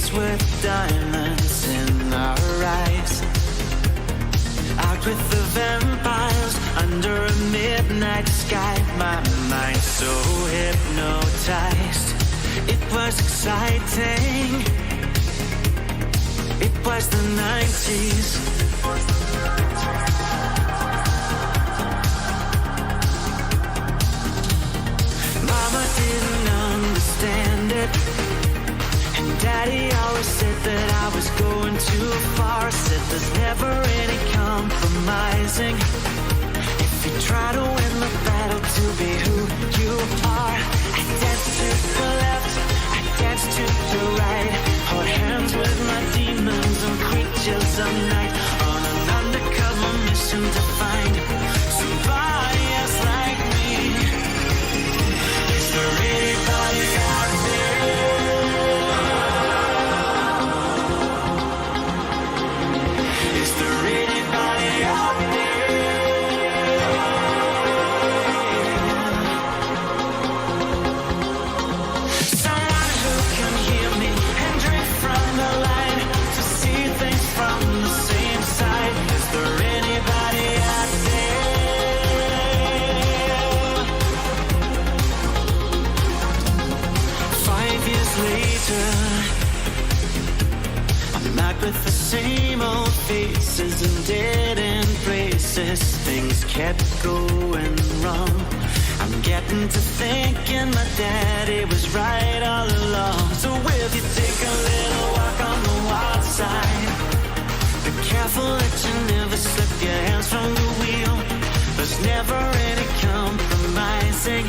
streets with diamonds in our eyes. Out with the vampires under a midnight sky. My mind so hypnotized. It was exciting. It was the 90s. Mama didn't understand it, and Daddy always said that I was going too far. Said there's never any compromising. If you try to win the battle to be who you are. I dance to the left, I dance to the right. Hold hands with my demons and creatures of night. On an undercover mission to find somebody else like me. Is there anybody out there? Is there anybody out there? Someone who can hear me and drink from the light, to see things from the same side. Is there anybody out there? 5 years later, I'm back with the same old faces and dead end places. Things kept going wrong. I'm getting to thinking my daddy was right all along. So will you take a little walk on the wild side? Be careful that you never slip your hands from the wheel. There's never any compromising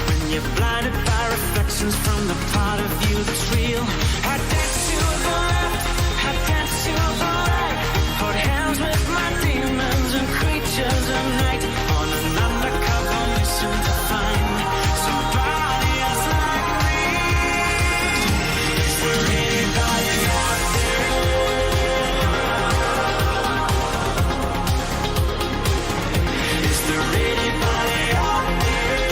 when you're blinded by reflections from the part of you that's real. I dance to the left, I dance to the right. Hold hands with my demons and creatures of night. On an undercover mission to find somebody else like me. Is there anybody out there? Is there anybody out there?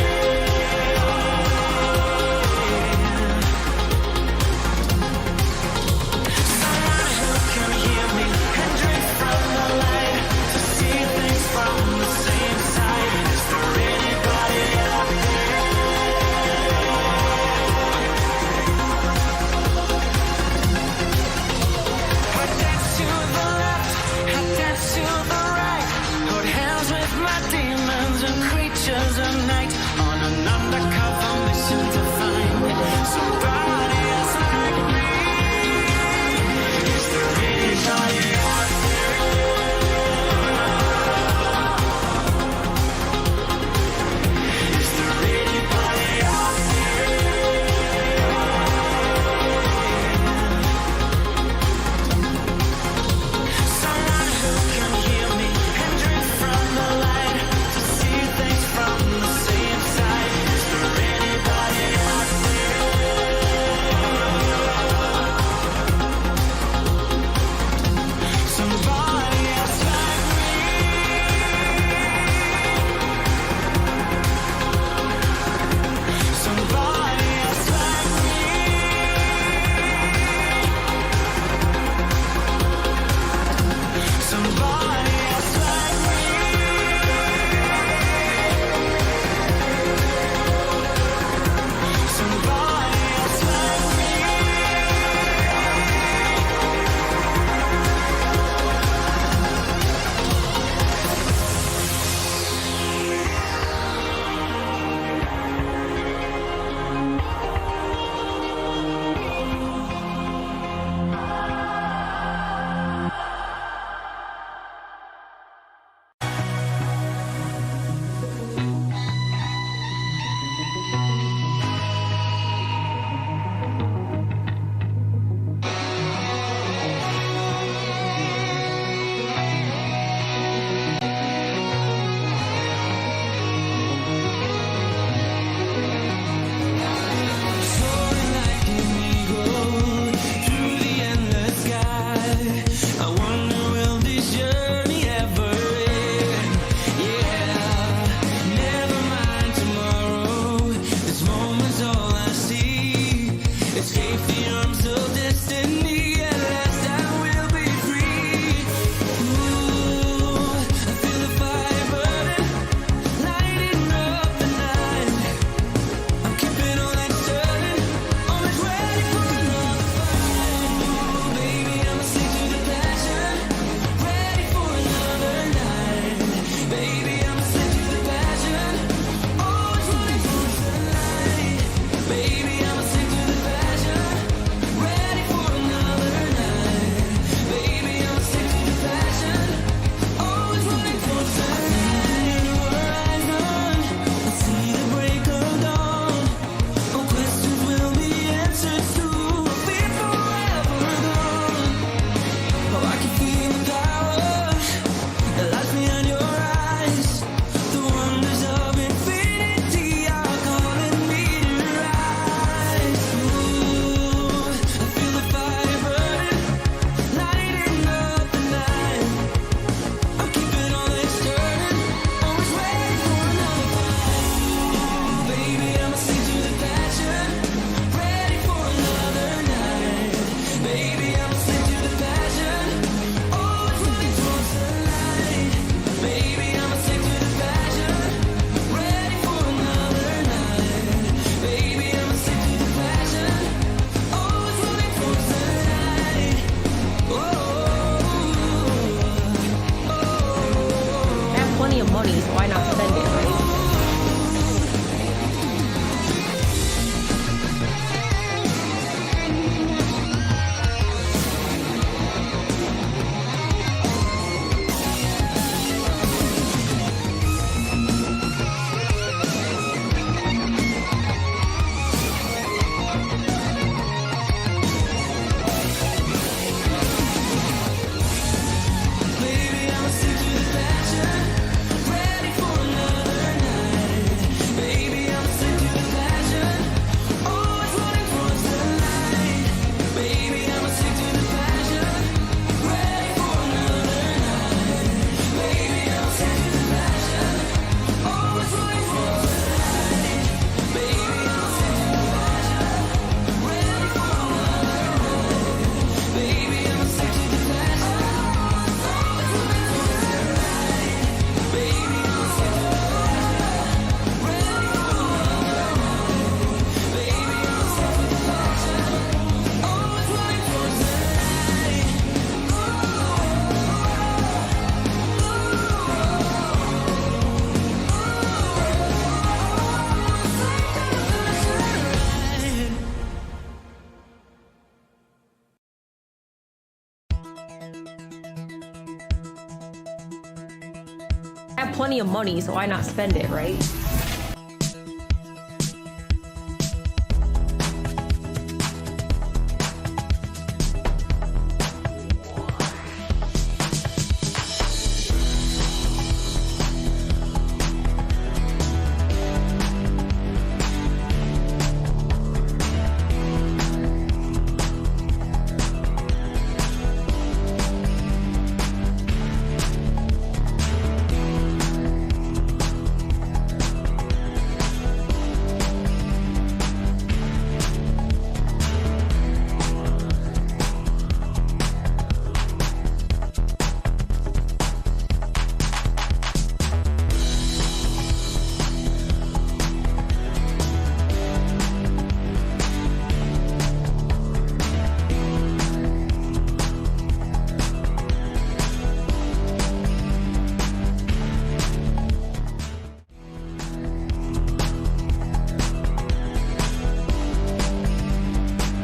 have plenty of money, so why not spend it, right?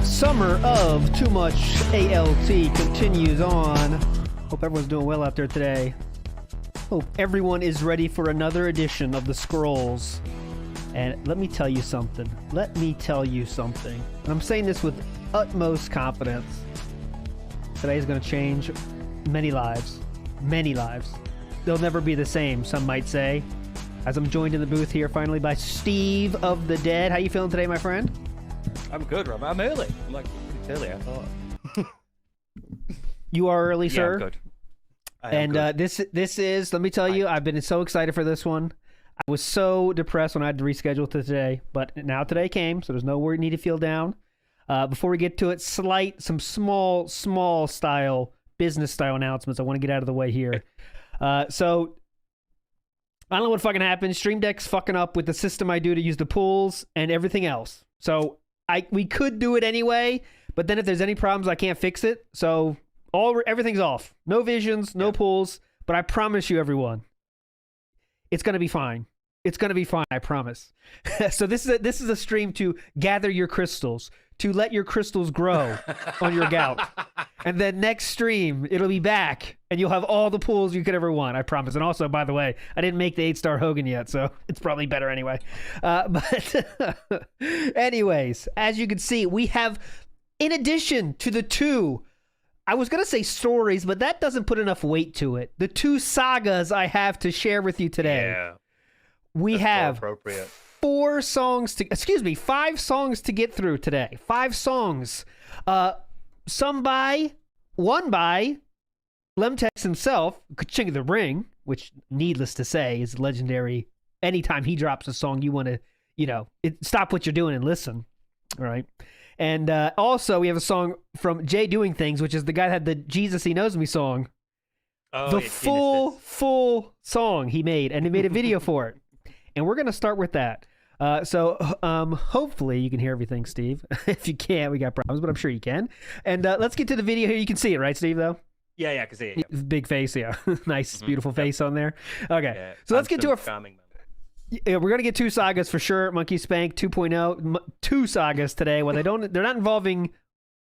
Summer of Too Much ALT continues on. Hope everyone's doing well out there today. Hope everyone is ready for another edition of the Scrolls. And let me tell you something. And I'm saying this with utmost confidence. Today is going to change many lives. Many lives. They'll never be the same, some might say. As I'm joined in the booth here finally by Steve of the Dead. How you feeling today, my friend? I'm good, Rob. I'm early. I'm like pretty early, I thought. You are early, sir? Yeah, I'm good. And this is, let me tell you, I've been so excited for this one. I was so depressed when I had to reschedule to today, but now today came, so there's no need to feel down. Before we get to it, some small style, business style announcements I want to get out of the way here. So, I don't know what fucking happened. Stream Deck's fucking up with the system I do to use the pools and everything else. So, we could do it anyway, but then if there's any problems, I can't fix it. So everything's off. No visions, no pools, but I promise you, everyone, it's going to be fine. It's going to be fine, I promise. So this is a stream to gather your crystals, to let your crystals grow on your gout. And then next stream, it'll be back, and you'll have all the pools you could ever want, I promise. And also, by the way, I didn't make the 8-star Hogan yet, so it's probably better anyway. But anyways, as you can see, we have, in addition to the two, I was going to say stories, but that doesn't put enough weight to it. The two sagas I have to share with you today. Yeah. We have appropriate. 5 songs to get through today. 5 songs. One by Lemtex himself, King of the Ring, which, needless to say, is legendary. Anytime he drops a song, you want to, stop what you're doing and listen. All right. And also, we have a song from Jay Doing Things, which is the guy that had the Jesus He Knows Me song. Oh, the full song he made, and he made a video for it. And we're going to start with that. So hopefully you can hear everything, Steve. If you can't, we got problems, but I'm sure you can. And let's get to the video here. You can see it, right, Steve, though? Yeah, I can see it. Yeah. Big face, yeah. Nice, beautiful face on there. Okay, Yeah, so let's get to Yeah, we're going to get 2 sagas for sure. Monkey Spank 2.0. 2 sagas today. Well, they're not involving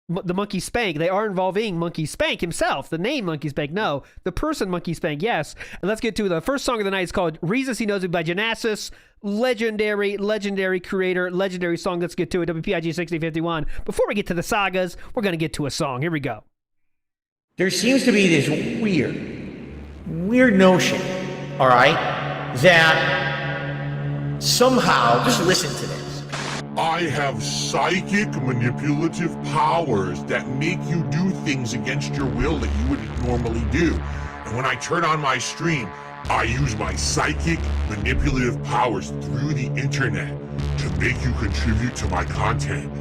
the Monkey Spank. They are involving Monkey Spank himself. The name Monkey Spank, no. The person Monkey Spank, yes. And let's get to the first song of the night. It's called Reesus He Knows Me by Genesis. Legendary creator, legendary song. Let's get to it. WPIG 6051. Before we get to the sagas, we're going to get to a song. Here we go. There seems to be this weird notion, all right, that somehow, just listen to this. I have psychic manipulative powers that make you do things against your will that you wouldn't normally do. And when I turn on my stream, I use my psychic manipulative powers through the internet to make you contribute to my content.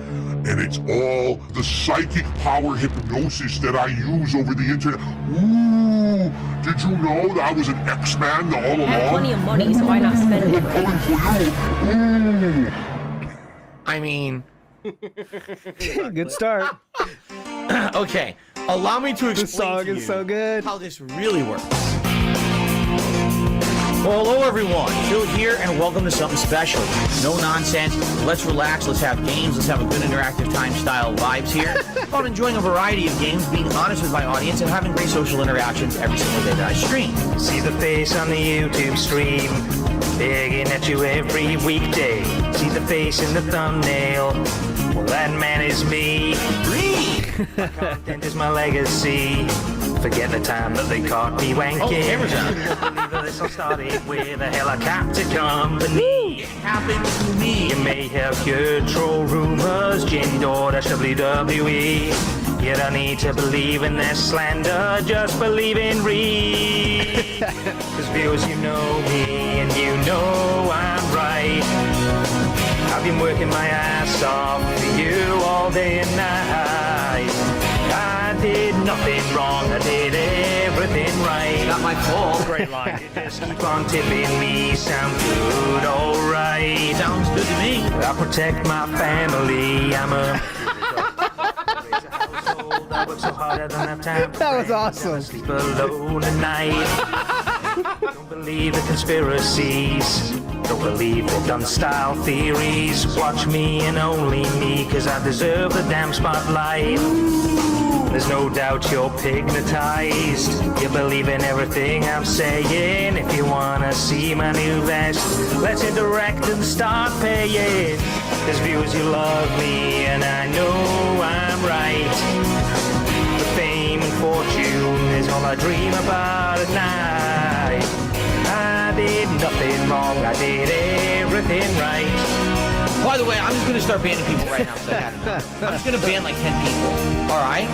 And it's all the psychic power hypnosis that I use over the internet. Ooh, did you know that I was an X-Man all along? I have plenty of money, so why not spend it? Coming for you. Ooh. I mean... Good start. Okay, allow me to explain This song to you is so good. how this really works. Well, hello everyone. Phil here, and welcome to something special. No nonsense. Let's relax. Let's have games. Let's have a good interactive time style vibes here. About enjoying a variety of games, being honest with my audience, and having great social interactions every single day that I stream. See the face on the YouTube stream, begging at you every weekday. See the face in the thumbnail. Well, that man is me. My content is my legacy. Forget the time that they caught me wanking. Oh, camera's on. Believe that this all started with a helicopter company. It happened to me. You may have heard troll rumors, Jen.WWE. You don't need to believe in their slander, just believe in Reed. Cause viewers, you know me, and you know I'm right. I've been working my ass off for you all day and night. I did nothing wrong, I did everything right. Not my fault. Great line. You just keep on tipping me, sound good, alright. Sounds good to me. I protect my family, I'm a I work so hard I don't have time. That was awesome. I sleep alone at night. Don't believe the conspiracies. Don't believe the dumb style theories. Watch me and only me, cause I deserve the damn spotlight. There's no doubt you're pigmatized. You believe in everything I'm saying. If you wanna see my new vest, let's hit direct and start paying. Cause viewers, you love me, and I know I'm right. The fame and fortune is all I dream about at night. I did nothing wrong, I did everything right. By the way, I'm just going to start banning people right now. I'm just going to ban like 10 people. All right?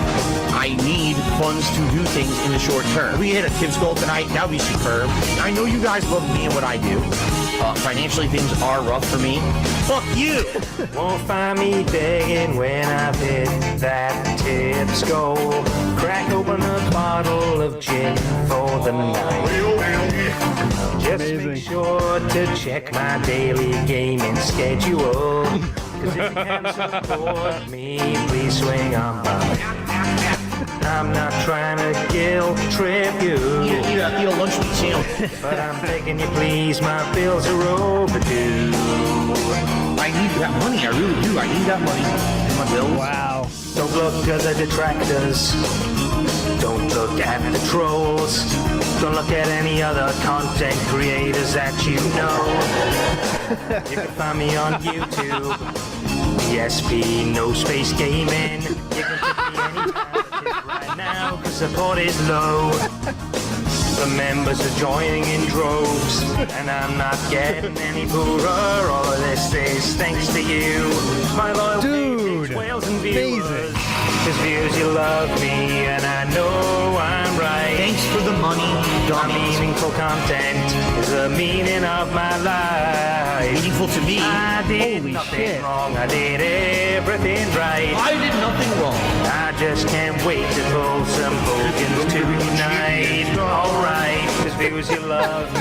I need funds to do things in the short term. We hit a Tibbs goal tonight. That would be superb. I know you guys love me and what I do. Financially, things are rough for me. Fuck you! Won't find me begging when I've hit that Tibbs goal. Crack open a bottle of gin for the night. Just make sure to check my daily gaming schedule. Cause if you can support me, please swing on by. I'm not trying to guilt trip you, Eat a lunch meat sandwich. but I'm begging you please, my bills are overdue. I need that money. I really do. I need that money. Pay my bills. Wow. Don't look at the detractors. Don't look at the trolls. Don't look at any other content creators that you know. You can find me on YouTube. ESP, no space gaming. You can pick me anytime right now, cause support is low. The members are joining in droves, and I'm not getting any poorer. All of this is thanks to you, my loyal Dude, whales and viewers. amazing. Cause viewers, you love me, and I know I'm right. Thanks for the money, My dummies. meaningful content is the meaning of my life. Meaningful to me. I did Holy nothing shit. wrong, I did everything right. I did nothing wrong. I just can't wait to pull some Hogans tonight. Alright, cause viewers, you love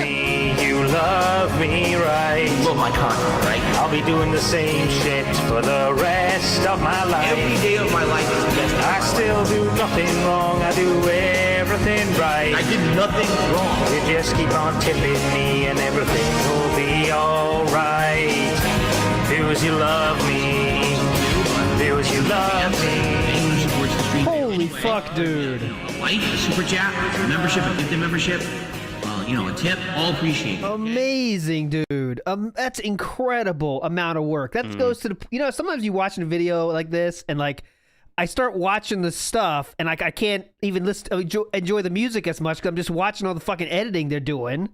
me right. Love my content, right? I'll be doing the same shit for the rest of my life. Every day of my life is the best day of my I life. still do nothing wrong, I do everything right. I did nothing wrong. You just keep on tipping me and everything will be alright. Viewers, you love me. Viewers, you love me. Holy fuck, dude. Like, a super chat, membership, a gifted membership, a tip, all appreciated. Amazing, dude. That's incredible amount of work. That goes to the, sometimes you watching a video like this and like, I start watching the stuff and like I can't even enjoy the music as much because I'm just watching all the fucking editing they're doing.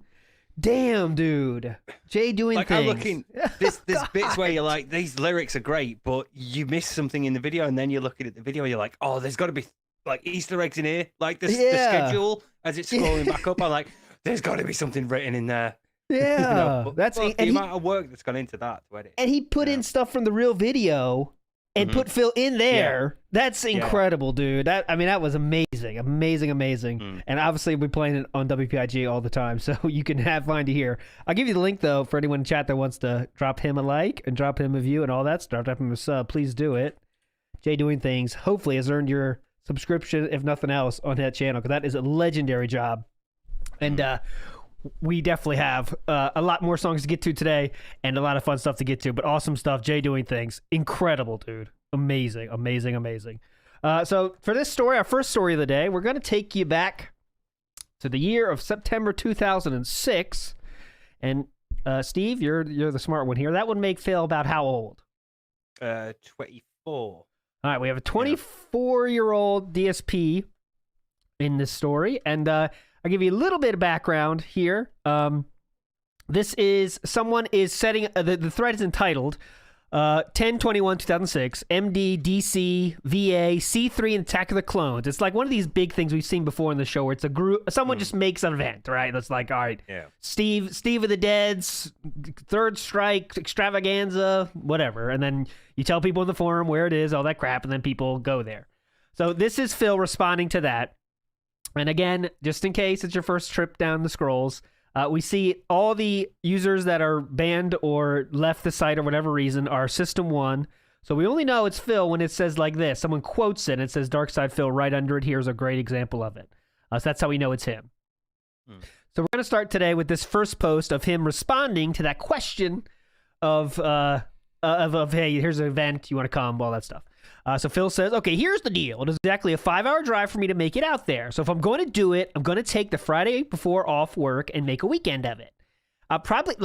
Damn, dude. Jay doing Like things. I'm looking, there's bits where you're like, these lyrics are great, but you miss something in the video, and then you're looking at the video, you're like, oh, there's got to be like Easter eggs in here, like the schedule as it's scrolling back up. I'm like, there's got to be something written in there. Yeah, But and the he, amount of work that's gone into that to edit. and he put in stuff from the real video and put Phil in there. That's incredible, dude. That was amazing, amazing. And obviously we're playing it on WPIG all the time, so you can find it here. I'll give you the link though for anyone in chat that wants to drop him a like and drop him a view and all that stuff. Drop him a sub. Please do it. Jay Doing Things hopefully has earned your subscription, if nothing else, on that channel because that is a legendary job. And we definitely have a lot more songs to get to today and a lot of fun stuff to get to, but awesome stuff. Jay doing things. Incredible, dude. Amazing, amazing, amazing. So for this story, our first story of the day, we're going to take you back to the year of September 2006. And Steve, you're the smart one here. That would make Phil about how old? 24. All right, we have a 24-year-old DSP in this story, and I'll give you a little bit of background here. This is someone is setting the thread is entitled 10/21/2006 MD DC VA C3 and Attack of the Clones. It's like one of these big things we've seen before in the show where it's a group, someone just makes an event, right? That's like, all right, Steve of the Dead's Third Strike Extravaganza, whatever, and then you tell people in the forum where it is, all that crap, and then people go there. So this is Phil responding to that. And again, just in case it's your first trip down the scrolls, we see all the users that are banned or left the site or whatever reason are System 1. So we only know it's Phil when it says like this. Someone quotes it and it says Darkside Phil right under it. Here's a great example of it. So that's how we know it's him. So we're going to start today with this first post of him responding to that question of hey, here's an event, you want to come, all that stuff. So Phil says, okay, here's the deal. It is exactly a 5-hour drive for me to make it out there. So if I'm going to do it, I'm going to take the Friday before off work and make a weekend of it. I'll probably,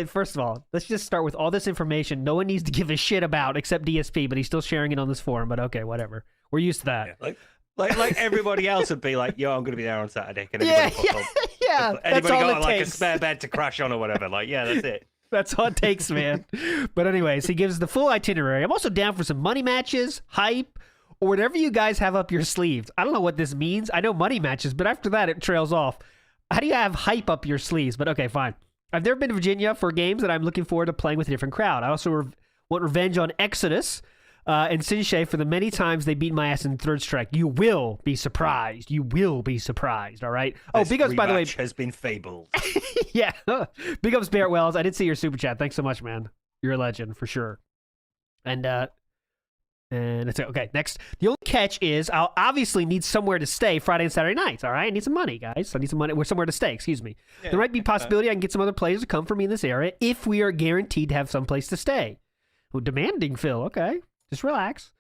first of all, let's just start with all this information no one needs to give a shit about except DSP, but he's still sharing it on this forum, but okay, whatever. We're used to that. Yeah, like everybody else would be like, yo, I'm going to be there on Saturday. Can anybody pop up? Yeah, anybody got like a spare bed to crash on or whatever? Like, yeah, that's it. That's all it takes, man. But anyways, he gives the full itinerary. I'm also down for some money matches, hype, or whatever you guys have up your sleeves. I don't know what this means. I know money matches, but after that, it trails off. How do you have hype up your sleeves? But okay, fine. I've never been to Virginia for games that I'm looking forward to playing with a different crowd. I also want revenge on Exodus and Sinshay for the many times they beat my ass in Third Strike. You will be surprised. You will be surprised, all right? Oh, big ups, by the way. Has been fabled. Yeah. Big ups, Barrett Wells. I did see your super chat. Thanks so much, man. You're a legend, for sure. And it's okay. Next. The only catch is I'll obviously need somewhere to stay Friday and Saturday nights, all right? I need some money, guys. I need some money. We're somewhere to stay, excuse me. Yeah, there might be a possibility I can get some other players to come for me in this area if we are guaranteed to have some place to stay. Oh, demanding, Phil. Okay. Just relax.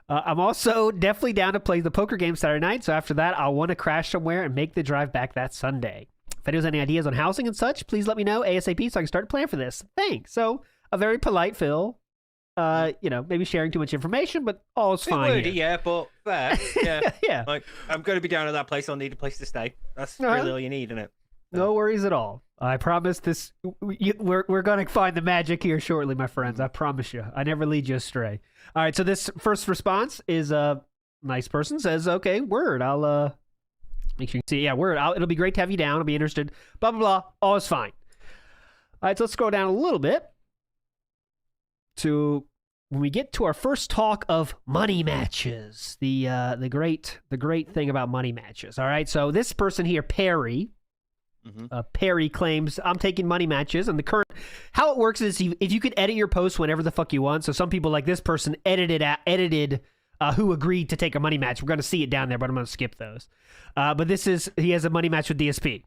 I'm also definitely down to play the poker game Saturday night, so after that, I'll want to crash somewhere and make the drive back that Sunday. If anyone has any ideas on housing and such, please let me know ASAP so I can start to plan for this. Thanks. So, a very polite Phil. Maybe sharing too much information, but all is fine. Wordy, yeah, but fair. Yeah. Yeah. Like, I'm going to be down at that place. I'll need a place to stay. That's really all you need, isn't it? No worries at all. I promise this. We're going to find the magic here shortly, my friends. I promise you. I never lead you astray. All right. So this first response is a nice person says, "Okay, word. I'll make sure you can see. Yeah, word. It'll be great to have you down. I'll be interested. Blah blah blah. All is fine." All right. So let's scroll down a little bit to when we get to our first talk of money matches. The great thing about money matches. All right. So this person here, Perry. Perry claims I'm taking money matches, and the current how it works is if you can edit your post whenever the fuck you want. So some people like this person edited who agreed to take a money match. We're going to see it down there, but I'm going to skip those. But he has a money match with DSP.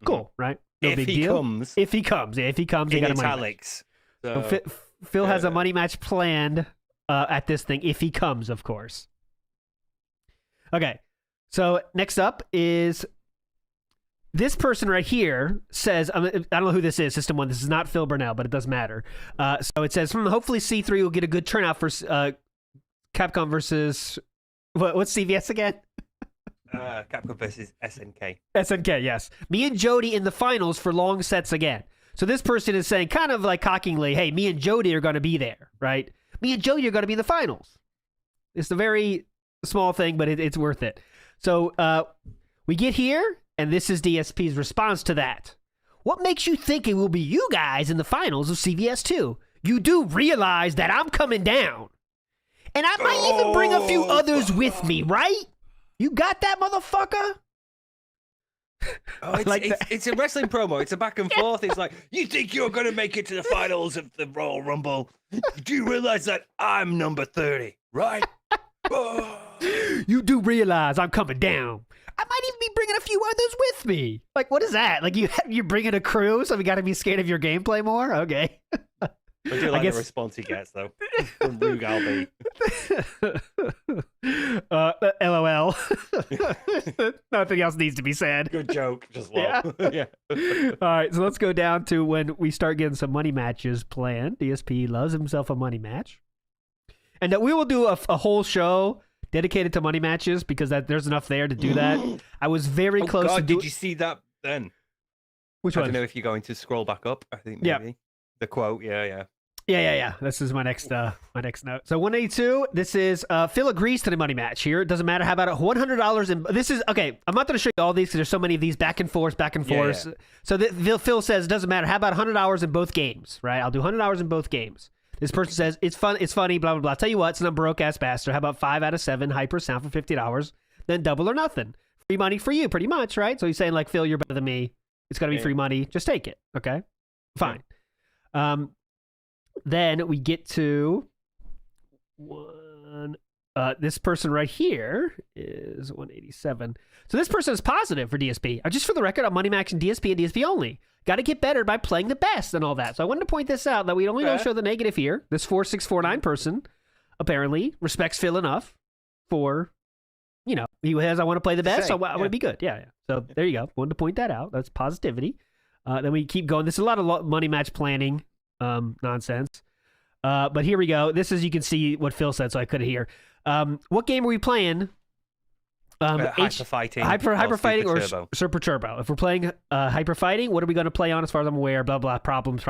Cool, right? No if big he deal. Comes, if he comes, he got in a money italics. match. So Phil has a money match planned at this thing if he comes, of course. Okay, so next up is. This person right here says, I don't know who this is, System 1. This is not Phil Burnell, but it doesn't matter. So it says, hopefully C3 will get a good turnout for Capcom versus... What's CVS again? Capcom versus SNK. SNK, yes. Me and Jody in the finals for long sets again. So this person is saying, kind of like cockingly, hey, me and Jody are going to be there, right? Me and Jody are going to be in the finals. It's a very small thing, but it's worth it. So we get here... And this is DSP's response to that. What makes you think it will be you guys in the finals of CVS 2? You do realize that I'm coming down. And I might even bring a few others with me, right? You got that, motherfucker? Oh, it's a wrestling promo. It's a back and forth. It's like, you think you're going to make it to the finals of the Royal Rumble? Do you realize that I'm number 30, right? You do realize I'm coming down. I might even be bringing a few others with me. Like, what is that? Like, you're bringing a crew, so we got to be scared of your gameplay more? Okay. I do like the response he gets, though, from Rugal B. LOL. Nothing else needs to be said. Good joke. Just love. Yeah. All right, so let's go down to when we start getting some money matches planned. DSP loves himself a money match. And we will do a whole show dedicated to money matches because there's enough there to do that. I was very close to did you see that then? Which I one? don't know if you're going to scroll back up. I think maybe. Yeah. The quote, yeah. This is my next note. So 182. This is Phil agrees to the money match here. It doesn't matter how about it. $100 in. This is okay. I'm not going to show you all these because there's so many of these back and forth. Yeah. So Phil says it doesn't matter. How about $100 in both games? Right? I'll do $100 in both games. This person says it's fun. It's funny. Blah blah blah. Tell you what, since I'm broke ass bastard, how about 5 out of 7 hyper sound for $50? Then double or nothing. Free money for you, pretty much, right? So he's saying like, Phil, you're better than me. It's got to be free money. Just take it. Okay, fine. Then we get to one. This person right here is 187. So this person is positive for DSP. Just for the record, I'm money maxing DSP and DSP only. Got to get better by playing the best and all that. So I wanted to point this out that we only don't show the negative here. This 4649 person apparently respects Phil enough for, he says, I want to play the best, so I want to be good. Yeah. So there you go. Wanted to point that out. That's positivity. Then we keep going. This is a lot of money match planning nonsense. But here we go. This is, you can see what Phil said, so I couldn't hear. What game are we playing? Hyper fighting. Hyper fighting or Turbo. Super Turbo. If we're playing hyper fighting, what are we going to play on as far as I'm aware? Blah, blah, problems.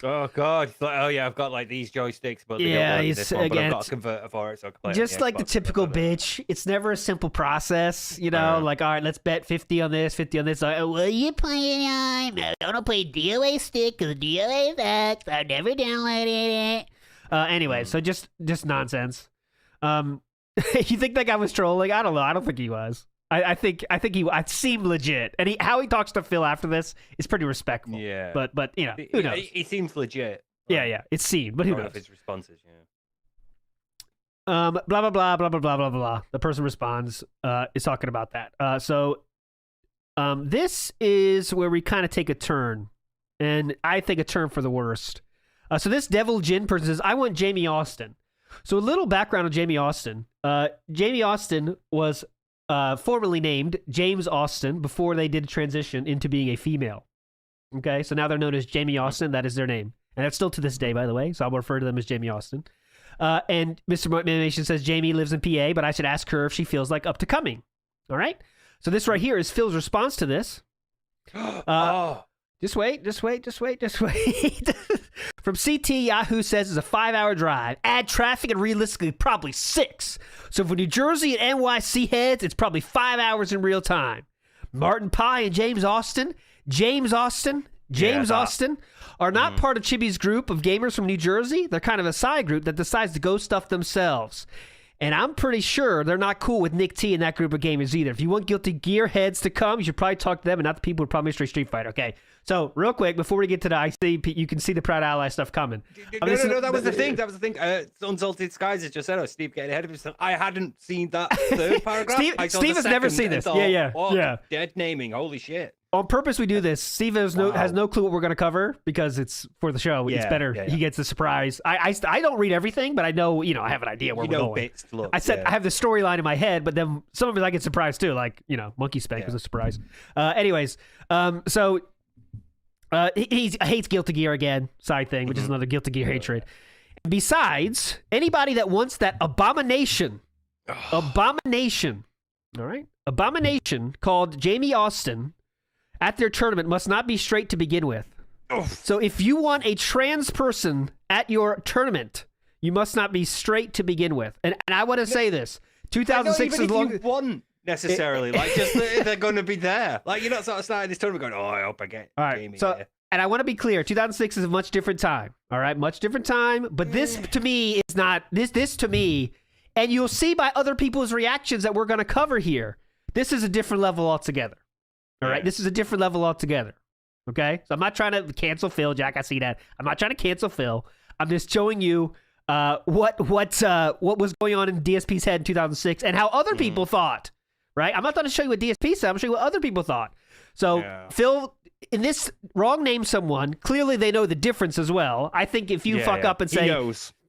Oh, God. I've got like these joysticks, but they don't work with this one, but I've got a converter for it, so I can play just it on like the typical bitch. It's never a simple process, like, all right, let's bet 50 on this, 50 on this. Like, what are you playing on? I don't play DOA stick because DOA sucks. I've never downloaded it. Anyway, so just nonsense. You think that guy was trolling? I don't know. I don't think he was. I think he seemed legit, and how he talks to Phil after this is pretty respectful. Yeah, but who knows? He seems legit. Yeah, it seemed, but who knows? His responses, blah blah blah blah blah blah blah blah. The person responds, is talking about that. So this is where we kind of take a turn, and I think a turn for the worst. So this Devil Jin person says, I want Jamie Austin. So a little background on Jamie Austin. Jamie Austin was formerly named James Austin before they did a transition into being a female. Okay, so now they're known as Jamie Austin. That is their name. And that's still to this day, by the way. So I'll refer to them as Jamie Austin. And Mr. Animation says Jamie lives in PA, but I should ask her if she feels like up to coming. All right? So this right here is Phil's response to this. Just wait. From CT, Yahoo says it's a 5-hour drive. Add traffic and realistically probably 6. So for New Jersey and NYC heads, it's probably 5 hours in real time. Martin Pye and James Austin are not part of Chibi's group of gamers from New Jersey. They're kind of a side group that decides to go stuff themselves. And I'm pretty sure they're not cool with Nick T and that group of gamers either. If you want Guilty Gear heads to come, you should probably talk to them and not the people who probably straight Street Fighter. Okay, so real quick, before we get to the IC, you can see the Proud Ally stuff coming. No, that was the thing. Unsalted Skies has just said, Steve getting ahead of himself. I hadn't seen that third paragraph. Steve has never seen this. Thought, yeah. Dead naming, holy shit. On purpose, we do this. Steve has no clue what we're going to cover because it's for the show. It's better. Yeah. He gets the surprise. I don't read everything, but I know, I have an idea where we're going. Bits to look, I have the storyline in my head, but then some of it I get surprised too. Like, Monkey Spank was a surprise. Anyways, so he hates Guilty Gear again, side thing, which is another Guilty Gear hatred. Besides, anybody that wants that abomination, all right? Abomination called Jamie Austin at their tournament must not be straight to begin with. So if you want a trans person at your tournament, you must not be straight to begin with. And I want to say this. 2006 is long. You won necessarily. Just they're going to be there. Like, you're not sort of starting this tournament going, I hope I get Jamie. So, and I want to be clear. 2006 is a much different time. All right? Much different time. But this to me is not... This to me... And you'll see by other people's reactions that we're going to cover here. This is a different level altogether. All right, this is a different level altogether. Okay, so I'm not trying to cancel Phil, Jack. I see that. I'm not trying to cancel Phil. I'm just showing you what was going on in DSP's head in 2006 and how other people thought. Right? I'm not going to show you what DSP said. I'm going to show you what other people thought. So Phil, in this wrong name someone, clearly they know the difference as well. I think if you fuck up and say,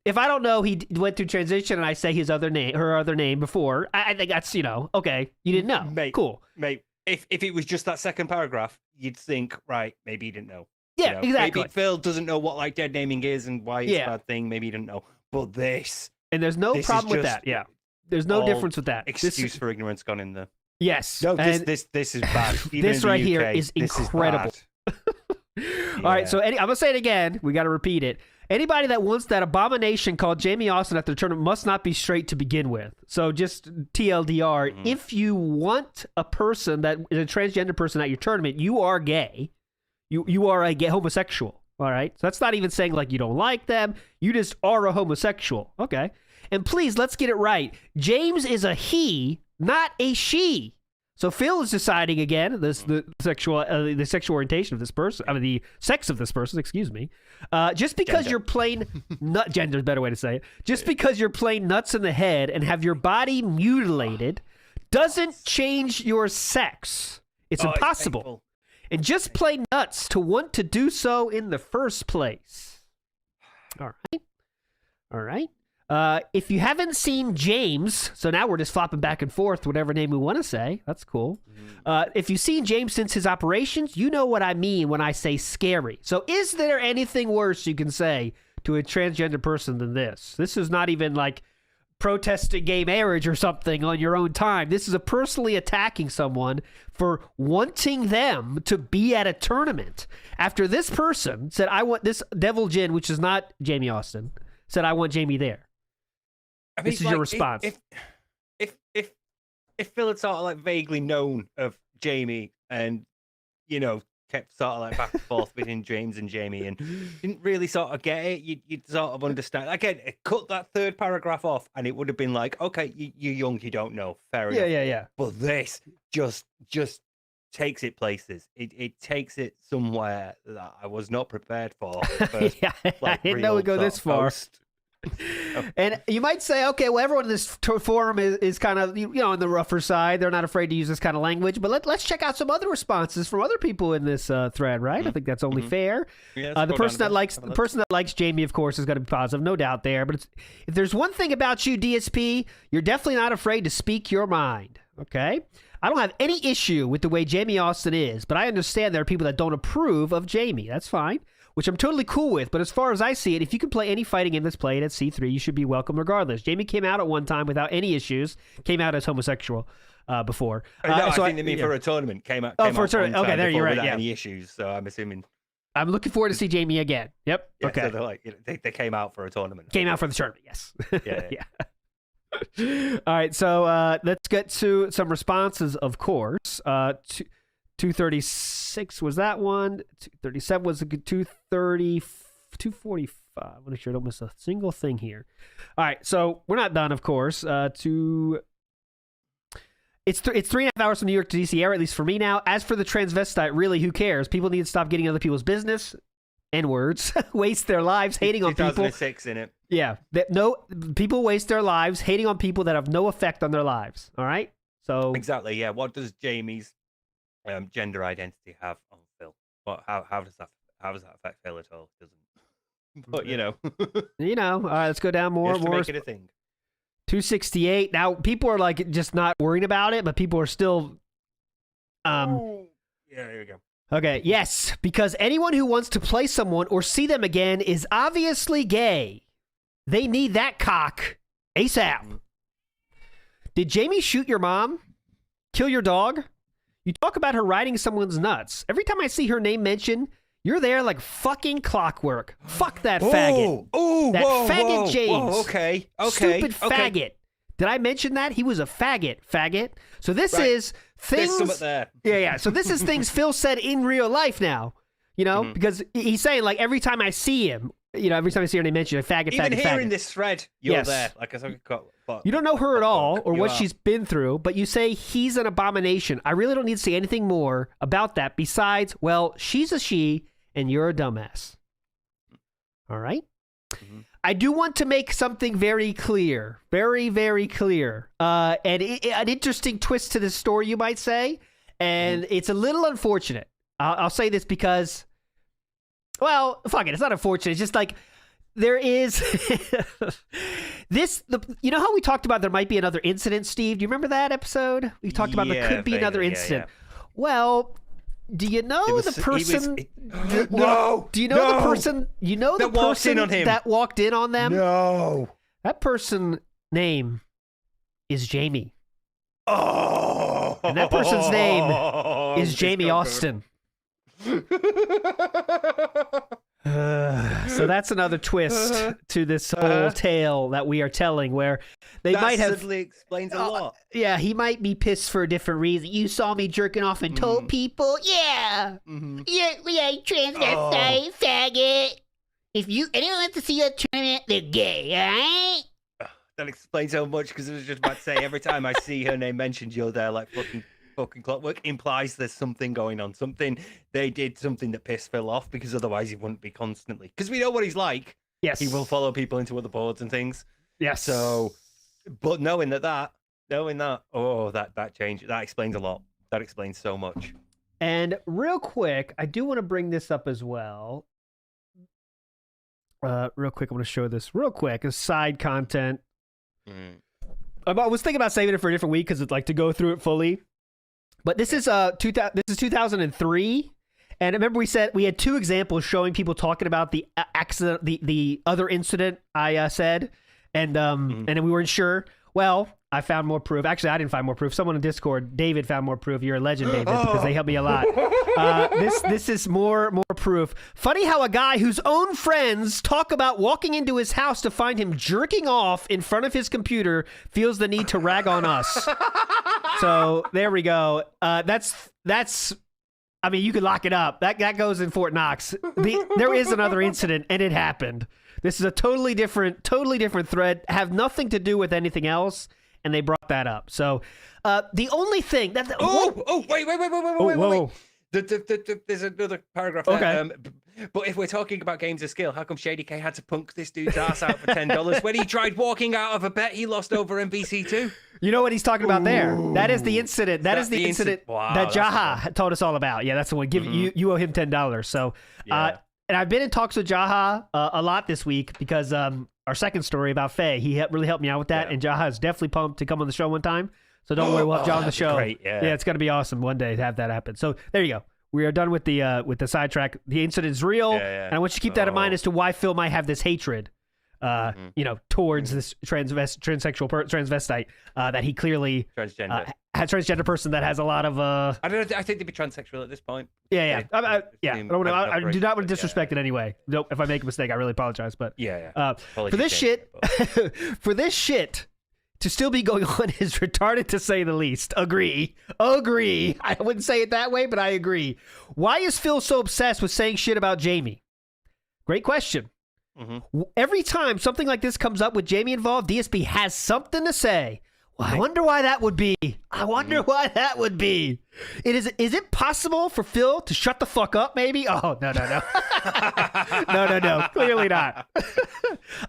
if I don't know he went through transition and I say her other name before, I think that's, okay, you didn't know. Mate, cool. Mate, if it was just that second paragraph, you'd think, right, maybe he didn't know. Yeah, exactly. Maybe Phil doesn't know what like dead naming is and why it's a bad thing. Maybe he didn't know. But this. And there's no problem with that. Yeah. There's no difference with that. Excuse for ignorance gone in there. Yes. No, this is bad. This right here is incredible. All right, so I'm going to say it again. We got to repeat it. Anybody that wants that abomination called Jamie Austin at their tournament must not be straight to begin with. So just TLDR, if you want a person that is a transgender person at your tournament, you are gay. You are a gay homosexual. All right? So that's not even saying like you don't like them. You just are a homosexual. Okay. And please, let's get it right. James is a he, not a she. So Phil is deciding again the sexual orientation of this person. I mean, the sex of this person. Excuse me. Just because you're plain gender is a better way to say it. Just because you're plain nuts in the head and have your body mutilated doesn't change your sex. It's impossible. And just plain nuts to want to do so in the first place. All right. If you haven't seen James, so now we're just flopping back and forth, whatever name we want to say. That's cool. If you've seen James since his operations, you know what I mean when I say scary. So is there anything worse you can say to a transgender person than this? This is not even like protesting gay marriage or something on your own time. This is a personally attacking someone for wanting them to be at a tournament. After this person said, I want this Devil Jin, which is not Jamie Austin, said, I want Jamie there. I mean, this is your response. If Phil had sort of like vaguely known of Jamie and, kept sort of like back and forth between James and Jamie and didn't really sort of get it, you'd sort of understand. Again, cut that third paragraph off and it would have been like, okay, you're young, you don't know. Fair enough. Yeah. But this just takes it places. It takes it somewhere that I was not prepared for. First, I didn't know we'd go this far. And you might say, okay, well, everyone in this forum is kind of, on the rougher side. They're not afraid to use this kind of language. But let's check out some other responses from other people in this thread, right? I think that's only fair. Yeah, the person that likes Jamie, of course, is going to be positive, no doubt there. But if there's one thing about you, DSP, you're definitely not afraid to speak your mind. Okay. I don't have any issue with the way Jamie Austin is, but I understand there are people that don't approve of Jamie. That's fine, which I'm totally cool with. But as far as I see it, if you can play any fighting game that's played at C3, you should be welcome regardless. Jamie came out at one time without any issues, came out as homosexual before. No, I think they mean for a tournament. Came out for a tournament. Okay, there you're right. Without any issues, so I'm assuming. I'm looking forward to see Jamie again. Yep. Yeah, okay. So they're like, they came out for a tournament. Came out for the tournament, yes. Yeah. All right, so let's get to some responses, of course. 236 was that one. 237 was a good 230, 245. I want to make sure I don't miss a single thing here. All right, so we're not done, of course. It's 3.5 hours from New York to DC area, at least for me now. As for the transvestite, really, who cares? People need to stop getting other people's business. N-words. Waste their lives hating on people. 2006 in it. Yeah. People waste their lives hating on people that have no effect on their lives. All right? So exactly, yeah. What does Jamie's gender identity have on Phil? How does that affect Phil at all? It doesn't. But all right, let's go down more. Make it a thing. 268. Now people are like just not worrying about it, but people are still Yeah, here we go. Okay, yes, because anyone who wants to play someone or see them again is obviously gay. They need that cock ASAP. Did Jamie shoot your mom? Kill your dog? You talk about her riding someone's nuts. Every time I see her name mentioned, you're there like fucking clockwork. Fuck that faggot. Oh, that faggot James. Whoa, okay. Stupid faggot. Did I mention that? He was a faggot. So this is things. There's there. Yeah. So this is things Phil said in real life now. Because he's saying like every time I see him, every time I see her name mentioned, faggot. Even here faggot. in this thread, you're there. Like you don't know her at all or what she's been through, but you say he's an abomination. I really don't need to say anything more about that besides, well, she's a she and you're a dumbass. All right? I do want to make something very clear, very, very clear, and an interesting twist to this story, you might say, and it's a little unfortunate. I'll say this because, well, fuck it, it's not unfortunate. It's just like there is you know how we talked about there might be another incident, Steve? Do you remember that episode? We talked about there could be another incident. Yeah. Well, do you know the person? No. Do you know the person? You know the person that walked in on them? No. That person name is Jamie. Oh. And that person's name is Jamie Austin. So that's another twist to this whole tale that we are telling, where they might have suddenly explains a lot. Yeah, he might be pissed for a different reason. You saw me jerking off and told people, yeah, yeah, transvestite, faggot. If anyone wants to see a tournament, they're gay, all right? That explains so much, because I was just about to say, every time I see her name mentioned, you're there like fucking clockwork. Implies there's something going on. They did something that pissed Phil off, because otherwise he wouldn't be constantly. Because we know what he's like. Yes. He will follow people into other boards and things. Yes. So, but knowing that, oh, that change, that explains a lot. That explains so much. And real quick, I do want to bring this up as well. Real quick, I want to show this real quick as side content. I was thinking about saving it for a different week because it's like to go through it fully. But this is 2003, and remember we said we had 2 examples showing people talking about the accident, the other incident I said, and then we weren't sure. Well, I found more proof. Actually, I didn't find more proof. Someone in Discord, David, found more proof. You're a legend, David, because they helped me a lot. This is more proof. Funny how a guy whose own friends talk about walking into his house to find him jerking off in front of his computer feels the need to rag on us. So there we go. That's. I mean, you could lock it up. That goes in Fort Knox. There is another incident, and it happened. This is a totally different thread. Have nothing to do with anything else, and they brought that up. So the only thing that wait. There's another paragraph. Okay. There. But if we're talking about games of skill, how come Shady K had to punk this dude's ass out for $10 when he tried walking out of a bet he lost over MVC2? You know what he's talking about there? That is the incident. That is the incident that Jaha told us all about. Yeah, that's the one. You owe him $10. So, and I've been in talks with Jaha a lot this week because our second story about Phae, he really helped me out with that, and Jaha is definitely pumped to come on the show one time. So don't worry, we'll have John on the show. Great, yeah, it's gonna be awesome one day to have that happen. So there you go. We are done with the sidetrack. The incident is real, and I want you to keep that in mind as to why Phil might have this hatred, towards this transvestite that he clearly transgender person that has a lot of. I don't know. I think they'd be transsexual at this point. I do not want to disrespect it anyway. Nope. If I make a mistake, I really apologize. But for this shit, to still be going on is retarded, to say the least. Agree. I wouldn't say it that way, but I agree. Why is Phil so obsessed with saying shit about Jamie? Great question. Every time something like this comes up with Jamie involved, DSP has something to say. Well, I wonder why that would be. Is it possible for Phil to shut the fuck up, maybe? Oh, no. No, clearly not.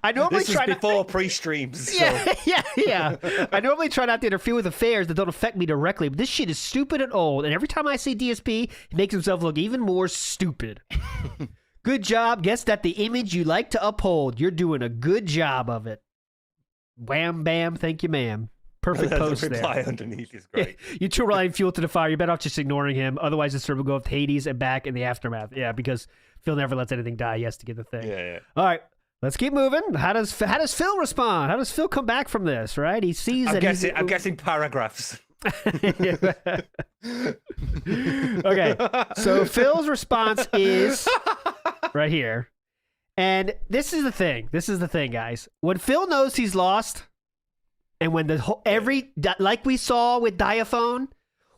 I normally try before pre-streams. So. Yeah. I normally try not to interfere with affairs that don't affect me directly, but this shit is stupid and old, and every time I see DSP, he makes himself look even more stupid. Good job. Guess that the image you like to uphold. You're doing a good job of it. Wham, bam, thank you, ma'am. Perfect post there. The reply underneath is great. You two relying fuel to the fire. You're better off just ignoring him. Otherwise, the server will go up to Hades and back in the aftermath. Yeah, because Phil never lets anything die. He has to get the thing. Yeah. All right, let's keep moving. How does Phil respond? How does Phil come back from this? Right? He sees I'm guessing paragraphs. Okay, so Phil's response is right here, and this is the thing, guys. When Phil knows he's lost. And when like we saw with Diaphone,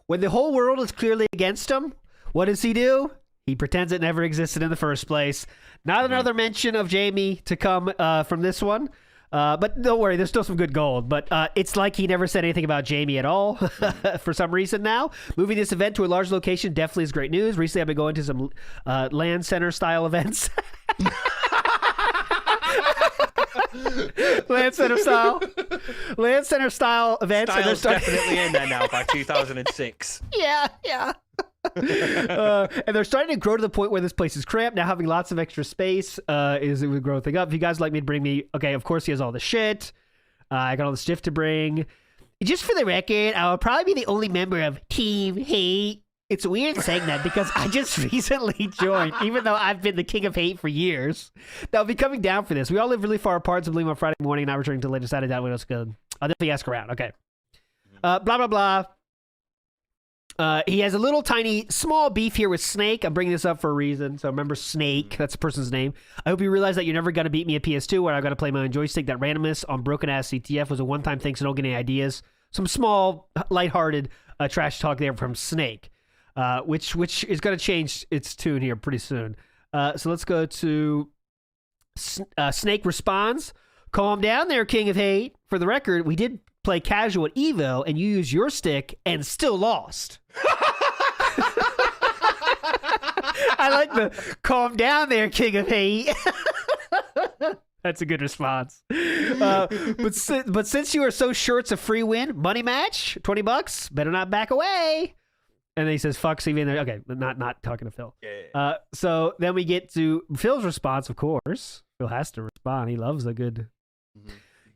when the whole world is clearly against him, what does he do? He pretends it never existed in the first place. Not another mention of Jamie to come from this one. But don't worry, there's still some good gold. But it's like he never said anything about Jamie at all for some reason now. Moving this event to a large location definitely is great news. Recently, I've been going to some land center style events. Land Center style. Land Center style events. Style's definitely in there now by 2006. Yeah. And they're starting to grow to the point where this place is cramped. Now having lots of extra space is it would grow thing up. If you guys like me to bring me, okay, of course he has all the shit. I got all the stuff to bring. Just for the record, I'll probably be the only member of Team Hate. It's weird saying that because I just recently joined, even though I've been the king of hate for years. Now, I'll be coming down for this. We all live really far apart, so I'm leaving on Friday morning and I'm returning to later Saturday. That way, that's good. I'll definitely ask around. Okay. Blah, blah, blah. He has a little tiny small beef here with Snake. I'm bringing this up for a reason. So remember Snake. That's the person's name. I hope you realize that you're never going to beat me at PS2 where I got to play my own joystick. That randomness on broken-ass CTF was a one-time thing, so don't get any ideas. Some small, lighthearted trash talk there from Snake. Which is going to change its tune here pretty soon. So let's go to Snake responds. Calm down there, King of Hate. For the record, we did play casual at Evo, and you used your stick and still lost. I like the calm down there, King of Hate. That's a good response. But since you are so sure it's a free win, money match, $20, better not back away. And then he says, fuck CV in there. Okay, not talking to Phil. Yeah. So then we get to Phil's response, of course. Phil has to respond. He loves a good...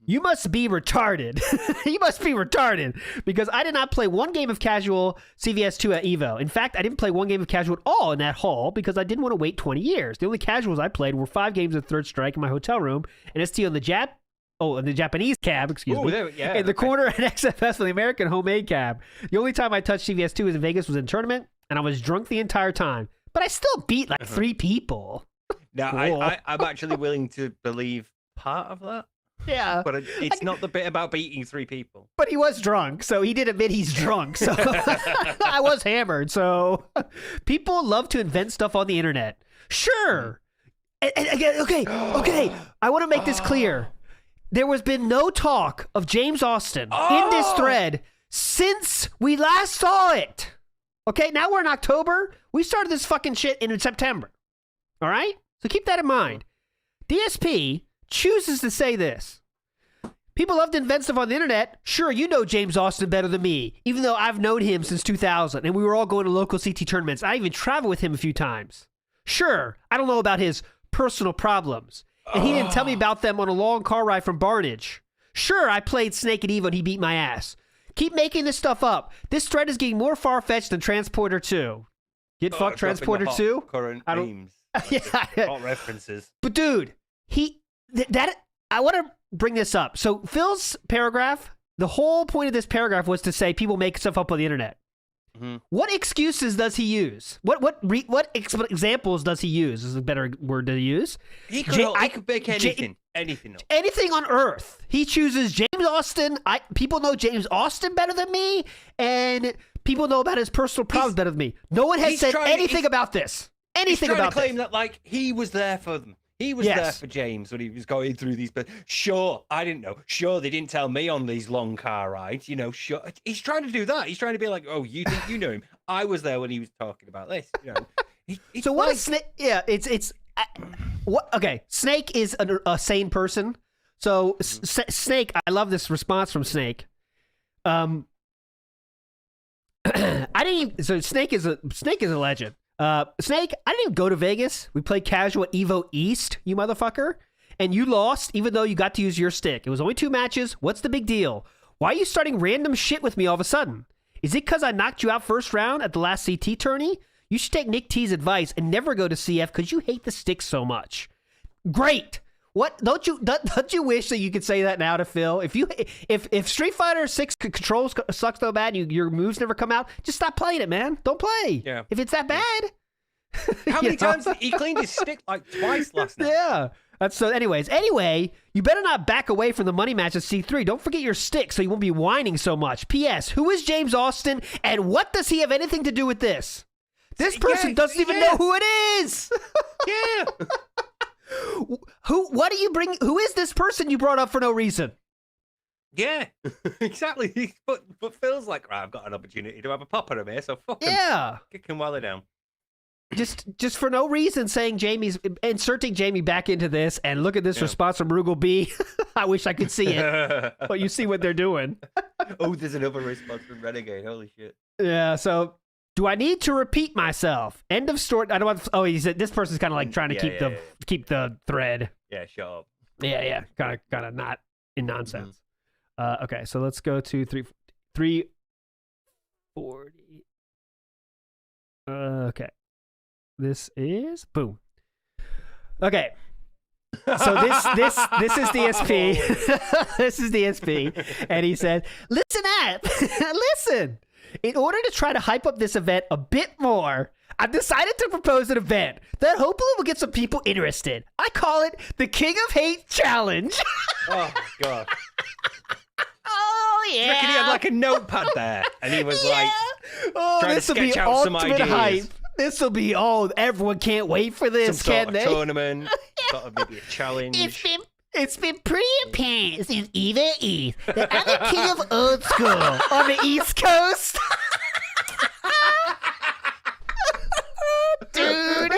You must be retarded. You must be retarded. Because I did not play one game of casual CVS2 at Evo. In fact, I didn't play one game of casual at all in that hall because I didn't want to wait 20 years. The only casuals I played were 5 games of Third Strike in my hotel room, and ST on the in the Japanese cab, excuse me. In the corner, and XFS on the American homemade cab. The only time I touched CVS2 was in Vegas was in tournament, and I was drunk the entire time. But I still beat like 3 people. Now, Cool. I'm actually willing to believe part of that. Yeah. But it's not the bit about beating 3 people. But he was drunk, so he did admit he's drunk. So I was hammered. So people love to invent stuff on the internet. Sure. Okay. I want to make this clear. There has been no talk of James Austin in this thread since we last saw it. Okay, now we're in October. We started this fucking shit in September. All right? So keep that in mind. DSP chooses to say this. People love to invent stuff on the internet. Sure, you know James Austin better than me, even though I've known him since 2000, and we were all going to local CT tournaments. I even traveled with him a few times. Sure, I don't know about his personal problems, and he didn't tell me about them on a long car ride from Barnage. Sure, I played Snake at Evo and he beat my ass. Keep making this stuff up. This thread is getting more far-fetched than Transporter 2. Get fucked, Transporter 2? Current I don't- memes. Yeah. Hot references. But dude, I want to bring this up. So Phil's paragraph, the whole point of this paragraph was to say people make stuff up on the internet. Mm-hmm. What excuses does he use? What examples does he use? Is a better word to use. He could make anything. Anything up. Anything on earth. He chooses James Austin. People know James Austin better than me, and people know about his personal problems better than me. No one has said anything about this. Anything he's trying about to claim this. that like he was there for them. He was there for James when he was going through these. But sure, I didn't know. Sure, they didn't tell me on these long car rides. You know, sure. He's trying to do that. He's trying to be like, oh, you think you know him? I was there when he was talking about this. You know. So what is Snake? Yeah, it's what? Okay, Snake is a sane person. So Snake, I love this response from Snake. I didn't even, so Snake is a legend. Snake, I didn't even go to Vegas. We played casual at Evo East, you motherfucker. And you lost, even though you got to use your stick. It was only 2 matches. What's the big deal? Why are you starting random shit with me all of a sudden? Is it because I knocked you out first round at the last CT tourney? You should take Nick T's advice and never go to CF because you hate the stick so much. Great. What don't you wish that you could say that now to Phil? If Street Fighter 6 controls sucks so bad and your moves never come out, just stop playing it, man. Don't play. Yeah. If it's that bad. How many times he cleaned his stick like twice last night? Yeah. That's so. Anyway, you better not back away from the money match at C3. Don't forget your stick so you won't be whining so much. P.S. Who is James Austin and what does he have anything to do with this? This person doesn't even know who it is. Yeah. What do you bring? Who is this person you brought up for no reason? Yeah, exactly. But Phil's like, right, I've got an opportunity to have a pop at him here, so fuck him. Yeah. Kick him while they're down. just for no reason saying inserting Jamie back into this, and look at this response from Rugal B. I wish I could see it, but you see what they're doing. Oh, there's another response from Renegade. Holy shit. Yeah. So, do I need to repeat myself? End of story. I don't want. Oh, he said this person's kind of like trying to keep the thread. Yeah, shut up. Yeah. Kind of not in nonsense. Okay, so let's go to 340. Okay. This is boom. Okay. So this is the SP. This is the SP, and he said, "Listen up, listen. In order to try to hype up this event a bit more, I've decided to propose an event that hopefully will get some people interested. I call it the King of Hate Challenge." Oh my god. Oh yeah. I reckon he had like a notepad there, and he was like, trying to sketch out some ideas. Hype. This will be everyone can't wait for this, some can't they? Tournament, sort of maybe a challenge. It's been pretty apparent since Eva East that I'm the king of old school on the East Coast. Dude,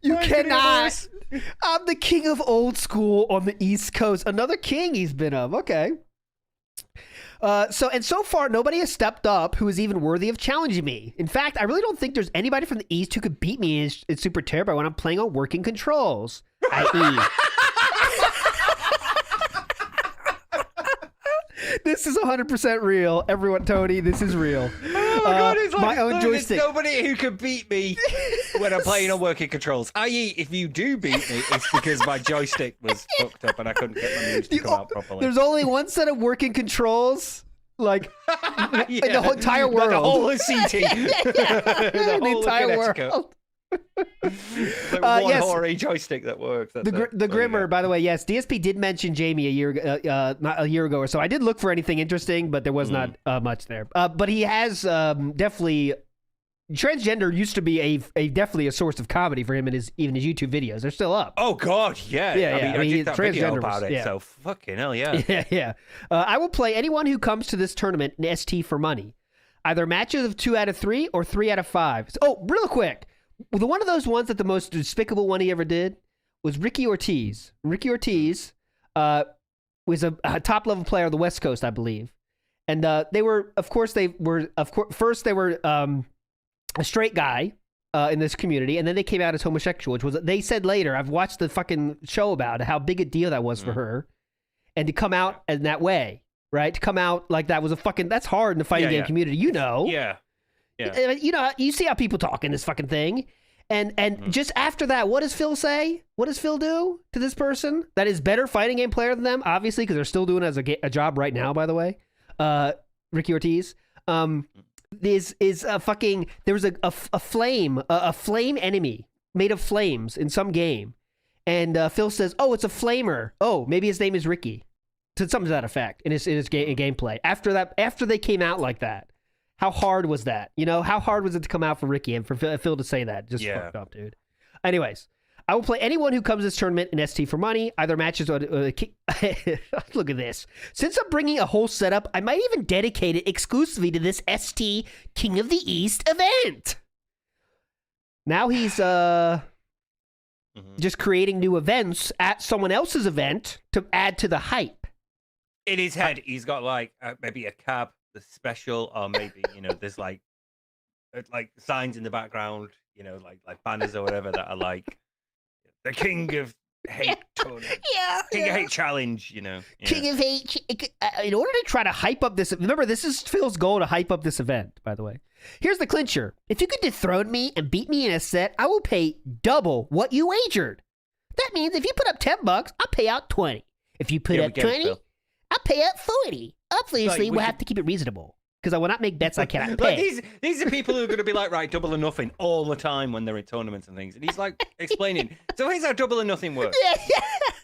you cannot. I'm the king of old school on the East Coast. Another king he's been of. Okay. So far, nobody has stepped up who is even worthy of challenging me. In fact, I really don't think there's anybody from the East who could beat me in Super Turbo when I'm playing on working controls. I.e. This is 100% real. Everyone, Tony, this is real. Oh my god, it's like, my own joystick. There's nobody who can beat me when I'm playing on working controls. I.e., if you do beat me, it's because my joystick was fucked up and I couldn't get my moves to come out properly. There's only one set of working controls, like in the whole entire world. The whole of CT. the entire world. Like one hoary joystick that works. The Grimmer, by the way, yes, DSP did mention Jamie not a year ago or so. I did look for anything interesting, but there was not much there. But he has definitely transgender used to be definitely a source of comedy for him in his YouTube videos. They're still up. Oh god, yeah. I did that video about it. Yeah. So fucking hell, yeah. Yeah. I will play anyone who comes to this tournament in ST for money. Either matches of 2 out of 3 or 3 out of 5. Oh, real quick. The one of those ones that the most despicable one he ever did was Ricky Ortiz. Ricky Ortiz was a top-level player on the West Coast, I believe. And they were first they were a straight guy in this community, and then they came out as homosexual, which was, they said later, I've watched the fucking show about how big a deal that was for her, and to come out in that way, right? To come out like that was that's hard in the fighting game community, you know. Yeah. You know, you see how people talk in this fucking thing. And just after that, what does Phil say? What does Phil do to this person that is better fighting game player than them? Obviously, because they're still doing it as a job right now, by the way. Ricky Ortiz. Is a fucking, there was a flame enemy made of flames in some game. And Phil says, oh, it's a flamer. Oh, maybe his name is Ricky. Something to that effect in his gameplay. After they came out like that. How hard was that? You know, how hard was it to come out for Ricky and for Phil to say that? Just fucked up, dude. Anyways, I will play anyone who comes to this tournament in ST for money, either matches or... Look at this. Since I'm bringing a whole setup, I might even dedicate it exclusively to this ST King of the East event. Now he's just creating new events at someone else's event to add to the hype. In his head, he's got like maybe a cab, the special, or maybe, you know, there's like signs in the background, you know, like banners or whatever that are like the King of Hate tournament. King of Hate challenge, you know. Yeah. King of Hate. In order to try to hype up this, remember, this is Phil's goal to hype up this event, by the way. Here's the clincher. If you could dethrone me and beat me in a set, I will pay double what you wagered. That means if you put up $10, I'll pay out 20. If you put up 20, I'll pay out 40. Obviously, we'll have to keep it reasonable, because I will not make bets I cannot pay. Like these are people who are going to be like, right, double or nothing all the time when they're in tournaments and things. And he's like explaining, so here's how double or nothing works. Yeah.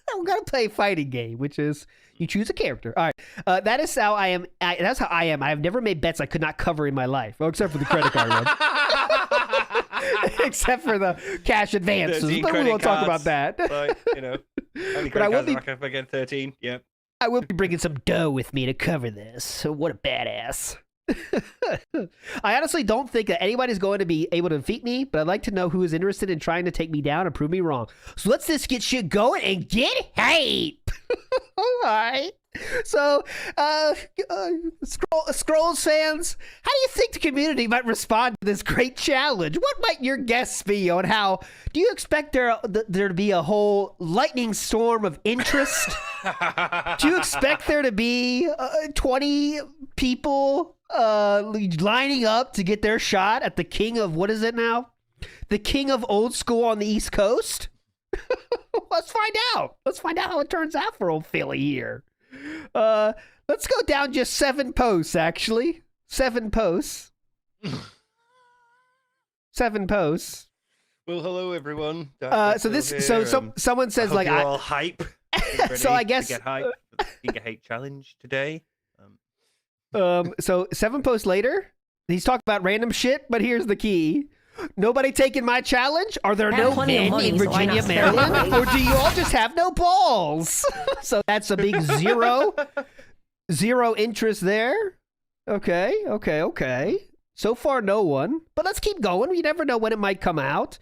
I'm going to play a fighting game, which is you choose a character. All right. That is how I am. That's how I am. I have never made bets I could not cover in my life, except for the credit card one. Except for the cash advances. But we won't talk about that. Like, you know, but I will be again 13. Yep. I will be bringing some dough with me to cover this. So what a badass. I honestly don't think that anybody's going to be able to defeat me, but I'd like to know who is interested in trying to take me down and prove me wrong. So let's just get shit going and get hype. All right. So, Scrolls fans, how do you think the community might respond to this great challenge? What might your guess be on how? Do you expect there to be a whole lightning storm of interest? Do you expect there to be 20 people lining up to get their shot at the king of, what is it now? The king of old school on the East Coast? Let's find out. Let's find out how it turns out for old Philly here. Let's go down just 7 posts, actually. 7 posts. 7 posts. Well, hello everyone. Someone says I hope like you're all hype. So I guess to get hype for the King of Hate challenge today. So 7 posts later, he's talking about random shit, but here's the key. Nobody taking my challenge? Are there no men in Virginia, Maryland? Or do you all just have no balls? So that's a big zero interest there. Okay. So far, no one. But let's keep going. You never know when it might come out.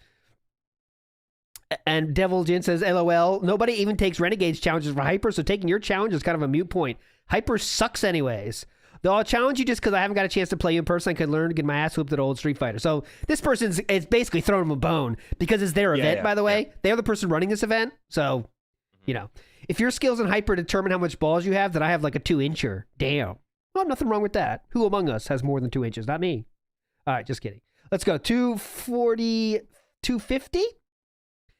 And Devil Jin says, LOL, nobody even takes Renegades challenges for Hyper, so taking your challenge is kind of a moot point. Hyper sucks anyways. Though I'll challenge you just because I haven't got a chance to play you in person. I could learn to get my ass whooped at old Street Fighter. So this person is basically throwing them a bone because it's their event, by the way. Yeah. They're the person running this event. So, you know, if your skills in Hyper determine how much balls you have, then I have like a 2-incher. Damn. Well, nothing wrong with that. Who among us has more than 2 inches? Not me. All right, just kidding. Let's go. 240, 250?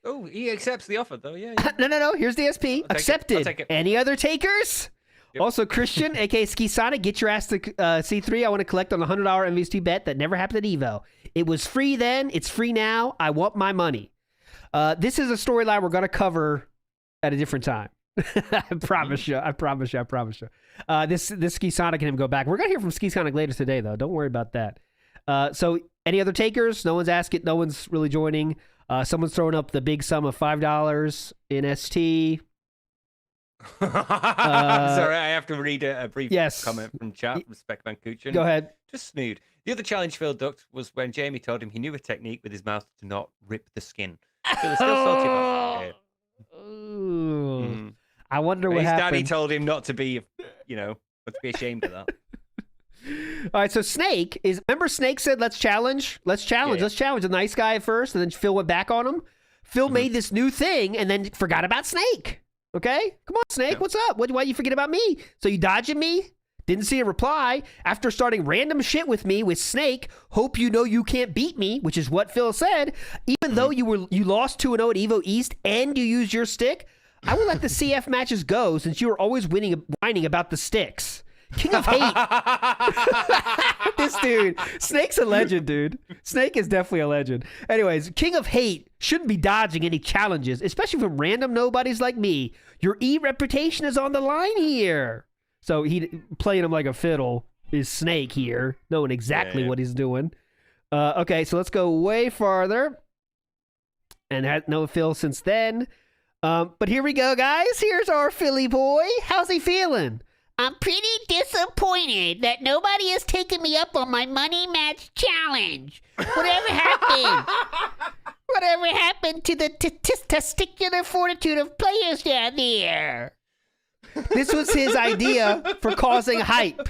Oh, he accepts the offer, though. Yeah. No. Here's the SP. Accepted. I'll take it. Any other takers? Yep. Also, Christian, a.k.a. Ski Sonic, get your ass to C3. I want to collect on a $100 MVS2 bet that never happened at Evo. It was free then. It's free now. I want my money. This is a storyline we're going to cover at a different time. I promise you. This Ski Sonic and him go back. We're going to hear from Ski Sonic later today, though. Don't worry about that. So, any other takers? No one's asking. No one's really joining. Someone's throwing up the big sum of $5 in ST. Sorry, I have to read a brief yes. comment from chat from Speckman Kuchin. Go ahead. Just snood. The other challenge Phil ducked was when Jamie told him he knew a technique with his mouth to not rip the skin. Phil is still salty about it. I wonder what his happened. Daddy told him not to be, not to be ashamed of that. All right, so Snake is. Remember, Snake said, "Let's challenge. Let's challenge a nice guy at first," and then Phil went back on him. Phil made this new thing and then forgot about Snake. Okay? Come on, Snake. What's up? Why you forget about me? So you dodging me? Didn't see a reply. After starting random shit with me with Snake, hope you know you can't beat me, which is what Phil said. Even though you lost 2-0 at Evo East and you used your stick, I will let the CF matches go since you were always whining about the sticks. King of Hate. This dude. Snake's a legend, dude. Snake is definitely a legend. Anyways, King of Hate shouldn't be dodging any challenges, especially from random nobodies like me. Your reputation is on the line here. So he playing him like a fiddle is Snake here, knowing exactly what he's doing. Okay, so let's go way farther. And had no Phil since then. But here we go, guys. Here's our Philly boy. How's he feeling? I'm pretty disappointed that nobody has taken me up on my money match challenge. Whatever happened? Whatever happened to the testicular fortitude of players down there? This was his idea for causing hype.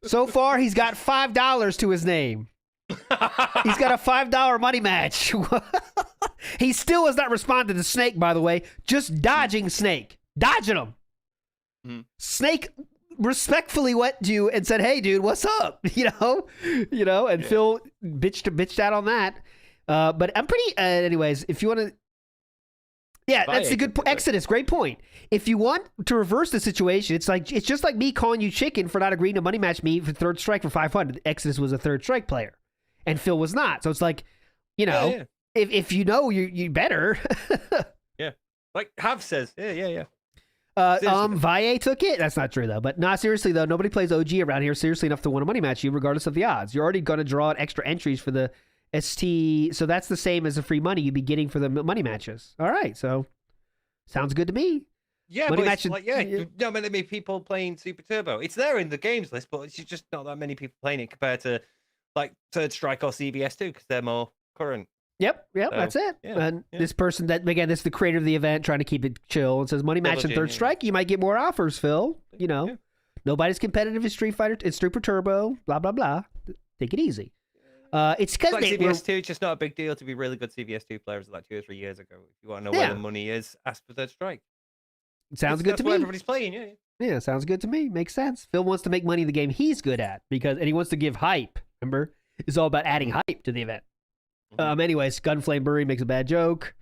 So far, he's got $5 to his name. He's got a $5 money match. He still has not responded to Snake, by the way. Just dodging Snake. Dodging him. Snake respectfully went to you and said, "Hey, dude, what's up?" And Phil bitched out on that. But I'm pretty. Anyways, if you want to, that's a good point. Exodus, great point. If you want to reverse the situation, it's just like me calling you chicken for not agreeing to money match me for third strike for 500. Exodus was a third strike player, and Phil was not. So it's like, if you know, you better. Like Hav says, yeah. Valle took it. That's not true though. But seriously though, nobody plays OG around here seriously enough to want to money match you, regardless of the odds. You're already going to draw out extra entries for the ST, so that's the same as the free money you'd be getting for the money matches. All right, so sounds good to me. Yeah, Money but match it's like, not many people playing Super Turbo. It's there in the games list, but it's just not that many people playing it compared to like Third Strike or CBS2 because they're more current. Yep, So, that's it. yeah, And yeah. this person that again, this is the creator of the event, trying to keep it chill, and says money match and Double Third G, yeah. Strike. You might get more offers, Phil. You know, Yeah. nobody's competitive in Street Fighter. It's Super Turbo. Blah blah blah. Take it easy. It's because Like they CBS2, it's just not a big deal to be really good CBS2 players like 2 or 3 years ago. If you want to know where the money is, ask for Third Strike. sounds good That's to what me. everybody's playing, yeah. Yeah, sounds good to me. Makes sense. Phil wants to make money in the game he's good at and he wants to give hype. Remember, it's all about adding hype to the event. Anyways, Gunflame Burry makes a bad joke.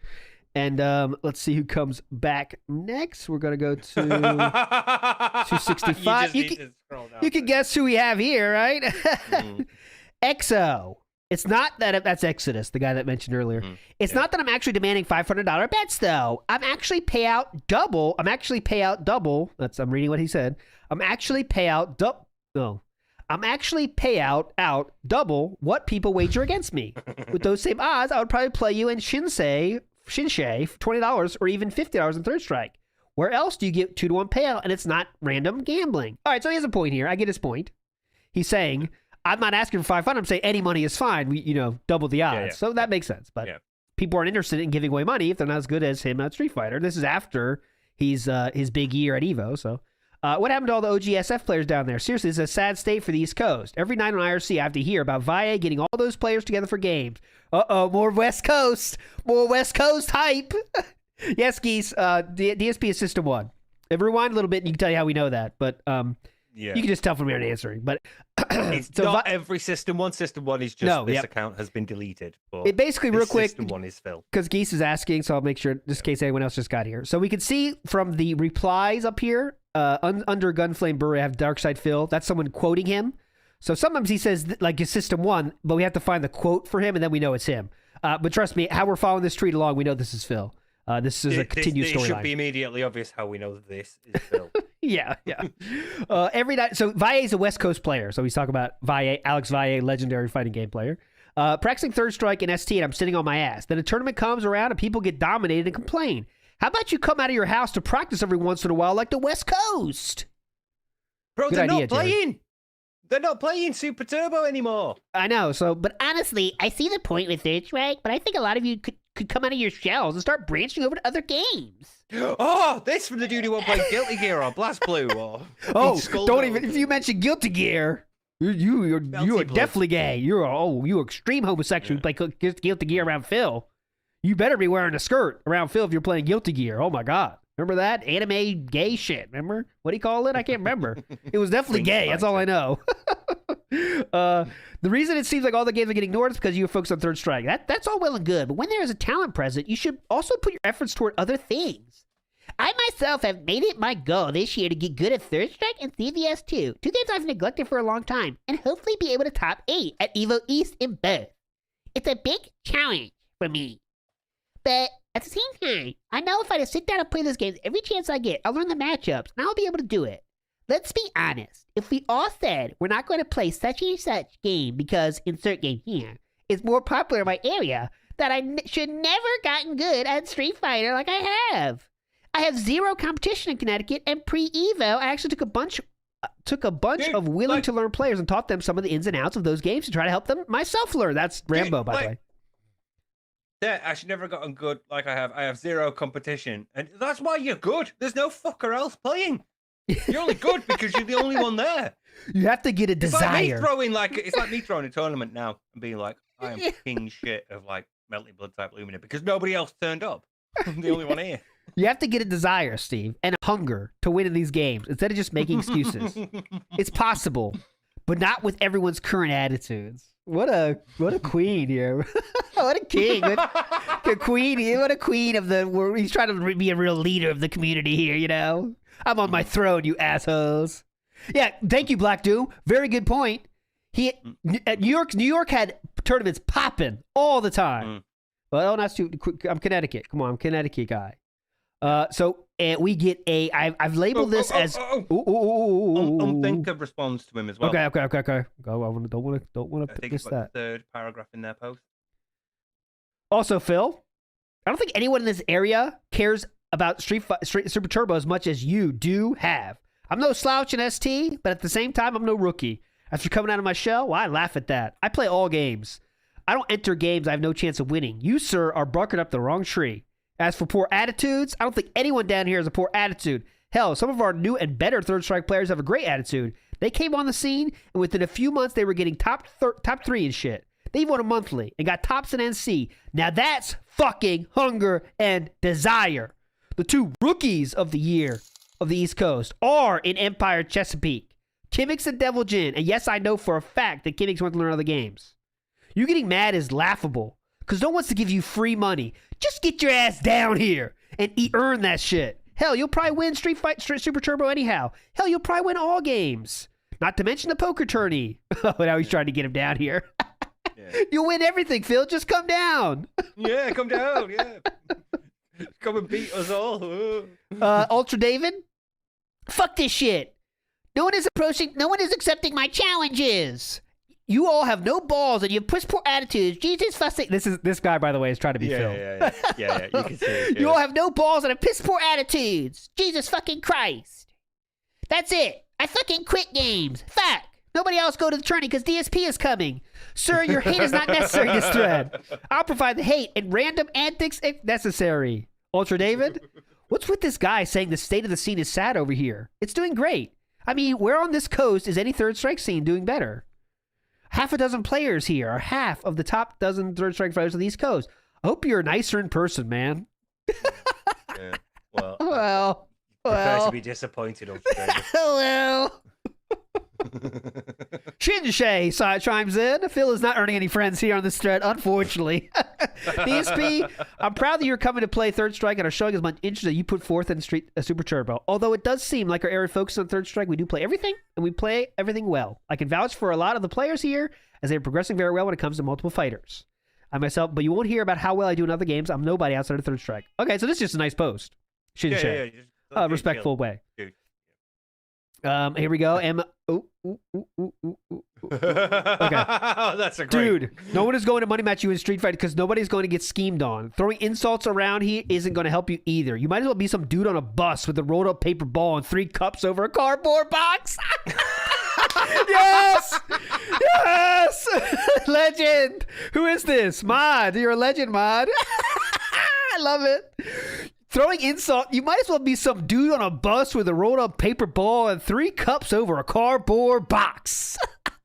And let's see who comes back next. We're going to go to 265. You can guess who we have here, right? EXO. It's not that that's Exodus, the guy that mentioned earlier. It's not that I'm actually demanding $500 bets, though. I'm actually pay out double. I'm reading what he said. I'm actually pay out double what people wager against me. With those same odds, I would probably play you in Shinsei for $20 or even $50 in Third Strike. Where else do you get 2-to-1 payout and it's not random gambling? All right, so he has a point here. I get his point. He's saying, I'm not asking for 500. I'm saying any money is fine. We, double the odds. Yeah. So that makes sense. But people aren't interested in giving away money if they're not as good as him at Street Fighter. This is after his big year at Evo. So what happened to all the OGSF players down there? Seriously, it's a sad state for the East Coast. Every night on IRC, I have to hear about Phae getting all those players together for games. More West Coast hype. Yes, Geese. The DSP is System 1. If we rewind a little bit, and you can tell you how we know that. But you can just tell from your answering. But it's so not every System 1. System 1 is just this account has been deleted. But it basically, real quick, System 1 is Phil. Because Geese is asking, so I'll make sure, just in case anyone else just got here. So we can see from the replies up here, under Gunflame Burry, I have Darkside Phil. That's someone quoting him. So sometimes he says, like, it's System 1, but we have to find the quote for him, and then we know it's him. But trust me, how we're following this tweet along, we know this is Phil. This is a continued storyline. It should be immediately obvious how we know that this is Phil. Yeah. Every night. So Phae is a West Coast player. So he's talking about Alex Phae, legendary fighting game player. Practicing Third Strike in ST, and I'm sitting on my ass. Then a tournament comes around, and people get dominated and complain. How about you come out of your house to practice every once in a while like the West Coast? Bro, Good they're idea, not playing. They're not playing Super Turbo anymore. I know. So, but Honestly, I see the point with Third Strike, but I think a lot of you could come out of your shells and start branching over to other games. Oh, this from the dude who won't play Guilty Gear or Blast Blue or don't even. If you mention Guilty Gear, you're definitely gay. You're extreme homosexual. You play Guilty Gear around Phil. You better be wearing a skirt around Phil if you're playing Guilty Gear. Oh my God. Remember that? Anime gay shit. Remember? What do you call it? I can't remember. It was definitely gay. That's all I know. The reason it seems like all the games are getting ignored is because you were focused on Third Strike. That's all well and good. But when there is a talent present, you should also put your efforts toward other things. I myself have made it my goal this year to get good at Third Strike and CVS 2. 2 games I've neglected for a long time, and hopefully be able to top 8 at Evo East in both. It's a big challenge for me. But at the same time, I know if I just sit down and play those games every chance I get, I'll learn the matchups, and I'll be able to do it. Let's be honest. If we all said we're not going to play such and such game because insert game here is more popular in my area, that I should never gotten good at Street Fighter like I have. I have 0 competition in Connecticut, and pre-Evo, I actually took a bunch of willing to learn players and taught them some of the ins and outs of those games to try to help them myself learn. That's Rambo, by the way. Yeah, I should never gotten good like I have. I have 0 competition, and that's why you're good. There's no fucker else playing. You're only good because you're the only one there. You have to get a desire. It's like me throwing a tournament now and being like, I am king shit of like Melting Blood type Lumina because nobody else turned up. I'm the only one here. You have to get a desire, Steve, and a hunger to win in these games instead of just making excuses. It's possible, but not with everyone's current attitudes. What a queen here. What a king. What a queen of the... He's trying to be a real leader of the community here, you know? I'm on my throne, you assholes. Yeah, thank you, Black Doom. Very good point. New York had tournaments popping all the time. Well, that's too... I'm Connecticut. Come on, I'm Connecticut guy. So we get a... I've labeled this as... Unthinker responds to him as well. Okay. Go. I don't want to miss that. The third paragraph in their post. Also, Phil, I don't think anyone in this area cares about Street Super Turbo as much as you do have. I'm no slouch in ST, but at the same time, I'm no rookie. After coming out of my shell, well, I laugh at that. I play all games. I don't enter games I have no chance of winning. You, sir, are barking up the wrong tree. As for poor attitudes, I don't think anyone down here has a poor attitude. Hell, some of our new and better Third Strike players have a great attitude. They came on the scene, and within a few months, they were getting top 3 and shit. They won a monthly and got tops in NC. Now that's fucking hunger and desire. The 2 rookies of the year of the East Coast are in Empire Chesapeake, Kimmix and Devil Jin. And yes, I know for a fact that Kimmix wants to learn other games. You getting mad is laughable because no one wants to give you free money. Just get your ass down here and earn that shit. Hell, you'll probably win Street Super Turbo anyhow. Hell, you'll probably win all games. Not to mention the poker tourney. Oh, now he's trying to get him down here. Yeah. You'll win everything, Phil. Just come down. Yeah, come down. Yeah. Come and beat us all. Ultra David? Fuck this shit. No one is accepting my challenges. You all have no balls and you have push poor attitudes. Jesus fucking. This guy, by the way, is trying to be Phil. Yeah. You can see it. You all have no balls and have piss poor attitudes. Jesus fucking Christ. That's it. I fucking quit games. Fuck. Nobody else go to the tourney because DSP is coming. Sir, your hate is not necessary in this thread. I'll provide the hate and random antics if necessary. Ultra David? What's with this guy saying the state of the scene is sad over here? It's doing great. I mean, where on this coast is any Third Strike scene doing better? Half a dozen players here are half of the top dozen Third Strike players on the East Coast. I hope you're nicer in person, man. Yeah, well. Well. To be disappointed, Ultra David. Well. Shinshay chimes in. Phil is not earning any friends here on this thread, unfortunately. DSP, I'm proud that you're coming to play Third Strike and are showing as much interest that you put forth in Super Turbo. Although it does seem like our area focuses on Third Strike, we do play everything, and we play everything well. I can vouch for a lot of the players here, as they're progressing very well when it comes to multiple fighters. I myself, but you won't hear about how well I do in other games. I'm nobody outside of Third Strike. Okay, so this is just a nice post. Shinshay. Yeah. Respectful way. Dude. Here we go. Okay. Oh, that's a great. Dude, no one is going to money match you in Street Fight because nobody's going to get schemed on. Throwing insults around here isn't going to help you either. You might as well be some dude on a bus with a rolled up paper ball and 3 cups over a cardboard box. Yes! Yes! Legend! Who is this? Mod. You're a legend, Mod. I love it. Throwing insult, you might as well be some dude on a bus with a rolled up paper ball and 3 cups over a cardboard box.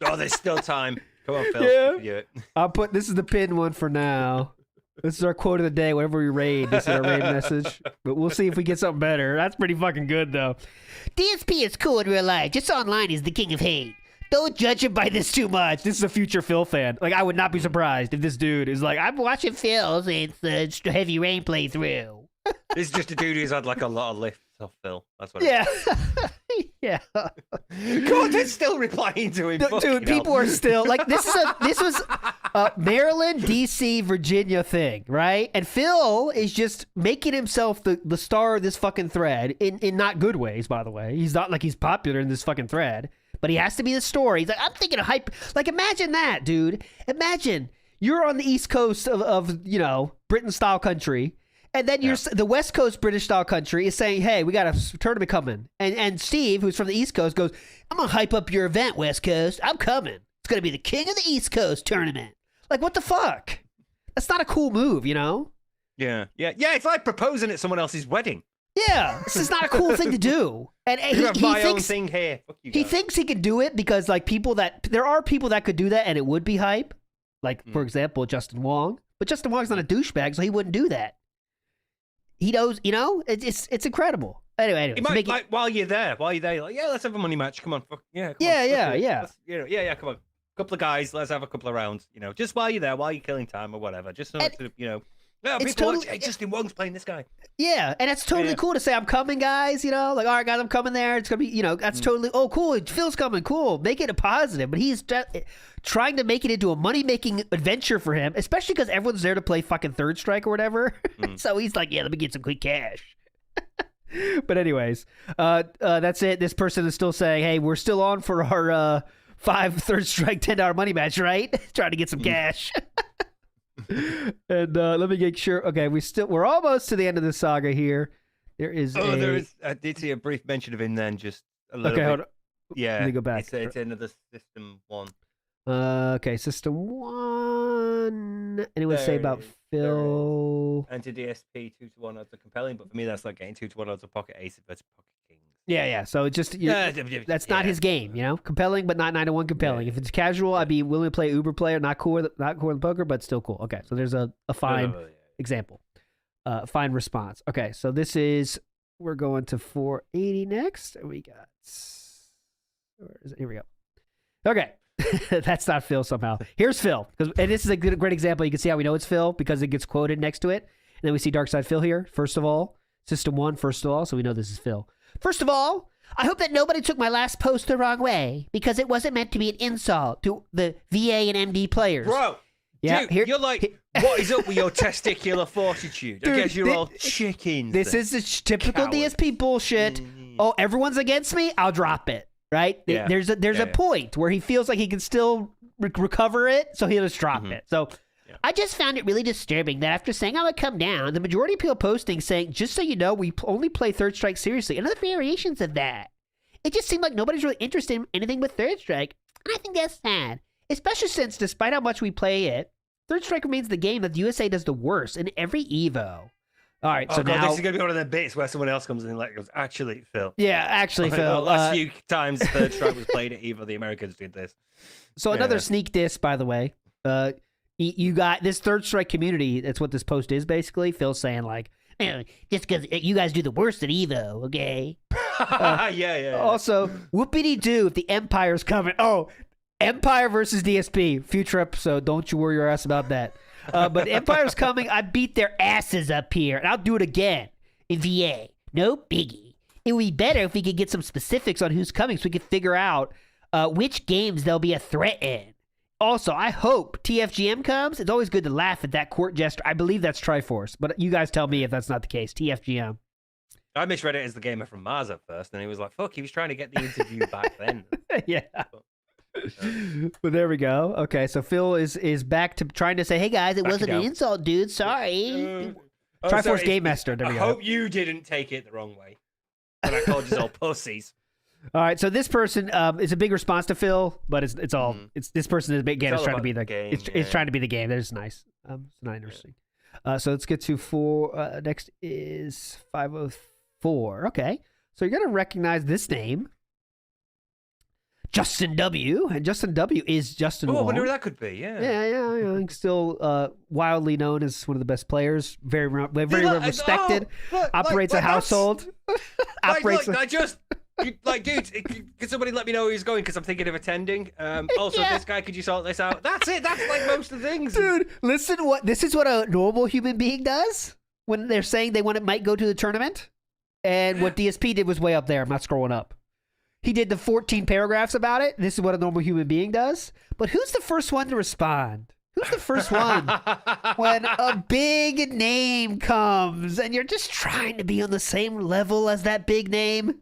Oh, there's still time. Come on, Phil. Yeah. I'll put, this is the pinned one for now. This is our quote of the day, whenever we raid. This is our raid message. But we'll see if we get something better. That's pretty fucking good, though. DSP is cool in real life. Just online, he's the king of hate. Don't judge him by this too much. This is a future Phil fan. Like, I would not be surprised if this dude is like, I'm watching Phil since the Heavy Rain playthrough. This is just a dude who's had like a lot of lifts off Phil. That's what. Yeah. Yeah. God, they're still replying to him. Dude, people are still like, this was a Maryland, DC, Virginia thing, right? And Phil is just making himself the star of this fucking thread in not good ways, by the way. He's not like he's popular in this fucking thread, but he has to be the story. He's like, I'm thinking of hype. Like, imagine that, dude. Imagine you're on the East Coast of you know, Britain-style country. And then the West Coast British-style country is saying, hey, we got a tournament coming. And Steve, who's from the East Coast, goes, I'm going to hype up your event, West Coast. I'm coming. It's going to be the King of the East Coast tournament. Like, what the fuck? That's not a cool move, you know? Yeah. It's like proposing at someone else's wedding. Yeah, this is not a cool thing to do. And he own thing here. Fuck you guys. He thinks he can do it because, like, there are people that could do that and it would be hype. Like, for example, Justin Wong. But Justin Wong's not a douchebag, so he wouldn't do that. He knows, you know, it's incredible. Anyway, like, while you're there, like, yeah, let's have a money match. Come on, yeah. Come on, couple of guys, let's have a couple of rounds. You know, just while you're there, while you're killing time or whatever, just so to, you know. Yeah, people hey, Justin Wong's playing this guy. Yeah, and it's totally cool to say, I'm coming, guys, you know, like, all right, guys, I'm coming there. It's going to be, you know, that's totally, oh, cool, Phil's coming, cool. Make it a positive, but he's trying to make it into a money-making adventure for him, especially because everyone's there to play fucking Third Strike or whatever. So he's like, yeah, let me get some quick cash. But anyways, that's it. This person is still saying, hey, we're still on for our 5 Third Strike $10 money match, right? Trying to get some cash. And let me make sure. Okay, we're almost to the end of the saga here. There is. I did see a brief mention of him then, just a little Okay, bit. hold on. Yeah, Let me go back. It's another system one. Okay, System 1. Anyone say There about it is, Phil? Anti DSP 2-1 odds are compelling, but for me that's like getting 2-1 odds of Pocket Ace versus Pocket Kings. Yeah. So it's just that's not his game, you know. Compelling, but not 9-1 compelling. If it's casual, I'd be willing to play Uber player, not cool in poker, but still cool. Okay, so there's a fine example, fine response. Okay, so we're going to 480 next. We got where is it? Here we go. Okay. That's not Phil somehow. Here's Phil. And this is a great example. You can see how we know it's Phil because it gets quoted next to it. And then we see Dark Side Phil here, first of all. System 1, first of all. So we know this is Phil. First of all, I hope that nobody took my last post the wrong way because it wasn't meant to be an insult to the VA and MD players. Bro, yeah, dude, you're like, what is up with your testicular fortitude? Dude, I guess you're all chickens. This is the typical DSP bullshit. Oh, everyone's against me? I'll drop it. Right? Yeah. There's a point where he feels like he can still recover it, so he'll just drop it. So I just found it really disturbing that after saying I would come down, the majority of people posting saying, just so you know, we only play Third Strike seriously, and other variations of that. It just seemed like nobody's really interested in anything with Third Strike, and I think that's sad. Especially since, despite how much we play it, Third Strike remains the game that the USA does the worst in every EVO. All right, so now this is gonna be one of the bits where someone else comes in and like goes, actually, Phil. Yeah, actually, Phil. The last few times Third Strike was played at EVO, the Americans did this. So another sneak diss, by the way. You got this Third Strike community. That's what this post is basically. Phil saying like, just because you guys do the worst at EVO, okay? Yeah. Also, whoopity doo if the Empire's coming. Oh, Empire versus DSP, future episode. Don't you worry your ass about that. But Empire's coming. I beat their asses up here, and I'll do it again in VA. No biggie. It would be better if we could get some specifics on who's coming so we could figure out which games there'll be a threat in. Also, I hope TFGM comes. It's always good to laugh at that court gesture. I believe that's Triforce, but you guys tell me if that's not the case. TFGM. I misread it as the gamer from Mars at first, and he was like, fuck, he was trying to get the interview back then. Yeah. Well, there we go. Okay, so Phil is back to trying to say, hey guys, it wasn't an insult, dude. Sorry. Triforce Game Master. There we go. I hope you didn't take it the wrong way when I called you all pussies. All right, so this person is a big response to Phil, but it's all this person is again is trying to be the game. It's trying to be the game. That is nice. It's not interesting. So let's get to four. Next is 504. Okay, so you're gonna recognize this name. Justin W. And Justin W. is Justin Wong. I wonder who that could be, Yeah. He's still wildly known as one of the best players. Very respected. Operates a household. Dude, could somebody let me know who he's going? Because I'm thinking of attending. This guy, could you sort this out? That's it. That's like most of the things. Dude, listen, this is what a normal human being does when they're saying they might go to the tournament. And what DSP did was way up there. I'm not scrolling up. He did the 14 paragraphs about it. This is what a normal human being does. But who's the first one to respond? Who's the first one when a big name comes and you're just trying to be on the same level as that big name?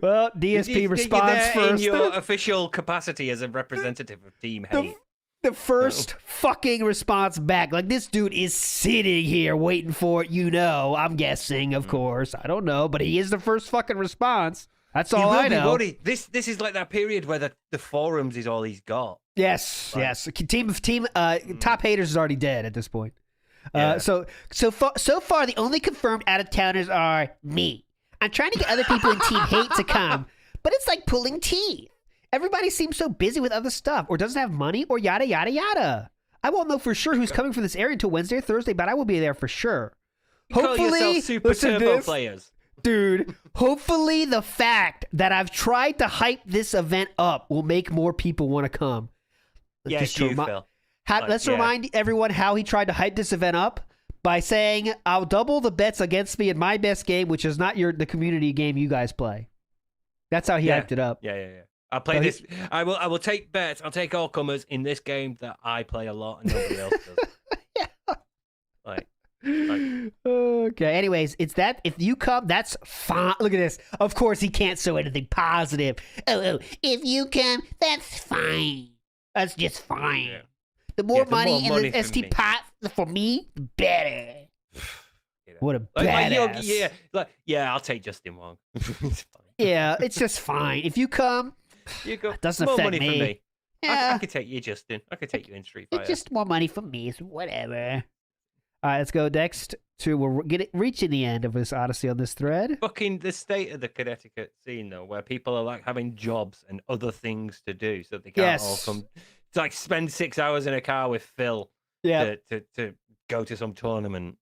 Well, DSP responds first. In your official capacity as a representative of Team Hate. The first fucking response back. Like, this dude is sitting here waiting for it, I'm guessing, of course. I don't know, but he is the first fucking response. That's all I know. This is like that period where the forums is all he's got. Yes. Team Top Haters is already dead at this point. So far the only confirmed out of towners are me. I'm trying to get other people in Team Hate to come, but it's like pulling teeth. Everybody seems so busy with other stuff, or doesn't have money, or yada yada yada. I won't know for sure who's coming from this area until Wednesday or Thursday, but I will be there for sure. Hopefully, super turbo players. Dude, hopefully the fact that I've tried to hype this event up will make more people want to come. Phil. Let's remind everyone how he tried to hype this event up by saying, I'll double the bets against me in my best game, which is not the community game you guys play. That's how he hyped it up. Yeah. I'll play this. I will take bets. I'll take all comers in this game that I play a lot and nobody else does. Okay. Anyways, it's that if you come, that's fine. Look at this. Of course, he can't show anything positive. Oh, if you come, that's fine. That's just fine. Yeah. The more money in the ST pot for me, the better. What a Like, badass. I'll take Justin Wong. It's fine. Yeah, it's just fine. If you come, You go. it doesn't More affect money me. from me. Yeah, I could take you, Justin. I could take you in Street Fighter. It's just more money for me, so whatever. all right, let's go next to we're reaching the end of this odyssey on this thread. Fucking the state of the Connecticut scene, though, where people are like having jobs and other things to do, so they can't all Yes. come. It's like spend 6 hours in a car with Phil Yeah, to go to some tournament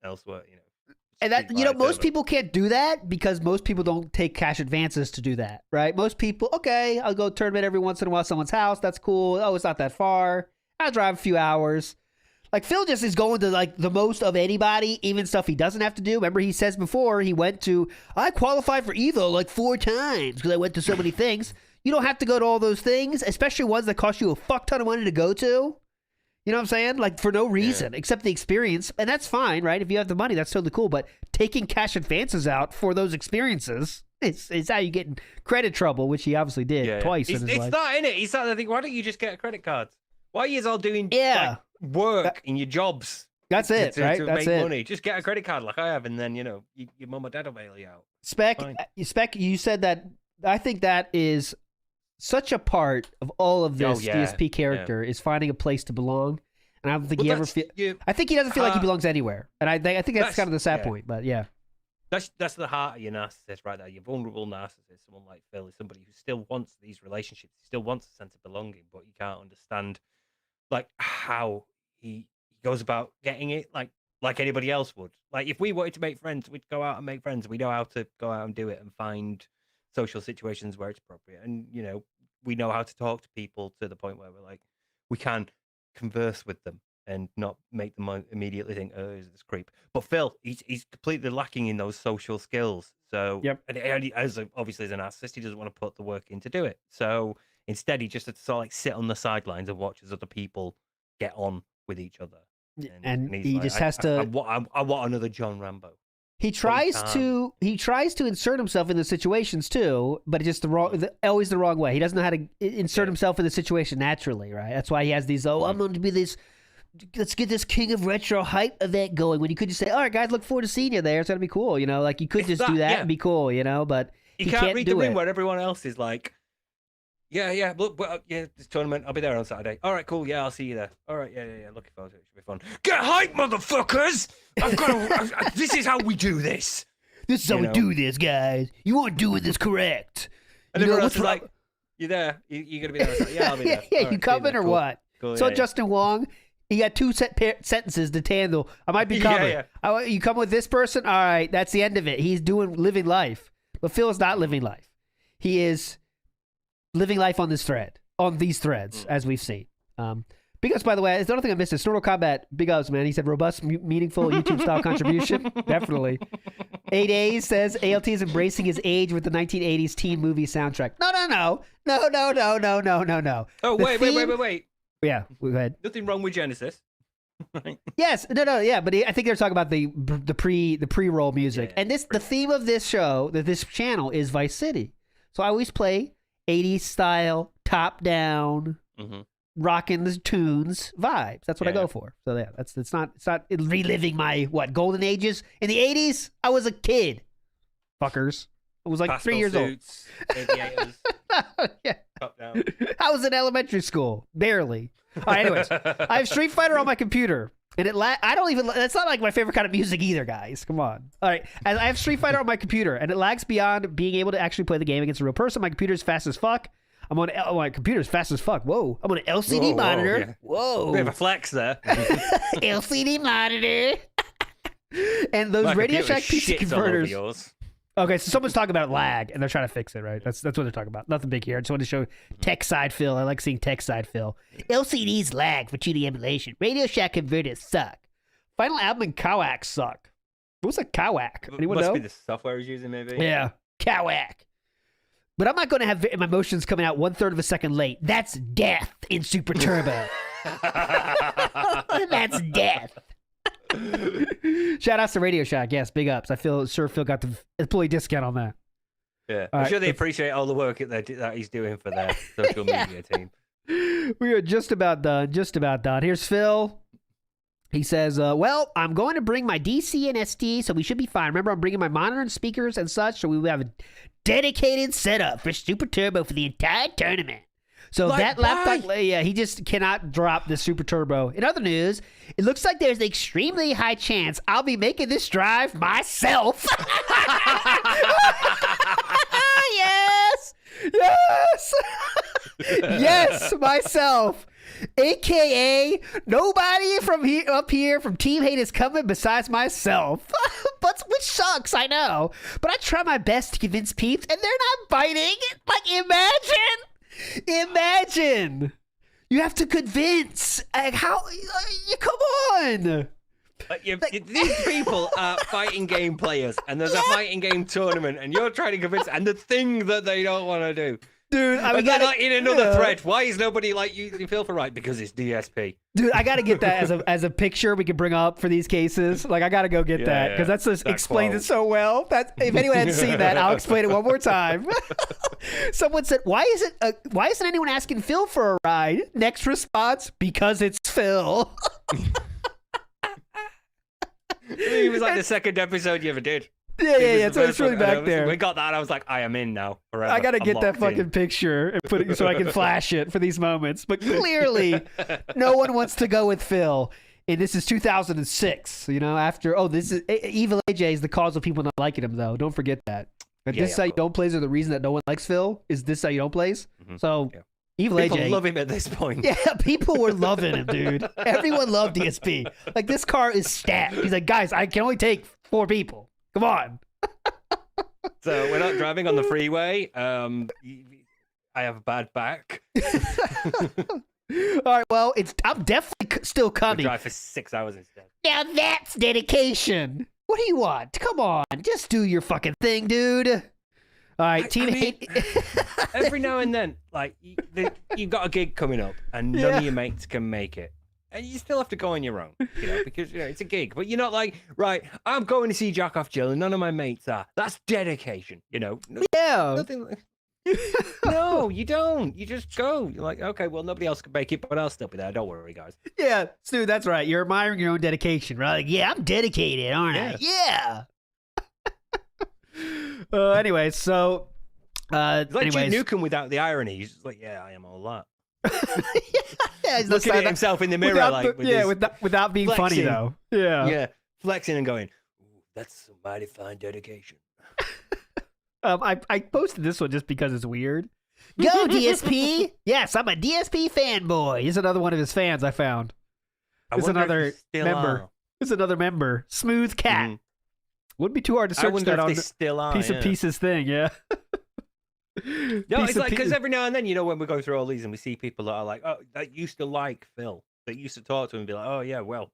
elsewhere. and that Street Fighter most tournament. people can't do that because most people don't take cash advances to do that, right? Most people, okay, I'll go tournament every once in a while at someone's house. That's cool. Oh, it's not that far. I'll drive a few hours. Like Phil just is going to like the most of anybody, even stuff he doesn't have to do. Remember, he says before I qualified for Evo like 4 times because I went to so many things. You don't have to go to all those things, especially ones that cost you a fuck ton of money to go to. You know what I'm saying? Like for no reason except the experience. And that's fine, right? If you have the money, that's totally cool. But taking cash advances out for those experiences is how you get in credit trouble, which he obviously did twice in his life. It's not, innit? He's not. I think, why don't you just get a credit card? Why are you all doing work in your jobs? That's it, to right? To That's make it. money. Just get a credit card like I have, and then your mum or dad will bail you out. Spec, Fine. you said that. I think that is such a part of all of this DSP character is finding a place to belong. And I don't think he ever feel. I think he doesn't feel like he belongs anywhere. And I think that's kind of the sad point. But yeah, that's the heart of your narcissist right there. Your vulnerable narcissist, someone like Phil, is somebody who still wants these relationships, still wants a sense of belonging, but you can't understand like how he goes about getting it like anybody else would. Like if we wanted to make friends, we'd go out and make friends. We know how to go out and do it and find social situations where it's appropriate. And we know how to talk to people to the point where we're like, we can converse with them and not make them immediately think, oh, is this creep? But Phil, he's completely lacking in those social skills. So, and obviously as a narcissist, he doesn't want to put the work in to do it. So instead, he just has to sort of like sit on the sidelines and watch as other people get on with each other. And he's he like, just has to. I want another John Rambo. He tries to insert himself in the situations too, but it's just always the wrong way. He doesn't know how to insert himself in the situation naturally, right? That's why he has these. Oh, I'm going to be this. Let's get this King of Retro hype event going. When you could just say, "All right, guys, look forward to seeing you there. It's gonna be cool." Like you could just do that and be cool, But you can't read the room where everyone else is like, yeah, look, this tournament, I'll be there on Saturday. All right, cool, yeah, I'll see you there. All right, yeah, looking forward to it. It should be fun. Get hype, motherfuckers! I've got to. This is how we do this. This is how we do this, guys. You aren't doing this correct. And everyone else is like, you there? You gonna be there? Like, yeah, I'll be there. Yeah, right, you coming or cool. what? Cool, So yeah. Justin Wong, he got 2 sentences to handle. I might be coming. You come with this person? All right, that's the end of it. He's living life. But Phil is not living life. He is living life on these threads, as we've seen. Big ups, by the way. There's another thing I missed. Snortle Combat, big ups, man. He said robust, meaningful YouTube-style contribution. Definitely. 8A says ALT is embracing his age with the 1980s teen movie soundtrack. No. Oh, wait. Yeah, go ahead. Nothing wrong with Genesis. Right. Yes, no, yeah, but I think they're talking about the pre-roll music, and the theme of this show, this channel, is Vice City. So I always play 80s style, top down, rocking the tunes vibes. That's what I go for. So yeah, it's not reliving my golden ages in the 80s. I was a kid, fuckers. I was like Pastel 3 years suits, aviators, yeah. top down. I was in elementary school, barely. All right, anyways, I have Street Fighter on my computer, and that's not like my favorite kind of music either, guys. Come on. All right, I have Street Fighter on my computer, and it lags beyond being able to actually play the game against a real person. My computer's fast as fuck. My computer's fast as fuck. Whoa, I'm on an LCD monitor. Whoa. Bit of a flex there. LCD monitor. And those Radio Shack PC converters. Yours. Okay, so someone's talking about lag, and they're trying to fix it, right? That's what they're talking about. Nothing big here. I just wanted to show tech side Phil. I like seeing tech side Phil. LCDs lag for cheating emulation. Radio Shack converters suck. Final album and Kowak suck. What's a Kowak? Anyone Must know? be the software he's using, maybe. Yeah, Kowak. But I'm not going to have my motions coming out 1/3 of a second late. That's death in Super Turbo. That's death. Shout outs to Radio Shack. Yes, big ups. I feel Phil got the employee discount on that. Yeah, All I'm right, sure they appreciate all the work that he's doing for their social media team. We are just about done. Here's Phil. He says, well, I'm going to bring my DC and SD, so we should be fine. Remember, I'm bringing my monitor and speakers and such, so we will have a dedicated setup for Super Turbo for the entire tournament. So Like, that laptop, yeah, he just cannot drop the Super Turbo. In other news, it looks like there's an extremely high chance I'll be making this drive myself. Yes! Yes! Yes, myself. AKA, nobody from up here from Team Hate is coming besides myself. But which sucks, I know. But I try my best to convince peeps, and they're not biting. Like, imagine. You have to convince. Like, how? Come on. These people are fighting game players, and there's a fighting game tournament, and you're trying to convince, and the thing that they don't want to do. Dude, they're like in another thread. Why is nobody like you feel for right? Because it's DSP. Dude, I gotta get that as a picture we can bring up for these cases. Like, I gotta go get that because that's just explains it so well. That if anyone hadn't seen that, I'll explain it one more time. Someone said, "Why isn't anyone asking Phil for a ride?" Next response: because it's Phil. It was like the second episode you ever did. Yeah. So it's really back there. We got that. I was like, I am in now forever. I gotta get that fucking picture and put it so I can flash it for these moments. But clearly, no one wants to go with Phil. And this is 2006. You know, after this is Evil AJ is the cause of people not liking him, though. Don't forget that. This is how you don't plays are the reason that no one likes Phil. Is this how you don't plays? Mm-hmm. So. Yeah. Evil people AJ. Love him at this point. Yeah, people were loving him, dude. Everyone loved DSP. Like, this car is stacked. He's like, guys, I can only take 4 people. Come on. So we're not driving on the freeway. I have a bad back. All right, well, I'm definitely still coming. We'll drive for 6 hours instead. Now that's dedication. What do you want? Come on, just do your fucking thing, dude. All right, Team Hate. Every now and then, like, you've got a gig coming up, and none of your mates can make it. And you still have to go on your own, because, it's a gig. But you're not like, right, I'm going to see Jack Off Jill, and none of my mates are. That's dedication, Yeah. Nothing like... No, you don't. You just go. You're like, okay, well, nobody else can make it, but I'll still be there. Don't worry, guys. Yeah, Stu, that's right. You're admiring your own dedication, right? Like, yeah, I'm dedicated, aren't I? Yeah. Anyway, so it's like Duke Nukem without the irony. He's just like, yeah, I am all that. Yeah, he's looking at himself in the mirror, without being flexing. funny though. Yeah, flexing and going, ooh, that's some mighty fine dedication. I posted this one just because it's weird. Go DSP! Yes, I'm a DSP fanboy. He's another one of his fans I found. It's another member. It's another member. Smooth Cat. Mm-hmm. Wouldn't be too hard to search that on Piece of Pieces thing, yeah. No, it's like, because every now and then, when we go through all these and we see people that are like, oh, that used to like Phil, that used to talk to him and be like, oh, yeah, well,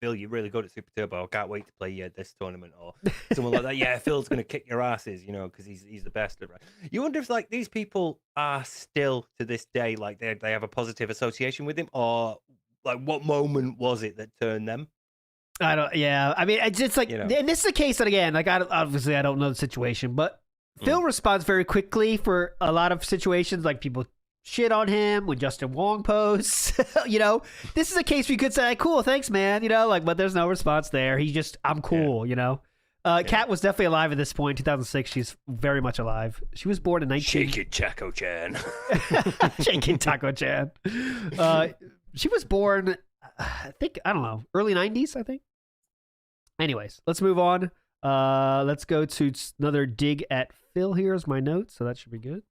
Phil, you're really good at Super Turbo. I can't wait to play this tournament. Or someone like that, yeah, Phil's going to kick your asses, because he's the best at it. You wonder if, like, these people are still, to this day, like, they have a positive association with him, or, like, what moment was it that turned them? I don't. Yeah, I mean, it's just like, and this is a case that, again, like, obviously I don't know the situation, but Phil responds very quickly for a lot of situations. Like, people shit on him when Justin Wong posts. This is a case where you could say, like, cool, thanks, man. But there's no response there. He's just, I'm cool. Kat was definitely alive at this point, 2006. She's very much alive. She was born in 19. Shake it, Chaco Chan. Shake it, Taco Chan. She was born, I don't know, early 90s, I think. Anyways, let's move on. Let's go to another dig at Phil. Here's my notes, so that should be good.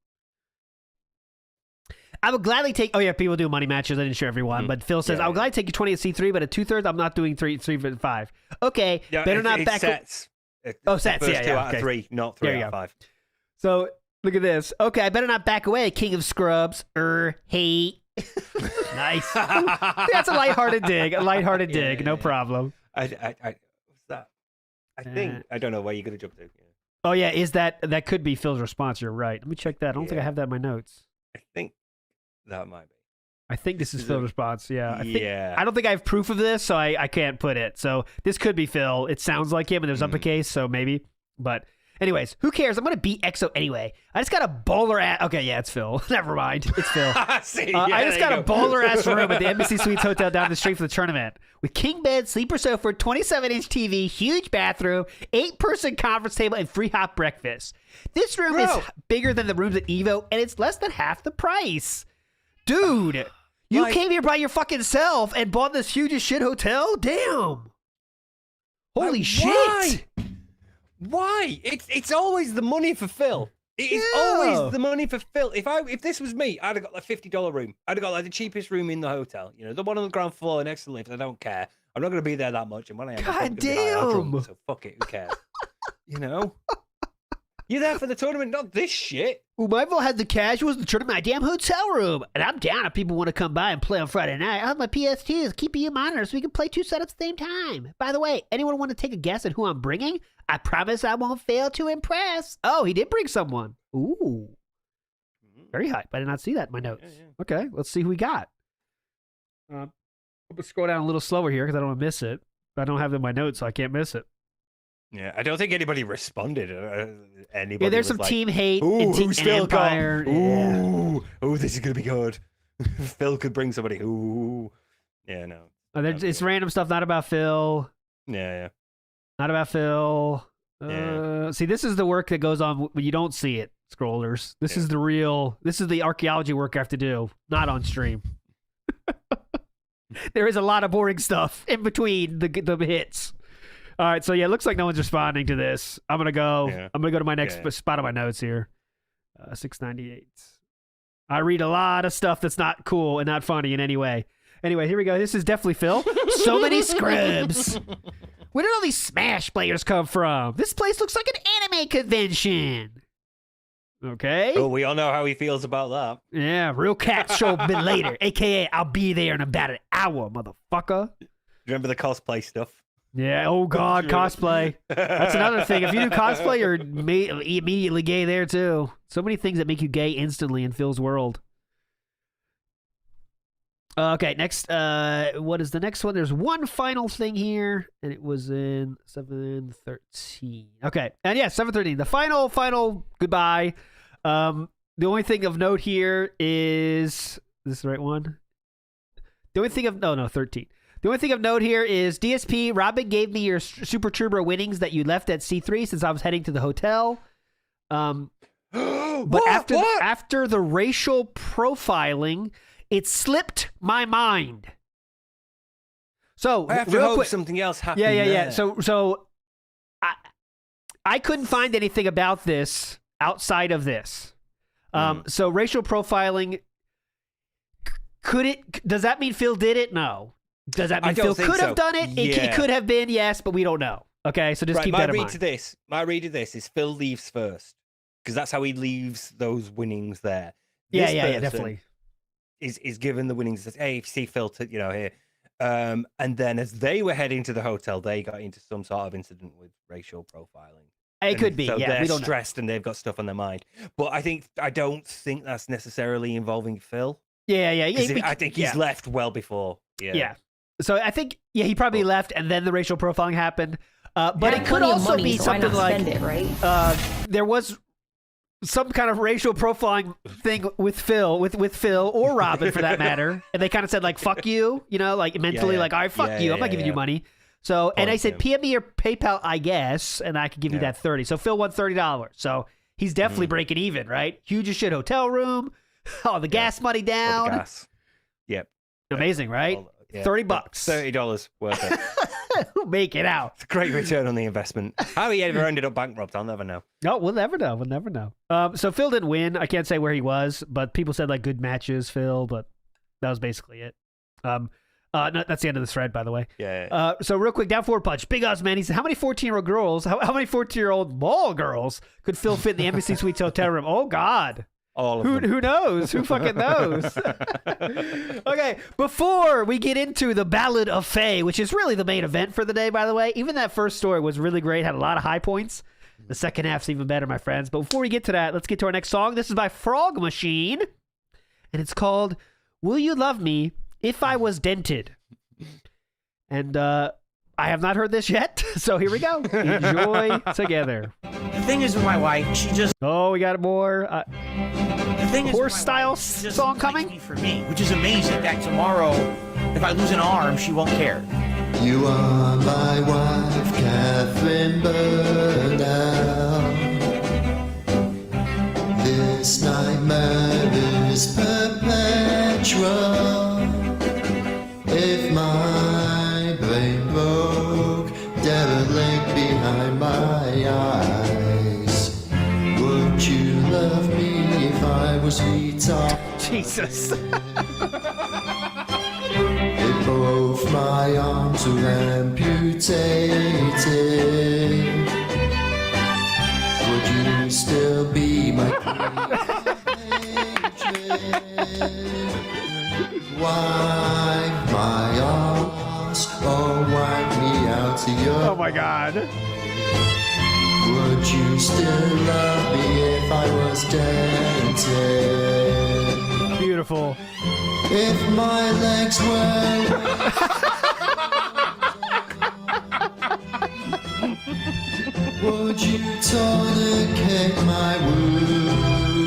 I would gladly take. Oh yeah, people do money matches. I didn't share everyone, but Phil says I would gladly take you 20 at C3, but at 2/3, I'm not doing 3/5. Okay, better not back. Sets. Sets. First 2 out okay. of 3, not 3 out of 5. So look at this. Okay, I better not back away. King of Scrubs. Hate. Nice. That's a lighthearted dig. No problem. What's that? I think I don't know where you're gonna jump to. Oh yeah, that could be Phil's response? You're right. Let me check that. I don't think I have that in my notes. I think that might be. I think this is Phil's response. Yeah. I don't think I have proof of this, so I can't put it. So this could be Phil. It sounds like him, and there's uppercase, so maybe. But Anyways, who cares? I'm going to beat EXO anyway. I just got a baller ass... Okay, yeah, it's Phil. Never mind. It's Phil. I just got a baller ass room at the Embassy Suites Hotel down the street for the tournament. With king bed, sleeper sofa, 27-inch TV, huge bathroom, 8-person conference table, and free hot breakfast. This room is bigger than the rooms at Evo, and it's less than half the price. Dude, you came here by your fucking self and bought this huge as shit hotel? Damn. Holy shit. Why? It's always the money for Phil. It is always the money for Phil. If this was me, I'd have got like $50 room. I'd have got like the cheapest room in the hotel. You know, the one on the ground floor next to the lift. I don't care. I'm not going to be there that much. And when I am, God damn. Drunk, so fuck it. Who cares? You know? You're there for the tournament, not this shit. Well, my vote had the casuals, the tournament, my damn hotel room. And I'm down if people want to come by and play on Friday night. I have my PS2s, keep you monitors so we can play 2 setups at the same time. By the way, anyone want to take a guess at who I'm bringing? I promise I won't fail to impress. Oh, he did bring someone. Ooh. Very hype. I did not see that in my notes. Yeah. Okay, let's see who we got. I'm going to scroll down a little slower here because I don't want to miss it. I don't have it in my notes, so I can't miss it. Yeah, I don't think anybody responded. Anybody? Yeah, there's some team hate and who's Team Empire. Ooh, this is gonna be good. Phil could bring somebody. Ooh, yeah, no. It's random stuff, not about Phil. Yeah. Not about Phil. Yeah. See, this is the work that goes on when you don't see it, scrollers. This is the archaeology work I have to do, not on stream. There is a lot of boring stuff in between the hits. All right, so yeah, it looks like no one's responding to this. I'm gonna go. Yeah. I'm gonna go to my next spot of my notes here. 698. I read a lot of stuff that's not cool and not funny in any way. Anyway, here we go. This is definitely Phil. So many scrubs. Where did all these Smash players come from? This place looks like an anime convention. Okay. Oh, we all know how he feels about that. Yeah, real cat show a bit later. AKA, I'll be there in about an hour, motherfucker. Remember the cosplay stuff? Yeah, oh god, cosplay. That's another thing. If you do cosplay, you're immediately gay there too. So many things that make you gay instantly in Phil's world. Okay, next, what is the next one? There's one final thing here, and it was in 7:13. Okay, and yeah, 7:13. The final goodbye. The only thing of note here is this the right one? The only thing of 13. The only thing of note here is DSP, Robin gave me your Super Turbo winnings that you left at C3 since I was heading to the hotel. But after the racial profiling, it slipped my mind. So I have to hope something else happened. Yeah. So I couldn't find anything about this outside of this. So racial profiling, does that mean Phil did it? No. Does that mean Phil could have done it? Yeah. It could have been, yes, but we don't know. Okay, so just keep that in mind. My read of this is Phil leaves first because that's how he leaves those winnings there. Yeah, definitely. Is given the winnings. Hey, if you see Phil, here. And then as they were heading to the hotel, they got into some sort of incident with racial profiling. It could be, so yeah. They're stressed and they've got stuff on their mind. But I don't think that's necessarily involving Phil. Yeah. I think he's left well before. Yeah. So I think, he probably left and then the racial profiling happened. But it could also be something like, it, right? There was some kind of racial profiling thing with Phil, with Phil or Robin for that matter. And they kind of said like, fuck you, like mentally, like, all right, fuck you. I'm not giving you money. So, and I said, PM me your PayPal, I guess, and I could give you that 30. So Phil won $30. So he's definitely breaking even, right? Huge as shit hotel room. All the gas money down. All the gas. Yep. Amazing, right? $30. $30 worth it. We'll make it out. It's a great return on the investment. How he ever ended up bankrupt, I'll never know. No, we'll never know. So Phil didn't win. I can't say where he was, but people said like good matches, Phil, but that was basically it. No, that's the end of the thread, by the way. Yeah. So real quick, down forward punch. Big Oz man. He said, how many 14-year-old girls, how many 14-year-old ball girls could Phil fit in the Embassy Suites hotel room? Oh, God. All of them. Who knows? Who fucking knows? Okay, before we get into the Ballad of Phae, which is really the main event for the day, by the way, even that first story was really great, had a lot of high points. The second half's even better, my friends. But before we get to that, let's get to our next song. This is by Frog Machine, and it's called Will You Love Me If I Was Dented? And I have not heard this yet, so here we go. Enjoy together. The thing is with my wife, she just... Oh, we got more. The thing is with Horse my style wife, she just song likes coming? me for me, which is amazing. That tomorrow, if I lose an arm, she won't care. You are my wife, Catherine Burnell. This nightmare is perpetual. If my brain broke, derelict behind my eyes, would you love me if I was retarded? Jesus. If both my arms were amputated, would you still be my patron? Wipe my arms or wipe me out to your... Oh my God. Would you still love me if I was dented? Beautiful. If my legs were... Would you tourniquet my wounds?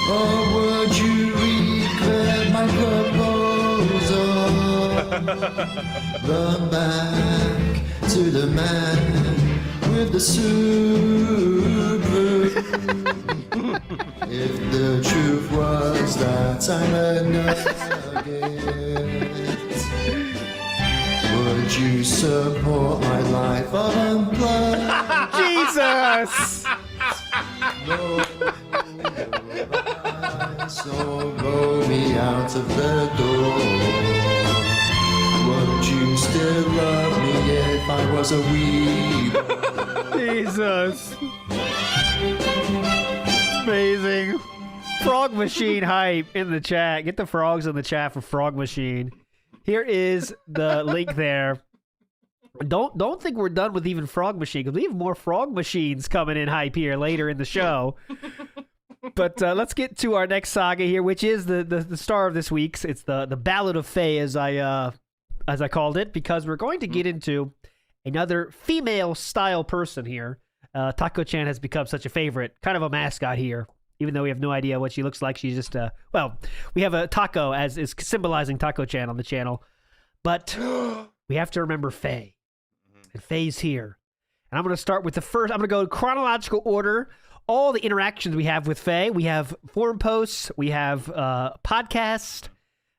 Or would you regret my proposal? Run back to the man with the Subaru. If the truth was that I'm a nugget, would you support my life of unplugged? Jesus! So roll me out of the door. Would you still love me if I was a wee boy? Jesus. Amazing. Frog Machine hype in the chat. Get the frogs in the chat for Frog Machine. Here is the link there. Don't think we're done with even Frog Machine, because we have more Frog Machines coming in hype here later in the show. But let's get to our next saga here, which is the star of this week's. It's the Ballad of Phae, as I called it, because we're going to get into another female style person here. Taco-chan has become such a favorite, kind of a mascot here, even though we have no idea what she looks like. She's just we have a taco as is symbolizing Taco-chan on the channel, but we have to remember Phae, and Phae's here. And I'm going to start with the first. I'm going to go chronological order. All the interactions we have with Phae. We have forum posts, we have podcast,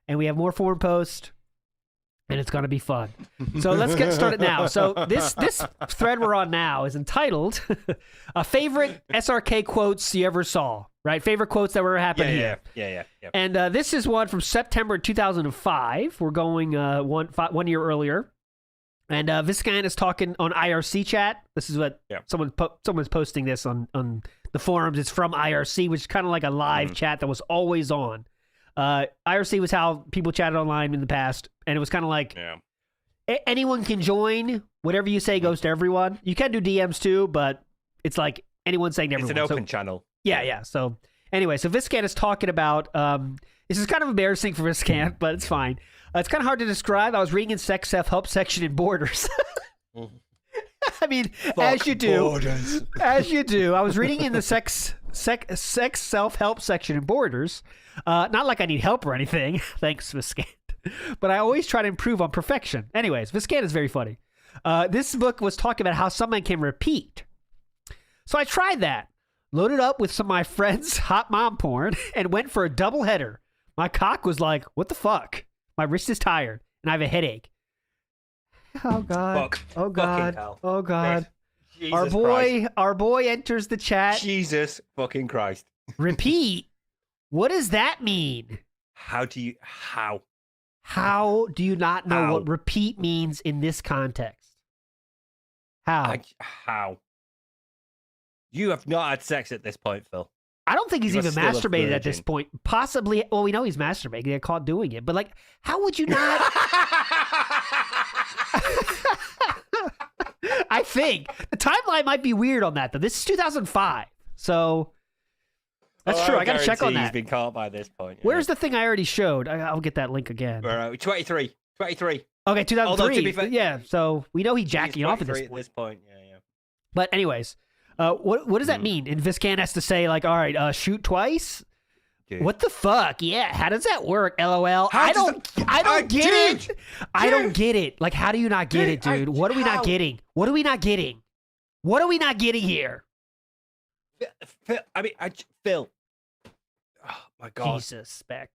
and we have more forum posts, and it's going to be fun. So let's get started now. So this thread we're on now is entitled Favorite SRK Quotes You Ever Saw, right? Favorite quotes that were happening here. Yeah. And this is one from September 2005. We're going 1 year earlier. And Viscan is talking on IRC chat. This is what someone's posting this on the forums. It's from IRC, which is kind of like a live chat that was always on. IRC was how people chatted online in the past, and it was kind of like anyone can join. Whatever you say goes to everyone. You can do DMs too, but it's like anyone saying to everyone. It's an open channel. Yeah. So anyway, so Viscan is talking about this is kind of embarrassing for Viscan, but it's fine. It's kind of hard to describe. I was reading in sex self-help section in Borders. I mean, as you do. Borders. As you do. I was reading in the sex self-help section in Borders. Not like I need help or anything. Thanks, Viscan. But I always try to improve on perfection. Anyways, Viscan is very funny. This book was talking about how someone can repeat. So I tried that. Loaded up with some of my friends' hot mom porn and went for a double header. My cock was like, what the fuck? My wrist is tired, and I have a headache. Oh, God. Fuck. Oh, God. Oh, God. Jesus Christ. Our boy enters the chat. Jesus fucking Christ. Repeat? What does that mean? How? How do you not know what repeat means in this context? How? You have not had sex at this point, Phil. I don't think he's You even are still a masturbated at this virgin. point. Possibly, well, we know he's masturbating. They got caught doing it. But, like, how would you not? I think. The timeline might be weird on that, though. This is 2005. So, that's true. I got to check on He's that. been caught by this point. Where's the thing I already showed? I'll get that link again. Right, 23. Okay, 2003. Although, to be fair, yeah, so we know he's jacking off at this 23 point. point. Yeah. But anyways, what does that mean? And Viscan has to say like, all right, shoot twice. Dude. What the fuck? Yeah, how does that work? LOL. How I does don't get it. dude, I don't get it. Like, how do you not get Dude, it, dude? What are we how? not getting? What are we not getting? What are we not getting here? Phil, Phil. Oh my God. Jesus, Spec.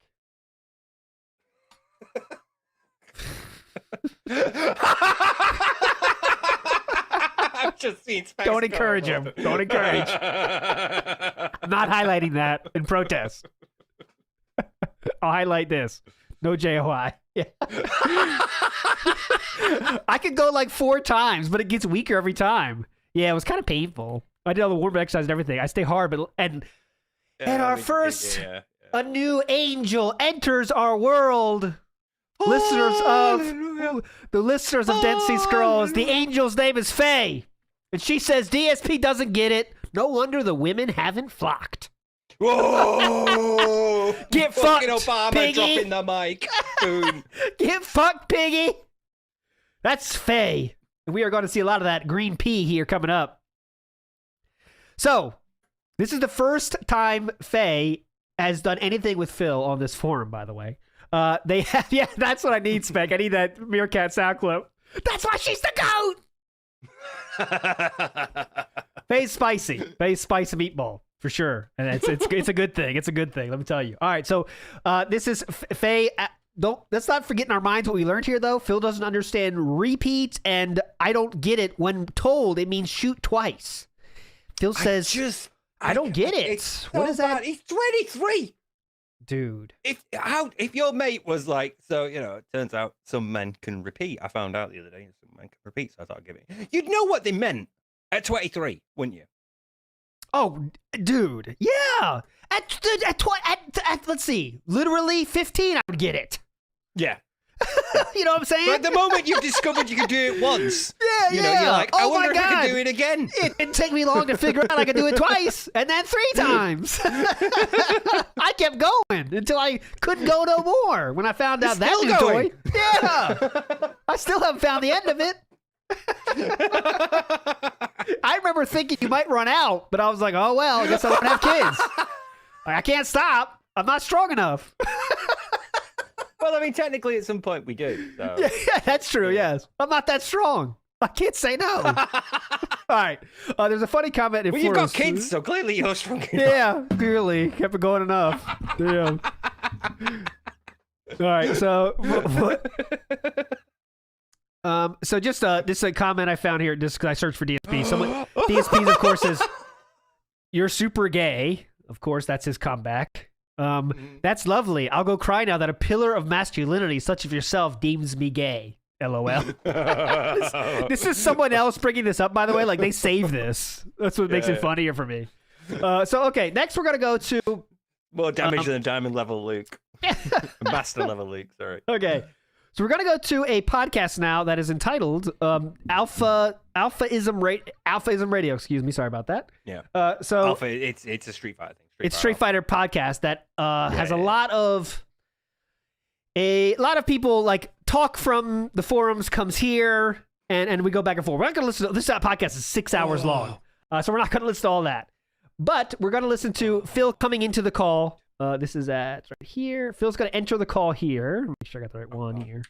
I've just seen Specs Don't go encourage him. above. Don't encourage. I'm not highlighting that in protest. I'll highlight this. No JOI. Yeah. I could go like 4 times, but it gets weaker every time. Yeah, it was kind of painful. I did all the warm exercise and everything. I stay hard, but and our first, a new angel enters our world. Listeners of the listeners of Dead Sea Scrolls, the angel's name is Phae, and she says DSP doesn't get it. No wonder the women haven't flocked. Whoa! Get fucked, Obama piggy. dropping the mic. Boom. Get fucked, piggy. That's Phae, and we are going to see a lot of that green pea here coming up. So, this is the first time Phae has done anything with Phil on this forum, by the way. They have, yeah, that's what I need, Spec. I need that Meerkat sound clip. That's why she's the goat. Phae's spicy. Phae's spicy meatball for sure, and it's a good thing. It's a good thing. Let me tell you. All right, so this is Phae. Let's not forget in our minds what we learned here, though. Phil doesn't understand repeats, and I don't get it. When told, it means shoot twice. Phil says, I don't get it. So what is that? He's 23. Dude. If your mate was like, so, it turns out some men can repeat. I found out the other day some men can repeat, so I thought I'd give it. You'd know what they meant at 23, wouldn't you? Oh, dude. Yeah. Let's see. Literally 15, I would get it. Yeah. You know what I'm saying? But the moment you've discovered you could do it once, yeah. You're like, I Oh wonder my if I God. could do it again. It didn't take me long to figure out I could do it twice and then 3 times. I kept going until I couldn't go no more. When I found out that still new going. toy. Yeah. I still haven't found the end of it. I remember thinking you might run out, but I was like, oh, well, I guess I don't have kids. I can't stop. I'm not strong enough. Well, I mean, technically, at some point we do. So. Yeah, that's true, yes. I'm not that strong. I can't say no. All right. There's a funny comment. Well, you've got kids, so clearly you're strong enough. Yeah, clearly. Kept it going enough. Damn. All right, so... So just this is a comment I found here just because I searched for DSP. DSP, of course, says, you're super gay. Of course, that's his comeback. That's lovely. I'll go cry now that a pillar of masculinity such as yourself deems me gay. LOL. This is someone else bringing this up, by the way. Like, they saved this. That's what makes it funnier for me. So, okay, next we're going to go to... More damage than diamond level Luke. Master level Luke, sorry. Okay. So we're going to go to a podcast now that is entitled Alphaism Radio. Excuse me. Sorry about that. Yeah. So Alpha, it's a Street Fighter thing. It's Street Fighter podcast that has a lot of people like talk from the forums comes here and we go back and forth. We're not going to listen to this podcast is 6 hours long. So we're not going to listen to all that. But we're going to listen to Phil coming into the call. This is right here. Phil's going to enter the call here. Make sure I got the right one here.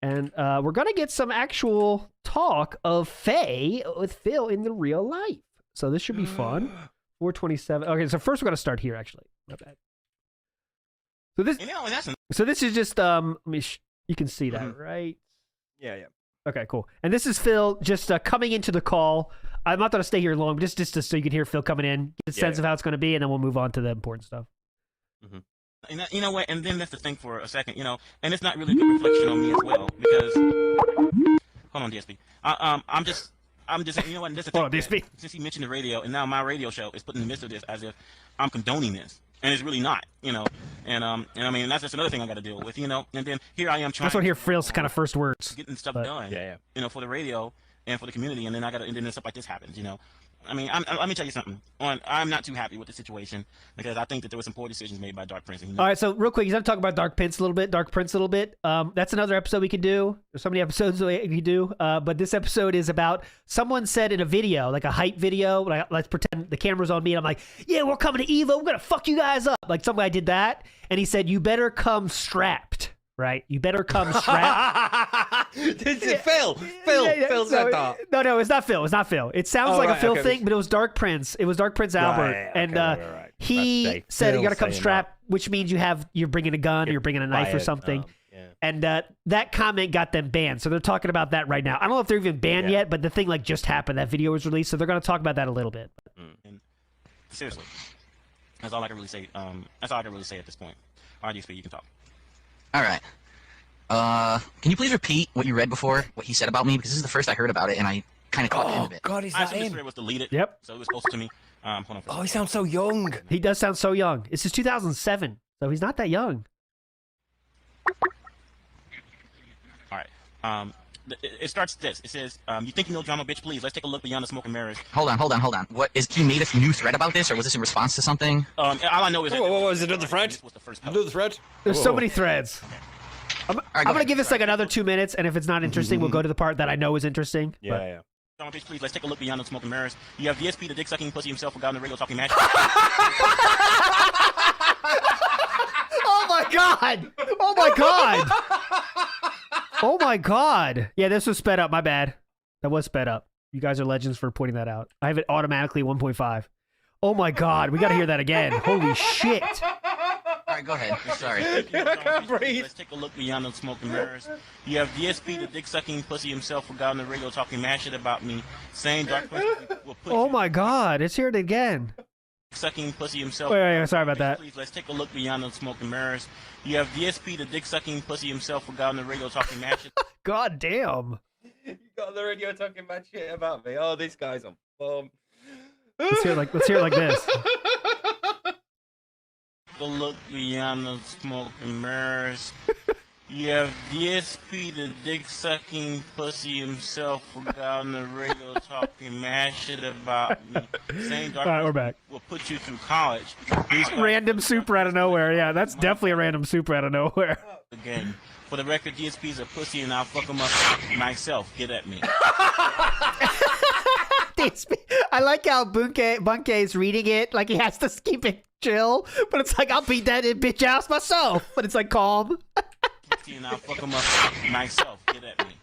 And we're going to get some actual talk of Phae with Phil in the real life. So this should be fun. 427. Okay, so first we're going to start here, actually. Not bad. So this is just, you can see that, right? Yeah. Okay, cool. And this is Phil just coming into the call. I'm not going to stay here long, just so you can hear Phil coming in, get a sense of how it's going to be, and then we'll move on to the important stuff. And you know what? And then let's think for a second, and it's not really a good reflection on me as well because hold on, DSP. I'm just, you know what? Hold on, DSP. Since he mentioned the radio, and now my radio show is put in the midst of this as if I'm condoning this, and it's really not, And I mean, that's just another thing I got to deal with, And then here I am trying. That's what I hear Phil's kind of first words. Getting stuff done, for the radio and for the community, and then and then stuff like this happens, I mean, let me tell you something. I'm not too happy with the situation because I think that there were some poor decisions made by Dark Prince. All right, so real quick, he's going to talk about Dark Prince a little bit. That's another episode we could do. There's so many episodes we could do. But this episode is about someone said in a video, like a hype video, like, let's pretend the camera's on me. And I'm like, yeah, we're coming to Evo. We're going to fuck you guys up. Like some guy did that. And he said, you better come strapped. Right, you better come strapped. Phil said that. No, it's not Phil. It's not Phil. It sounds like a Phil thing, but it was Dark Prince. It was Dark Prince Albert, and he said you got to come strapped, which means you're bringing a gun, or you're bringing a knife or something. And that comment got them banned, so they're talking about that right now. I don't know if they're even banned yet, but the thing like just happened. That video was released, so they're going to talk about that a little bit. Seriously, that's all I can really say. That's all I can really say at this point. RDSP, you can talk. All right. Can you please repeat what you read before, what he said about me? Because this is the first I heard about it, and I kind of caught the end of it. God, is that him? This was deleted. Yep. So it was close to me. Hold on. Oh, he sounds so young. He does sound so young. This is 2007, so he's not that young. All right. It starts this. It says, you think you know drama, bitch? Please, let's take a look beyond the smoke and mirrors. Hold on. What is? He made a new thread about this, or was this in response to something? All I know is that... What was it? Another thread? Another thread? There's so many threads. I'm going to give this like another 2 minutes, and if it's not interesting, we'll go to the part that I know is interesting. Yeah. Drama, bitch, please, let's take a look beyond the smoke and mirrors. You have DSP, the dick-sucking pussy himself, who got on the radio talking match. Oh my god! Oh my god! Oh my god! Yeah, this was sped up. My bad. That was sped up. You guys are legends for pointing that out. I have it automatically 1.5. Oh my god! We got to hear that again. Holy shit! All right, go ahead. Sorry. I can't breathe. Let's take a look beyond the smoke and mirrors. You have DSP, the dick-sucking pussy himself, who got on the radio talking mad shit about me, saying Dark Prince will put Oh my god! Let's hear it again. Sucking pussy himself. Wait, sorry about that. Please, let's take a look beyond the smoke and mirrors. You have DSP, the dick-sucking pussy himself, who got on the radio talking mad shit. God damn. You got on the radio talking mad shit about me. Oh, this guy's on bomb. Let's hear it like this. The look beyond the smoke and mirrors. You have DSP, the dick-sucking pussy himself, who got on the radio talking mad shit about me, saying Dark All right, we're back. will put you through college. Random super out of nowhere. Yeah, that's definitely a random super out of nowhere. Again, for the record, DSP's a pussy, and I'll fuck him up myself. Get at me. I like how Bunke is reading it like he has to keep it chill, but it's like I'll beat that bitch ass myself. But it's like calm. And I'll fuck him up myself. Get at me.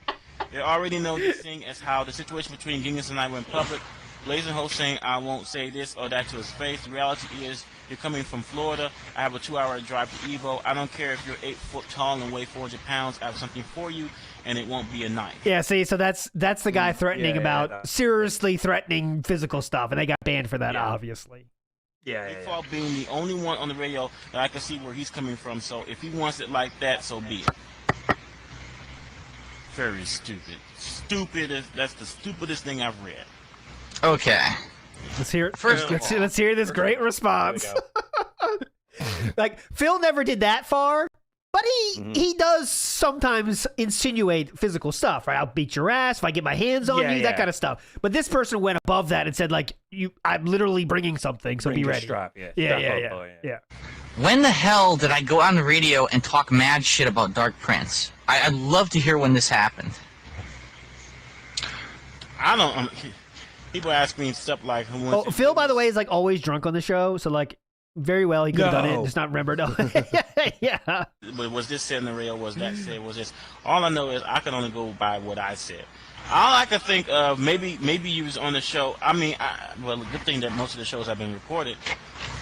They already know this thing as how the situation between Genghis and I went public. Blazing Host saying I won't say this or that to his face. The reality is you're coming from Florida. I have a 2-hour drive to Evo. I don't care if you're 8 foot tall and weigh 400 pounds. I have something for you, and it won't be a knife. Yeah, see, so that's the guy threatening seriously threatening physical stuff, and they got banned for that, obviously. Yeah. Being the only one on the radio that I can see where he's coming from. So if he wants it like that, so be it. Very stupid. That's the stupidest thing I've read. Okay. Let's hear it. Let's hear this great response. Like Phil never did that far, but he does sometimes insinuate physical stuff. Right? I'll beat your ass if I get my hands on you, that kind of stuff. But this person went above that and said, like, I'm literally bringing something, so be ready. Strap, yeah. When the hell did I go on the radio and talk mad shit about Dark Prince? I'd love to hear when this happened. I don't. People ask me stuff like, Phil, by the way, is like always drunk on the show, so like very well he could have done it, just not remembered. Yeah. But was this said in the radio? Was that said? Was this? All I know is I can only go by what I said. All I can think of, maybe you was on the show. I mean, well, the good thing that most of the shows have been recorded.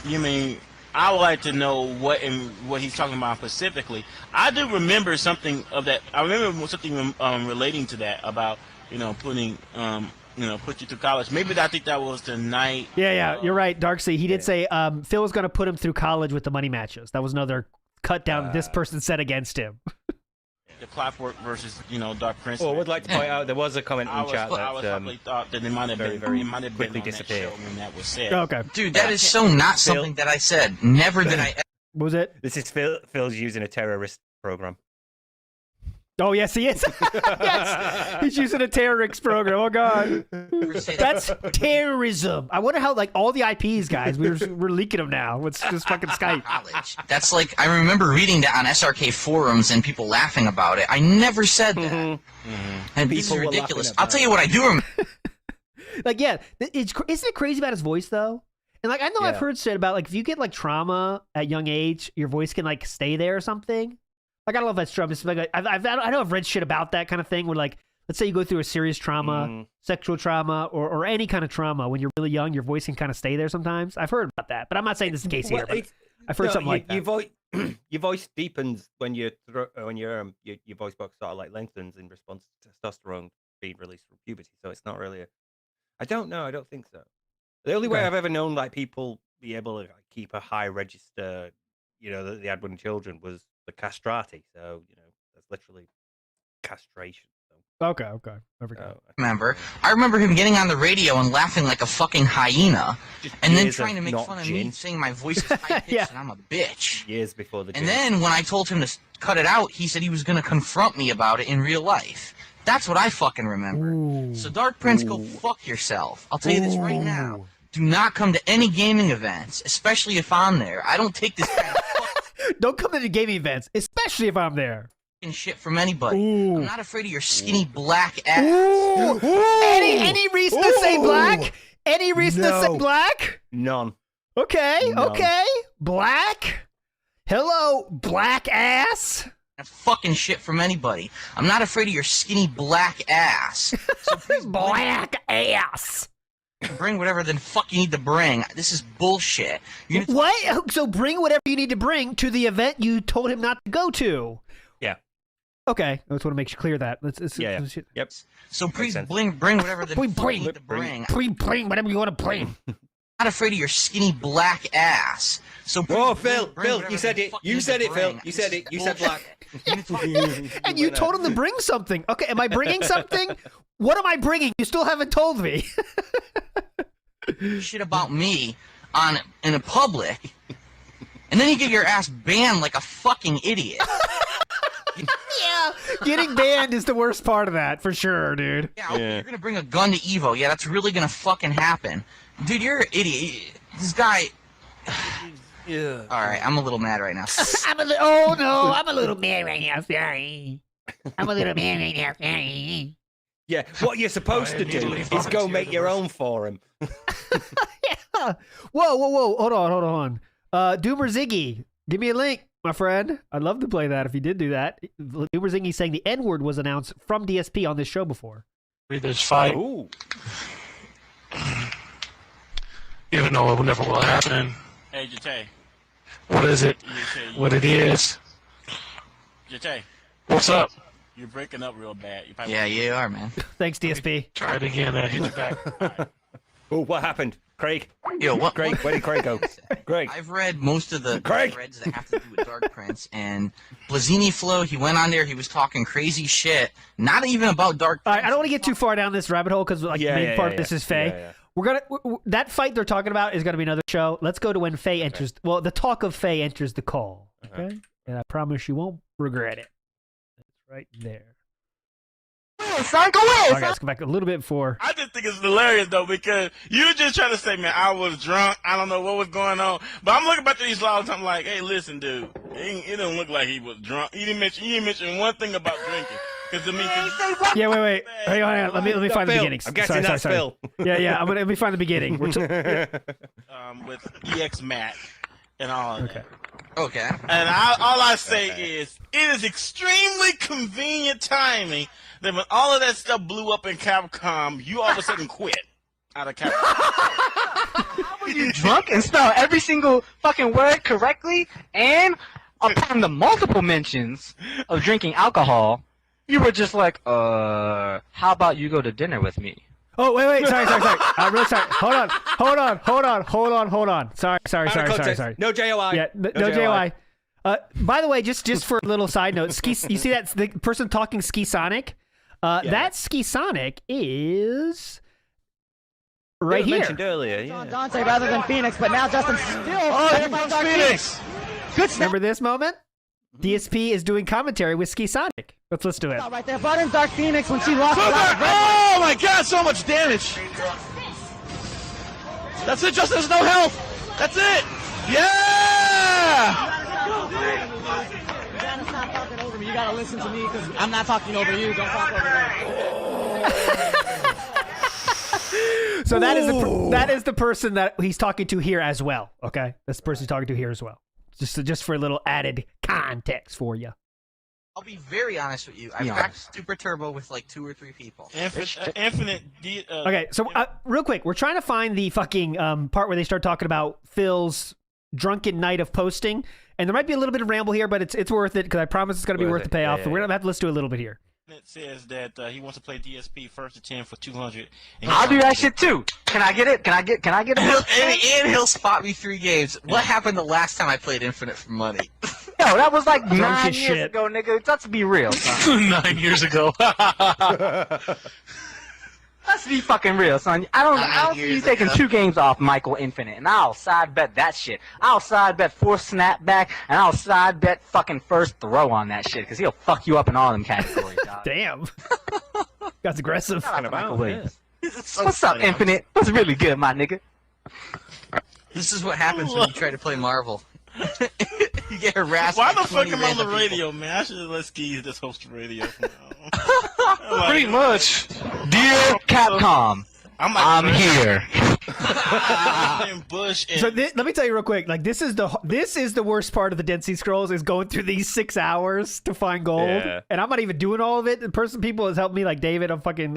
You mean? I would like to know what he's talking about specifically. I do remember something of that. I remember something relating to that about putting put you through college. Maybe I think that was the night. Yeah, you're right, Darksea. He did say Phil was going to put him through college with the money matches. That was another cut down this person said against him. The Clockwork versus Dark Prince. Well, I would like to point out there was a comment in chat that I probably thought that it might have been quickly disappeared when that was said. Okay, dude, that is so not something that I said. Never did I. What was it? This is Phil's using a terrorist program. Oh, yes, he is. Yes, he's using a Terrorix program. Oh, God. That's terrorism. I wonder how, like, all the IPs, guys, we're leaking them now. It's just fucking Skype. College. That's like, I remember reading that on SRK forums and people laughing about it. I never said that. And this is ridiculous. I'll tell you what I do remember. Like, yeah, isn't it crazy about his voice, though? And, like, I know I've heard shit about, like, if you get, like, trauma at young age, your voice can, like, stay there or something. Like, I don't know if that's true. I'm just like, I know I've read shit about that kind of thing where, like, let's say you go through a serious trauma, sexual trauma, or any kind of trauma when you're really young, your voice can kind of stay there sometimes. I've heard about that, but I'm not saying this is the case here. But I've heard something like that. Your voice deepens when your voice box sort of like lengthens in response to testosterone being released from puberty. So it's not really I don't know. I don't think so. The only way I've ever known like people be able to like, keep a high register, that they had when children was the castrati. So that's literally castration. So. Okay. I remember him getting on the radio and laughing like a fucking hyena, and then trying to make fun of me, saying my voice is high-pitched and I'm a bitch. Years before the. And then when I told him to cut it out, he said he was going to confront me about it in real life. That's what I fucking remember. So Dark Prince, go fuck yourself. I'll tell you this right now. Do not come to any gaming events, especially if I'm there. I don't take this kind of Don't come to the gaming events, especially if I'm there. Shit from anybody. I'm not afraid of your skinny black ass. Any reason to say black? Any reason to say black? None. Okay. Black? Hello, black ass? Fucking shit from anybody. I'm not afraid of your skinny black ass. So please black ass. Bring whatever the fuck you need to bring. This is bullshit. What? So bring whatever you need to bring to the event you told him not to go to. Yeah. Okay. I just want to make sure clear that. Yep. So please bring whatever the fuck you need to bring. Bring whatever you want to bring. Not afraid of your skinny black ass. So Phil, you said it. You said it, Phil. You said it. You said black. And you told him to bring something. Okay, am I bringing something? What am I bringing? You still haven't told me. Shit about me in a public, and then you get your ass banned like a fucking idiot. Yeah, getting banned is the worst part of that, for sure, dude. Yeah, you're gonna bring a gun to Evo. Yeah, that's really gonna fucking happen. Dude, you're an idiot. This guy... Yeah. Alright, I'm a little mad right now. I'm a little mad right now, sorry. Yeah, what you're supposed to do is go make your own forum. Yeah. Whoa. Hold on. Doomer Ziggy, give me a link, my friend. I'd love to play that if you did do that. Doomer Ziggy saying the N-word was announced from DSP on this show before. This fight. Ooh. Even though it never will happen. Hey, Jate. What is it? What it is? Jate. What's up? You're breaking up real bad. Yeah, you are, man. Thanks, DSP. Try it again. Hit you back. Oh, what happened? Craig? Yo, what? Craig, where did Craig go? Craig. I've read most of the threads that have to do with Dark Prince, and Blazini Flow, he went on there, he was talking crazy shit, not even about Dark Prince. All right, I don't want to get too far down this rabbit hole because the main part of this is Phae. Yeah. We're that fight they're talking about is gonna be another show. Let's go to when Phae enters. Well, the talk of Phae enters the call. Okay, and I promise you won't regret it. It's right there. Son, go away. Okay, let's go back a little bit before. I just think it's hilarious though because you were just trying to say, man, I was drunk. I don't know what was going on, but I'm looking back to these logs. I'm like, hey, listen, dude, it don't look like he was drunk. You didn't mention one thing about drinking. Yeah, wait. Hang on. Let me find the beginnings. I'm guessing that's Phil. Yeah. Let me find the beginning. With EX Mac and all of that. Okay. And all I say is, it is extremely convenient timing that when all of that stuff blew up in Capcom, you all of a sudden quit out of Capcom. How were you drunk and spell every single fucking word correctly? And upon the multiple mentions of drinking alcohol, you were just like, how about you go to dinner with me? Oh, wait. Sorry. I'm really sorry. Hold on. Sorry. No JOI. Yeah, no JOI. By the way, just for a little side note, you see that the person talking Ski Sonic? That Ski Sonic is right here. Mentioned earlier. Yeah. Dante rather than Phoenix, but now Justin still. Phoenix. Good. Remember this moment? DSP is doing commentary with Ski Sonic. Let's listen to it. Right there, button Dark Phoenix when she lost. Oh my god, so much damage! That's it, Justin, there's no health! That's it! Yeah! You gotta listen to me because I'm not talking over you. Don't talk over me. So that is the person that he's talking to here as well. Okay, that's the person he's talking to here as well. Just for a little added context for you. I'll be very honest with you. I practiced Super Turbo with like 2 or 3 people. Infinite. Okay, so real quick, we're trying to find the fucking part where they start talking about Phil's drunken night of posting, and there might be a little bit of ramble here, but it's worth it because I promise it's going to be worth the payoff. So we're going to have to listen to a little bit here. It says that he wants to play DSP first to 10 for 200. I'll do that shit too. Can I get it? Can I get it? And he'll spot me 3 games. What happened the last time I played Infinite for money? Yo, that was like 9 as years shit. ago, nigga. Let's be real. Son. 9 years ago. Let's be fucking real, son. I don't see you taking 2 games off Michael Infinite, and I'll side bet that shit. I'll side bet 4 snapback, and I'll side bet fucking first throw on that shit, because he'll fuck you up in all them categories, dog. Damn. That's aggressive. What's up, Infinite? What's really good, my nigga? This is what happens when you try to play Marvel. You get harassed. Why by the fuck 20 am I on the random radio, people. man? I should have let Skis just host the radio from now on. Pretty much. Dear Capcom, I'm here. Bush and So let me tell you real quick. Like this is the worst part of the Dead Sea Scrolls is going through these 6 hours to find gold, and I'm not even doing all of it. The people has helped me, like David on fucking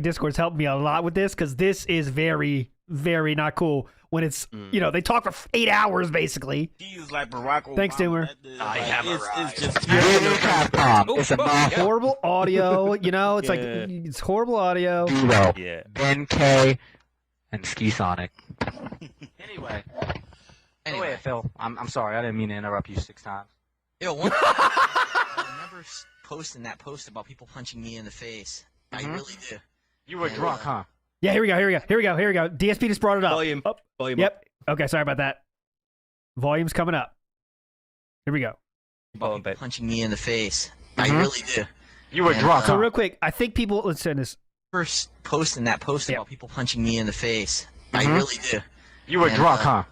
Discord, has helped me a lot with this because this is very, very not cool. When it's they talk for 8 hours basically. He's like Barack Obama. Thanks, Doomer. It's just Capcom. It's about horrible audio. It's like it's horrible audio. Yeah. Ben K and Ski Sonic. Anyway, Phil. I'm sorry. I didn't mean to interrupt you 6 times. Yo, one I remember posting that post about people punching me in the face. I really do. You were drunk, huh? Yeah, here we go. DSP just brought it up. Volume up. Yep. Okay, sorry about that. Volume's coming up. Here we go. Punching me in the face. I really do. You were drunk, So real quick, I think people. Let's send this. First posting that post about people punching me in the face. I really do. You were drunk, huh?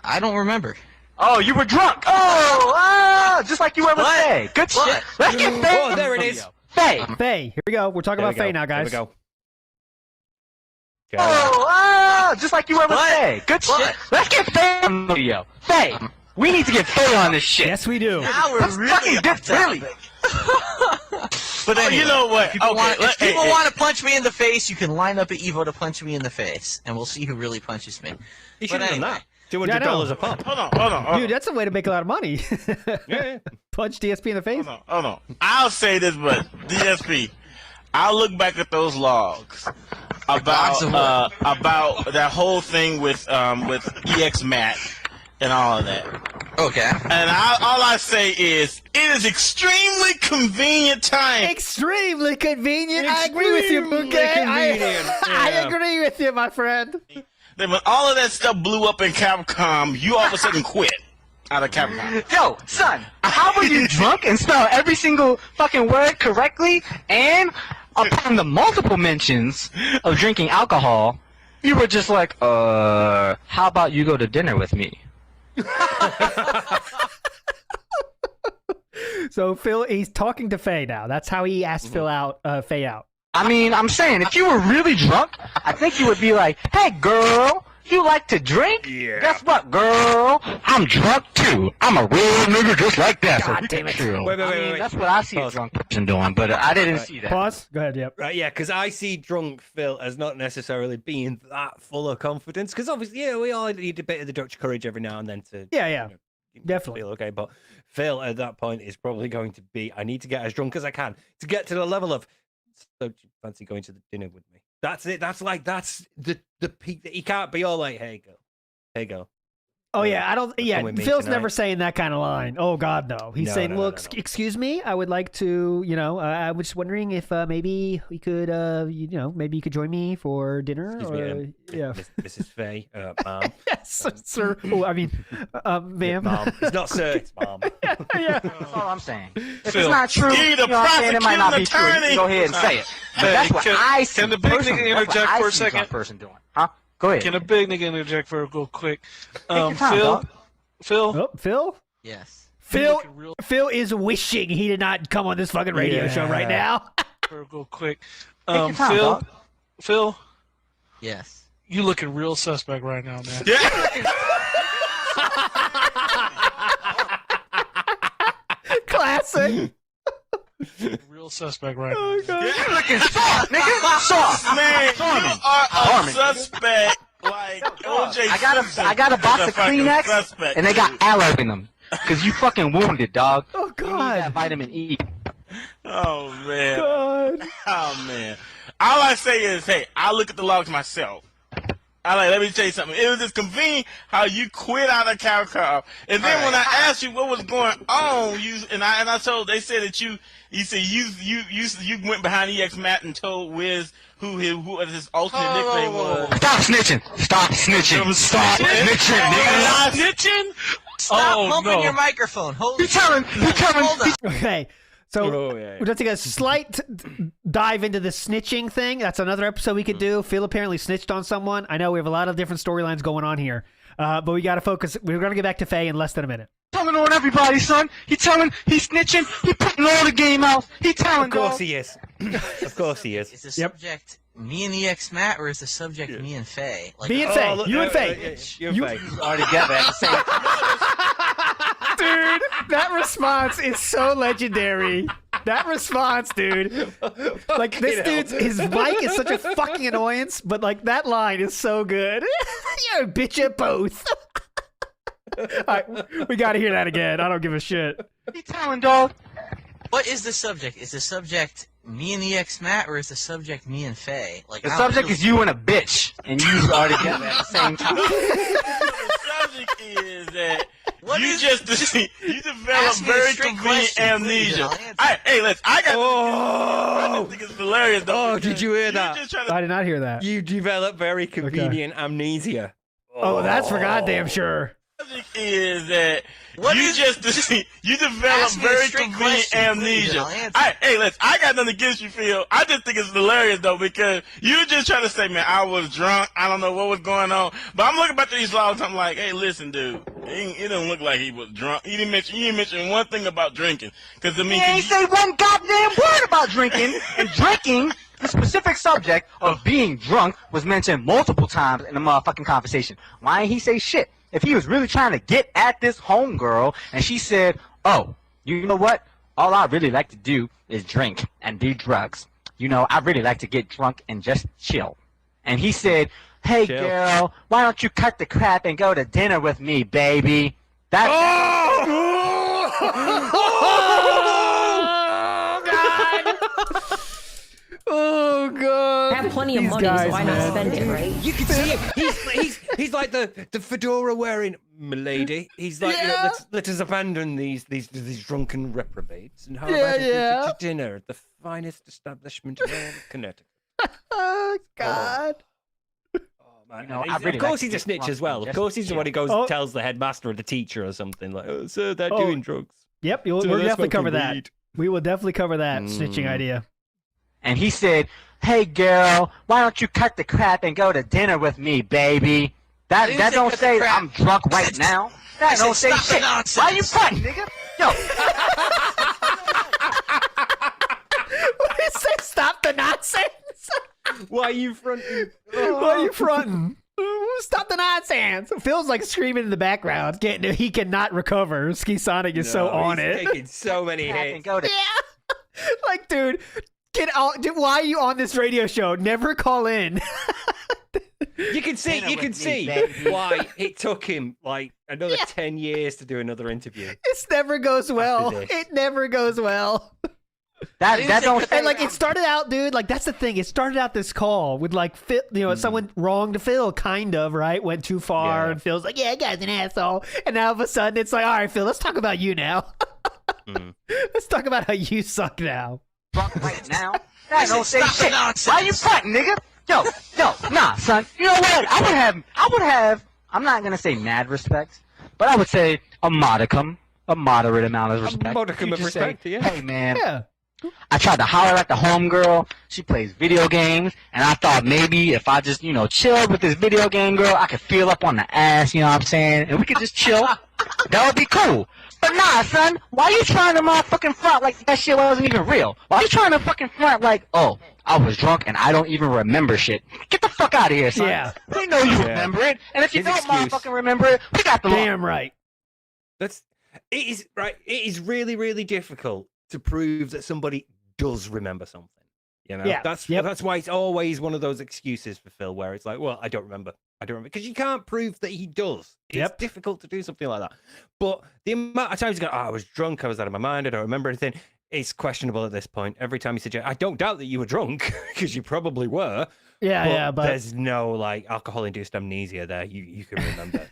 I don't remember. Oh, you were drunk. Oh, just like you were with Faye. Good shit. Let's get Faye. Oh, there it is. Faye. Here we go. We're talking about Faye now, guys. Here we go. Oh, just like you were with Faye. Good shit. Let's get Faye on the video. Faye, we need to get Faye on this shit. Yes, we do. Now we're really good. Really. But anyway, you know what? If people want to punch me in the face, you can line up at Evo to punch me in the face, and we'll see who really punches me. You should have done that. $200 a pop. Hold on. Dude, that's a way to make a lot of money. Yeah. Punch DSP in the face. Hold on. I'll say this, but DSP, I'll look back at those logs about that whole thing with EX Matt and all of that. Okay. And all I say is, it is extremely convenient time. Extremely convenient. I agree with you, Bouquet. I agree with you, my friend. Then when all of that stuff blew up in Capcom, you all of a sudden quit out of Capcom. Yo, son, how were you drunk and spell every single fucking word correctly, and upon the multiple mentions of drinking alcohol, you were just like, how about you go to dinner with me? So Phil, he's talking to Faye now. That's how he asked Faye out. I mean, I'm saying, if you were really drunk, I think you would be like, hey, girl, you like to drink? Yeah. Guess what, girl? I'm drunk, too. I'm a real nigga just like that. God damn it. Wait. That's what I see a drunk person doing, but I didn't see that. Pause. Go ahead, yep. Right, yeah, because I see drunk Phil as not necessarily being that full of confidence. Because obviously, we all need a bit of the Dutch courage every now and then to Definitely feel okay. But Phil at that point is probably going to be, I need to get as drunk as I can to get to the level of, so do you fancy going to the dinner with me? That's it. That's the peak. That he can't be all like, hey girl, Oh yeah, I don't. Yeah, come with me Phil's tonight. never saying that kind of line. Oh God, no. He's No, saying, no, "Look, excuse me, I would like to. I was just wondering if maybe we could, maybe you could join me for dinner." Excuse or, me, yeah. Mrs. Phae, Mom. Yes, sir. Oh, I mean, ma'am. Mom. It's not sir, it's Mom. Yeah. That's all I'm saying. If Phil. it's not true, You're the you know what I'm saying? It might not be true. You prosecuting can go ahead and say it. But that's what I see. Can the big personally. nigga That's what interject I for a see drunk second? person doing. Huh? Go ahead. Can a big nigga interject for real quick? your time, Phil, dog. Phil, Oh, Phil. Yes. Phil is wishing he did not come on this fucking radio show right now. for real quick. your time, Phil, dog. Phil, Yes. you looking real suspect right now, man. Classic. Real suspect right Oh, now. God. You looking soft, nigga. Soft. Man, Charming. you are a Charming. suspect like OJ I got a box is of fucking Kleenex, suspect, and they got dude. aloe in them. Cause you fucking wounded, dog. Oh You need God. that vitamin E. Oh man. God. Oh man. All I say is, hey, I look at the logs myself. Let me tell you something. It was just convenient how you quit out of cow car. And then when I asked you what was going on, they said that you said you went behind EX Matt and told Wiz who his alternate nickname was. Stop snitching. Stop snitching. Stop snitching, nigga. Snitching? Stop humping no. your microphone. Hold You telling? Okay. So Oh, yeah. we're going to take a slight dive into the snitching thing. That's another episode we could do. Phil apparently snitched on someone. I know we have a lot of different storylines going on here, but we got to focus. We're going to get back to Phae in less than a minute. Telling on everybody, son. He's snitching. He putting all the game out. He telling, Of course dog. he is. Of course he is. Is the subject me and EX Matt, or is the subject me and Phae? Like, Me and Phae. You and Phae. You and Phae. Are together at the same time. Dude, that response is so legendary. That response, dude. Like, this dude's, his mic is such a fucking annoyance, but, like, that line is so good. You're a bitch at both. All right, we got to hear that again. I don't give a shit. He telling, dog. what is the subject? Is the subject me and EX Matt, or is the subject me and Phae? Like, The subject is you and a bitch, and you are together at the same time. The subject is that you develop Ask me a very straight convenient question, amnesia. please, and I'll answer. Hey, listen, I Oh! just think it's hilarious though. Oh, did you hear that? Just trying to I did not hear that. You develop very convenient amnesia. Oh, that's for goddamn sure. subject is that you develop ask me a very straight convenient question, please, and amnesia. I'll answer. Hey, listen, I got nothing against you, Phil. I just think it's hilarious though because you just trying to say, man, I was drunk. I don't know what was going on, but I'm looking back at these logs. I'm like, hey, listen, dude, it don't look like he was drunk. You didn't mention one thing about drinking, because I mean, He ain't say one goddamn word about drinking, and drinking, the specific subject of being drunk, was mentioned multiple times in the motherfucking conversation. Why ain't he say shit? If he was really trying to get at this homegirl, and she said, oh, you know what? All I really like to do is drink and do drugs. You know, I really like to get drunk and just chill. And he said, hey, Chill. girl, why don't you cut the crap and go to dinner with me, baby? That's... Oh god! I have plenty of These money, guys, so why man. not spend it, right? You can see it. He's like the fedora wearing milady. He's like, let us abandon these drunken reprobates and how about a dinner at the finest establishment in all of Connecticut. Oh god! Man. You know, Of course he's a snitch as well. Of course he's the one who goes and tells the headmaster or the teacher or something like, "Oh, sir, they're doing drugs." Yep, So we'll they're definitely cover smoking that. weed. We will definitely cover that snitching idea. And he said, hey, girl, why don't you cut the crap and go to dinner with me, baby? That don't say I'm drunk right now. That don't say shit. Why you fronting, nigga? Yo. What did it say? Stop the nonsense! Why are you fronting? Why are you fronting? Stop the nonsense! Phil's like screaming in the background. He cannot recover. Ski Sonic is so on it. Taking so many hits. Like, dude, why are you on this radio show? Never call in. You can see why it took him like another 10 years to do another interview. This never goes well. this. It never goes well. That don't. And like it started out, dude. Like that's the thing. It started out this call with like Phil, someone wronged Phil, kind of right, went too far, and Phil's like, "Yeah, that guy's an asshole." And now all of a sudden, it's like, "All right, Phil, let's talk about you now. Let's talk about how you suck now." Right now, that don't say shit. Why you fronting, nigga? Yo, nah, son. You know what? I would have. I'm not gonna say mad respect, but I would say a moderate amount of respect. A modicum of respect, yeah. Hey, man. I tried to holler at the homegirl. She plays video games, and I thought maybe if I just, chilled with this video game girl, I could feel up on the ass, you know what I'm saying? And we could just chill. That would be cool. But nah, son, why you trying to motherfucking front like that shit wasn't even real? Why you trying to fucking front like, oh, I was drunk and I don't even remember shit? Get the fuck out of here, son. Yeah. We know you remember it, and if you don't motherfucking remember it, we got the damn right. It is really, really difficult to prove that somebody does remember something. Yeah. That's why it's always one of those excuses for Phil where it's like, well, I don't remember, because you can't prove that he does. It's difficult to do something like that. But the amount of times you go, I was drunk, I was out of my mind, I don't remember anything. It's questionable at this point. Every time you suggest, I don't doubt that you were drunk because you probably were. But there's no like alcohol-induced amnesia there. You can remember.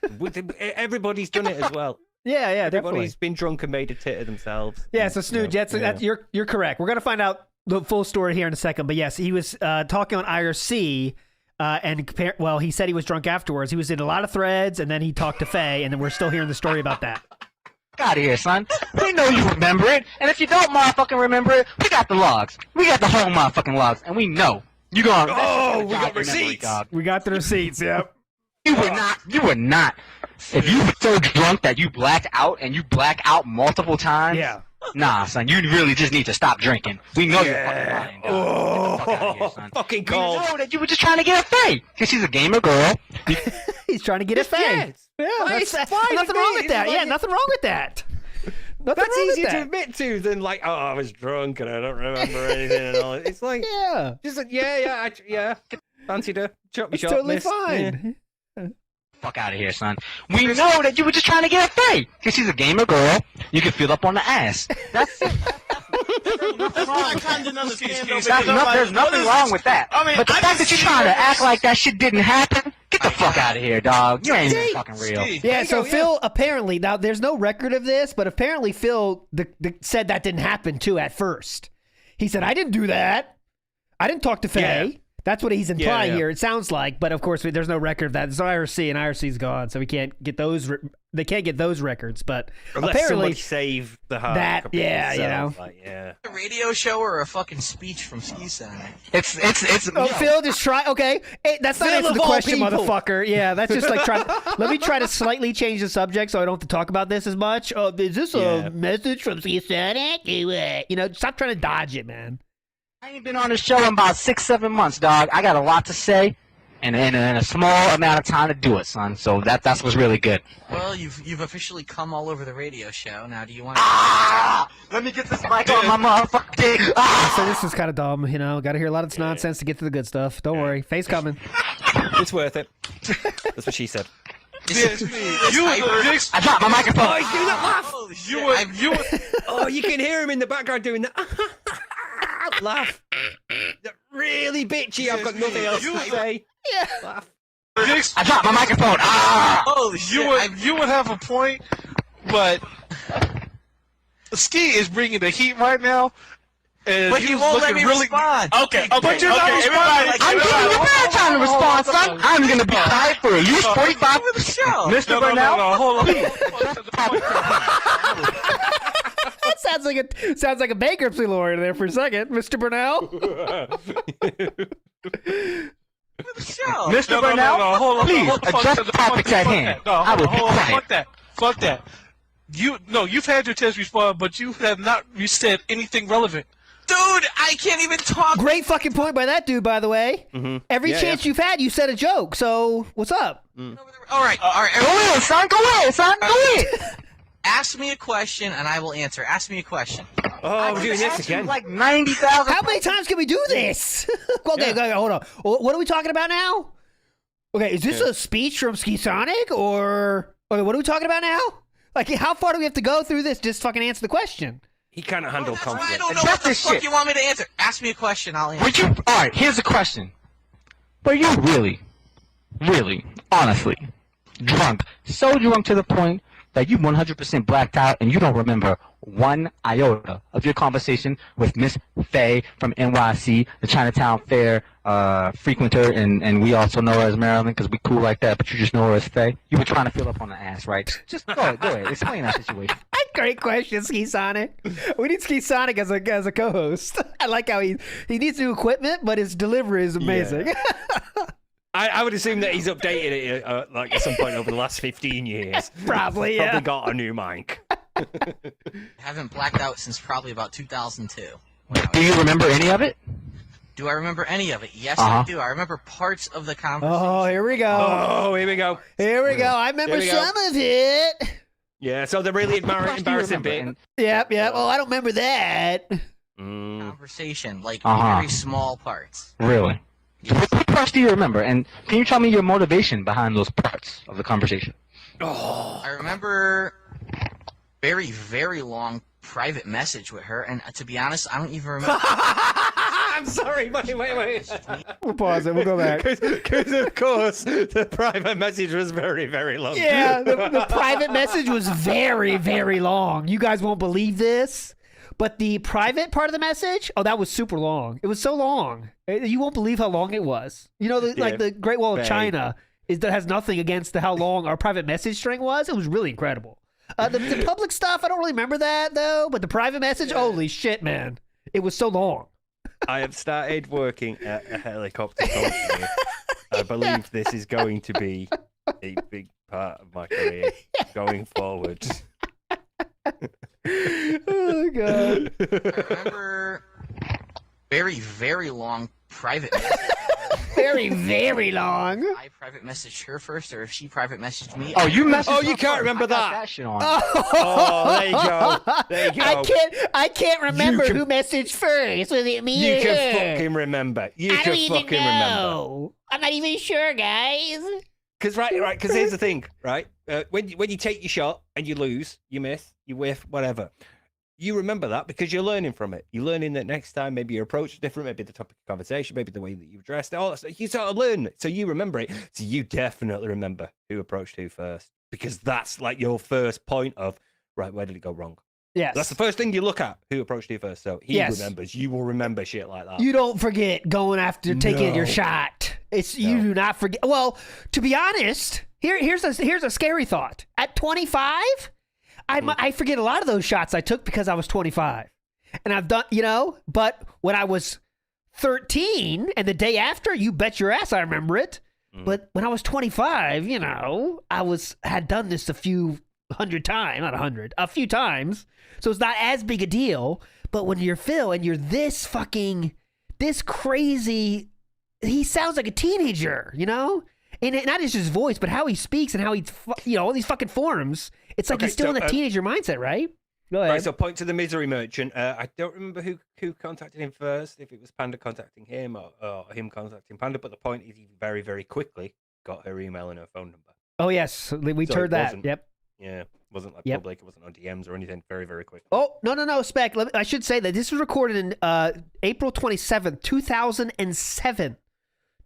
Everybody's done it as well. Yeah, Everybody's definitely been drunk and made a tit of themselves. Yeah, so Snooge, you're correct. We're gonna find out the full story here in a second. But yes, he was talking on IRC, and he said he was drunk afterwards. He was in a lot of threads, and then he talked to Phae, and then we're still hearing the story about that. Out of here, son. We know you remember it, and if you don't motherfucking remember it, we got the logs. We got the whole motherfucking logs, and we know you gonna. Oh, we got receipts. We got the receipts. Yep. You were not. If you were so drunk that you blacked out and you black out multiple times, nah, son, you really just need to stop drinking. We know you're fucking lying, dog. Get the fuck out of here, son. Fucking cold. We know that you were just trying to get a Phae, because she's a gamer girl. He's trying to get a Phae. Yeah, it's fine. Nothing wrong with that. Yeah, nothing wrong with that. That's easier to admit to than like, oh, I was drunk and I don't remember anything and all. It's like, just like, fancied her, chop me it's shot, totally miss. fine. Yeah. Fuck out of here, son. We know that you were just trying to get a Phae, because she's a gamer girl. You can feel up on the ass. That's it. I kind of understand. There's nothing wrong with that. But the fact that you're trying to act like that shit didn't happen, get the fuck out of here, dog. You ain't even fucking real. Yeah, so Phil apparently, now there's no record of this, but apparently Phil said that didn't happen too at first. He said, I didn't do that. I didn't talk to Phae. Yeah. That's what he's implying here. It sounds like, but of course there's no record of that. It's IRC, and IRC's gone, so we can't get those. They can't get those records. But unless apparently, save the hard that. copy Yeah, itself, A radio show or a fucking speech from Ski Center? It's. Phil, just try. Okay, hey, that's not answering the question, motherfucker. Yeah, that's just like trying. Let me try to slightly change the subject so I don't have to talk about this as much. Oh, is this a message from Ski Center? Stop trying to dodge it, man. I ain't been on the show in about 6-7 months, dog. I got a lot to say, and in a small amount of time to do it, son. So that's what's really good. Well, you've officially come all over the radio show. Now, do you want? Let me get this mic on my motherfucking dick. So this is kind of dumb, Got to hear a lot of this nonsense to get to the good stuff. Don't worry, Phae's coming. It's worth it. That's what she said. I dropped my microphone. Oh, he's doing that laugh. Oh, you can hear him in the background doing that. Laugh. Really bitchy. I've got nothing else to say. Yeah. Laugh. I dropped my microphone. Holy shit. You would have a point, but Ski is bringing the heat right now. And but he won't let me respond. Okay. But you're not responding. I'm giving you bad time to respond, son. I'm going to be quiet for at least 45 minutes. Mr. Burnell. No, hold on. That sounds like a bankruptcy lawyer there for a second, Mr. Burnell. Mr. Burnell, hold on. please address the topics at hand. I will be quiet. Fuck that. You've had your test respond, but you have not said anything relevant. Dude, I can't even talk. Great fucking point by that dude, by the way. Mm-hmm. Every chance you've had, you said a joke. So what's up? All right. Go ahead, son. Go ahead. Ask me a question, and I will answer. Ask me a question. Oh, we're doing this again. Like 90,000. How many times can we do this? Okay, hold on. What are we talking about now? Okay, is this a speech from Ski Sonic, or what are we talking about now? Like, how far do we have to go through this? Just fucking answer the question. He cannot handle conflict. I don't know what the fuck you want me to answer. Ask me a question, I'll answer. All right, here's a question. Were you really, honestly, drunk, so drunk to the point that you 100% blacked out and you don't remember one iota of your conversation with Miss Phae from NYC, the Chinatown Fair frequenter, and we also know her as Maryland because we cool like that, but you just know her as Phae? You were trying to fill up on the ass, right? Just go ahead. Explain that situation. Great question, Ski Sonic. We need Ski Sonic as a co-host. I like how he needs new equipment, but his delivery is amazing. Yeah. I would assume that he's updated it like at some point over the last 15 years. Probably, yeah. Probably got a new mic. I haven't blacked out since probably about 2002. Do you remember any of it? Do I remember any of it? Yes, I do. I remember parts of the conversation. Oh, here we go. Here we go. Here we go. I remember some of it. Yeah, so the really embarrassing bit. Yep. Well, I don't remember that. Conversation, like very small parts. Really? What parts do you remember? And can you tell me your motivation behind those parts of the conversation? I remember very, very long private message with her, and to be honest, I don't even remember. I'm sorry, wait. We'll pause it. We'll go back. Because of course, the private message was very, very long. Yeah, the private message was very, very long. You guys won't believe this, but the private part of the message, that was super long. It was so long. You won't believe how long it was. You know, like the Great Wall of China has nothing against how long our private message string was. It was really incredible. The public stuff, I don't really remember that, though, but the private message, holy shit, man. It was so long. I have started working at a helicopter company. I believe this is going to be a big part of my career going forward. Oh, God. I remember very, very long private message. Very, very long. I private messaged her first, or if she private messaged me. Oh, you messaged Oh, her you can't first. remember I got that. shit on. Oh, there you go. There you go. I can't remember who messaged first. Was it me You or can her? fucking remember. You I can don't even fucking remember. know. I'm not even sure, guys. Because because here's the thing, right? When you take your shot and you lose, you miss, you whiff, whatever. You remember that because you're learning from it. You're learning that next time maybe your approach is different, maybe the topic of conversation, maybe the way that you addressed it. All that stuff. You sort of learn it, so you remember it. So you definitely remember who approached who first, because that's like your first point of, right, where did it go wrong? Yes. That's the first thing you look at, who approached who first. So he remembers. You will remember shit like that. You don't forget going after taking your shot. You do not forget. Well, to be honest, here's a scary thought. At 25, I forget a lot of those shots I took because I was 25. And I've done, but when I was 13 and the day after, you bet your ass I remember it. But when I was 25, I had done this a few hundred times, not 100, a few times. So it's not as big a deal. But when you're Phil and you're this crazy, he sounds like a teenager, And not just his voice, but how he speaks and how he, all these fucking forums. It's like he's still in a teenager mindset, right? Go ahead. Right, so point to the misery merchant. I don't remember who contacted him first, if it was Panda contacting him or him contacting Panda, but the point is he very, very quickly got her email and her phone number. Oh, yes. We heard that. Yep. Yeah. It wasn't like public. It wasn't on DMs or anything. Very, very quick. Oh, no, Spec. I should say that this was recorded in April 27th, 2007.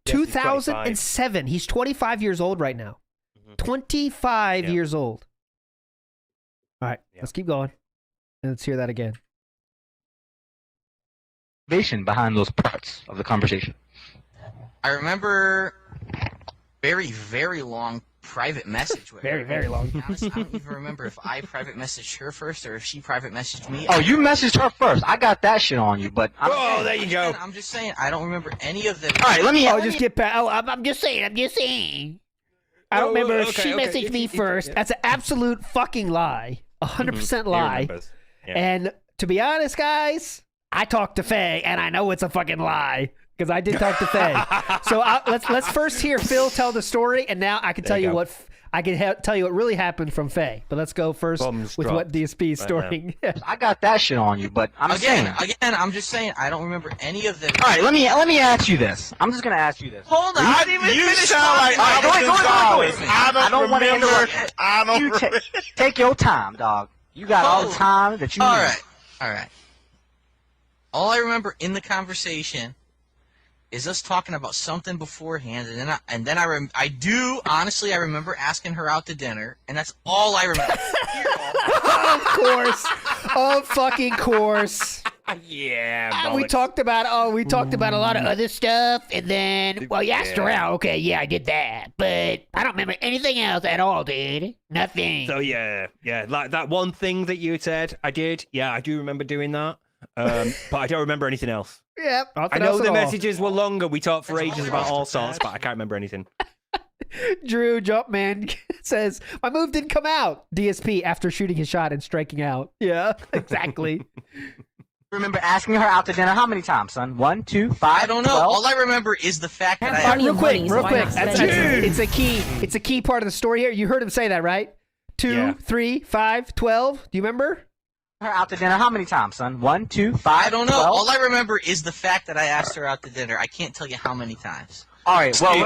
2007. He's 25 years old right now. 25 years old. All right, let's keep going. And let's hear that again. Behind those parts of the conversation. I remember very, very long private message with her. Very, very long. To be honest, I don't even remember if I private messaged her first or if she private messaged me. Oh, you messaged her first. I got that shit on you, but there you go. I'm just saying, I don't remember any of them. All right, let me. Get back. Oh, I'm just saying. I don't remember if she messaged me first. That's an absolute fucking lie. 100% lie. Yeah. And to be honest, guys, I talked to Phae, and I know it's a fucking lie because I did talk to Phae. So let's first hear Phil tell the story, and now I can tell you what tell you what really happened from Phae. But let's go first with what DSP is storing. I got that shit on you, but I'm I'm just saying, I don't remember any of them. All right, let me ask you this. I'm just gonna ask you this. Hold on, I didn't even You finish sound like talking. I don't want to remember. interrupt. I don't You remember. take your time, dog. You got all the time that you need. All right. All right. All I remember in the conversation is us talking about something beforehand, and then I do honestly I remember asking her out to dinner, and that's all I remember. Of course, of fucking course. Yeah. we talked about a lot of other stuff, and then you asked her out. Okay, yeah, I did that, but I don't remember anything else at all, dude. Nothing. So yeah, like that one thing that you said, I did. Yeah, I do remember doing that. But I don't remember anything else. Yep. I know the messages were longer. We talked for ages about all sorts, but I can't remember anything. Drew Jumpman says, my move didn't come out. DSP after shooting his shot and striking out. Yeah, exactly. Remember asking her out to dinner how many times, son? 1, 2, 5, I don't know. 12? All I remember is the fact that Have real quick. Why not spend it? It's a key part of the story here. You heard him say that, right? 2, 3, 5, 12. Do you remember? Her out to dinner how many times, son? 1, 2, 5, I don't know. 12? All I remember is the fact that I asked her out to dinner. I can't tell you how many times. All right, well,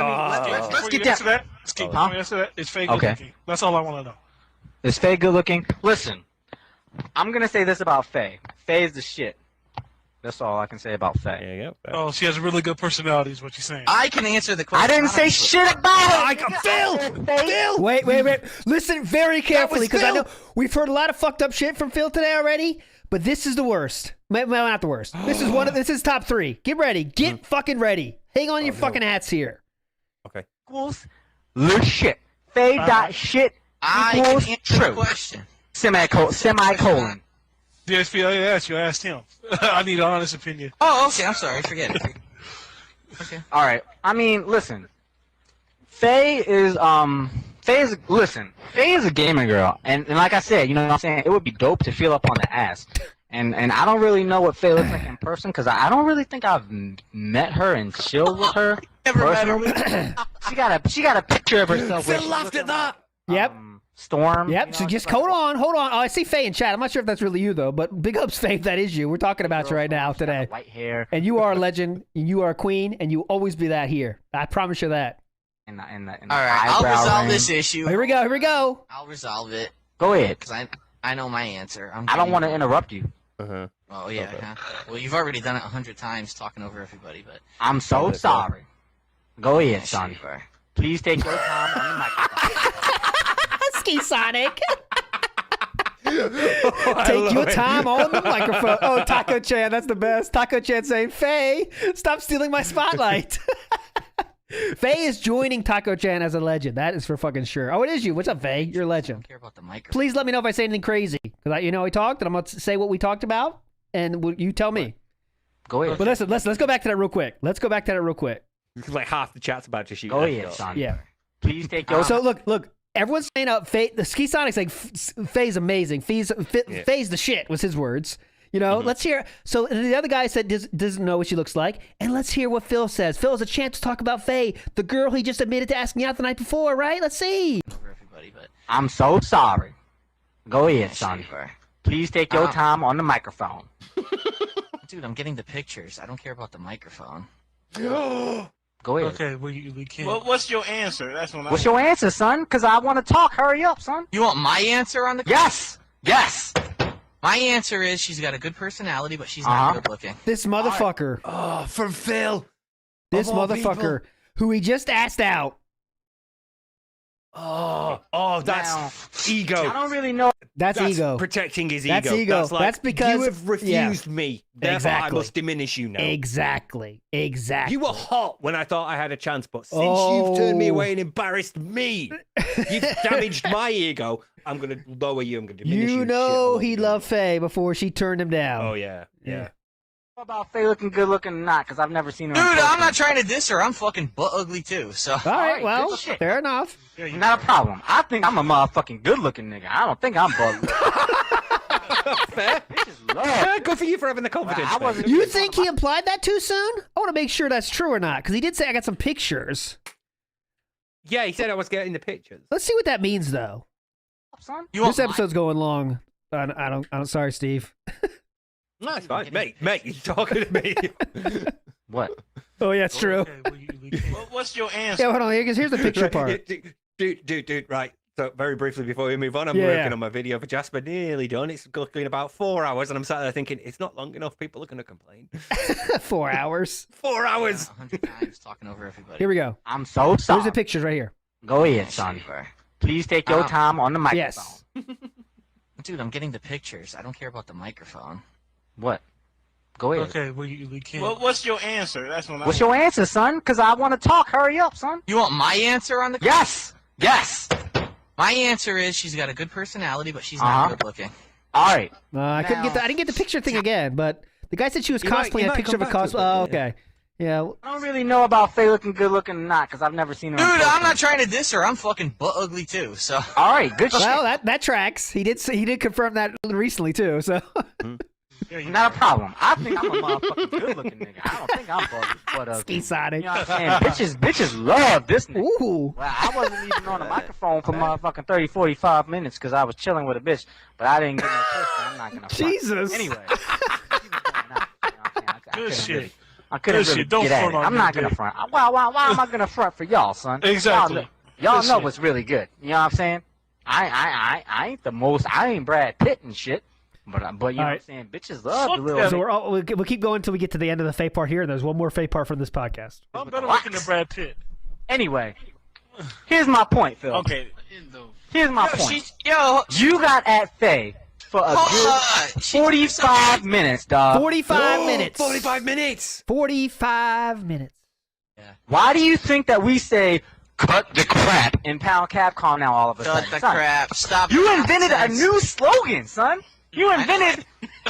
Let's get down to that. Answer that. It's fake good looking. That's all I want to know. Is Faye good looking? Listen, I'm going to say this about Faye. Faye is the shit. That's all I can say about Faye. There you go. Oh, she has a really good personality, is what you're saying. I can answer the question. I didn't say shit about it! Phil! Wait. Listen very carefully, because I know we've heard a lot of fucked up shit from Phil today already, but this is the worst. Well, not the worst. This is top 3. Get ready. Get fucking ready. Hang on your fucking hats here. Okay. Equals the shit. Faye dot shit I equals can answer the true. question. Semicolon. DSP, I asked you. I asked him. I need an honest opinion. Oh, okay. I'm sorry. Forget it. Okay. All right. I mean, listen. Faye is a gaming girl, and like I said, you know what I'm saying. It would be dope to feel up on the ass, and I don't really know what Faye looks like in person because I don't really think I've met her and chilled with her personally. she got a picture of herself. Phil laughed at that. Yep. Storm. Yep. You So know, just like hold on. Oh, I see Faye in chat. I'm not sure if that's really you though, but big ups, Faye. If that is you. We're talking about you right now today. White hair. And you are a legend. And you are a queen, and you will always be that here. I promise you that. And the All right, I'll resolve this issue. Here we go. I'll resolve it. Go ahead. Because I know my answer. I don't want to interrupt you. Oh yeah. Okay. Well, you've already done it 100 times, talking over everybody. But I'm so sorry. Go ahead, Yeah, son. sure. Please take your time on the microphone. Ski Sonic. Take your time on the microphone. Oh, Taco Chan, that's the best. Taco Chan saying, Faye, stop stealing my spotlight. Faye is joining Taco Chan as a legend. That is for fucking sure. Oh, it is you. What's up, Faye? You're a legend. I don't care about the microphone. Please let me know if I say anything crazy. Because we talked, and I'm going to say what we talked about, and you tell me. Go ahead. But listen, let's go back to that real quick. Like half the chat's about to shoot. Go ahead, son. Yeah. Please take your So look. Everyone's saying Faye, the Ski Sonic's like, Faye's amazing. Faye's the shit, was his words. You know, let's hear. So the other guy said doesn't know what she looks like. And let's hear what Phil says. Phil has a chance to talk about Faye, the girl he just admitted to asking out the night before, right? Let's see. Over everybody, but I'm so sorry. Go ahead, son. sure. Please take your time on the microphone. Dude, I'm getting the pictures. I don't care about the microphone. Go ahead. Okay, we can't. Well, what's your answer? That's what What's your answer, son? Because I want to talk. Hurry up, son. You want my answer on the Yes. Yes. My answer is she's got a good personality, but she's not good looking. This motherfucker. Oh, from Phil. This Of all motherfucker who he just asked out. Oh, that's ego. I don't really know. That's ego. Protecting his That's ego. ego. That's, like, That's because- you have refused me. Therefore, Exactly. I must diminish you now. Exactly. You were hot when I thought I had a chance, but since you've turned me away and embarrassed me, you've damaged my ego. I'm going to lower you. I'm going to diminish you. You know he loved Faye before she turned him down. Oh, yeah. Yeah. What about Faye looking good looking or not? Because I've never seen her. Dude, in person. I'm not trying to diss her. I'm fucking butt ugly too. So. All right, well, good shit. fair enough. Not a problem. I think I'm a motherfucking good looking nigga. I don't think I'm butt. Fair. Yeah, good for you for having the confidence. I wasn't. You think he implied that too soon? I want to make sure that's true or not, because he did say I got some pictures. Yeah, he said I was getting the pictures. Let's see what that means, though. son? This episode's going long. I'm sorry, Steve. No, it's fine. Mate, you're talking to me. What? Oh, yeah, it's true. What's your answer? Yeah, hold on. Here's the picture part. Dude, right. So very briefly before we move on, I'm working on my video for Jasper. Nearly done. It's in about 4 hours, and I'm sat there thinking it's not long enough. People are going to complain. 4 hours. 4 hours. 100 times talking over everybody. Here we go. I'm so sorry. Here's the pictures right here. Go ahead, son. Please take your time on the microphone. Yes. Dude, I'm getting the pictures. I don't care about the microphone. What? Go ahead. Okay, we can't. Well, what's your answer? That's what What's your answer, son? Because I want to talk. Hurry up, son. You want my answer on the Yes. Yes. My answer is she's got a good personality, but she's not good looking. All right. I couldn't get I didn't get the picture thing again, but the guy said she was cosplaying a picture of a cosplay. Oh, okay. Yeah. I don't really know about Faye looking good looking or not, because I've never seen her. Dude, I'm not trying to diss her. I'm fucking butt ugly too. So. All right, good shit. Well, that tracks. He did confirm that recently too. So. Not a problem. I think I'm a motherfucking good looking nigga. I don't think I'm butt ugly. Ski Sonic. You know what I'm saying? Bitches love this nigga. Ooh. Well, I wasn't even on the microphone for motherfucking 30, 45 minutes because I was chilling with a bitch, but I didn't get no pussy. I'm not gonna front. Jesus. Anyway. Good shit. I couldn't really Don't get at front it. on I'm me, not gonna dude. front. Why am I gonna front for y'all, son? Exactly. Y'all Good know shit. what's really good. You know what I'm saying? I ain't the most. I ain't Brad Pitt and shit. But you know what I'm saying? Bitches love the little. So we'll keep going until we get to the end of the Faye part here, and there's one more Faye part from this podcast. I'm better looking than Brad Pitt. Anyway, here's my point, Phil. Okay. Here's my point. Yo, You got at Faye for a good 45 minutes, dog. 45 minutes. 45 minutes. 45 minutes. Why do you think that we say cut the crap in Pound Capcom now all of a sudden? cut the Son, crap. Stop. You the invented a nonsense. new slogan, son. You invented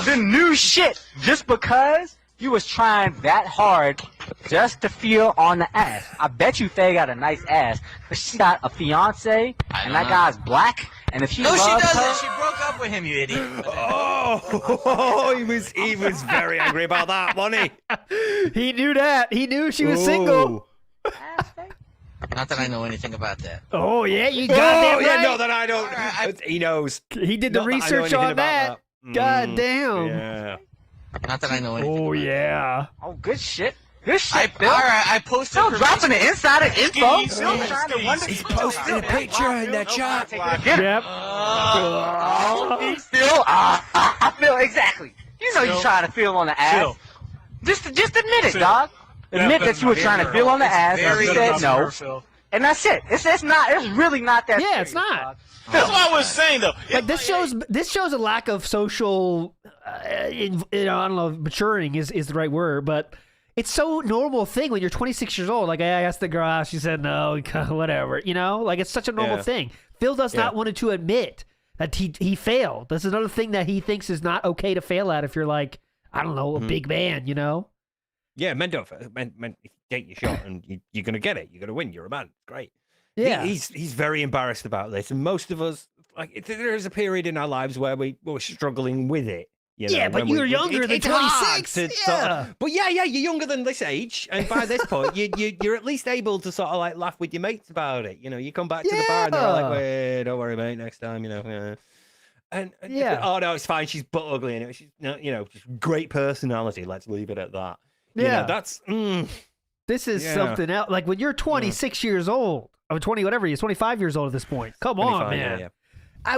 the new shit just because you was trying that hard just to feel on the ass. I bet you Faye got a nice ass, but she got a fiance, and that guy's black, and if she No, she loves doesn't. her, She broke up with him, you idiot. Oh, he was very angry about that, wasn't he? He knew that. He knew she was single. Not that I know anything about that. Oh yeah, you got that right. Yeah, no, that I don't. He knows. He did the Not that I know research anything on about that. God damn. Yeah. Not that I know anything. Oh yeah. oh, good shit. Good shit, Phil. Alright, I posted. Still dropping the insider info. Skis, Still skis, trying to skis. wonder. He's posted a picture in the chat. Yep. Still, I feel exactly. You know you trying to feel on the ass. Just admit it, dog. Admit that you were trying to feel on the ass and you said no. And that's it. It's really not that. Yeah, it's serious, not. dog. That's what I was saying though. Like this shows a lack of social, I don't know, if maturing is the right word, but it's so normal thing when you're 26 years old. Like I asked the girl out, she said no, whatever. You know, like it's such a normal thing. Phil does not want to admit that he failed. That's another thing that he thinks is not okay to fail at. If you're like, I don't know, a big man, you know. Yeah, men don't. Men if you take your shot and you're gonna get it. You're gonna win. You're a man. It's great. Yeah, he's very embarrassed about this, and most of us, like, there is a period in our lives where we're struggling with it. You know, yeah, but you're younger than 26. But yeah, you're younger than this age, and by this point, you're at least able to sort of like laugh with your mates about it. You know, you come back to the bar and they're like, "Wait, don't worry, mate. Next time, you know." And oh no, it's fine. She's butt ugly, and she's just great personality. Let's leave it at that. You know, that's. This is something else. Like when you're 26 years old, or 20, whatever, he's 25 years old at this point. Come on, man.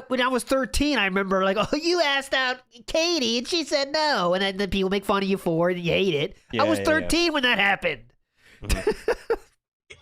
When I was 13, I remember like, oh, you asked out Katie and she said no, and then people make fun of you for it and you hate it. I was 13 when that happened.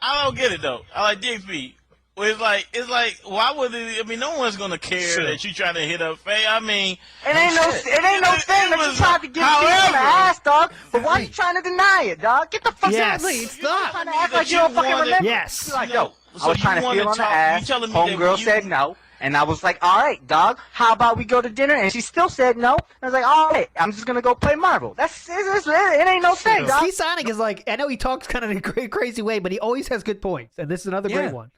I don't get it though. I like DXB. Well, it's like, why would it? I mean, no one's gonna care that you trying to hit up Faye. I mean, it ain't no thing that you tried to get people on the ass, dog. But why you trying to deny it, dog? Get the fuck out of here. It's not. Trying to act like you don't fucking remember. Yes. Like, yo, I was trying to feel on the ass. Homegirl said no. And I was like, all right, dog, how about we go to dinner? And she still said no. I was like, all right, I'm just going to go play Marvel. It ain't no thing, dog. Steve Sonic is like, I know he talks kind of in a crazy way, but he always has good points. And this is another great one.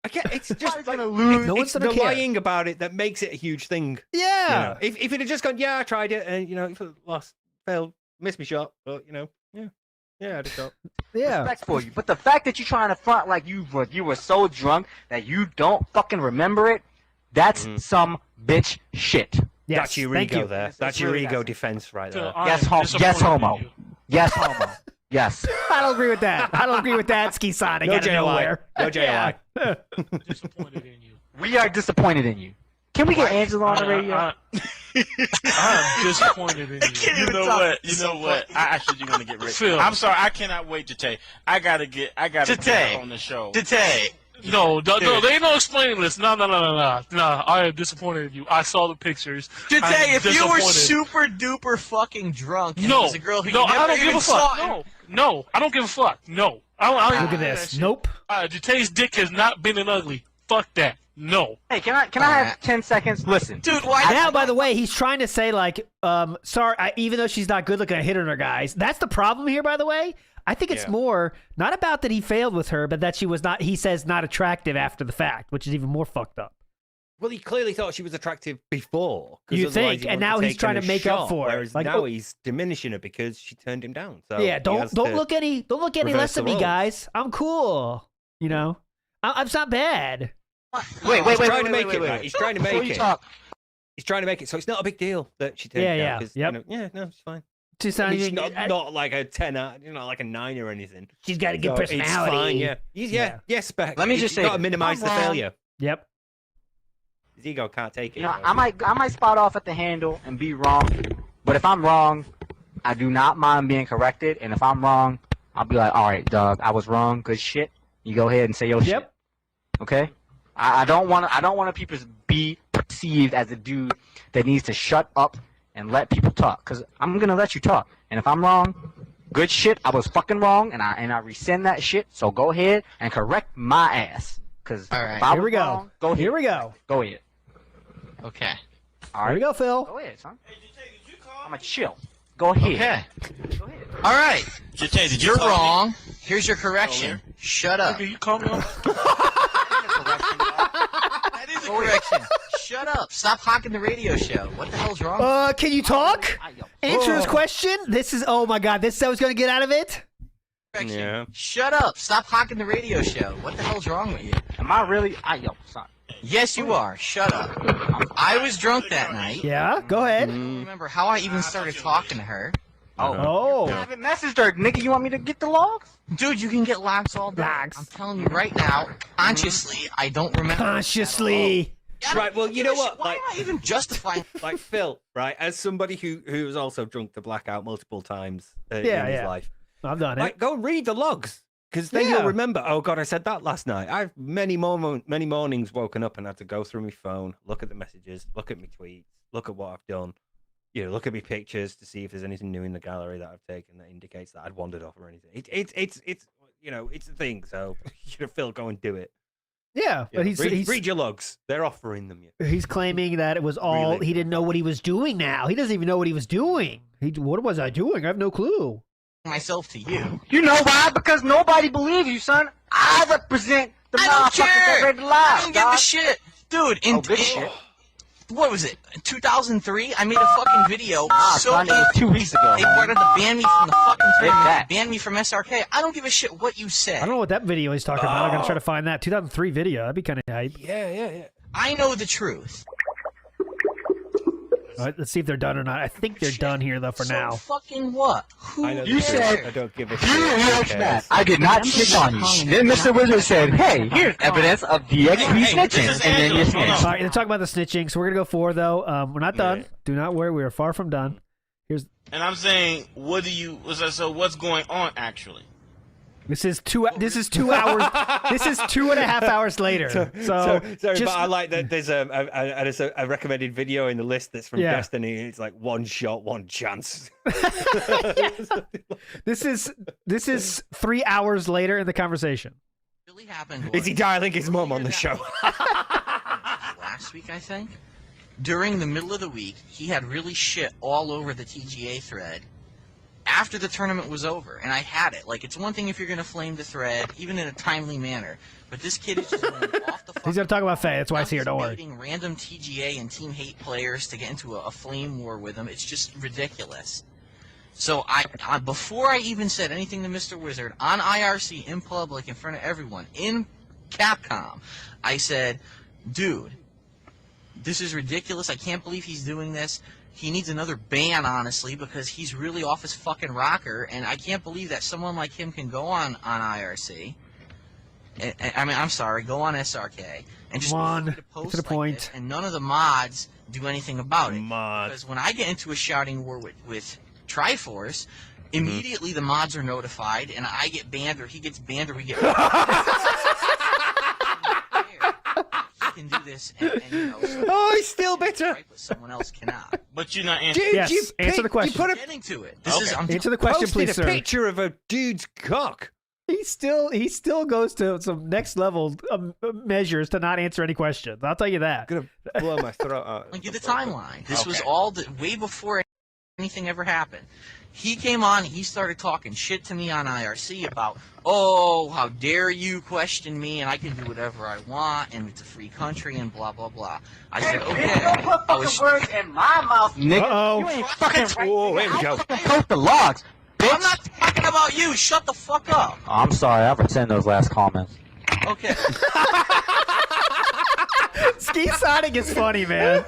It's just like, no one's the gonna care. lying about it that makes it a huge thing. Yeah. You know? If it had just gone, yeah, I tried it, and if it lost, failed, missed my shot, but I had a shot. Yeah. Respect for you. But the fact that you're trying to front like you were so drunk that you don't fucking remember it, that's some bitch shit. Yes, that's your ego there. That's your ego defense right there. Yes, homo. Yes, homo. Yes. I don't agree with that. Ski Sonic. No out of JOI. nowhere. No JOI. Disappointed in you. We are disappointed in you. Can we get Angela on the radio? I'm disappointed in you. You know what? You know what? I actually want to get rid. Phil. I'm sorry. I cannot wait to take. I gotta get her on the show. No, there ain't no explaining this. No. I am disappointed in you. I saw the pictures. If you were super duper fucking drunk, and no, it was a girl who no, you never I don't give even a fuck. saw. No, I don't give a fuck. No, I don't Look at this. Nope. Jatay's dick has not been an ugly. Fuck that. No. Hey, can I have 10 seconds? Listen, dude. Why? Now, by the way, he's trying to say like, sorry, even though she's not good looking, I hit on her, guys. That's the problem here, by the way. I think it's more not about that he failed with her, but that she was not. He says not attractive after the fact, which is even more fucked up. Well, he clearly thought she was attractive before. You think, and now he's trying to make up for it. Whereas now he's diminishing her because she turned him down. So yeah, don't look any less of me, guys. I'm cool. You know, I'm not bad. Wait. He's trying to make it. He's trying to make it. He's trying to make it so it's not a big deal that she turned him down. Yeah. No, it's fine. She's not like a 10, like a 9 or anything. She's got a good personality. It's fine, yeah. Spec. Let me just say, got to minimize the failure. Yep. His ego can't take it. You know, I might spot off at the handle and be wrong, but if I'm wrong, I do not mind being corrected. And if I'm wrong, I'll be like, all right, Doug, I was wrong. Good shit. You go ahead and say your shit. Okay. I don't want people to be perceived as a dude that needs to shut up and let people talk, because I'm gonna let you talk. And if I'm wrong, good shit, I was fucking wrong, and I rescind that shit. So go ahead and correct my ass. Because here we go. Here we go. Go ahead. Okay. All right. Here we go, Phil. Go ahead, son. I'm gonna chill. Go ahead. Okay. All right. Jatay, did You're wrong. Here's your correction. Shut up. You call me on? That is a correction. Shut up. Stop hawking the radio show. What the hell's wrong? Can you talk? Answer his question. This is, oh my God, this is how he's going to get out of it? Correction. Yeah. Shut up. Stop hawking the radio show. What the hell's wrong with you? Am I really? Son. Yes, you are. Shut up. I was drunk that night. Yeah, go ahead. I don't remember how I even started talking to her. Oh. I haven't messaged her, nigga. You want me to get the logs? Dude, you can get logs all day. Logs. I'm telling you right now, consciously, I don't remember. Consciously. Right, well, you know what? Why am I even justifying? Like Phil, right? As somebody who was also drunk to blackout multiple times in his life, I've done like, it. go read the logs, because then you'll remember. Oh God, I said that last night. I've many mornings woken up and had to go through my phone, look at the messages, look at my tweets, look at what I've done. You know, look at my pictures to see if there's anything new in the gallery that I've taken that indicates that I'd wandered off or anything. It's you know, it's a thing. So you know, Phil, go and do it. Yeah, but he's read your logs. They're offering them. He's claiming that it was all he didn't know what he was doing. Now he doesn't even know what he was doing. What was I doing? I have no clue. Myself to you. You know why? Because nobody believes you, son. I represent the motherfuckers that read the live. I don't give a shit, dude. Good shit. What was it? In 2003, I made a fucking video. Son, it was 2 weeks ago. They wanted to ban me from the fucking tournament. Ban me from SRK. I don't give a shit what you say. I don't know what that video he's talking about. I gotta try to find that 2003 video. That'd be kind of hype. Yeah. I know the truth. All right, let's see if they're done or not. I think they're done here though for now. Fucking what? You said I don't give a shit. I did not shit on you. Then Mr. Wizard said, "Hey, here's evidence of DXP snitching," and then you snitched. All right, they're talking about the snitching, so we're gonna go 4 though. We're not done. Do not worry, we are far from done. Here's. And I'm saying, so what's going on actually? This is 2 hours. This is 2.5 hours later. So sorry, but I like that. There's a recommended video in the list that's from Destiny. It's like 1 shot, 1 chance. This is 3 hours later in the conversation. Really happened. Is he dialing his mom on the show? Last week, I think. During the middle of the week, he had really shit all over the TGA thread. After the tournament was over, and I had it. Like, it's one thing if you're going to flame the thread, even in a timely manner, but this kid is just going off the fucking... He's going to talk about Phae, that's why he's here, don't worry. Random TGA and Team Hate players to get into a flame war with him. It's just ridiculous. So, I before I even said anything to Mr. Wizard, on IRC, in public, in front of everyone, in Capcom, I said, dude, this is ridiculous. I can't believe he's doing this. He needs another ban, honestly, because he's really off his fucking rocker, and I can't believe that someone like him can go on IRC. I mean, I'm sorry. Go on SRK and just Come on, make it a post get to the like point. this, and none of the mods do anything about it. Mods. Because when I get into a shouting war with Triforce, immediately the mods are notified, and I get banned, or he gets banned, or we get. He can do this, and you know. Oh, he's still bitter. Right, but someone else cannot. But you're not answering. Dude, Yes, you answer the question. You put Getting to it. This is. I'm Answer the question, posted please, a sir. picture of a dude's cock. He still goes to some next level measures to not answer any questions. I'll tell you that. I'm gonna blow my throat out. I'll give the timeline. This was all way before anything ever happened. He came on, he started talking shit to me on IRC about, oh, how dare you question me, and I can do whatever I want, and it's a free country, and blah, blah, blah. I said, okay. Don't put fucking words in my mouth, nigga. Uh-oh. You ain't fucking right. Oh, here we go. Coat the logs, bitch. I'm not talking about you. Shut the fuck up. I'm sorry. I pretend those last comments. Okay. Ski Sonic is funny, man.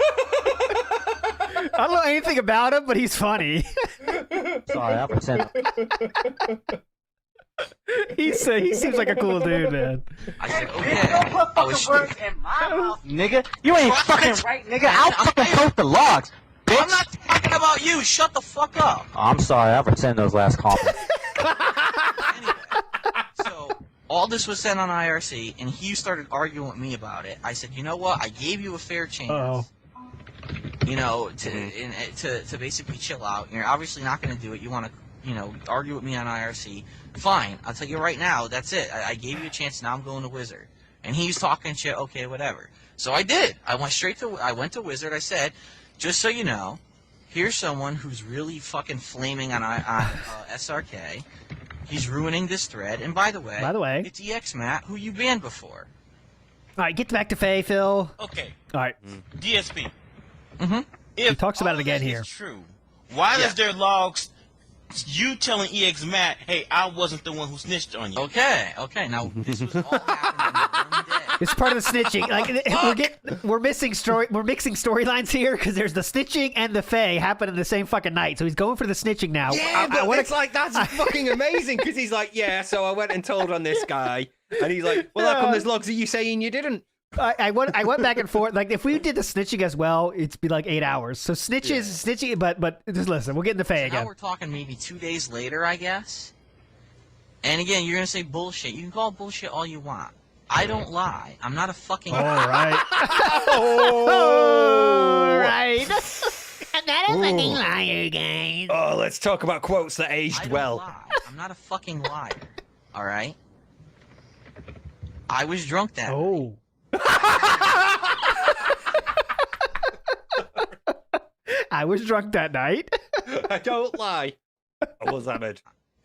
I don't know anything about him, but he's funny. Sorry, I pretend. He seems like a cool dude, man. I said, okay. Don't put I was fucking words in my mouth, nigga. You ain't fucking right, nigga. I'll fucking coat the logs, bitch. I'm not talking about you. Shut the fuck up. I'm sorry. I pretend those last comments. Anyway, so all this was said on IRC, and he started arguing with me about it. I said, you know what? I gave you a fair chance. Uh-oh. You know, to basically chill out. You're obviously not going to do it. You want to, you know, argue with me on IRC. Fine. I'll tell you right now. That's it. I gave you a chance. Now I'm going to Wizard. And he's talking shit. Okay, whatever. So I did. I went to Wizard. I said, just so you know, here's someone who's really fucking flaming on SRK. He's ruining this thread. And by the way, it's EX Matt, who you banned before. All right, get back to Phae, Phil. Okay. All right. DSP. Mm-hmm. If He talks about all it again that is here. True. Why does their logs? You telling EX Matt, hey, I wasn't the one who snitched on you. Okay. Now this was all happening in one day. It's part of the snitching. Like we're mixing storylines here because there's the snitching and the Phae happen in the same fucking night. So he's going for the snitching now. Yeah, but it's like that's fucking amazing because he's like, yeah. So I went and told on this guy, and he's like, well, how come there's logs of you saying you didn't? I went back and forth. Like if we did the snitching as well, it'd be like 8 hours. So snitching, but just listen. We'll get into Phae So again. now we're talking maybe 2 days later, I guess. And again, you're gonna say bullshit. You can call it bullshit all you want. I don't lie. I'm not a fucking. All right. All right. I'm not a fucking liar, guys. Oh, let's talk about quotes that aged I don't well. lie. I'm not a fucking liar. All right. I was drunk that night. I was drunk that night. I don't lie. I was hammered.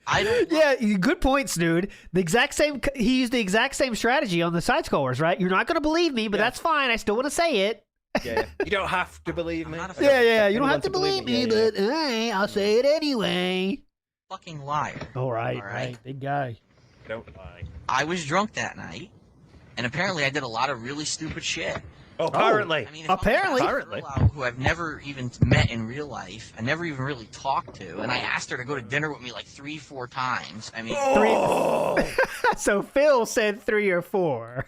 I don't. Yeah, good points, dude. The exact same. He used the exact same strategy on the side scrollers, right? You're not going to believe me, but that's fine. I still want to say it. Yeah, you don't have to believe me. Yeah. You don't have to believe me, but all right, I'll say it anyway. Fucking liar. All right, big guy. Don't lie. I was drunk that night, and apparently I did a lot of really stupid shit. Oh, apparently. I mean, Apparently. Who I've never even met in real life, I never even really talked to, and I asked her to go to dinner with me like 3-4 times. I mean, So Phil said 3 or 4.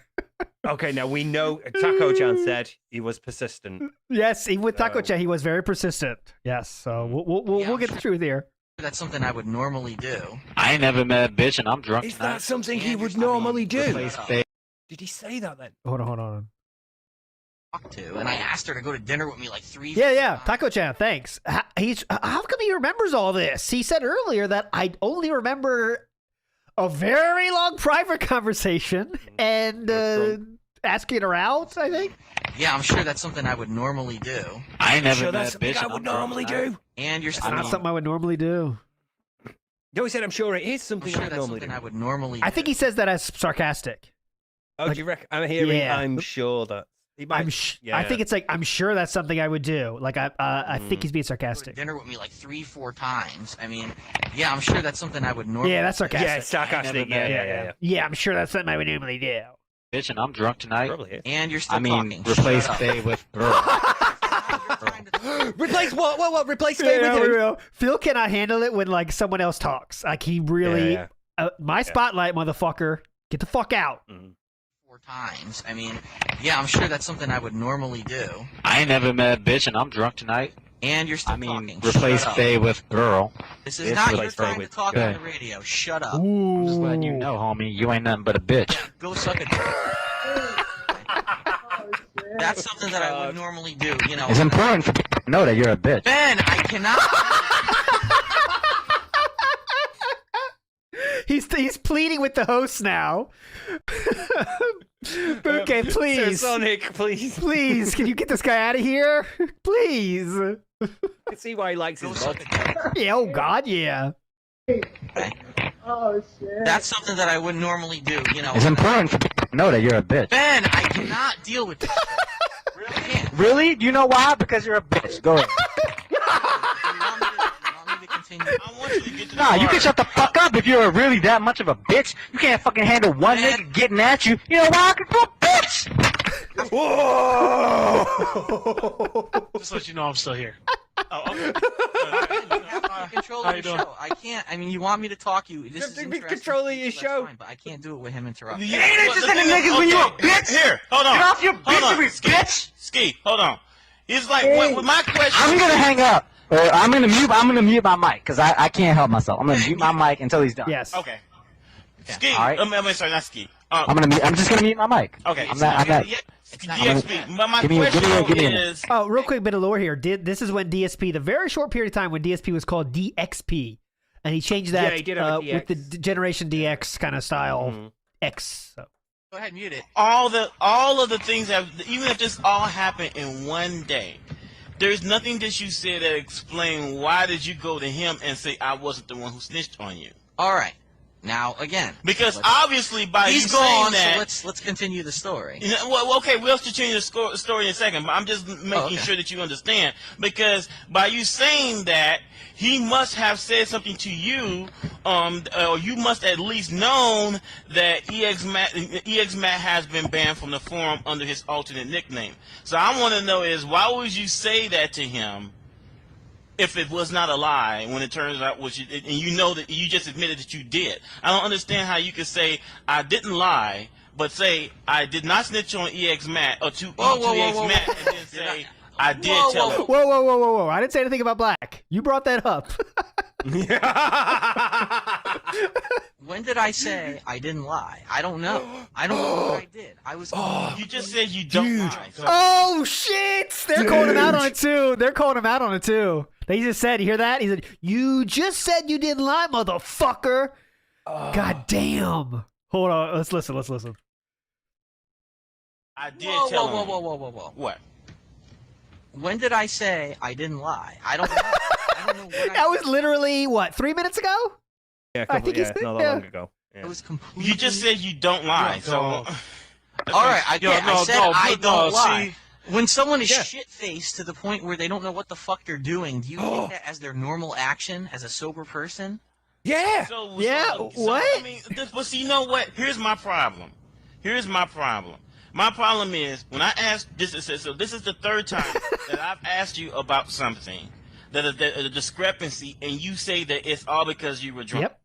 Okay, now we know Taco-chan said he was persistent. Yes, even with Taco-chan, he was very persistent. Yes, so we'll get the truth here. That's something I would normally do. I ain't never met a bitch and I'm drunk. Is that something he would normally do? Did he say that then? Hold on. To, and I asked her to go to dinner with me like 3. Yeah. Taco-chan, thanks. How come he remembers all this? He said earlier that I only remember a very long private conversation and asking her out, I think. Yeah, I'm sure that's something I would normally do. I ain't never Sure, met that's a bitch. something I would normally do. And you're It's not something I would normally do. No, he said, I'm sure it is I'm something sure I would that's normally something do. I would normally do. I think he says that as sarcastic. Oh, do you reckon? I'm hearing, Yeah. I'm sure that. He might, I think it's like, I'm sure that's something I would do. Like, I think he's being Go to sarcastic. dinner with me like 3-4 times. I mean, yeah, I'm sure that's something I would normally. Yeah, that's sarcastic. Yeah, sarcastic. Yeah. Yeah, I'm sure that's something I would normally do. Bitch and I'm drunk tonight. Probably is. And you're still I mean, talking. replace Shut up. Phae with girl. Replace what? What? Replace Phae with who? Real. Phil cannot handle it when like someone else talks. Like he really, Yeah. my spotlight, motherfucker. Get the fuck out. 4 times. I mean, yeah, I'm sure that's something I would normally do. I ain't never met a bitch, and I'm drunk tonight. And you're still talking. Replace Shut up. Faye with girl. This is not your time to talk on the radio. Shut up. I'm just letting you know, homie. You ain't nothing but a bitch. Go suck a dick. That's something that I would normally do, you know. It's important for people to know that you're a bitch. Ben, I cannot. He's pleading with the host now. Okay, please. Sir Sonic, please. Please, can you get this guy out of here? Please. I can see why he likes his vodka. Yeah, oh God, yeah. Oh, shit. That's something that I wouldn't normally do, you know. It's important for people to know that you're a bitch. Ben, I cannot deal with this shit. Really? Do you know why? Because you're a bitch. Go ahead. Nah, you can shut the fuck up if you're really that much of a bitch. You can't fucking handle one nigga getting at you. You know why? Because you're a bitch! Whoa! Just let you know I'm still here. Oh, okay. Control of your show. I can't. I mean, you want me to talk you. This is interesting. Controlling your show. Fine, but I can't do it with him interrupting. You ain't interested in niggas when you a bitch? Here, hold on. Get off your bitch, bitch! Ski, hold on. He's like, what my question I'm gonna hang up. I'm gonna mute my mic because I can't help myself. I'm gonna mute my mic until he's done. Yes. Okay. Ski. All right. Sorry, not Ski. I'm just gonna mute my mic. Okay. I'm not. DSP. But my question is. Oh, real quick bit of lore here. This is when DSP, the very short period of time when DSP was called DXP, and he changed that he did have a with the Generation DX kind of style X. So. Go ahead, mute it. All of the things that, even if this all happened in one day, there's nothing that you said that explain why did you go to him and say I wasn't the one who snitched on you. All right. Now again, because obviously by he's you gone, saying that, so let's continue the story. You know, well, okay, we'll continue the story in a second, but I'm just making sure that you understand, because by you saying that, he must have said something to you, or you must at least known that EX Matt has been banned from the forum under his alternate nickname. So I want to know is why would you say that to him? If it was not a lie, when it turns out was you, and you know that you just admitted that you did. I don't understand how you could say I didn't lie, but say I did not snitch on EX Matt or to EX Matt, and then say I did tell him. Whoa! I didn't say anything about black. You brought that up. When did I say I didn't lie? I don't know. I don't know what I did. I was. You just said you don't lie. So. Oh shit! They're calling him out on it too. They just said, you hear that? He said, "You just said you didn't lie, motherfucker." God damn. Hold on. Let's listen. I did tell him. Whoa. What? When did I say I didn't lie? I don't know. I don't know what that was literally, 3 minutes ago? Yeah, I think not that long ago. Yeah. It was completely... You just said you don't lie, so... All right, I said I don't lie. When someone is shit-faced to the point where they don't know what the fuck they're doing, do you take that as their normal action as a sober person? Yeah. What? I mean, but see, you know what? Here's my problem. My problem is when I asked this is the third time that I've asked you about something that is a discrepancy, and you say that it's all because you were drunk. Yep.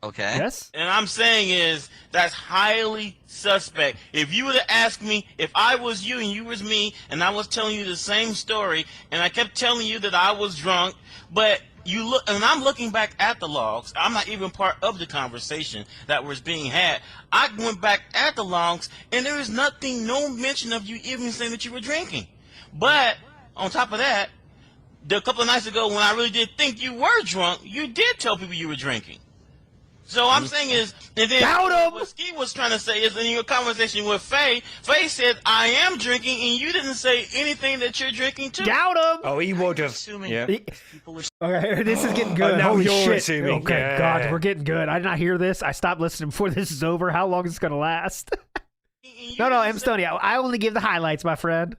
Okay. Yes. And I'm saying is that's highly suspect. If you were to ask me if I was you and you was me, and I was telling you the same story, and I kept telling you that I was drunk, but you look, and I'm looking back at the logs. I'm not even part of the conversation that was being had. I went back at the logs, and there is nothing, no mention of you even saying that you were drinking. But on top of that, a couple of nights ago, when I really did think you were drunk, you did tell people you were drinking. So I'm saying is, and then what Ski was trying to say is in your conversation with Faye, Faye said, I am drinking, and you didn't say anything that you're drinking too. Doubt him. Oh, he would have. Yeah. Okay, this is getting good. Now Holy you're shit. assuming. Okay, Yeah. God, we're getting good. I did not hear this. I stopped listening before this is over. How long is this going to last? No, M. Stoney, I only give the highlights, my friend.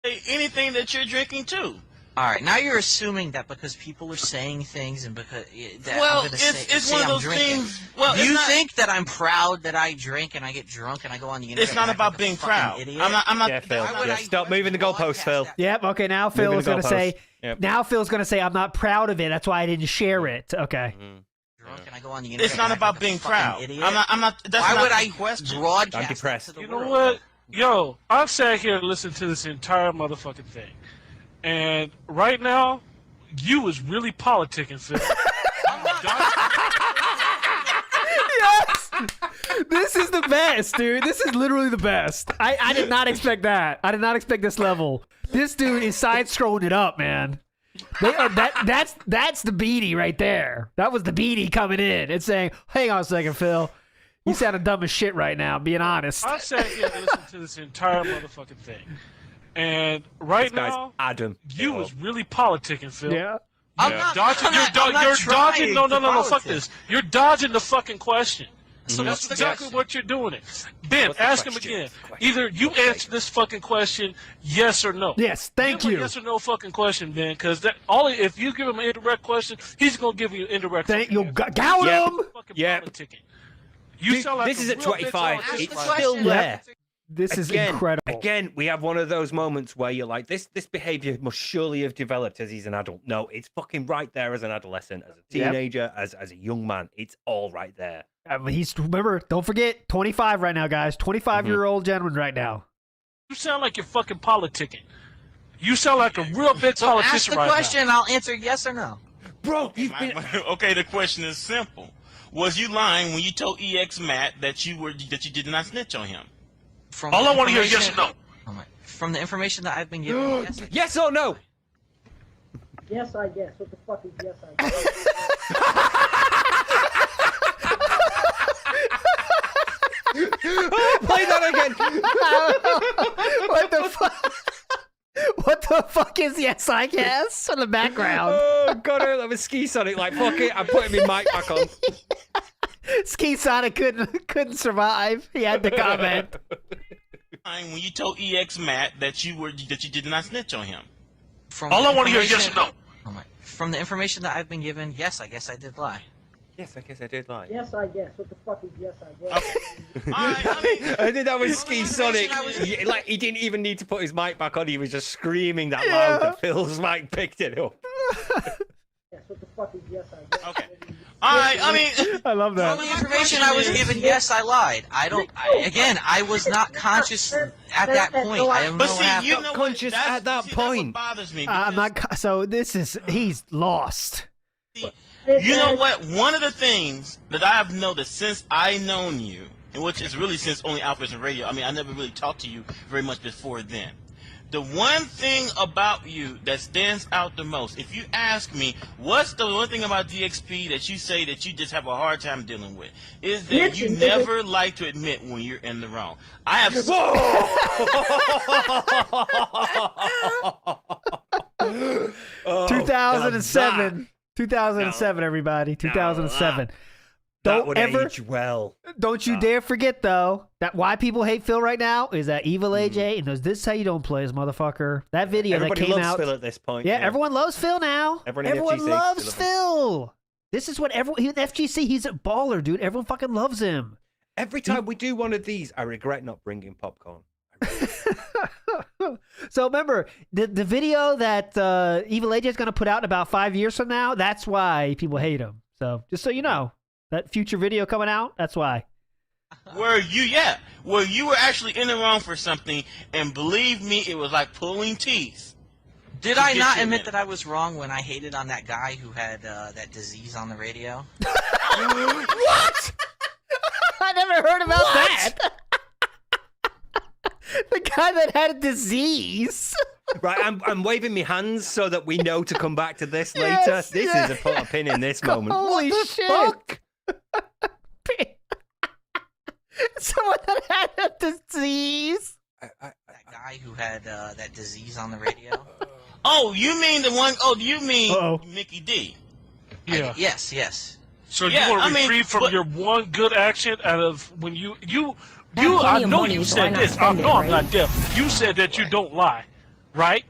Say anything that you're drinking too. All right, now you're assuming that because people are saying things and because that Well, I'm gonna it's say one of I'm those drinking. things. Well, Do it's you not, think that I'm proud that I drink and I get drunk and I go on the internet? it's not and act about like a being fucking proud? Idiot? I'm not. Yeah, Phil. Why would Yeah, I stop moving the goalposts, Phil. Yep, okay, now Phil Moving is the going to say, goalposts. Yep. now Phil's going to say, I'm not proud of it. That's why I didn't share it. Okay. Can I go on the internet? It's not about being proud. Idiot? I'm not. That's Why not would the I question. broadcast I'm that depressed. to the You know world? what? Yo, I've sat here and listened to this entire motherfucking thing. And right now, you is really politicking, Phil. Yes! This is the best, dude. This is literally the best. I did not expect that. I did not expect this level. This dude is side-scrolling it up, man. They are that's the beanie right there. That was the beanie coming in and saying, "Hang on a second, Phil. You sounding dumb as shit right now, being honest." I've sat here and listened to this entire motherfucking thing. And right now, Adam. you is really politicking, Phil. Yeah. I'm not Dodging, you're trying dodging. No, to fuck politic. this. You're dodging the fucking question. So Mhm. that's exactly what you're doing. It. Ben, What's the ask him question? again. Either you answer this fucking question, yes or no. Yes, thank Give him you. a yes or no fucking question, Ben, because if you give him an indirect question, he's gonna give you an indirect. Thank you. fucking answer. Gout Yep. him. Fucking Yep. politicking. You sound like This a is at real bitch 25. politician It's right now. still there. This is Again, incredible. Again, we have one of those moments where you're like, this behavior must surely have developed as he's an adult. No, it's fucking right there as an adolescent, as a teenager, as a young man. It's all right there. Remember, don't forget, 25 right now, guys. 25-year-old gentleman right now. You sound like you're fucking politicking. You sound like a real bitch So politician ask the right question, I'll answer yes or no. Bro, Okay, the question is simple. Was you lying when you told EX Matt that you did not snitch on him? From All the I want to hear is information- yes or no. Oh my- From the information that I've been given, yes. Yes or no? Yes, I guess. What the fuck is yes, I guess? Play that again. What the fuck? What the fuck is yes, I guess? In the background. Oh, God, that was Ski Sonic. Like, fuck it, I'm putting my mic back on. Ski Sonic couldn't survive. He had to comment. When you told EX Matt that you did not snitch on him. All I want to hear is yes or no. Oh my- From the information that I've been given, yes, I guess I did lie. Yes, I guess I did lie. Yes, I guess. What the fuck is yes, I guess? I did that with Ski Sonic. Like, he didn't even need to put his mic back on. He was just screaming that loud that Phil's mic picked it up. Yes, what the fuck is yes, I guess? Okay. I love that. From the information I was given, yes, I lied. I was not conscious at that point. I have But no see, habit. you know Conscious what? at that point. That's what bothers me. I'm not. So this is. He's lost. You know what? One of the things that I have noticed since I known you, and which is really since only Alphas and Radio. I mean, I never really talked to you very much before then. The one thing about you that stands out the most, if you ask me, what's the one thing about DXP that you say that you just have a hard time dealing with, is that you never like to admit when you're in the wrong. I have. 2007. 2007, everybody. 2007. That Don't would ever. age well. Don't you dare forget, though, that why people hate Phil right now is that Evil AJ and those "This is how you don't play" this motherfucker. That video Everybody that came loves out. Phil at this point. Yeah, everyone loves Phil now. Everyone in FGC, loves they love him. Phil. This is what everyone. In FGC, he's a baller, dude. Everyone fucking loves him. Every time we do one of these, I regret not bringing popcorn. So remember, the video that Evil AJ is going to put out in about 5 years from now, that's why people hate him. So just so you know, that future video coming out, that's why. Where you were actually in the wrong for something, and believe me, it was like pulling teeth. Did I not admit that I was wrong when I hated on that guy who had that disease on the radio? What? I never heard about that. The guy that had a disease. Right, I'm waving my hands so that we know to come back to this later. Yes, This yes. is a put a pin in this moment. Holy What the shit. fuck? Someone that had a disease. That guy who had that disease on the radio? Oh, you mean the one? Oh, you mean Uh-oh. Mickey D? Yeah. Yes. So Yeah, you want to I mean, retrieve from but- your one good action out of when you Have I plenty of know money, you so why said not this. I spend it, know I'm right? not deaf. You said that you don't lie, right?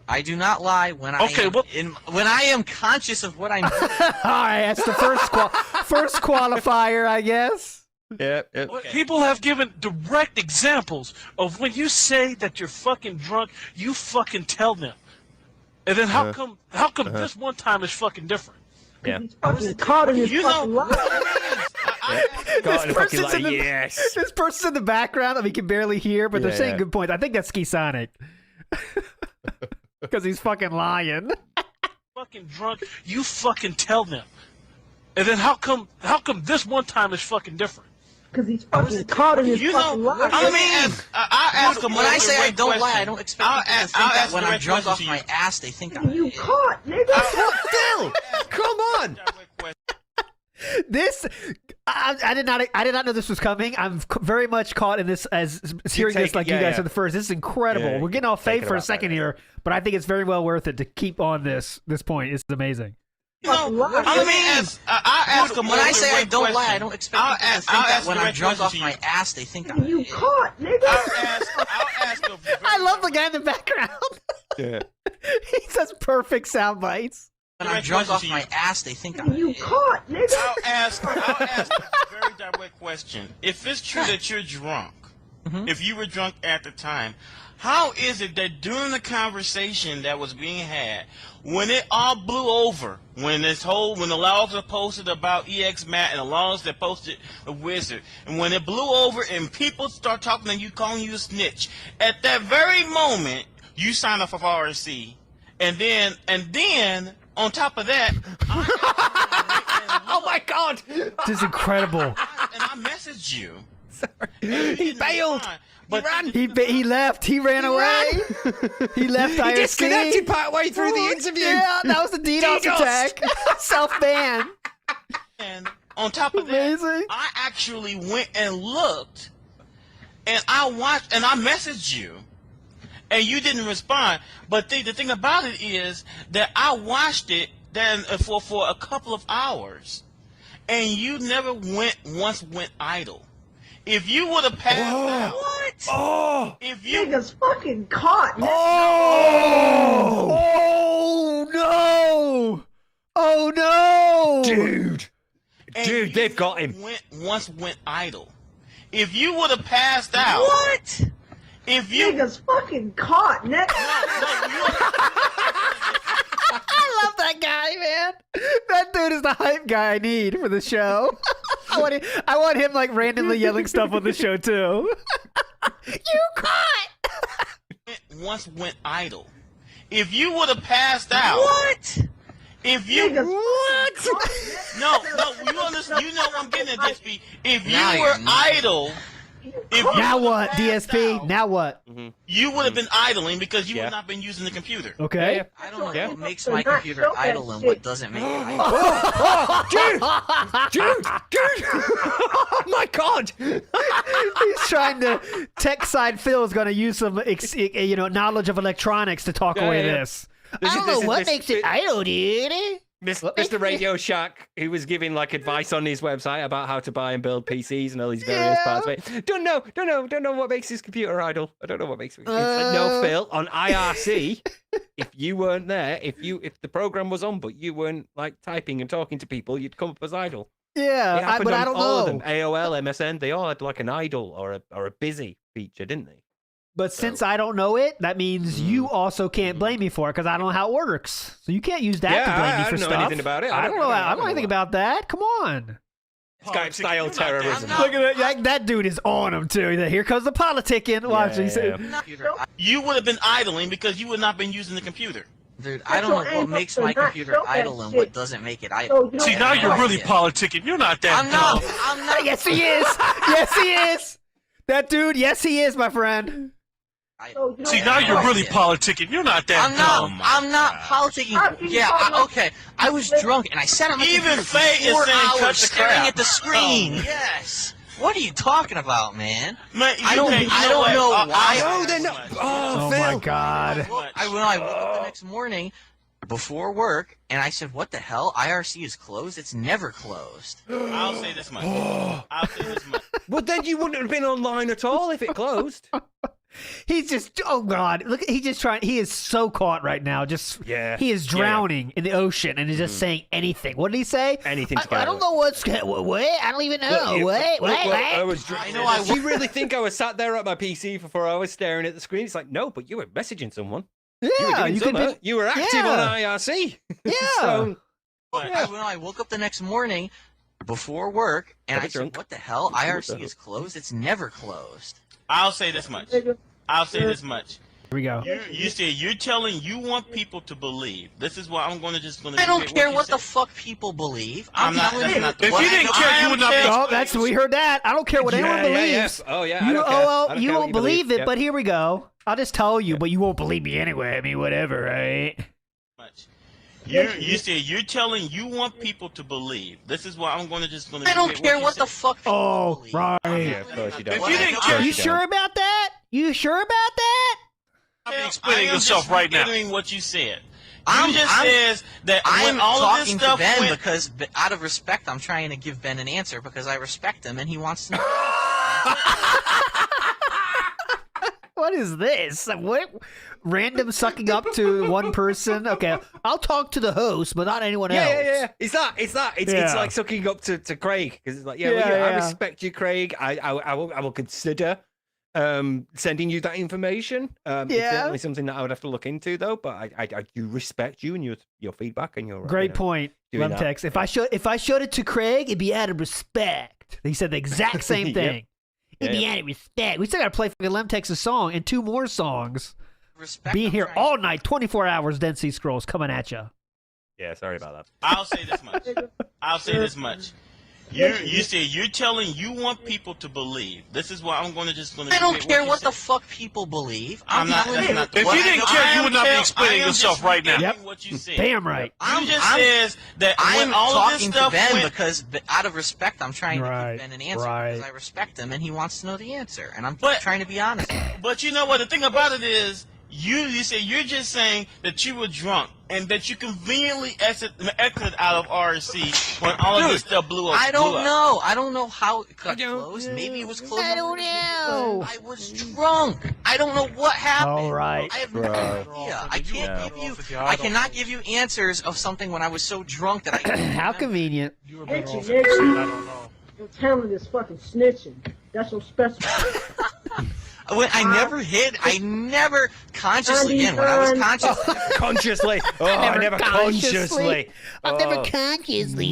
I do not lie when I Okay, when I am conscious of what I'm doing. All right, that's the first qualifier, I guess. Yeah. People have given direct examples of when you say that you're fucking drunk, you fucking tell them. And then how come this one time is fucking different? Yeah. He's fucking caught in his fucking lie. Got in a fucking person's in like, the, yes. this person's in the background that we can barely hear, but they're Yeah, saying yeah. good points. I think that's Ski Sonic. Because he's fucking lying. Fucking drunk, you fucking tell them. And then how come this one time is fucking different? Because he's fucking caught in his fucking lie. I mean, I ask them when I say I don't lie. I don't expect people to think that when I'm drunk off my ass, they think I'm. You caught, nigga. Phil, come on. This, I did not know this was coming. I'm very much caught in this as hearing this like you guys are the first. This is incredible. Yeah, We're getting off Faye thinking for a about second that. here, but I think it's very well worth it to keep on this point. It's amazing. I ask them when I say I don't lie. I don't expect people to think that when I'm drunk off my ass, they think I'm. You caught, nigga. I'll ask them. I love the guy in the background. Yeah. He says perfect sound bites. When I'm drunk off my ass, they think I'm. You caught, nigga. I'll ask a very direct question. If it's true that you're drunk, if you were drunk at the time, how is it that during the conversation that was being had, when it all blew over, when the logs were posted about EX Matt and the logs that posted a wizard, and when it blew over and people start talking and you calling you a snitch, at that very moment you sign off of RSC, and then on top of that, Oh my God! This is incredible. and I messaged you. He bailed. But He left. He ran away. He left IRC. He disconnected partway through the interview. Yeah, that was the DDoS attack. Self-ban. And on top of Amazing. that, I actually went and looked, and I watched, and I messaged you, and you didn't respond. But the thing about it is that I watched it then for a couple of hours, and you never once went idle. If you would have passed out, What? Oh! if you Nigga's fucking caught, nigga. Oh no! Oh no! Dude, and they've got him. once went idle, if you would have passed out, What? if you Nigga's fucking caught, nigga. I love that guy, man. That dude is the hype guy I need for the show. I want him like randomly yelling stuff on the show too. You caught! once went idle. If you would have passed out, What? if you Nigga's no, you understand? You know what I'm getting at, DSP. If Now you you're were idle, if you Now would've what, passed DSP? out, Now what? you would have been idling because you Yeah. would not been using the computer. Okay. I don't know Yeah. what makes my computer idle and what doesn't make it idle. Dude! Oh my God! He's trying to. Tech side Phil is going to use some, knowledge of electronics to talk away yeah. this. This I is- don't this know is- what this- makes it idle, dude. Mr. Radio Shack, who was giving like advice on his website about how to buy and build PCs and all these various parts of it. Don't know what makes his computer idle. I don't know what makes it. No, Phil, on IRC, if you weren't there, if the program was on but you weren't like typing and talking to people, you'd come up as idle. It Yeah, happened but on I don't all know. of them. AOL, MSN, they all had like an idle or a busy feature, didn't they? But since I don't know it, that means you also can't blame me for it because I don't know how it works. So you can't use that Yeah, to blame I me for don't know stuff. anything about it. I don't know. I don't know anything about that. Come on. Skype style terrorism. Look at that. That dude is on him too. Here comes the politicking. Watch. Yeah. You would have been idling because you would not been using the computer. Dude, I don't know what makes my computer idle and what doesn't make it idle. See, now you're really politicking. You're not that dumb. I'm not. Yes, he is. Yes, he is. That dude. Yes, he is, my friend. See, now you're really politicking. You're not that dumb. I'm not politicking. Yeah, okay. I was drunk and I sat on my Even computer for Faye is 4 saying cut hours the staring crap. at the screen. Oh. Yes. What are you talking about, man? Man, I don't know why. No, they're not. Oh Phil. my God. When I woke up the next morning before work and I said, "What the hell? IRC is closed. It's never closed." I'll say this much. I'll say this much. Well, then you wouldn't have been online at all if it closed. He's just, oh God, look, he is so caught right now. Yeah. He is drowning in the ocean and is just saying anything. What did he say? Anything to get I don't away. know what's, what? I don't even know. Look, I Wait. was do you really think I was sat there at my PC for 4 hours staring at the screen? It's like, no, but you were messaging someone. Yeah, you were active on IRC. Yeah. So I woke up the next morning before work, and I said, what the hell? IRC is closed? It's never closed. I'll say this much. Here we go. You say you want people to believe. This is why I'm going to. I don't care what the fuck people believe. I'm not. If you didn't care, you would not be. Oh, we heard that. I don't care what anyone believes. Oh yeah. I don't care. You won't believe it, but here we go. I'll just tell you, but you won't believe me anyway. I mean, whatever, right? You say you want people to believe. This is why I'm going to. I don't care what the fuck people believe. Right. Yeah, of course you don't. If you didn't care, You sure about that? You sure about that? I'm explaining yourself right now. Doing what you said. I'm says that I'm when all talking of this stuff to Ben went, because, out of respect, I'm trying to give Ben an answer because I respect him and he wants to know. What is this? What? Random sucking up to one person? Okay, I'll talk to the host, but not anyone else. Yeah. It's that. It's like sucking up to Craig because it's like, I respect you, Craig. I will consider sending you that information. It's certainly something that I would have to look into, though. But I do respect you and your feedback and your great point, Lemtex. If I showed it to Craig, it'd be out of respect. He said the exact same thing. It'd be out of respect. We still gotta play fucking Lemtex's song and 2 more songs. Respect. Being here all night, 24 hours. Density Scrolls coming at you. Yeah, sorry about that. I'll say this much. You say you want people to believe. This is why I'm going to. I don't care what the fuck people believe. I'm not. If you didn't care, you would not be explaining yourself right now. Yep. What you said. Damn right. Says that I'm when all talking of this stuff to Ben went, because, out of respect, I'm trying to give Ben an answer Right. because I respect him and he wants to know the answer, and I'm trying to be honest. But you know what? The thing about it is, you say you're just saying that you were drunk and that you conveniently exited out of RC when all of this stuff blew up. I don't know. I don't know how it got closed. Maybe it was closed. I don't know. I was drunk. I don't know what happened. All right. I have no idea. I can't give you. I cannot give you answers of something when I was so drunk that I. How convenient. Your talent is fucking snitching. That's so special. I never consciously, again, when I was consciously. Oh, I never consciously. I've never consciously.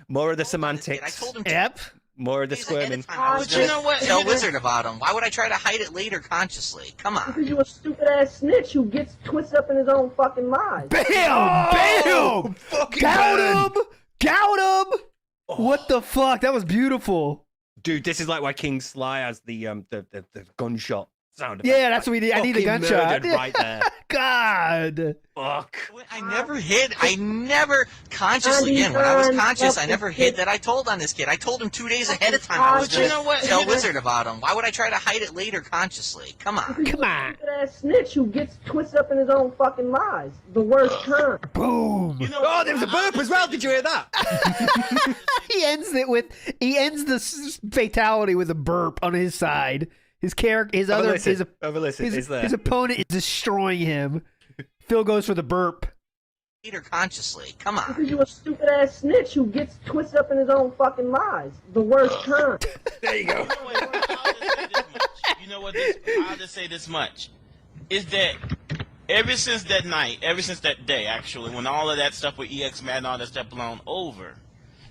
More of the semantics. I told him more of the squirming. But you know what? Tell Wizard about him. Why would I try to hide it later consciously? Come on. Because you're a stupid ass snitch who gets twisted up in his own fucking lies. Bam! Fucking Got him! What the fuck? That was beautiful. Dude, this is like why King Sly has the gunshot sound effect. Yeah, that's what we need. I need the gunshot. Right there. God. Fuck. I never consciously, again, when I was conscious, I never hid that I told on this kid. I told him 2 days ahead of time I was going to tell Wizard about him. Why would I try to hide it later consciously? Come on. Come on. Stupid ass snitch who gets twisted up in his own fucking lies. The worst kind. Boom. Oh, there was a burp as well. Did you hear that? He ends the fatality with a burp on his side. His character, his opponent is destroying him. Phil goes for the burp. Later consciously. Come on. Because you're a stupid ass snitch who gets twisted up in his own fucking lies. The worst kind. There you go. You know what? I'll just say this much: is that ever since that day, actually, when all of that stuff with EX Mad and all that stuff blown over,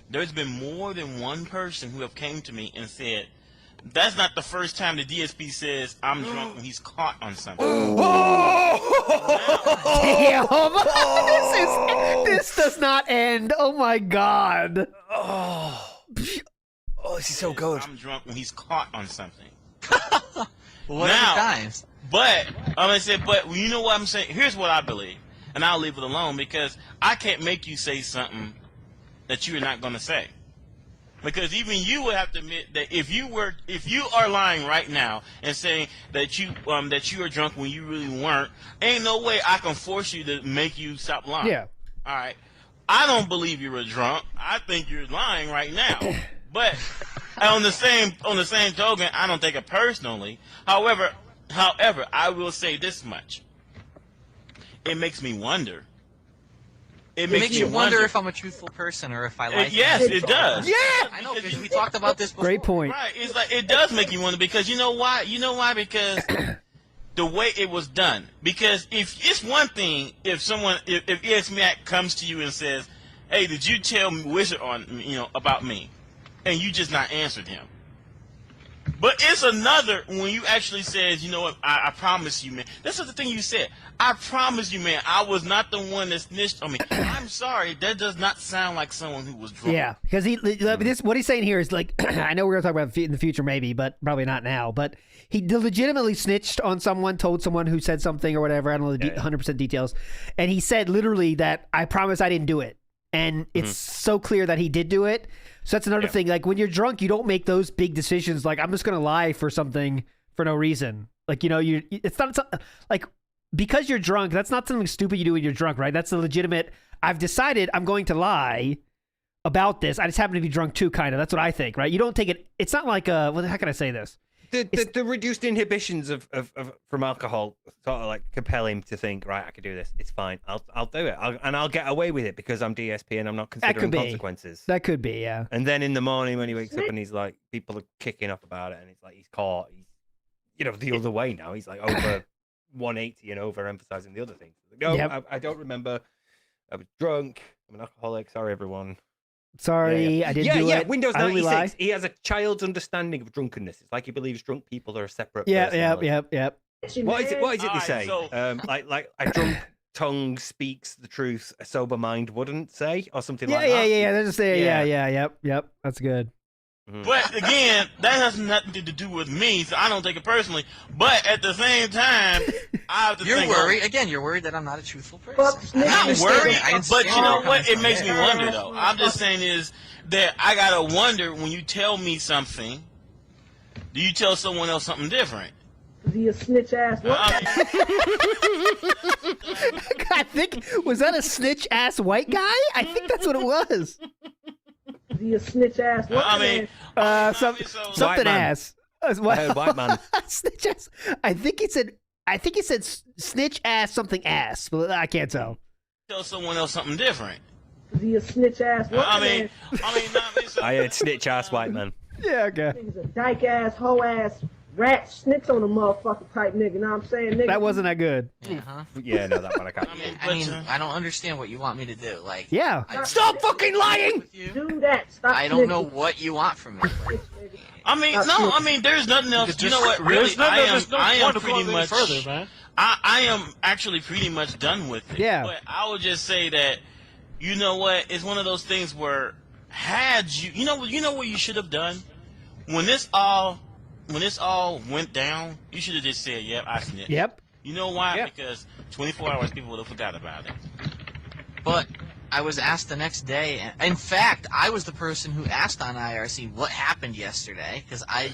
there's been more than one person who have came to me and said, that's not the first time the DSP says I'm drunk when he's caught on something. Damn! This does not end. Oh my god. Oh, this is so good. I'm drunk when he's caught on something. Times? But I'm gonna say, but you know what I'm saying? Here's what I believe, and I'll leave it alone because I can't make you say something that you're not gonna say. Because even you would have to admit that if you are lying right now and saying that you are drunk when you really weren't, ain't no way I can force you to make you stop lying. Yeah. All right. I don't believe you were drunk. I think you're lying right now. But on the same token, I don't take it personally. However, I will say this much. It makes me wonder. It makes you wonder if I'm a truthful person or if I like. Yes, it does. Yeah, I know because we talked about this before. Great point. Right, it's like it does make you wonder because you know why? Because the way it was done. Because if it's one thing if EX Mac comes to you and says, hey, did you tell Wizard about me? And you just not answered him. But it's another when you actually says, you know what, I promise you, man. This is the thing you said. I promise you, man, I was not the one that snitched on me. I'm sorry, that does not sound like someone who was drunk. Yeah, because what he's saying here is like, I know we're going to talk about it in the future maybe, but probably not now. But he legitimately snitched on someone, told someone who said something or whatever. I don't know the 100% details. And he said literally that, I promise I didn't do it. And it's so clear that he did do it. So that's another thing. Like when you're drunk, you don't make those big decisions. Like I'm just going to lie for something for no reason. Like, you know, it's not like because you're drunk. That's not something stupid you do when you're drunk, right? That's a legitimate. I've decided I'm going to lie about this. I just happen to be drunk too, kind of. That's what I think, right? You don't take it. It's not like well, how can I say this? The reduced inhibitions from alcohol sort of like compel him to think, right, I can do this. It's fine. I'll do it. I'll get away with it because I'm DSP and I'm not considering consequences. That could be, yeah. And then in the morning when he wakes up and he's like, people are kicking up about it and it's like he's caught. He's, the other way now. He's like over 180 and overemphasizing the other things. Like, no, I don't remember. I was drunk. I'm an alcoholic. Sorry, everyone. Sorry, I didn't do it. Yeah, Windows I only 96. lie. He has a child's understanding of drunkenness. It's like he believes drunk people are a separate Yep. What is it they Alright, say? so- Like a drunk tongue speaks the truth, a sober mind wouldn't say, or something like that. Yeah. They're just saying, yep. That's good. But again, that has nothing to do with me, so I don't take it personally. But at the same time, I have to You're think. worried again. You're worried that I'm not a truthful person. I'm not worried, but you know what? It It makes me wonder, though. I'm just saying is that I gotta wonder when you tell me something. Do you tell someone else something different? Is he a snitch ass? I think was that a snitch ass white guy? I think that's what it was. Is he a snitch ass? Something ass. White man. Snitch ass. I think he said snitch ass something ass, but I can't tell. Tell someone else something different. Is he a snitch ass? I heard snitch ass white man. Yeah, okay. He's a dyke ass, hoe ass, rat snitch on a motherfucker type nigga. Know what I'm saying, nigga? That wasn't that good. Yeah, no, that one I can't. I mean, I don't understand what you want me to do. Like, yeah. Stop fucking lying! Do that. Stop. I don't know what you want from me. There's nothing else. You know what? Really, I am pretty much further, man. I am actually pretty much done with it. Yeah. But I would just say that, you know what? It's one of those things where you know what you should have done when this all went down. You should have just said, "Yep, I snitched." Yep. You know why? Yeah. Because 24 hours people would have forgot about it. But I was asked the next day. In fact, I was the person who asked on IRC what happened yesterday because I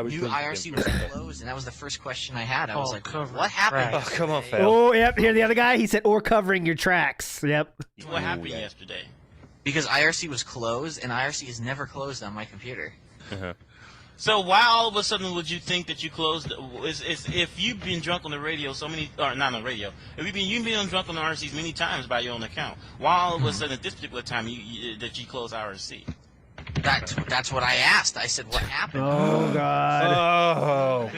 knew IRC was closed, and that was the first question I had. I was like, "What happened?" Oh, come on, Phil. Oh, yep. Here, the other guy. He said, "Or covering your tracks." Yep. What happened yesterday? Because IRC was closed, and IRC is never closed on my computer. So why all of a sudden would you think that you closed? If you've been drunk on the radio not on the radio, if you've been drunk on the RCs many times by your own account, why all of a sudden at this particular time that you close IRC? That's what I asked. I said, "What happened?" Oh God. Oh.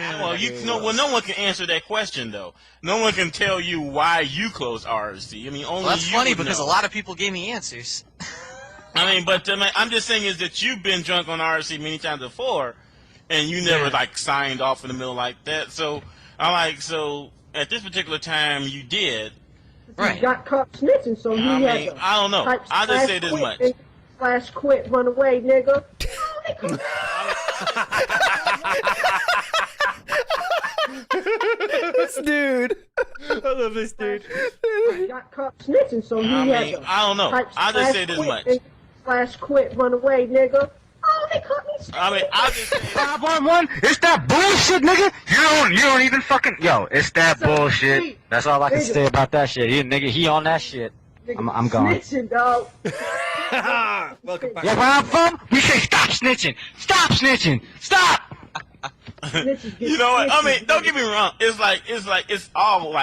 Well, no one can answer that question though. No one can tell you why you closed RC. I mean, only Well, that's you funny would because know. a lot of people gave me answers. I'm just saying is that you've been drunk on RC many times before, and you never signed off in the middle like that. So so at this particular time you did. Right. He got caught snitching, so he had to. I don't know. I'll just say this much. / quit, run away, nigga. This dude. I love this dude. He got caught snitching, so he had to. I don't know. I'll just say this much. / quit, run away, nigga. Oh, they caught me snitching. I'll just say 511. It's that bullshit, nigga. You don't even fucking. Yo, it's that bullshit. That's all I can say about that shit. He on that shit. I'm gone. Snitching, dog. Welcome back. Yeah, where I'm from, we say stop snitching. Stop snitching. Stop. You know what? I mean, don't get me wrong. It's all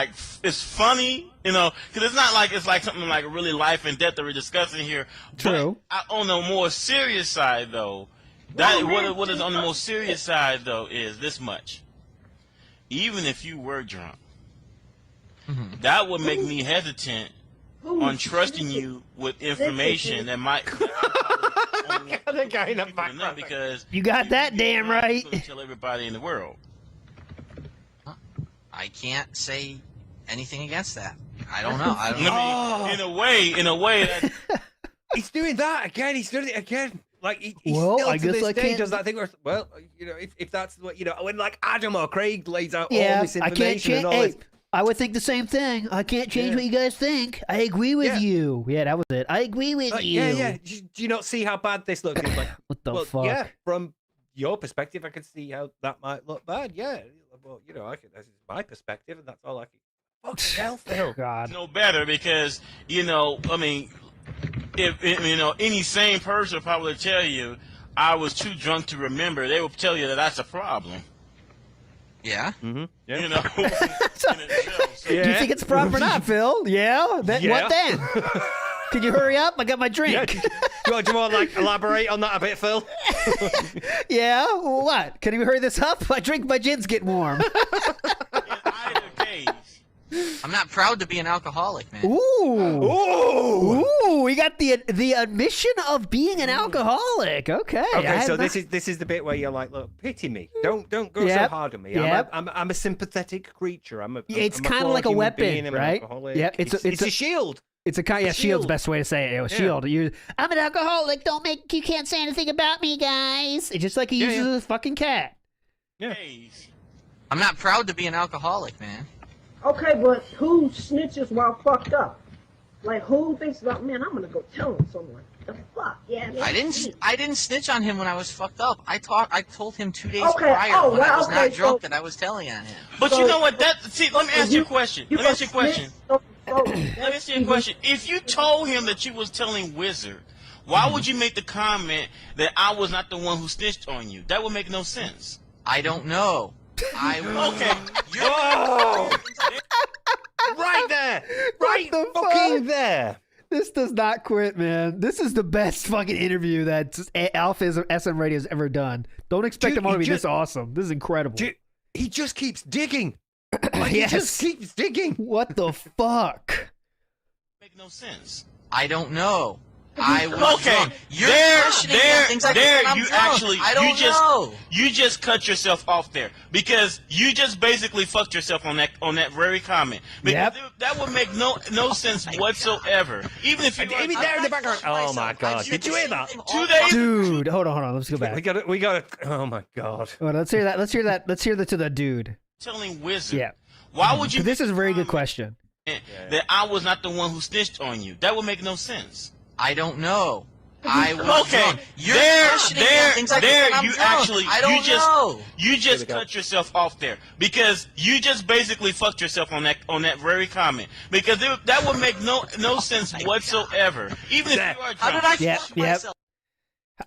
it's funny, because it's not like it's like something like really life and death that we're discussing here. True. But on the more serious side, though, what is on the most serious side though is this much. Even if you were drunk, that would make me hesitant on trusting you with information that might. Because you got that damn right. Tell everybody in the world. I can't say anything against that. I don't know. I don't know. I mean, in a way, that, he's doing that again. He's doing it again. Like he Well, still I to guess this I day can't- does that thing where, well, you know, if that's what, you know, when like Adam or Craig lays out all Yeah, this I information can't change. and all Hey, this. I would think the same thing. I can't change what you guys think. I agree with you. Yeah, that was it. I agree with Like, you. yeah. Do you not see how bad this looks? It's like, What the well, fuck? yeah, from your perspective, I can see how that might look bad. Yeah, well, you know, that's my perspective, and that's all I can. Fucking hell, Phil. God. no better because you know. I mean, if you know any sane person would probably tell you I was too drunk to remember. They will tell you that that's a problem. Yeah. Mm-hmm. Yeah. You know. Do you think it's proper or not, Phil? Yeah? What Yeah. then? Could you hurry up? I got my drink. Yeah. Do you want to like elaborate on that a bit, Phil? Yeah? What? Can you hurry this up? My gin's getting warm. I'm not proud to be an alcoholic, man. Ooh. Ooh. We got the admission of being an alcoholic. Okay. Okay, so this is the bit where you're like, look, pity me. Don't go so hard on me. Yep. I'm a sympathetic creature. It's kind of like a weapon, right? Yeah. It's a shield. It's a kind. Yeah, shield's the best way to say it. Shield. I'm an alcoholic. You can't say anything about me, guys. It's just like he uses a fucking cat. Yeah. I'm not proud to be an alcoholic, man. Okay, but who snitches while fucked up? Like, who thinks about, man, I'm gonna go tell him someone. The fuck, yeah. I didn't snitch on him when I was fucked up. I told him 2 days Okay, prior when I was not okay, drunk so- that I was telling on him. But you know what? See, let me ask you a question. Let me ask you a question. Let me ask you a question. If you told him that you was telling Wizard, why would you make the comment that I was not the one who snitched on you? That would make no sense. I don't know. Okay. Right there. Right the fucking fuck? there. This does not quit, man. This is the best fucking interview that Alpha SM Radio has ever done. Don't expect them all to be this awesome. This is incredible. He just keeps digging. Like, Yes. He just keeps digging. What the fuck? Make no sense. I don't know. I was drunk. You're questioning things I think I'm you drunk. actually, I don't know. You just cut yourself off there because you just basically fucked yourself on that very comment. Because that would make no sense whatsoever. Even if you there in the background. Oh my god! Did you hear that? 2 days. Dude, hold on. Let's go back. We got. Oh my god! Hold on, let's hear that. Let's hear that to the dude. Telling Wizard. Yeah. Why would you? This is a very good question. That I was not the one who snitched on you. That would make no sense. I don't know. I was drunk. You're questioning things I think I'm you drunk. actually, I don't know. You just cut yourself off there because you just basically fucked yourself on that very comment because that would make no sense whatsoever. Even if you are drunk. How did I fuck myself?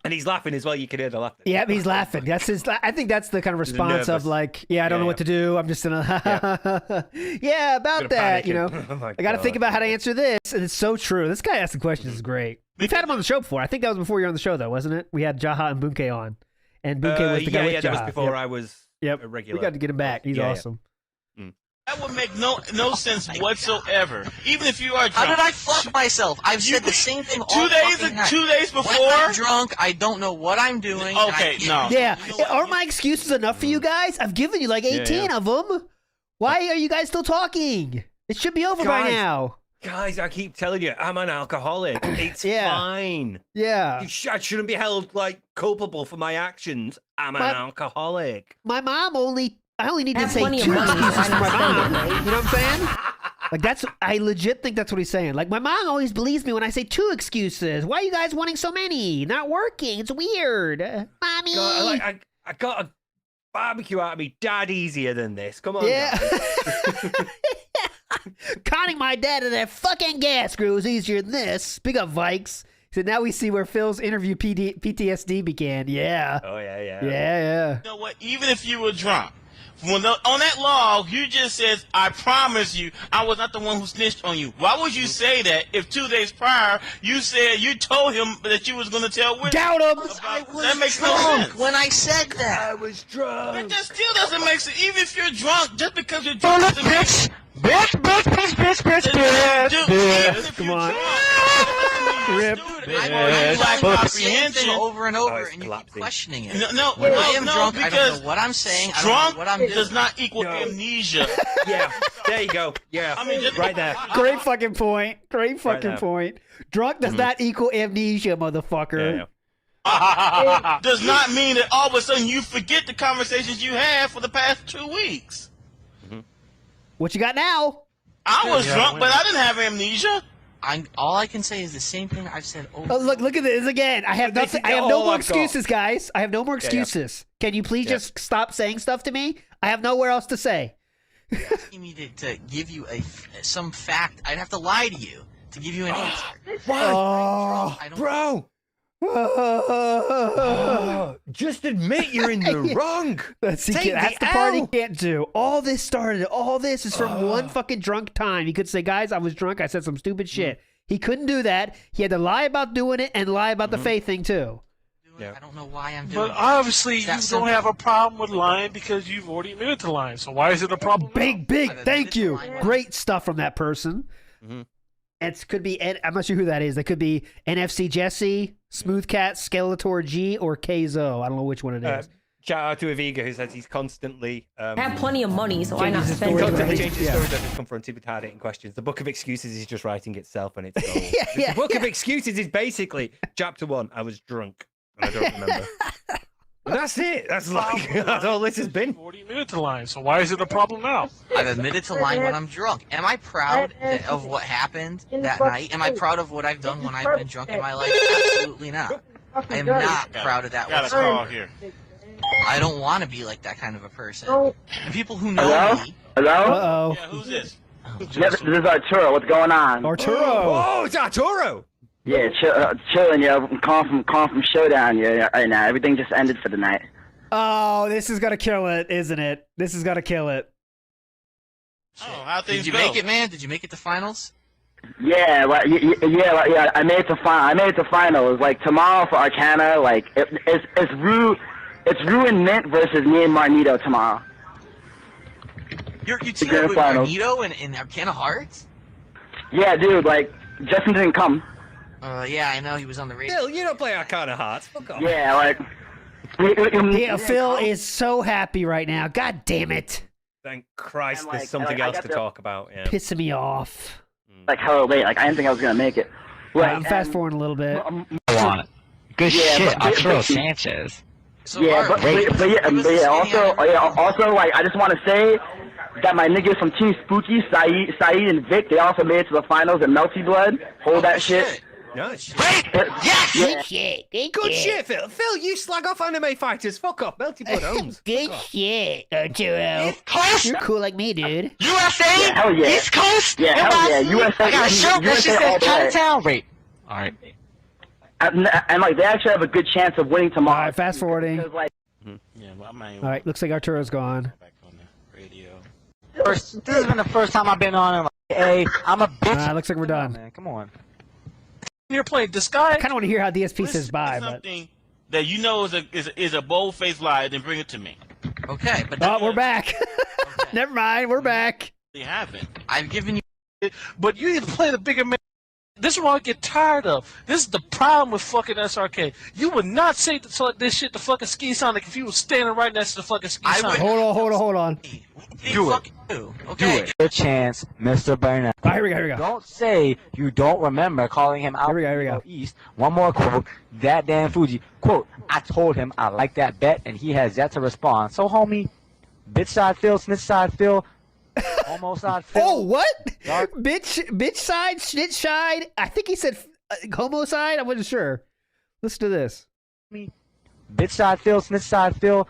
And he's laughing as well. You can hear the laughter. Yep, he's laughing. That's his. I think that's the kind of response of like, I don't know what to do. I'm just gonna, yeah, about that. You know, Oh my I got to God. think about how to answer this, and it's so true. This guy asking questions is great. We've had him on the show before. I think that was before you were on the show, though, wasn't it? We had Jaha and Bunke on, and Bunke was the guy with Jaha. that was before Yep. I was Yep. a regular. We got to get him back. He's awesome. That would make no sense whatsoever. Even if you are drunk. How did I fuck myself? I've said the same thing all 2 days. fucking night. 2 days before. When I'm drunk, I don't know what I'm doing. Okay, no. Yeah, aren't my excuses enough for you guys? I've given you like 18 of them. Why are you guys still talking? It should be over by Guys. now. Guys, I keep telling you, I'm an alcoholic. It's fine. Yeah. I shouldn't be held like culpable for my actions. I'm an alcoholic. My mom I only need to Have say 2 plenty of money. excuses for my Why not mom. spend it, right? You know what I'm saying? Like I legit think that's what he's saying. Like my mom always believes me when I say 2 excuses. Why are you guys wanting so many? Not working. It's weird. Mommy. God, I got a barbecue out of me dad easier than this. Come on. Yeah. guys. Conning my dad to that fucking gas screw was easier than this. Big up, Vikes. So now we see where Phil's interview PTSD began. Yeah. Oh, yeah. Yeah. You know what? Even if you were drunk, on that log, you just said, I promise you, I was not the one who snitched on you. Why would you say that if 2 days prior, you told him that you was going to tell Wizard? Doubt him! That makes no drunk sense. when I said that. I was drunk. But that still doesn't make sense. Even if you're drunk, just because you're drunk doesn't make sense. Bitch. Come on. Rip. I'm lack comprehension over and over, and you keep questioning it. No, when I am drunk, I because don't know what I'm saying. I drunk don't know what I'm doing. does not equal amnesia. Yeah, there you go. Yeah, I mean, right there. Great fucking point. Great fucking point. Drunk does not equal amnesia, motherfucker. Does not mean that all of a sudden you forget the conversations you had for the past 2 weeks. What you got now? I was drunk, but I didn't have amnesia. All I can say is the same thing I've said over. Oh, look at this again. I have nothing. I have no more excuses, guys. I have no more excuses. Can you please just stop saying stuff to me? I have nowhere else to say. You're asking me to give you some fact. I'd have to lie to you to give you an answer. Why? Bro. Just admit you're in the wrong. That's the part he can't do. All this is from one fucking drunk time. He could say, guys, I was drunk. I said some stupid shit. He couldn't do that. He had to lie about doing it and lie about the Phae thing, too. I don't know why I'm doing But obviously you don't have a problem with lying because you've already admitted to lying. So why is it a problem? Big, thank you. Great stuff from that person. It could be, I'm not sure who that is. That could be NFC Jesse, Smooth Cat, Skeletor G, or Kzo. I don't know which one it is. Shout out to Aviga, who says he's constantly... I have plenty of money, so why not spend it? Constantly changes his stories as he's confronted with hard-hitting questions. The Book of Excuses is just writing itself on its own. The Book of Excuses is basically, chapter 1, I was drunk, and I don't remember. And that's it. That's all this has been. 40 minutes to lying, so why is it a problem now? I've admitted to lying when I'm drunk. Am I proud of what happened that night? Am I proud of what I've done when I've been drunk in my life? Absolutely not. I am not proud of that whatsoever. Here. I don't want to be like that kind of a person. And people who know me... Hello? Uh-oh. Yeah, who's this? Yeah, this is Arturo. What's going on? Arturo. Oh, it's Arturo. Yeah, chilling, yeah. I'm calling from Showdown, yeah, right now. Everything just ended for the night. Oh, this is gonna kill it, isn't it? This is gonna kill it. Oh, how things Did you go? make it, man? Did you make it to finals? Yeah, yeah. I made it to finals. Like tomorrow for Arcana, like it's Rue and Mint versus me and Marnito tomorrow. You teamed up with Magneto and Arcana Hearts? Yeah, dude. Like Justin didn't come. Yeah, I know he was on the radio. Phil, you don't play Arcana Hearts. Fuck off. Yeah, like. Yeah, Phil is so happy right now. God damn it. Thank Christ, there's something else to talk about. Yeah. Pissing me off. Like hella late. Like I didn't think I was gonna make it. Like, I'm fast forwarding a little bit. Good shit, but Arturo Sanchez. So but also, like, I just want to say that my niggas from Team Spooky, Saeed and Vic, they also made it to the finals in Melty Blood. Hold that shit. Nice. Good shit. Good shit, Phil. Phil, you slag off anime fighters. Fuck off. Melty Blood owns. Good shit, Arturo. You're cool like me, dude. USA? Yeah, hell yeah. East Coast? Yeah, hell yeah. USA. I got a shirt that USA says all day. Chinatown. Wait. Alright. And like, they actually have a good chance of winning tomorrow. All right, fast forwarding. Because, like, Yeah, well, I might All right, looks like Arturo's gone. back on the radio. This has been the first time I've been on and like, hey, I'm a bitch. Looks like we're done. Man, come on. You're playing Disguise. I kind of want to hear how DSP says Listen, bye, but something that you know is a bold-faced lie, then bring it to me. Okay, but oh, we're back. Never mind, we're back. They haven't. I've given you... But you need to play the bigger man. This is what I get tired of. This is the problem with fucking SRK. You would not say this shit to fucking Ski Sonic if you was standing right next to the fucking Ski Sonic. Hold on. Do it. Okay. Good chance, Mr. Burnett. All right, here we go. Don't say you don't remember calling him out. Here we go. East. One more quote. That damn Fuji. Quote, I told him I like that bet, and he has yet to respond. So, homie, bitch side Phil, snitch side Phil, homo side Phil. Oh, what? Bitch side, snitch side. I think he said homo side. I wasn't sure. Listen to this. Bitch side Phil, snitch side Phil,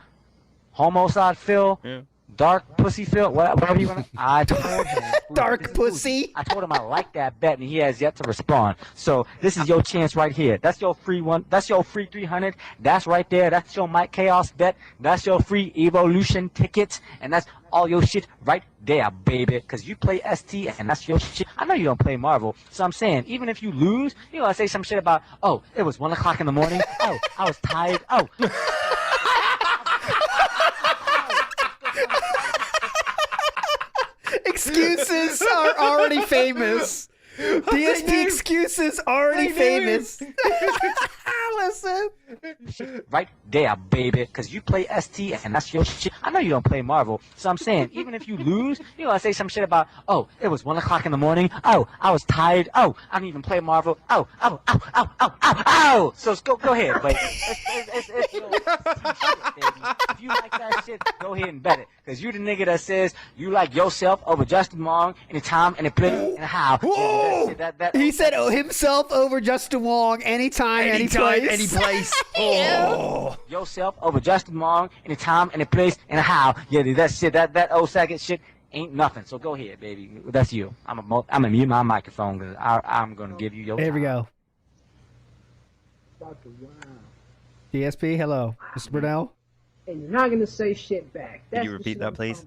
homo side Phil. Yeah. Dark pussy Phil, whatever you want. I told him. Dark pussy. I told him I like that bet, and he has yet to respond. So this is your chance right here. That's your free one. That's your free 300. That's right there. That's your Mike Chaos bet. That's your free Evolution tickets, and that's all your shit right there, baby. Because you play ST, and that's your shit. I know you don't play Marvel, so I'm saying even if you lose, you gotta say some shit about, oh, it was 1 o'clock in the morning. Oh, I was tired. Oh. Excuses are already famous. DSP excuses already famous. Listen. Right there, baby, because you play ST and that's your shit. I know you don't play Marvel, so I'm saying, even if you lose, you're going to say some shit about, oh, it was 1 o'clock in the morning. Oh, I was tired. Oh, I didn't even play Marvel. Oh. So go ahead, baby. If you like that shit, go ahead and bet it. Because you the nigga that says you like yourself over Justin Wong anytime, any place, and how. He said himself over Justin Wong anytime, any place. Oh. Yourself over Justin Wong anytime, any place, and how. Yeah, that shit, that old second shit ain't nothing. So go ahead, baby. That's you. I'm gonna mute my microphone because I'm gonna give you your time. There we go. DSP, hello. Mr. Brunel? And you're not going to say shit back. Can you repeat that, please?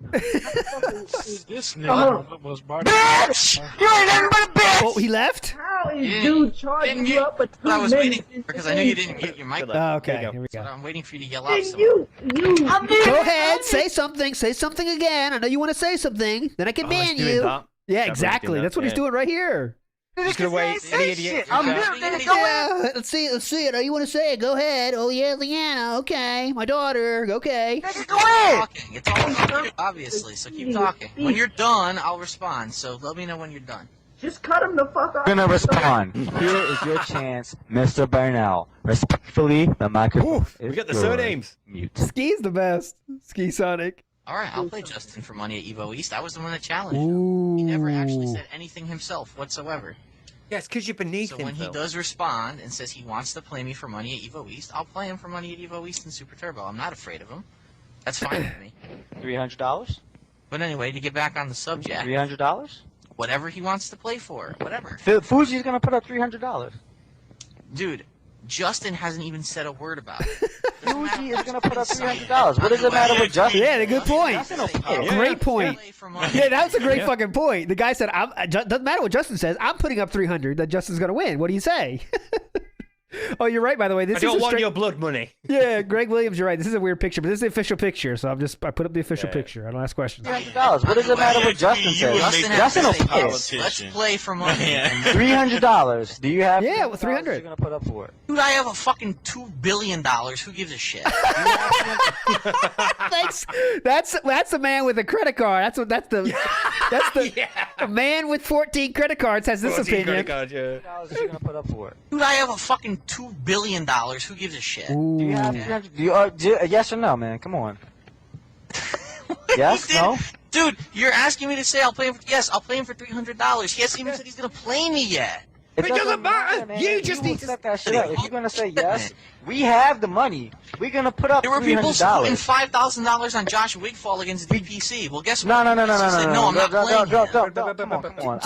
This nigga was Bitch! You ain't nothing but a bitch! Oh, he left? How is dude charging you up for 2 minutes? I was waiting because I knew you didn't get your mic. Oh, okay, here we go. I'm waiting for you to yell out. You. Go ahead, say something. Say something again. I know you want to say something. Then I can ban you. Yeah, exactly. That's what he's doing right here. Just gonna wait. Idiot. Yeah, let's see it. Oh, you want to say it? Go ahead. Oh yeah, Leanna. Okay, my daughter. Okay. Go ahead. It's all obviously, so keep talking. When you're done, I'll respond. So let me know when you're done. Just cut him the fuck off. I'm gonna respond. Here is your chance, Mr. Burnell. Respectfully, the microphone. We got the surnames. Mute. Ski's the best. Ski Sonic. All right, I'll play Justin for money at Evo East. I was the one that challenged him. He never actually said anything himself whatsoever. Yeah, it's because you're beneath him. So when he does respond and says he wants to play me for money at Evo East, I'll play him for money at Evo East and Super Turbo. I'm not afraid of him. That's fine with me. $300? But anyway, to get back on the subject. $300? Whatever he wants to play for, whatever. Fuji's gonna put up $300. Dude, Justin hasn't even said a word about it. Fuji is gonna put up $300. What does it matter with Justin? Yeah, good point. Great point. Yeah, that's a great fucking point. The guy said, doesn't matter what Justin says. I'm putting up 300 that Justin's gonna win. What do you say? Oh, you're right, by the way. This I don't want your blood money. Yeah, Greg Williams, you're right. This is a weird picture, but this is the official picture, so I put up the official picture. I don't ask questions. $300. What does it matter what Justin says? Justin will pay. Let's play for money. $300. Do you have? Yeah, well, 300. You're gonna put up for it. Dude, I have a fucking $2 billion. Who gives a shit? That's a man with a credit card. That's the man with 14 credit cards has this opinion. $300 you're gonna put up for it. Dude, I have a fucking $2 billion. Who gives a shit? Do you have yes or no, man? Come on. Yes? No? Dude, you're asking me to say I'll play him for... Yes, I'll play him for $300. He hasn't even said he's going to play me yet. It doesn't matter. Man. You just need to set that shit up. If you're going to say yes, we have the money. We're going to put up $300. There were people spending $5,000 on Josh Wigfall against DPC. Well, guess what? No, I'm not playing him. Come on.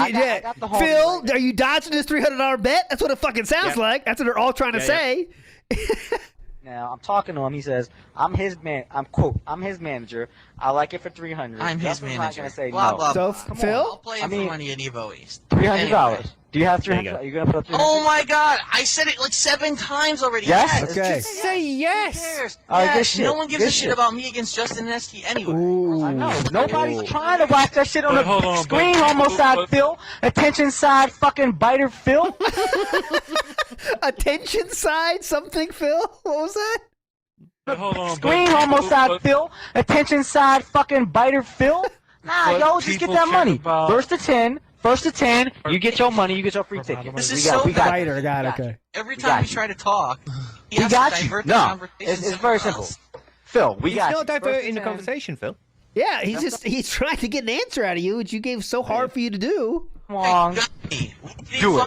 Phil, are you dodging this $300 bet? That's what it fucking sounds like. That's what they're all trying to say. Now, I'm talking to him. He says, I'm his manager. I like it for $300. I'm his manager. manager. Not going to say blah, no. blah, So, blah. Phil? I'll play him for money at Evo East. $300. Anyway. Do you have $300? You're going to put up $300? Oh my god, I said it like 7 times already. Yes? Okay. Just say yes. Who cares? All right, yes. good shit. No one gives Good a shit shit. about me against Justin and ST anyway. I know. Nobody's trying to watch that shit on the big screen, homicide Phil. Attention side fucking biter Phil. Attention side something, Phil? What was that? Screen homicide Phil. Attention side fucking biter Phil. Nah, yo, just get that money. First to 10, you get your money, you get your free ticket. This is so Biter, got it, okay. Every time we try to talk, he We has got to you. divert the No, conversation. it's very simple. Phil, we got you. He's not diverting the conversation, Phil. Yeah, he's trying to get an answer out of you, which you gave so hard for you to do. Come on. Do it. Do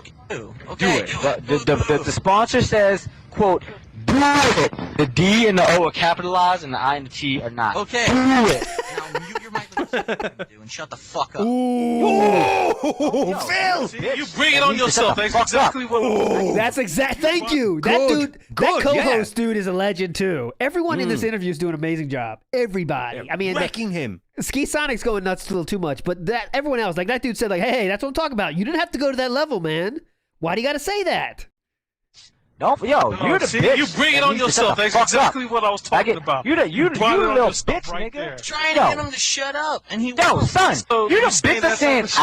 it. The sponsor says, quote, do it. The D and the O are capitalized and the I and the T are not. Okay. Do it. Now mute your microphone and shut the fuck up. Ooh, Phil! You bring it on yourself. That's exactly what. That's exact. Thank you. That dude, that co-host dude is a legend too. Everyone in this interview is doing an amazing job. Everybody. I mean, wrecking him. Ski Sonic's going nuts a little too much, but that everyone else, like that dude said, like, hey, that's what I'm talking about. You didn't have to go to that level, man. Why do you got to say that? Don't, yo, you're the bitch. You bring it on yourself. That's exactly what I was talking about. You the little bitch, right nigga. there. Trying to get him to shut up, and he Yo, won't. son, So you're you the saying bitch that's saying, that's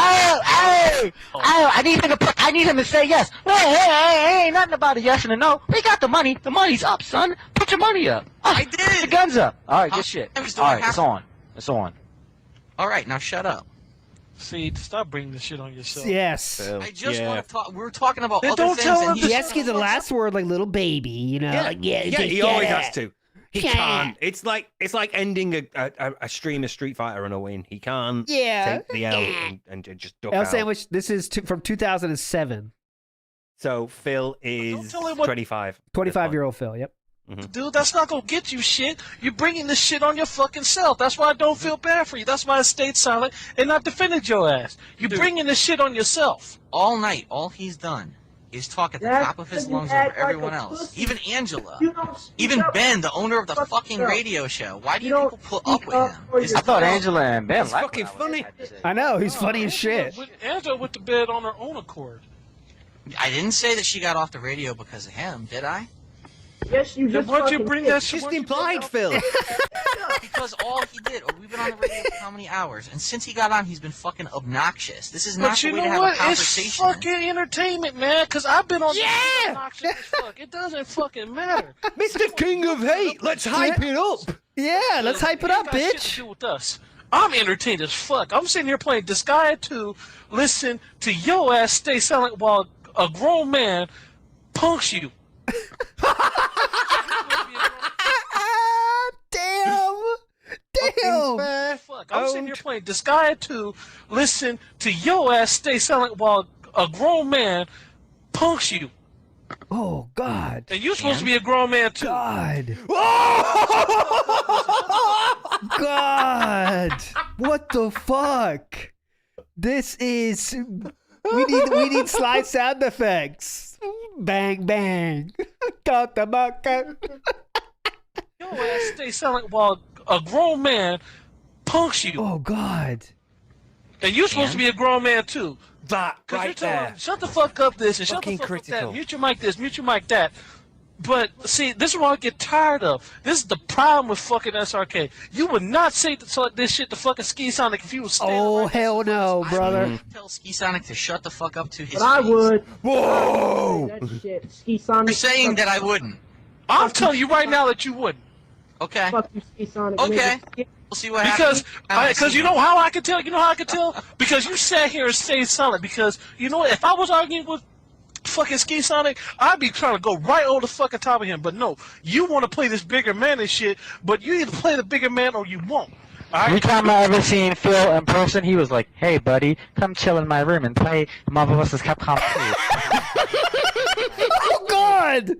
I need him to say yes. Hey, ain't nothing about a yes and a no. We got the money. The money's up, son. Put your money up. I did. Put the guns up. All right, good shit. times do All I right, have it's on. It's on. All right, now shut up. See, stop bringing this shit on yourself. Yes. I just want to talk. We were talking about Then other don't things, tell and him he to He just has to get the last word like little baby, you know? Like, He always has to. He Yeah. can't. It's like ending a stream of Street Fighter on a win. He can't take the L and just duck L out. Sandwich, this is from 2007. So Phil is tell him what- 25. 25-year-old Phil, yep. Dude, that's not gonna get you shit. You're bringing this shit on your fucking self. That's why I don't feel bad for you. That's why I stayed silent and not defended your ass. You're bringing this shit on yourself. all night. All he's done is talk at the That's top of his because you lungs act over like everyone a else. pussy. Even Angela. You don't speak Even up Ben, the owner of the for fucking yourself. radio show. Why do You you don't people put up speak with up him? for It's I thought yourself. Angela and Ben It's liked fucking what I funny. had to say. I know, he's funny as shit. Angela went to bed on her own accord. I didn't say that she got off the radio because of him, did I? Yes, you just Why'd you fucking bring did. that shit? Just implied, Phil. Because all he did, we've been on the radio for how many hours? And since he got on, he's been fucking obnoxious. This is not But the you way know to have what? a It's conversation. fucking entertainment, man. Because I've been on this shit obnoxious as fuck. It doesn't fucking matter. Mr. King of Hate, let's hype it up. Yeah, let's hype it Ain't up, got shit to bitch. do with us. I'm entertained as fuck. I'm sitting here playing Disgaea 2, listen to your ass stay silent while a grown man punks you. Damn. Fuck. I'm sitting here playing Disgaea 2, listen to your ass stay silent while a grown man punks you. Oh, God. And you're supposed to be a grown man too. God. God. What the fuck? This is... We need slide sound effects. Bang, bang. Got the bucket. Your ass stay silent while a grown man punks you. Oh, God. And you're supposed to be a grown man too. That right there. Shut the fuck up this and shut Fucking the fuck critical. up that. Mute your mic this, mute your mic that. But see, this is what I get tired of. This is the problem with fucking SRK. You would not say this shit to fucking Ski Sonic if you was standing Oh, right hell no, brother. Tell Ski Sonic to shut the fuck up to his But I face. would. Whoa! That shit. Ski Sonic. You're saying that I wouldn't. I'm telling you right now that you wouldn't. Okay. Fuck you, Ski Sonic. Okay. nigga. We'll see what happens. Because you know how I can tell? You know how I can tell? Because you sat here and stayed silent. Because, you know what? If I was arguing with fucking Ski Sonic, I'd be trying to go right over the fucking top of him. But no, you want to play this bigger man and shit, but you either play the bigger man or you won't. Every time I ever seen Phil in person, he was like, "Hey, buddy, come chill in my room and play Marvel vs. Capcom 2." Oh, God.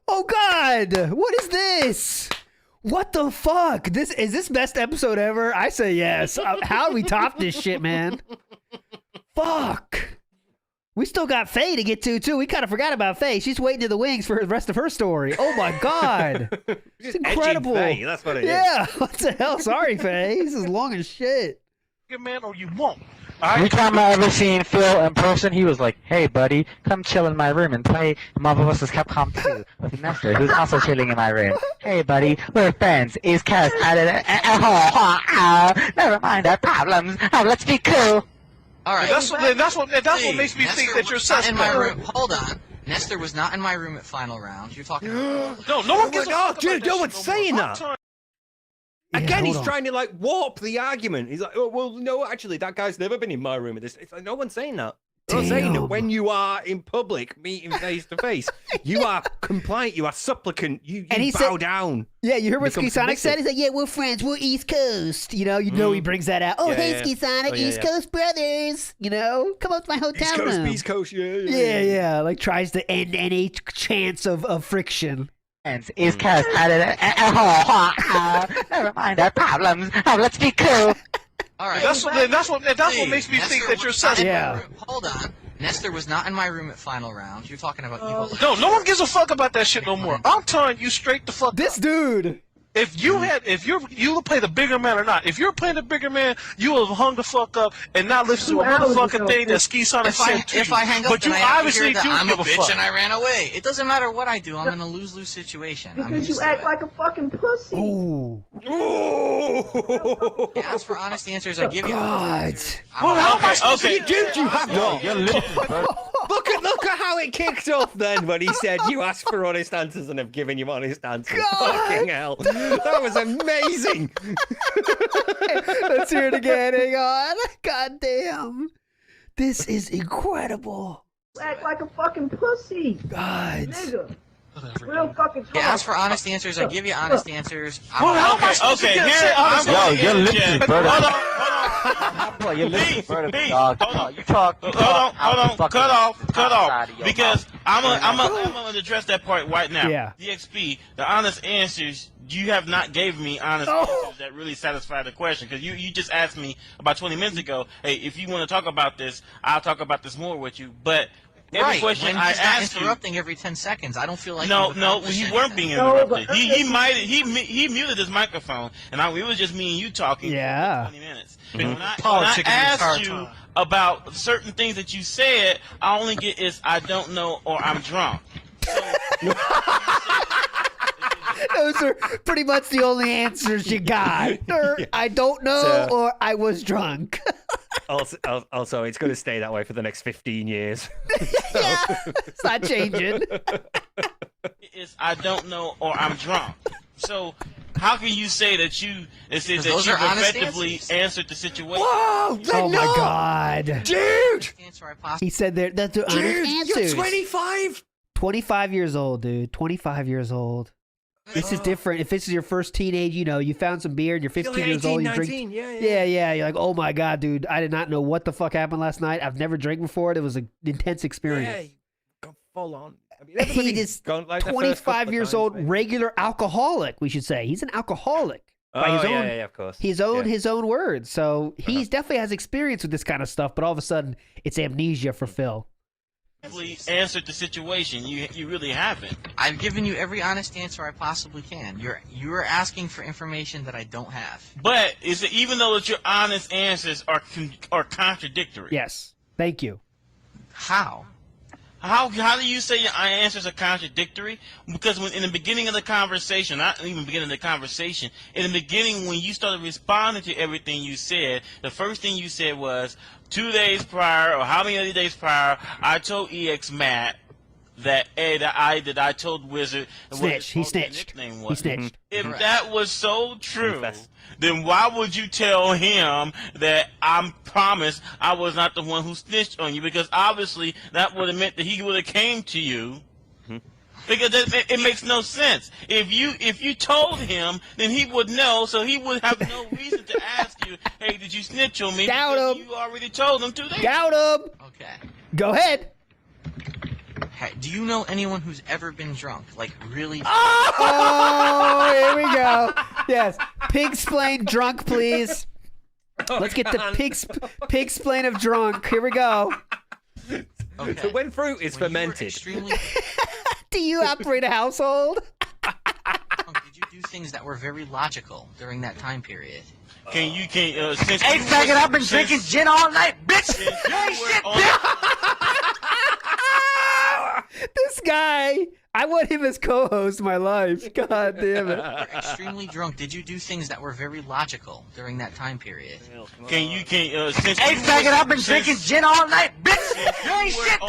Oh, God. What is this? What the fuck? Is this best episode ever? I say yes. How do we top this shit, man? Fuck. We still got Phae to get to, too. We kind of forgot about Phae. She's waiting in the wings for the rest of her story. Oh, my God. It's incredible. Phae, that's what it is. Yeah. What the hell? Sorry, Phae. This is long as shit. Bigger man or you won't. Every time I ever seen Phil in person, he was like, "Hey, buddy, come chill in my room and play Marvel vs. Capcom 2 with Nestor, who's also chilling in my room. Hey, buddy, we're friends. Is Khet never mind our problems. Oh, let's be cool." All right. That's what makes me think that you're not in my suspect. room. Hold on. Nestor was not in my room at final round. You're talking about... No one gives a fuck about dude, that no shit one's no saying more. that. Yeah, Again, he's hold on. trying to like warp the argument. He's like, "Oh, well, no, actually, that guy's never been in my room." It's like no one's saying that. They're not saying that Damn. when you are in public, meeting face to face, you are compliant, you are supplicant, you And he bow said- down. Yeah, you heard what Become Ski Sonic said? submissive. He's like, yeah, we're friends. We're East Coast. You know he brings that out. Oh, Yeah, hey, yeah. Ski Sonic, Oh, yeah, East yeah. Coast brothers. You know, come up to my hotel room. East Coast, yeah. Yeah. Like, tries to end any chance of friction. Is Khet never mind our problems. Oh, let's be cool. All right. That's what makes me think that you're suspect. Yeah. Hold on. Nestor was not in my room at final round. You're talking about evil. No one gives a fuck about that shit no more. I'm telling you straight the fuck This up. dude. If you play the bigger man or not. If you're playing the bigger man, you will have hung the fuck up and not listened to a motherfucking thing that Ski Sonic said to you. If I hang up, but you then I have to obviously hear that do I'm a give a bitch fuck. and I ran away. It doesn't matter what I do. I'm in a lose-lose situation. Because you act like a fucking pussy. Ooh. You ask for honest answers, I give you honest answers. Okay. Dude, you have not. Look at how it kicked off then when he said you asked for honest answers and have given you honest answers. Fucking hell. That was amazing. Let's hear it again. Hang on. God damn. This is incredible. You act like a fucking pussy. God. Nigga. Real fucking You ask for honest answers, I give you honest answers. Okay, here I'm Yo, your lips is burning. Hold on. Bro, your lips is burning, Hey, dog. hold on. You talk. Hold on. Cut off. Because I'm mouth. gonna address that part right now. Yeah. DXP, the honest answers, you have not gave me honest answers that really satisfy the question. Because you just asked me about 20 minutes ago, hey, if you want to talk about this, I'll talk about this more with you. But every question when I he's not asked you, interrupting every 10 seconds, I don't feel like no, you've you accomplished weren't being anything. interrupted. He muted his microphone, and it was just me and you talking Yeah. for 20 minutes. But when I asked you about certain things that you said, I only get is I don't know or I'm drunk. Those are pretty much the only answers you got. Or, I don't know, or I was drunk. Also, it's going to stay that way for the next 15 years. Yeah, it's not changing. Is I don't know or I'm drunk. So how can you say that you those are honest effectively answered the situation? Whoa! Oh my God, dude! He said that's the honest answers. You're 25. 25 years old, dude. 25 years old. This is different. If this is your first teenage, you found some beer and you're 15 years old, you drink. Yeah. You're like, oh my God, dude. I did not know what the fuck happened last night. I've never drank before. It was an intense experience. Yeah, go full on. I mean, He is 25 years old, regular alcoholic, we should say. He's an alcoholic. By his own, of course. His own words. So he definitely has experience with this kind of stuff, but all of a sudden, it's amnesia for Phil. Answered the situation. You really haven't. I've given you every honest answer I possibly can. You're asking for information that I don't have. But even though that your honest answers are contradictory? Yes. Thank you. How? How do you say your answers are contradictory? Because in the beginning of the conversation, not even beginning of the conversation, in the beginning when you started responding to everything you said, the first thing you said was 2 days prior or how many other days prior, I told EX Matt that I told Wizard Snitch. He snitched. He snitched. If that was so true, then why would you tell him that I promised I was not the one who snitched on you? Because obviously that would have meant that he would have came to you. Because it makes no sense. If you told him, then he would know, so he would have no reason to ask you, hey, did you snitch on me? Doubt him. You already told him 2 days. Doubt him. Okay. Go ahead. Hey, do you know anyone who's ever been drunk? Like, really? Oh, here we go. Yes. Pig-splain drunk, please. Let's get the pig-splain of drunk. Here we go. Okay. So when fruit is fermented. Do you operate a household? Did you do things that were very logical during that time period? Hey, faggot, I've been drinking gin all night, bitch! You ain't shit, bitch! This guy, I want him as co-host of my life. God damn it. You're extremely drunk. Did you do things that were very logical during that time period? Hey, faggot, I've been drinking gin all night, bitch! You ain't shit,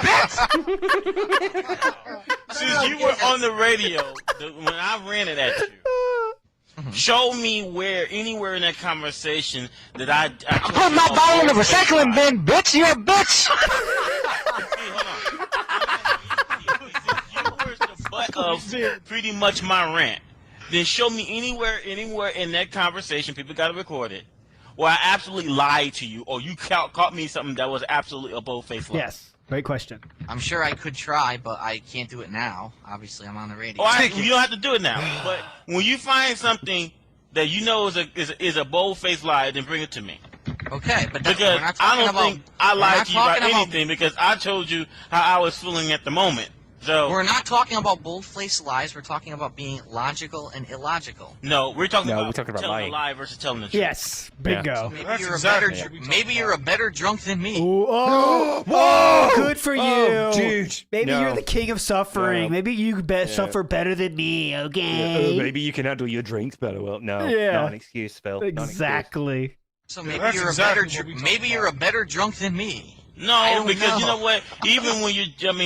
bitch! Since you were on the radio, when I ran it at you, show me anywhere in that conversation that I put my ball in the recycling bin, bitch! You're a bitch! Of pretty much my rant. Then show me anywhere in that conversation, people got to record it, where I absolutely lied to you, or you caught me something that was absolutely a bold-faced lie. Yes, great question. I'm sure I could try, but I can't do it now. Obviously, I'm on the radio. You don't have to do it now. But when you find something that you know is a bold-faced lie, then bring it to me. Okay, but because I don't think I lied to you about anything, because I told you how I was feeling at the moment. So we're not talking about bold-faced lies. We're talking about being logical and illogical. No, we're talking about talking about telling lying. a lie versus telling the truth. Yes, bingo. So maybe you're a better drunk than me. Oh, good for you, dude. Maybe No. you're the king of suffering. No. Maybe you suffer better than me. Okay. Maybe you can handle your drinks better. Well, no, Yeah. not an excuse, Phil. Not an excuse. Exactly. So maybe that's you're exactly a better drunk than me. I No, don't because you know. know what? Even when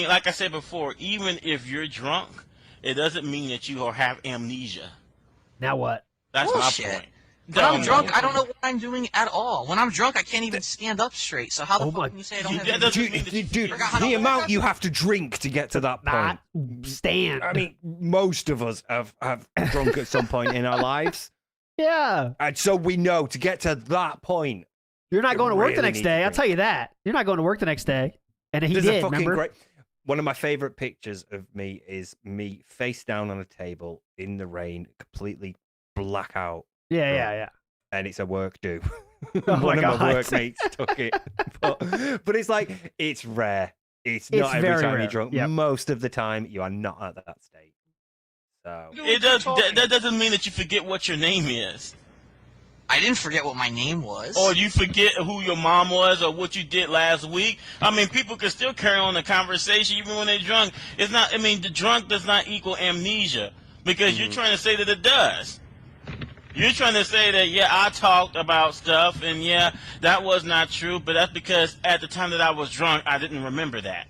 like I said before, even if you're drunk, it doesn't mean that you have amnesia. Now what? That's Bullshit. my point. When I'm drunk, I don't know what I'm doing at all. When I'm drunk, I can't even stand up straight. So how the fuck can you say I don't have amnesia? Dude, the amount you have to drink to get to that point. Stand. I mean, most of us have drunk at some point in our lives. Yeah. And so we know to get to that point. You're not going to work the really next need day. to I'll tell you that. You're not going to work the next day. And he There's a did, fucking remember? one of my favorite pictures of me is me face down on a table in the rain, completely blackout. Yeah. And it's a work do. Oh One my of my God. workmates took it. But it's like, it's rare. It's not every very time rare. you're drunk. Yep. Most of the time, you are not at that state. So It does. That doesn't mean that you forget what your name is. I didn't forget what my name was. Or you forget who your mom was or what you did last week. I mean, people can still carry on the conversation even when they're drunk. It's not. I mean, the drunk does not equal amnesia because you're trying to say that it does. You're trying to say that, yeah, I talked about stuff and yeah, that was not true, but that's because at the time that I was drunk, I didn't remember that.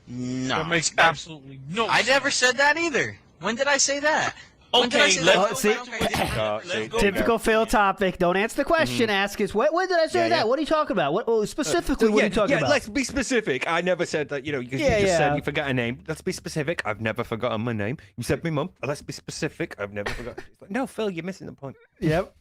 No. That makes absolutely no I never said that either. When did I say that? When did I Okay, say let's that? Typical fail topic. Don't answer the question. Ask us, when did I say Yeah, that? yeah. What are you talking about? What specifically, what are you talking about? Let's be specific. I never said that, because you just said you forgot a name. Let's be specific. I've never forgotten my name. You said my mum. Let's be specific. I've never forgotten. It's like, no, Phil, you're missing the point. Yep.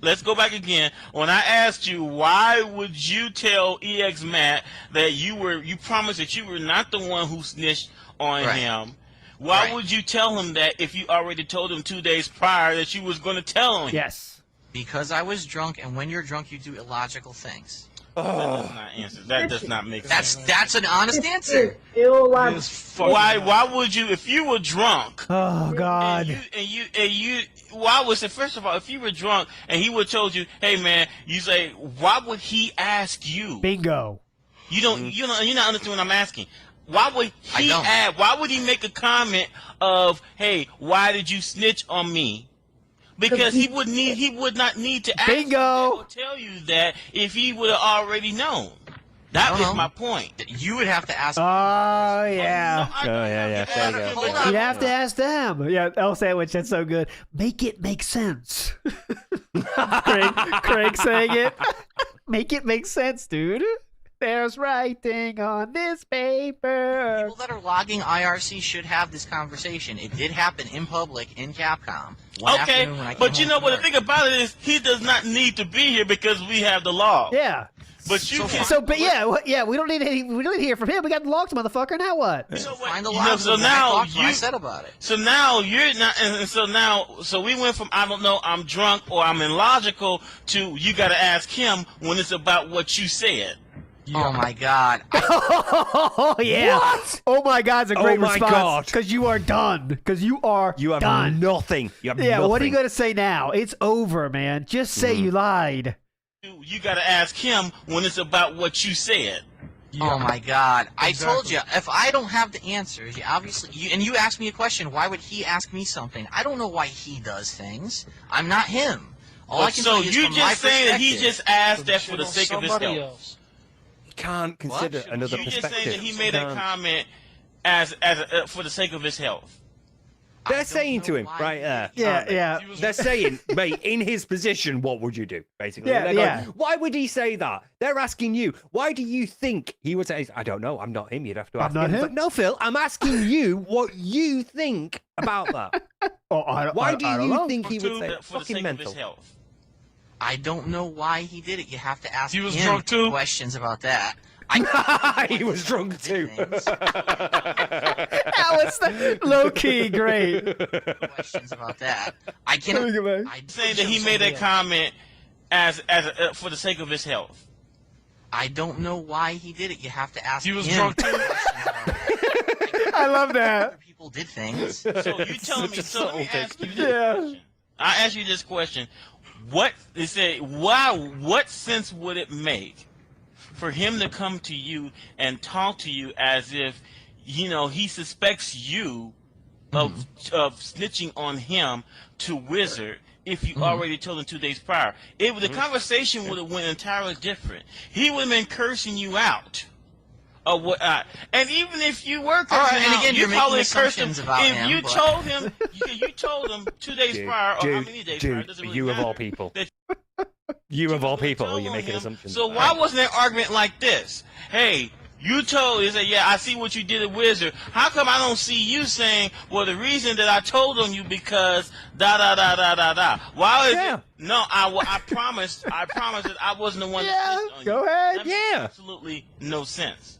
Let's go back again. When I asked you, why would you tell EX Matt that you promised that you were not the one who snitched on him? Why would you tell him that if you already told him 2 days prior that you was going to tell him? Yes. Because I was drunk, and when you're drunk, you do illogical things. That does not answer. That does not make sense. That's an honest answer. Why would you, if you were drunk? Oh God. And you why was it? First of all, if you were drunk and he would have told you, hey man, you say, why would he ask you? Bingo. You don't. You're not understanding what I'm asking. Why would he add? Why would he make a comment of, "Hey, why did you snitch on me?" Because he would not need to ask you that or tell you that if he would have already known. That was my point. You would have to ask. Oh yeah. Yeah. There you go. You'd have to ask them. Yeah, L Sandwich, that's so good. Make it make sense. Craig saying it. Make it make sense, dude. There's writing on this paper. People that are logging IRC should have this conversation. It did happen in public in Capcom. Okay, but you know what? The thing about it is, he does not need to be here because we have the law. Yeah. But you can. So, but yeah, we don't need to hear from him. We got the logs, motherfucker. Now what? Find the You know, logs. so now I said about it. So now you're not, and so we went from I don't know, I'm drunk or I'm illogical to you got to ask him when it's about what you said. Oh my God. Oh yeah. What? Oh my God's a great Oh my response. God. Because you are done. Because you are You have done. nothing. You have Yeah, nothing. what are you going to say now? It's over, man. Just say you lied. You got to ask him when it's about what you said. Oh my God. I told you, if I don't have the answers, you asked me a question, why would he ask me something? I don't know why he does things. I'm not him. All I can So tell you is you from my just saying that he perspective. just asked that for the sake of his health. Can't consider another You perspective. just saying that he made a comment as for the sake of his health. They're saying to him right there. Yeah. They're saying, mate, in his position, what would you do? Basically. Yeah, They're going, yeah. why would he say that? They're asking you. Why do you think he would say? I don't know. I'm not him. You'd have to ask not him? But no, Phil. I'm asking you what you think about that. Why do you think he would say that? For the Fucking sake mental. of his health. I don't know why he did it. You have to ask He was him drunk too? questions about that. He was drunk too. That was low key great. Questions about that. I can't. Saying that he made a comment as for the sake of his health. I don't know why he did it. You have to ask him. He was drunk too. I love that. People did things. So you telling me? So let me ask you this question. I ask you this question: what they say? What sense would it make for him to come to you and talk to you as if he suspects you of snitching on him to Wizard? If you already told him 2 days prior, the conversation would have went entirely different. He would have been cursing you out. And even if you were cursing him out, you probably cursed him. If you told him, you told him 2 days prior, or how many days prior, doesn't really you matter. of all people. You of all people, you making assumptions. So why wasn't there an argument like this? Hey, you told, he said, yeah, I see what you did at Wizard. How come I don't see you saying, well, the reason that I told on you because da-da-da-da-da-da. Why is it? No, I promised that I wasn't the one that snitched on you. Go ahead. That makes absolutely no sense.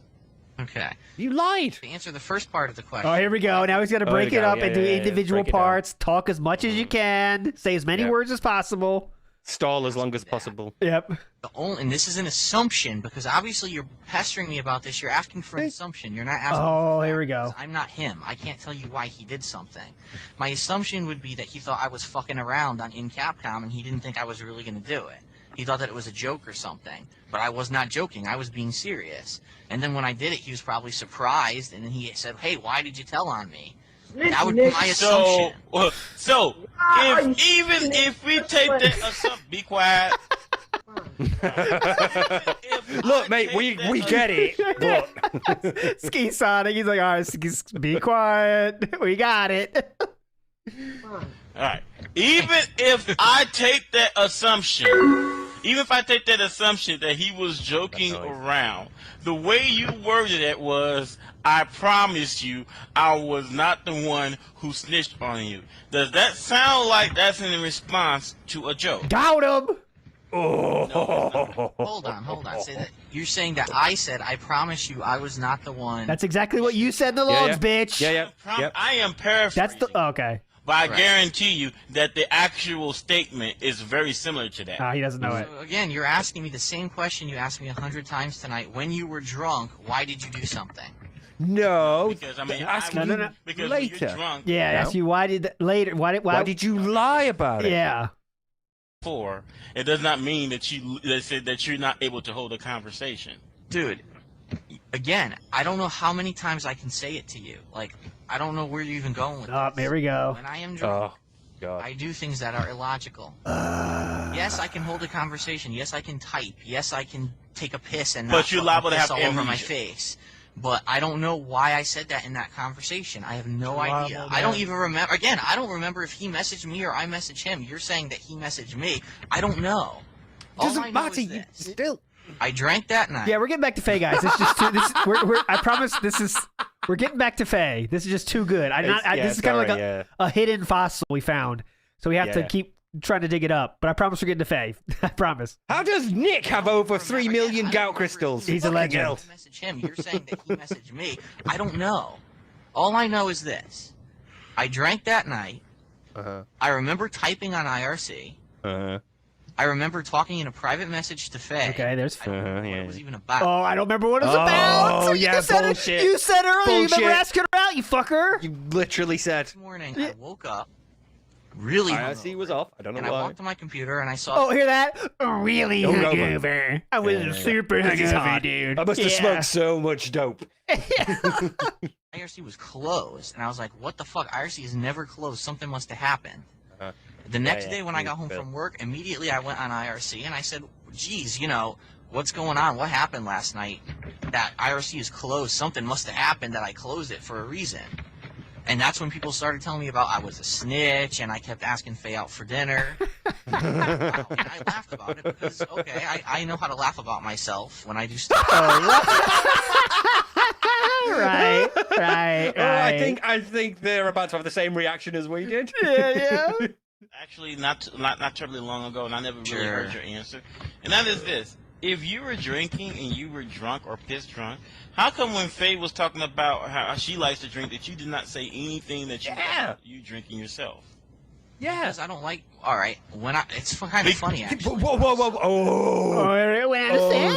Okay. You lied. To answer the first part of the question. Oh, here we go. Now he's got to break it up into individual parts. Talk as much as you can. Say as many words as possible. Stall as long as possible. Yep. And this is an assumption, because obviously you're pestering me about this. You're asking for an assumption. You're not asking Oh, here we go. I'm not him. I can't tell you why he did something. My assumption would be that he thought I was fucking around in Capcom, and he didn't think I was really going to do it. He thought that it was a joke or something. But I was not joking. I was being serious. And then when I did it, he was probably surprised, and then he said, hey, why did you tell on me? That would be my assumption. So if we take that assumption, be quiet. Look, mate, we get it. Look. Ski Sonic, he's like, all right, be quiet. We got it. All right. Even if I take that assumption, that he was joking around, the way you worded it was, I promised you I was not the one who snitched on you. Does that sound like that's in response to a joke? Got him. No, hold on. Say that. You're saying that I said, I promise you I was not the one. That's exactly what you said in the logs, bitch. I am paraphrasing. That's the okay. But I guarantee you that the actual statement is very similar to that. He doesn't know it. So again, you're asking me the same question you asked me 100 times tonight. When you were drunk, why did you do something? No. Because I mean, because later. When you're drunk. Yeah, I asked you why did later. Why did you lie about it? Yeah. It does not mean that you're not able to hold a conversation. Dude, again, I don't know how many times I can say it to you. Like, I don't know where you're even going with this. There we go. When I am drunk, I do things that are illogical. Yes, I can hold a conversation. Yes, I can type. Yes, I can take a piss and not you're liable to have all amnesia. over my face. But I don't know why I said that in that conversation. I have no idea. I don't even remember. Again, I don't remember if he messaged me or I messaged him. You're saying that he messaged me. I don't know. Doesn't matter. You still. I drank that night. Yeah, we're getting back to Phae, guys. It's just I promise we're getting back to Phae. This is just too good. This is kind of like a hidden fossil we found, so we have to keep trying to dig it up. But I promise we're getting to Phae. I promise. How does Nick have over 3 million Gout Crystals? He's a legend. Message him. You're saying that he messaged me. I don't know. All I know is this: I drank that night. I remember typing on IRC. I remember talking in a private message to Phae. Okay, there's I don't know what it was even about. Oh, I don't remember what it was about. Oh, You yeah, said bullshit. You said earlier. Bullshit. You remember asking her out, you fucker. You literally said. This morning, I woke up really IRC was off. I don't know and why. I walked to my computer and I saw. Oh, hear that? Really hungover. I was super hungover, dude. I must have smoked so much dope. IRC was closed, and I was like, "What the fuck? IRC is never closed. Something must have happened." The next day when I got home from work, immediately I went on IRC and I said, geez, what's going on? What happened last night? That IRC is closed. Something must have happened that I closed it for a reason. And that's when people started telling me about I was a snitch and I kept asking Phae out for dinner. And I laughed about it because, okay, I know how to laugh about myself when I do stuff. Right. Oh, I think they're about to have the same reaction as we did. Yeah. Actually, not terribly long ago, and I never really heard your answer. And that is this: if you were drinking and you were drunk or piss drunk, how come when Phae was talking about how she likes to drink, that you did not say anything that you drinking yourself? Yeah, because I don't like. All right, it's kind of funny actually. Whoa! Oh,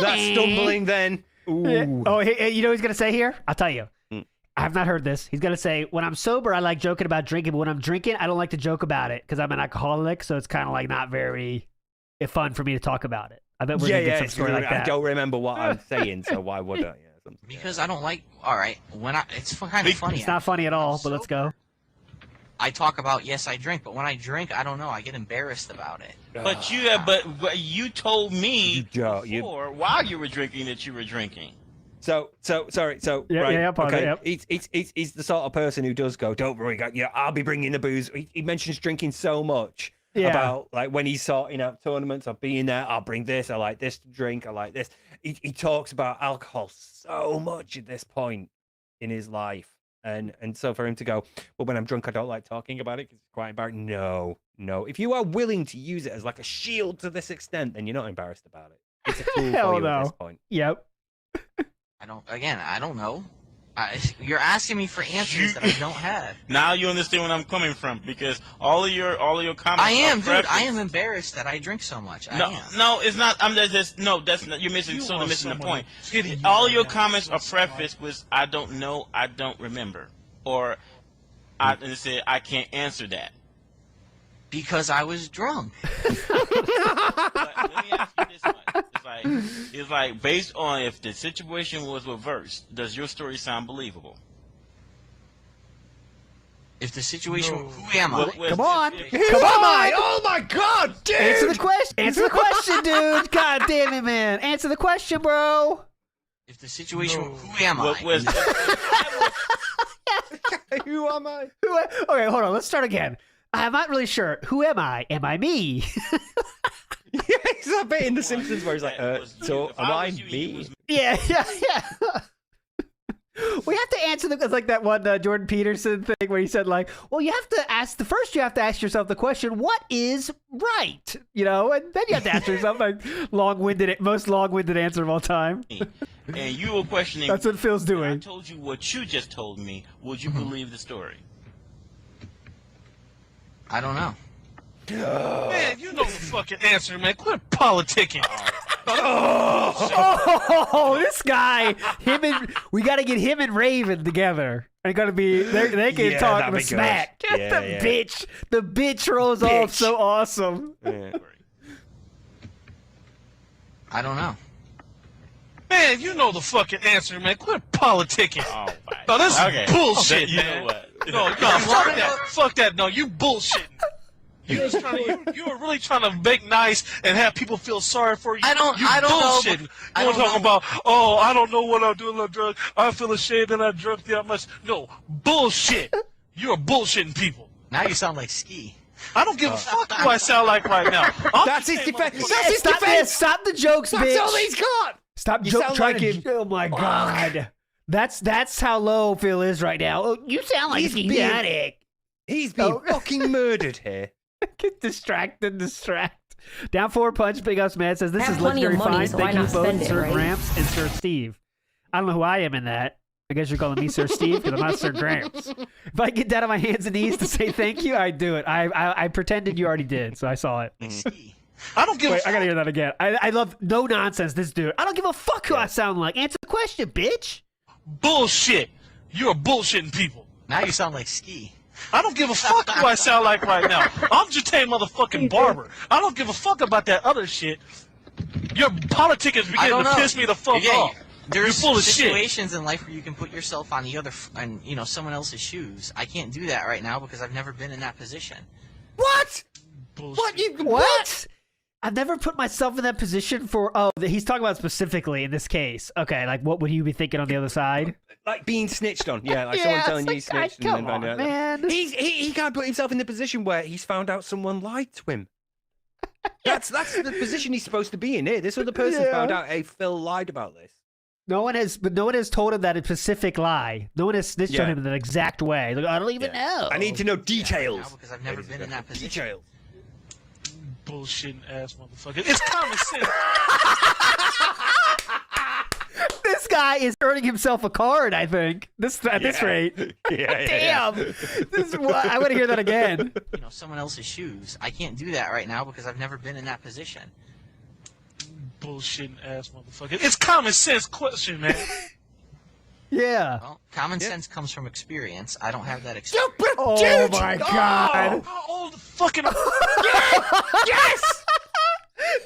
that's stumbling then. Ooh. Oh, hey, you know what he's gonna say here? I'll tell you. I have not heard this. He's gonna say, when I'm sober, I like joking about drinking, but when I'm drinking, I don't like to joke about it because I'm an alcoholic, so it's kind of like not very fun for me to talk about it. I bet we're gonna get some story like that. I don't remember what I'm saying, so why would I? Yeah, because I don't like. All right, it's kind of funny. It's not funny at all, but let's go. I talk about yes, I drink, but when I drink, I don't know. I get embarrassed about it. But you told me before while you were drinking that you were drinking. Sorry. He's the sort of person who does go, don't worry, I'll be bringing the booze. He mentions drinking so much about like when he's sorting out tournaments or being there. I'll bring this. I like this to drink. I like this. He talks about alcohol so much at this point in his life, and so for him to go, well, when I'm drunk, I don't like talking about it because it's quite embarrassing. No. If you are willing to use it as like a shield to this extent, then you're not embarrassed about it. It's a tool for you at this point. Yep. I don't know. You're asking me for answers that I don't have. Now you understand where I'm coming from because all of your comments. I am, dude. I am embarrassed that I drink so much. No, it's not. That's not. You're missing the point. All your comments are prefaced with "I don't know," "I don't remember," or I said I can't answer that because I was drunk. But let me ask you this much. It's like based on if the situation was reversed, does your story sound believable? If the situation, who am I? Come on! Oh my God, dude! Answer the question! Answer the question, dude! God damn it, man! Answer the question, bro! If the situation, who am I? Who am I? Okay, hold on. Let's start again. I'm not really sure. Who am I? Am I me? Yeah, it's that bit in The Simpsons where he's like, so am I me? Yeah. We have to answer it's like that one Jordan Peterson thing where he said like, well, you have to ask yourself the question, what is right? You know, and then you have to ask yourself like most long-winded answer of all time. And you were questioning. That's what Phil's doing. I told you what you just told me. Would you believe the story? I don't know. Man, you know the fucking answer, man. Quit politicking. This guy, we got to get him and Raven together. They got to be. They can talk the smack. The bitch rolls off so awesome. I don't know. Man, you know the fucking answer, man. Quit politicking. No, this is bullshit, man. No, fuck that. No, you bullshitting. You were really trying to make nice and have people feel sorry for you. I don't know. You were talking about, I don't know what I'm doing. I'm drunk. I feel ashamed that I drunk that much. No, bullshit. You're bullshitting people. Now you sound like Ski. I don't give a fuck who I sound like right now. That's his defense. That's his defense. Stop the jokes, bitch. That's all he's got. Stop trying to. Oh my God. That's how low Phil is right now. Oh, you sound like he's idiotic. He's being fucking murdered here. Get distract. Down forward punch. Big Ups Man says this is legendary fine. Thank you both, Sir Gramps and Sir Steve. I don't know who I am in that. I guess you're calling me Sir Steve because I'm not Sir Gramps. If I get down on my hands and knees to say thank you, I do it. I pretended you already did, so I saw it. I don't give a fuck. I gotta hear that again. I love no nonsense. This dude. I don't give a fuck who I sound like. Answer the question, bitch. Bullshit. You're bullshitting people. Now you sound like Ski. I don't give a fuck who I sound like right now. I'm just a motherfucking barber. I don't give a fuck about that other shit. Your politics is beginning to piss me the fuck off. There's You're full of situations in life where you can put yourself on the other, someone else's shoes. I can't do that right now because I've never been in that position. What? Bullshit. What? I've never put myself in that position for. Oh, he's talking about specifically in this case. Okay, like what would you be thinking on the other side? Like being snitched on, like someone telling you he snitched. Come on, man. He can't put himself in the position where he's found out someone lied to him. That's the position he's supposed to be in here. This other person found out, hey, Phil lied about this. No one has told him that specific lie. No one has snitched on him in that exact way. Like, I don't even know. I need to know details because I've never been in that position. Details. Bullshitting ass motherfucker. It's common sense. This guy is earning himself a card, I think. At this rate. Damn. This is what I want to hear that again. Someone else's shoes. I can't do that right now because I've never been in that position. Bullshitting ass motherfucker. It's common sense question, man. Yeah. Well, common sense comes from experience. I don't have that experience. Stupid Oh dude! my God. How old fucking? Yes!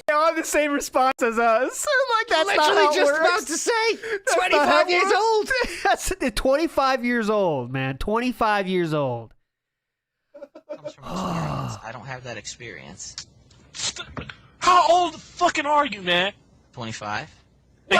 They all have the same response as us. Like, that's not Literally how it just works. about to say, That's not how 25 it years works. old. That's 25 years old, man. 25 years old. Comes from experience. I don't have that experience. How old fucking are you, man? 25. Hey,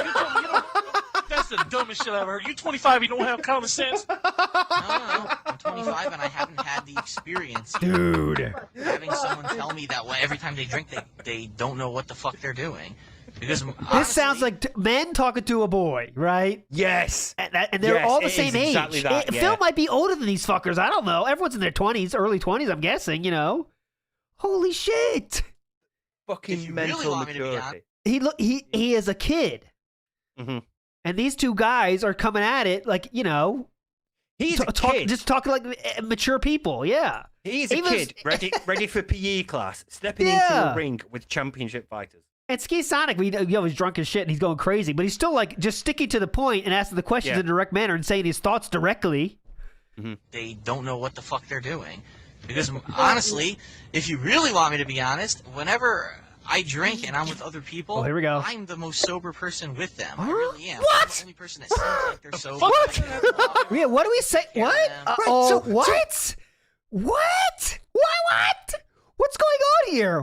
that's the dumbest shit I've ever heard. You 25, you don't have common sense? No, I'm 25 and I haven't had the experience. Dude. Having someone tell me that every time they drink, they don't know what the fuck they're doing. Because This sounds like men talking to a boy, right? Yes. And they're Yes, all the it same is age. exactly that, Phil might be older than these fuckers. I don't know. Everyone's in their 20s, early 20s, I'm guessing, you know. Holy shit. Fucking mental maturity. He is a kid. Mm-hmm. And these two guys are coming at it like, you know, he's a kid. Just talking like mature people. Yeah. He's a kid ready for PE class, stepping into the ring with championship fighters. And Ski Sonic, he's drunk as shit and he's going crazy, but he's still like just sticking to the point and asking the questions in a direct manner and saying his thoughts directly. Mm-hmm. they don't know what the fuck they're doing. Because honestly, if you really want me to be honest, whenever I drink and I'm with other people, Oh, here we go. I'm the most sober person with them. I really am. What? I'm the only person that seems like they're sober. What? Yeah, what do we say? What? so- what? What? What? What's going on here?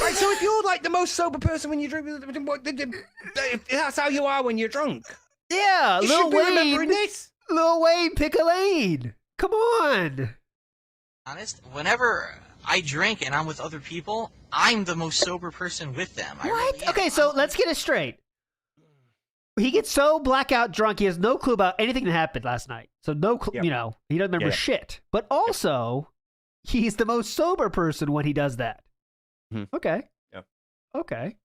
Right, so if you're like the most sober person when you drink, that's how you are when you're drunk. Yeah, You Lil should be remembering Wayne. this. Lil Wayne, pick a lane. Come on. Honest, whenever I drink and I'm with other people, I'm the most sober person with them. I really am. Okay, so let's get it straight. He gets so blackout drunk, he has no clue about anything that happened last night. So no clue, you know, he doesn't remember shit. But also, he's the most sober person when he does that. Mm-hmm. Okay. Yep. Okay.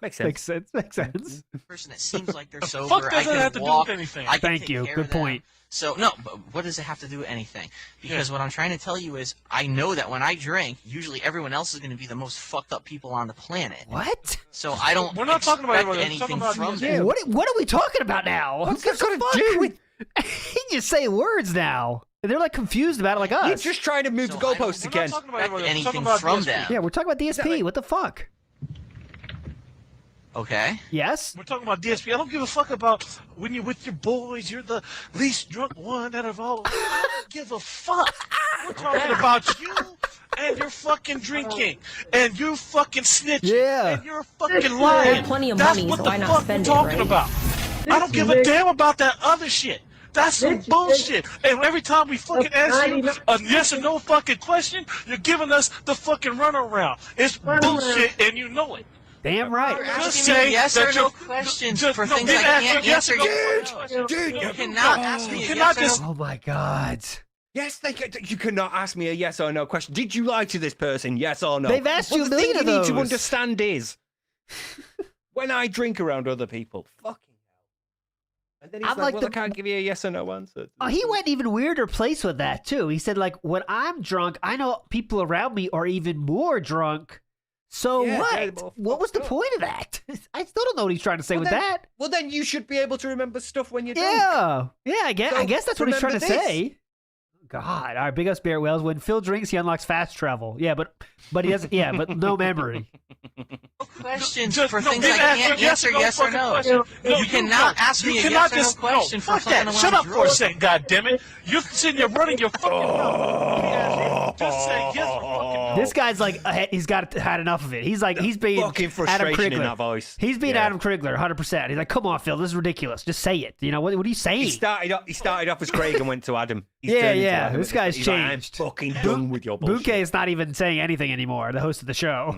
Makes sense. Makes sense. Person that seems like they're sober. fuck I does that can have to do walk. with anything? I can Thank take you. care Good of them. point. So no, but what does it have to do with anything? Because what I'm trying to tell you is, I know that when I drink, usually everyone else is going to be the most fucked up people on the planet. What? So I don't. We're not talking about expect everyone, we're talking anything about from DSP. them. What are we talking about now? What's that got to do with? He just say words now. And they're like confused about it like us. You're just trying to move the goalposts again. We're not talking about Expect everyone, we're anything talking about from DSP. them. Yeah, we're talking about DSP. What the fuck? Okay. Yes? We're talking about DSP. I don't give a fuck about when you're with your boys. You're the least drunk one out of all of them. I don't give a fuck. We're talking about you and your fucking drinking and you fucking snitching. Yeah. And you're fucking lying. They have plenty of That's money, what so the why not fuck spend we're it, talking right? about. I don't give a damn about that other shit. That's some bullshit. And every time we fucking ask you a yes or no fucking question, you're giving us the fucking runaround. It's bullshit and you know it. Damn right. You're Just asking say me yes that or no you're- questions just- for no, things they I ask can't you yes answer. or no. Dude, you cannot ask me a cannot yes or just- no. Oh my God. Yes, you cannot ask me a yes or no question. Did you lie to this person? Yes or no? They've asked you a the thing million you of need to those. understand is when I drink around other people, fucking hell. And then he's I'm like, like well, the- I can't give you a yes or no answer. Oh, he went even weirder place with that too. He said, like, when I'm drunk, I know people around me are even more drunk. So Yeah, what? they're more What was the point of that? I still don't know what he's trying to say with then, that. Well, then you should be able to remember stuff when you're drunk. Yeah, I guess that's what he's trying to remember this. say. God, all right, big up Spirit Whales. When Phil drinks, he unlocks fast travel. Yeah, but he doesn't. Yeah, but no memory. Questions Just- for no, things they I ask can't you yes answer or no yes or fucking no. question. No, You cannot ask me a cannot yes or no just question for fuck something that. when Shut I'm up for a drunk. second, goddammit. You're sitting there running your fucking mouth. Just say yes or fucking no. This guy's like, he's had enough of it. He's like, he's being Fucking Adam frustration in Krigler. that voice. He's being Yeah. Adam Krigler, 100%. He's like, come on, Phil, this is ridiculous. Just say it. You know what are you saying? He started off as Craig and went to Adam. He's Yeah, turned into yeah. Adam. This guy's He's like, changed. I'm fucking done with your bullshit. Bouquet is not even saying anything anymore. The host of the show.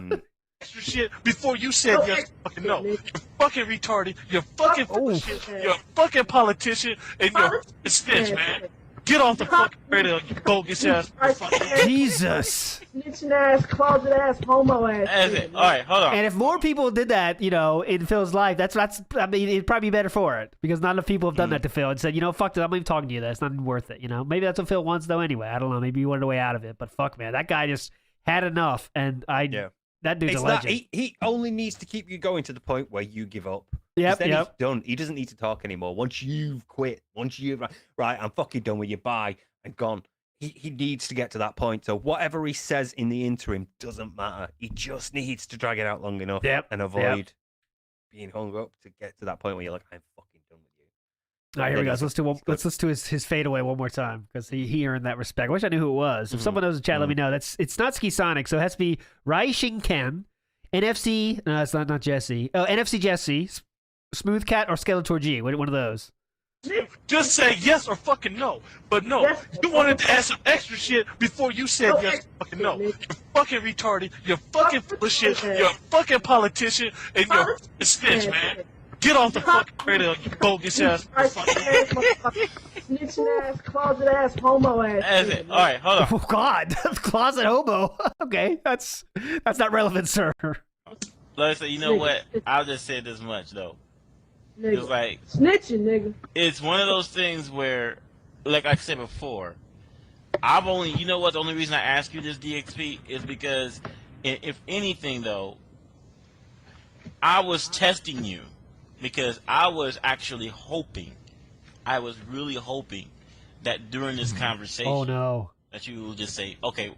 Extra shit before you said yes fucking no. You're fucking retarded. You're fucking full of shit. You're a fucking politician and you're a snitch, man. Get off the fucking radio, you bogus ass. Jesus. Snitching ass, closet ass, homo ass. That's it. All right, hold on. And if more people did that, you know, in Phil's life, that's I mean, it'd probably be better for it because not enough people have done that to Phil and said, you know, fuck this, I'm not even talking to you. That's not even worth it. You know, maybe that's what Phil wants though. Anyway, I don't know. Maybe he wanted a way out of it, but fuck, man, that guy just had enough, and that dude's It's a not, legend. he only needs to keep you going to the point where you give up. Yep, Then yep. he's done. He doesn't need to talk anymore. Once you've quit, right, I'm fucking done with you. Bye, and gone. He needs to get to that point. So whatever he says in the interim doesn't matter. He just needs to drag it out long enough and avoid being hung up to get to that point where you're like, I'm fucking done with you. All right, here we go. So let's listen to his fadeaway one more time because he earned that respect. I wish I knew who it was. If someone knows in chat, let me know. It's not Ski Sonic, so it has to be Rai Shin Ken, NFC. No, it's not Jesse. Oh, NFC Jesse, Smooth Cat, or Skeletor G. One of those. Just say yes or fucking no. But no, you wanted to add some extra shit before you said yes or fucking no. You're fucking retarded. You're fucking full of shit. You're a fucking politician. And you're a snitch, man. Get off the fucking radio, you bogus ass. Snitching ass, closet ass, homo ass. That's it. All right, hold on. Oh, God. Closet homo. Okay, that's not relevant, sir. Let's say, you know what? I'll just say this much, though. Nigga. It's like Snitching, nigga. it's one of those things where, like I said before, I've only, you know what, the only reason I ask you this, DXP, is because, if anything, though, I was testing you because I was actually hoping, I was really hoping that during this conversation, Oh, no. that you will just say, okay,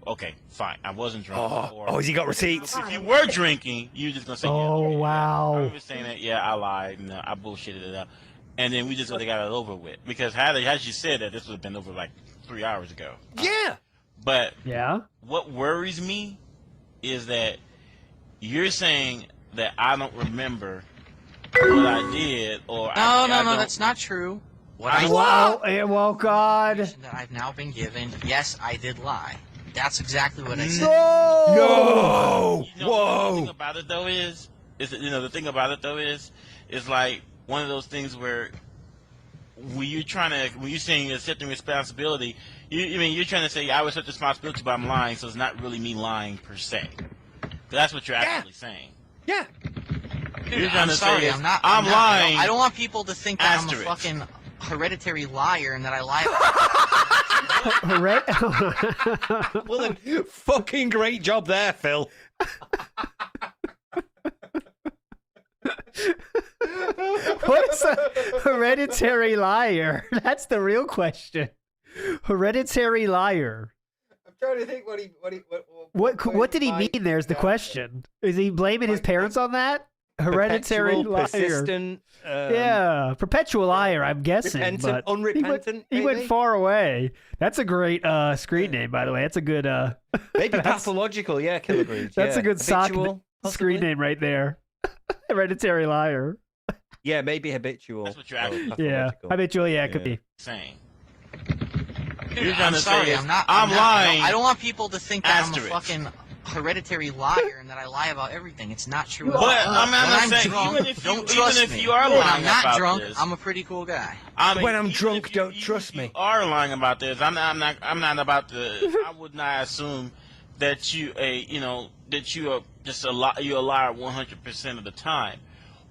fine, I wasn't drunk. Oh, has he got receipts? If you were drinking, you're just going to say, Oh, wow. I remember saying that, yeah, I lied, and I bullshitted it up. And then we just would have got it over with. Because had you said that, this would have been over like 3 hours ago. Yeah. But yeah, what worries me is that you're saying that I don't remember what I did, or No, I don't- that's not true. What Well, God. that I've now been given, yes, I did lie. That's exactly what I said. No! You know, the thing about it though is the thing about it though is like one of those things where when you're saying you're accepting responsibility, you're trying to say I was accept responsibility, but I'm lying, so it's not really me lying per se. That's what you're actually saying. Yeah. You're trying to sorry, say I'm not lying. I don't want people to think that Asterisk. I'm a fucking hereditary liar and that I lie. Well, then, fucking great job there, Phil. What's a hereditary liar? That's the real question. Hereditary liar. I'm trying to think What did he mean? There's the question. Is he blaming his parents on that? Hereditary Perpetual, liar. persistent, Yeah, perpetual liar. I'm guessing. repentant, but unrepentant, He went maybe? far away. That's a great screen name, by the way. That's a good. Maybe pathological, yeah, kilograms. That's a good sock Habitual, screen name right there. Hereditary liar. Yeah, maybe habitual. That's what you're actually. Yeah, habitual. Yeah, it could be. Saying. Dude, trying I'm to sorry, say I'm not. I'm lying. I don't want people to think that Asterisk. I'm a fucking hereditary liar and that I lie about everything. It's not true. But I'm not When saying drunk, even if don't trust me. you are When lying I'm not about drunk, this, I'm a pretty cool guy. I mean, when I'm even drunk, if you- don't trust me. You are lying about this. I'm not about to. I would not assume that you are just you're a liar 100% of the time.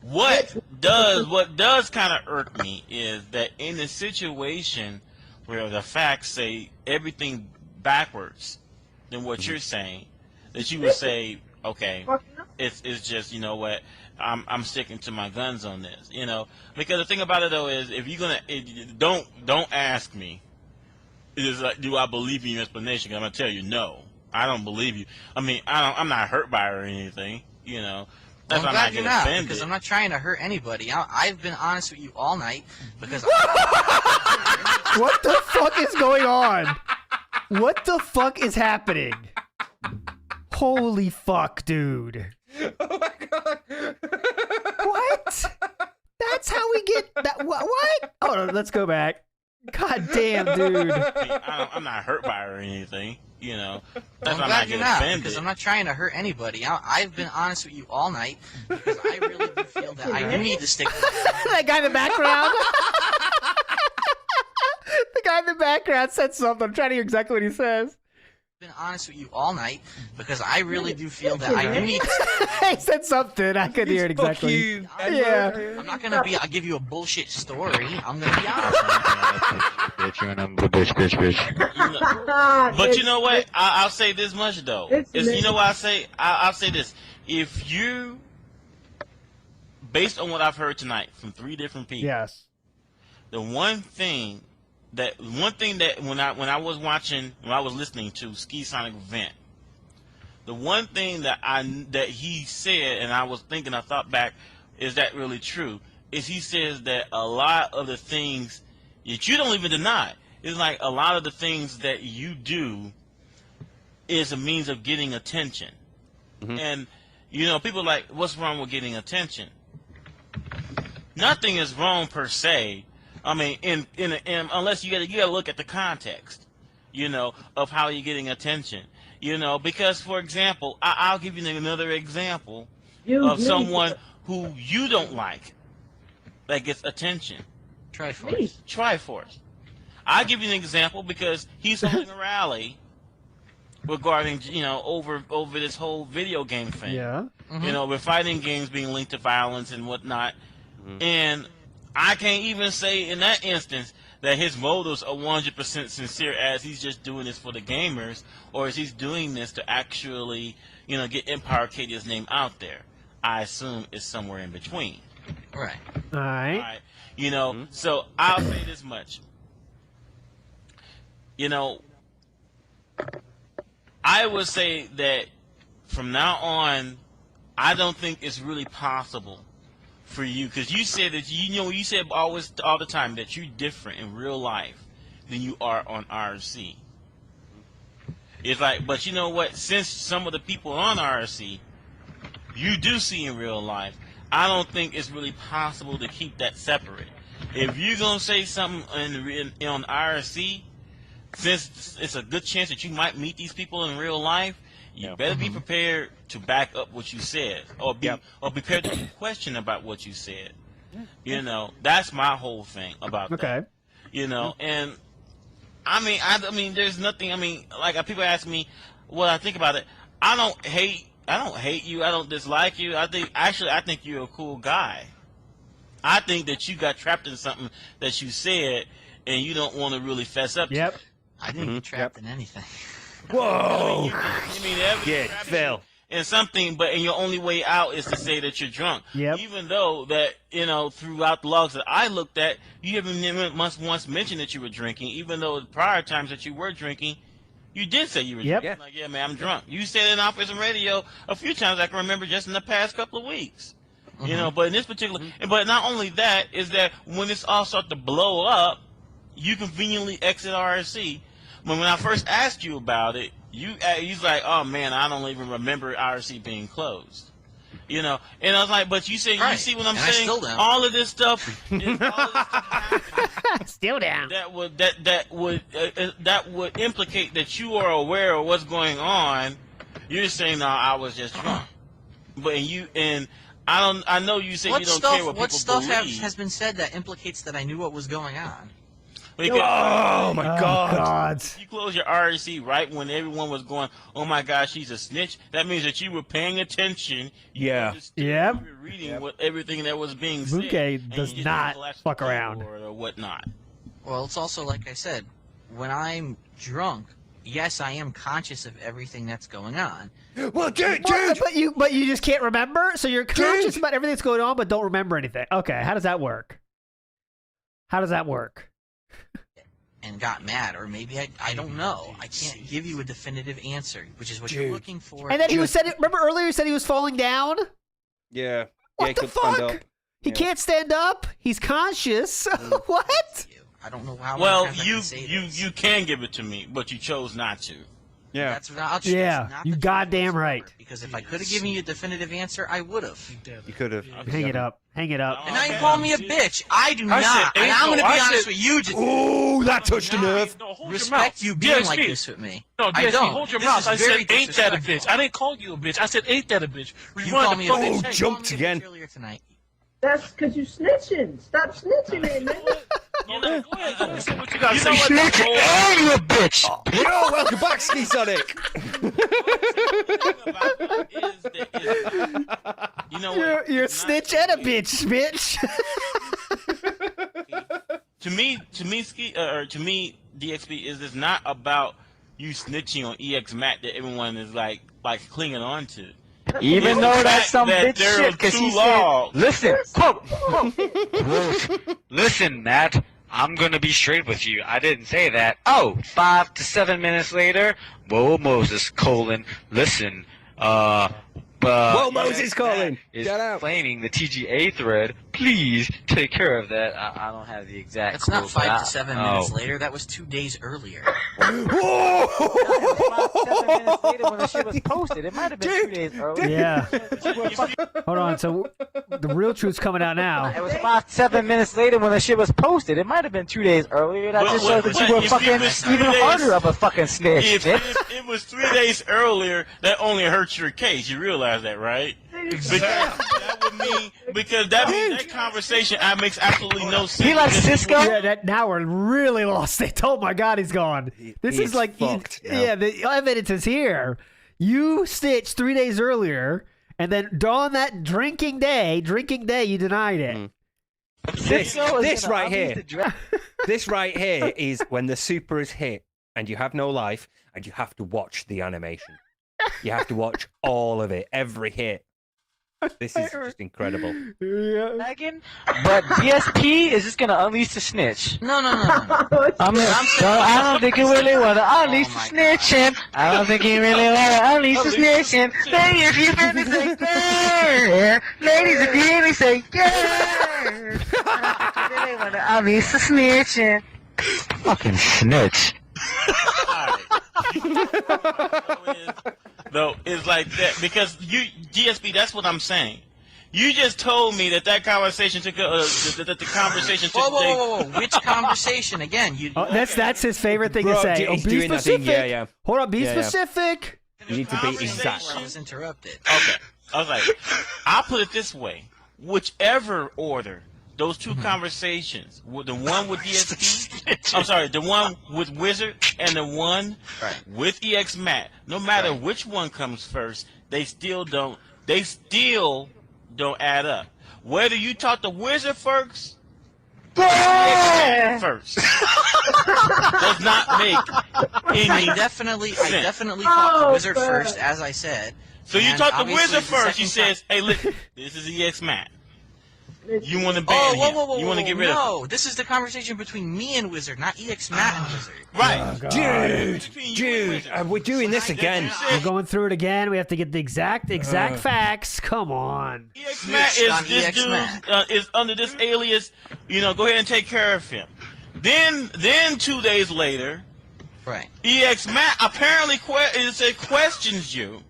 What does kind of irk me is that in a situation where the facts say everything backwards than what you're saying, that you would say, okay, it's just, you know what, I'm sticking to my guns on this, you know, because the thing about it though is if you're gonna don't ask me, is like, do I believe in your explanation? 'Cause I'm gonna tell you no, I don't believe you. I mean, I'm not hurt by it or anything, you know. That's Well, I'm why glad you're not, offended. because I'm not trying to hurt anybody. I've been honest with you all night because. What the fuck is going on? What the fuck is happening? Holy fuck, dude. Oh my god. What? That's how we get that. What? Hold on, let's go back. God damn, dude. I mean, I'm not hurt by it or anything, you know. That's I'm why I'm glad you're not not, offended. because I'm not trying to hurt anybody. I've been honest with you all night because I really do feel that I do need to stick with That guy in the background. The guy in the background said something. I'm trying to hear exactly what he says. been honest with you all night because I really do feel that I do need. He said something. I couldn't hear it exactly. You, yeah. I'm not gonna be. I'll give you a bullshit story. I'm gonna be honest. Bitch, you're an bitch. But you know what? I'll say this much though. You know what I say? I'll say this. If you, based on what I've heard tonight from 3 different people, yes, the one thing that when I was listening to Ski Sonic Vent, the one thing that he said, and I was thinking, I thought back, is that really true? Is he says that a lot of the things that you don't even deny, it's like a lot of the things that you do is a means of getting attention. And you know, people are like, what's wrong with getting attention? Nothing is wrong per se. I mean, in unless you gotta look at the context, you know, of how you're getting attention. You know, because for example, I'll give you another example of someone who you don't like that gets attention. Triforce. I'll give you an example because he's holding a rally regarding, you know, over this whole video game thing. Yeah. You know, with fighting games being linked to violence and whatnot. And I can't even say in that instance that his motives are 100% sincere, as he's just doing this for the gamers, or is he's doing this to actually, you know, get Empire Arcadia's name out there. I assume it's somewhere in between. Right. All right. You know, so I'll say this much. You know, I would say that from now on, I don't think it's really possible for you, because you said that you said all the time that you're different in real life than you are on RC. It's like, but you know what? Since some of the people on RC you do see in real life, I don't think it's really possible to keep that separate. If you're gonna say something on RC, since it's a good chance that you might meet these people in real life, you better be prepared to back up what you said, or be prepared to question about what you said. You know, that's my whole thing about that. You know, and I mean, there's nothing. I mean, like people ask me what I think about it. I don't hate you. I don't dislike you. I think you're a cool guy. I think that you got trapped in something that you said, and you don't want to really fess up to it. I didn't get trapped in anything. Whoa! You mean Phil. In something, but your only way out is to say that you're drunk. Even though that, you know, throughout the logs that I looked at, you haven't once mentioned that you were drinking. Even though the prior times that you were drinking, you did say you were drinking. Like, yeah, man, I'm drunk. You said it in Office and Radio a few times. I can remember just in the past couple of weeks. You know, but in this particular, but not only that, is that when this all starts to blow up, you conveniently exit RSC. When I first asked you about it, he's like, oh man, I don't even remember RC being closed. You know, and I was like, but you say, you see what I'm saying? All of this stuff, still down. That would implicate that you are aware of what's going on. You're saying, no, I was just drunk. But I know you say you don't care what people believe. Has been said that implicates that I knew what was going on? Because, my God. You closed your REC right when everyone was going, oh my gosh, she's a snitch. That means that you were paying attention. You were reading what everything that was being said. Bouquet does not fuck around. Or whatnot. Well, it's also like I said, when I'm drunk, yes, I am conscious of everything that's going on. Well, dude. But you just can't remember? So you're conscious about everything that's going on, but don't remember anything. Okay, how does that work? And got mad, or maybe I don't know. I can't give you a definitive answer, which is what you're looking for. And then remember earlier he said he was falling down? Yeah. What the fuck? He can't stand up? He's conscious? What? I don't know how. Well, you can give it to me, but you chose not to. Yeah. That's what I'll choose. Yeah, you goddamn right. Because if I could have given you a definitive answer, I would have. You could have. Hang it up. And now you call me a bitch. I do not. And I'm going to be honest with you. Ooh, that touched a nerve. Respect you being like this with me. No, I don't. Hold your mouth. I said, ain't that a bitch? I didn't call you a bitch. I said, ain't that a bitch? You called me a bitch. Jumped again. Earlier tonight. That's because you snitching. Stop snitching, man. Go ahead. Understand what you got to You say. know what? Snitch And you bitch. Yo, welcome back, Ski Sonic. You know what? You're a snitch and a bitch, bitch. To me, DXP is not about you snitching on EX Matt that everyone is like clinging on to. Even It's though the that's fact some that bitch there shit, are because he two said, laws. listen, quote, Listen, Matt, I'm gonna be straight with you. I didn't say that. Oh, 5 to 7 minutes later, WhoaMoses, listen, WhoaMoses calling. is claiming the TGA thread. Please take care of that. I don't have the exact. That's not quote, 5 to 7 minutes oh. later. That was 2 days earlier. 7 minutes later when the shit was posted. It might have been 2 days earlier. Yeah. Hold on. So the real truth's coming out now. It was 5 to 7 minutes later when the shit was posted. It might have been 2 days earlier. That just shows that you were fucking even harder of a fucking snitch. If it was 3 days earlier, that only hurts your case. You realize that, right? Because that means that conversation makes absolutely no sense. He like Cisco? Yeah, now we're really lost. Oh my God, he's gone. This He's is like, fucked now. yeah, the evidence is here. You stitched 3 days earlier, and then on that drinking day, you denied it. This right here, this right here is when the super is hit and you have no life and you have to watch the animation. You have to watch all of it, every hit. This is just incredible. Yeah. Megan, but DSP is just gonna unleash the snitch. No. I don't think he really wanna unleash the snitching. I don't think he really wanna unleash the snitching. Ladies, if you hear me say yeah. Ladies, if you hear me say yeah. I don't think he really wanna unleash the snitching. Fucking snitch. No, it's like that because GSP. That's what I'm saying. You just told me that conversation took that the conversation took. Whoa! Which conversation again? That's his favorite thing to Bro, say. he's Be doing that specific. thing, yeah. Hold on, be Yeah, yeah. specific. You need to be exact. I was interrupted. Okay, I was like, I'll put it this way: whichever order those two conversations, the one with DSP, I'm sorry, the one with Wizard and the one with EX Matt, no matter which one comes first, they still don't add up. Whether you talk to Wizard first or EX Matt first does not make any I definitely sense. talked to Wizard first, as I said. So you and talk to obviously Wizard the first. He second says, "Hey, listen, this is EX Matt. You want to ban Oh, him? whoa! You want to get rid of him?" No, this is the conversation between me and Wizard, not EX Matt and Wizard. Right, Dude, we're doing this again. We're going through it again. We have to get the exact facts. Come on. EX Matt is this dude is under this alias. Go ahead and take care of him. Then 2 days later, right? EX Matt apparently questions you.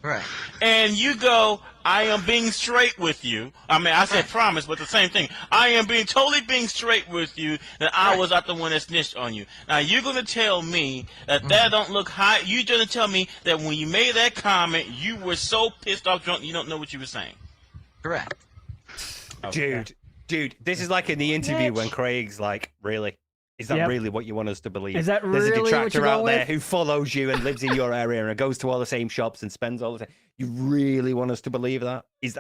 Right. And you go, I am being straight with you. I mean, I said promise, but the same thing. I am being straight with you that I was not the one that snitched on you. Now, you're going to tell me that don't look high. You're going to tell me that when you made that comment, you were so pissed off drunk you don't know what you were saying. Correct. Dude, this is like in the interview when Craig's like, really? Is that really what you want us to believe? Is that There's really a what detractor you're out going there with? who follows you and lives in your area and goes to all the same shops and spends all the time. You really want us to believe that? It's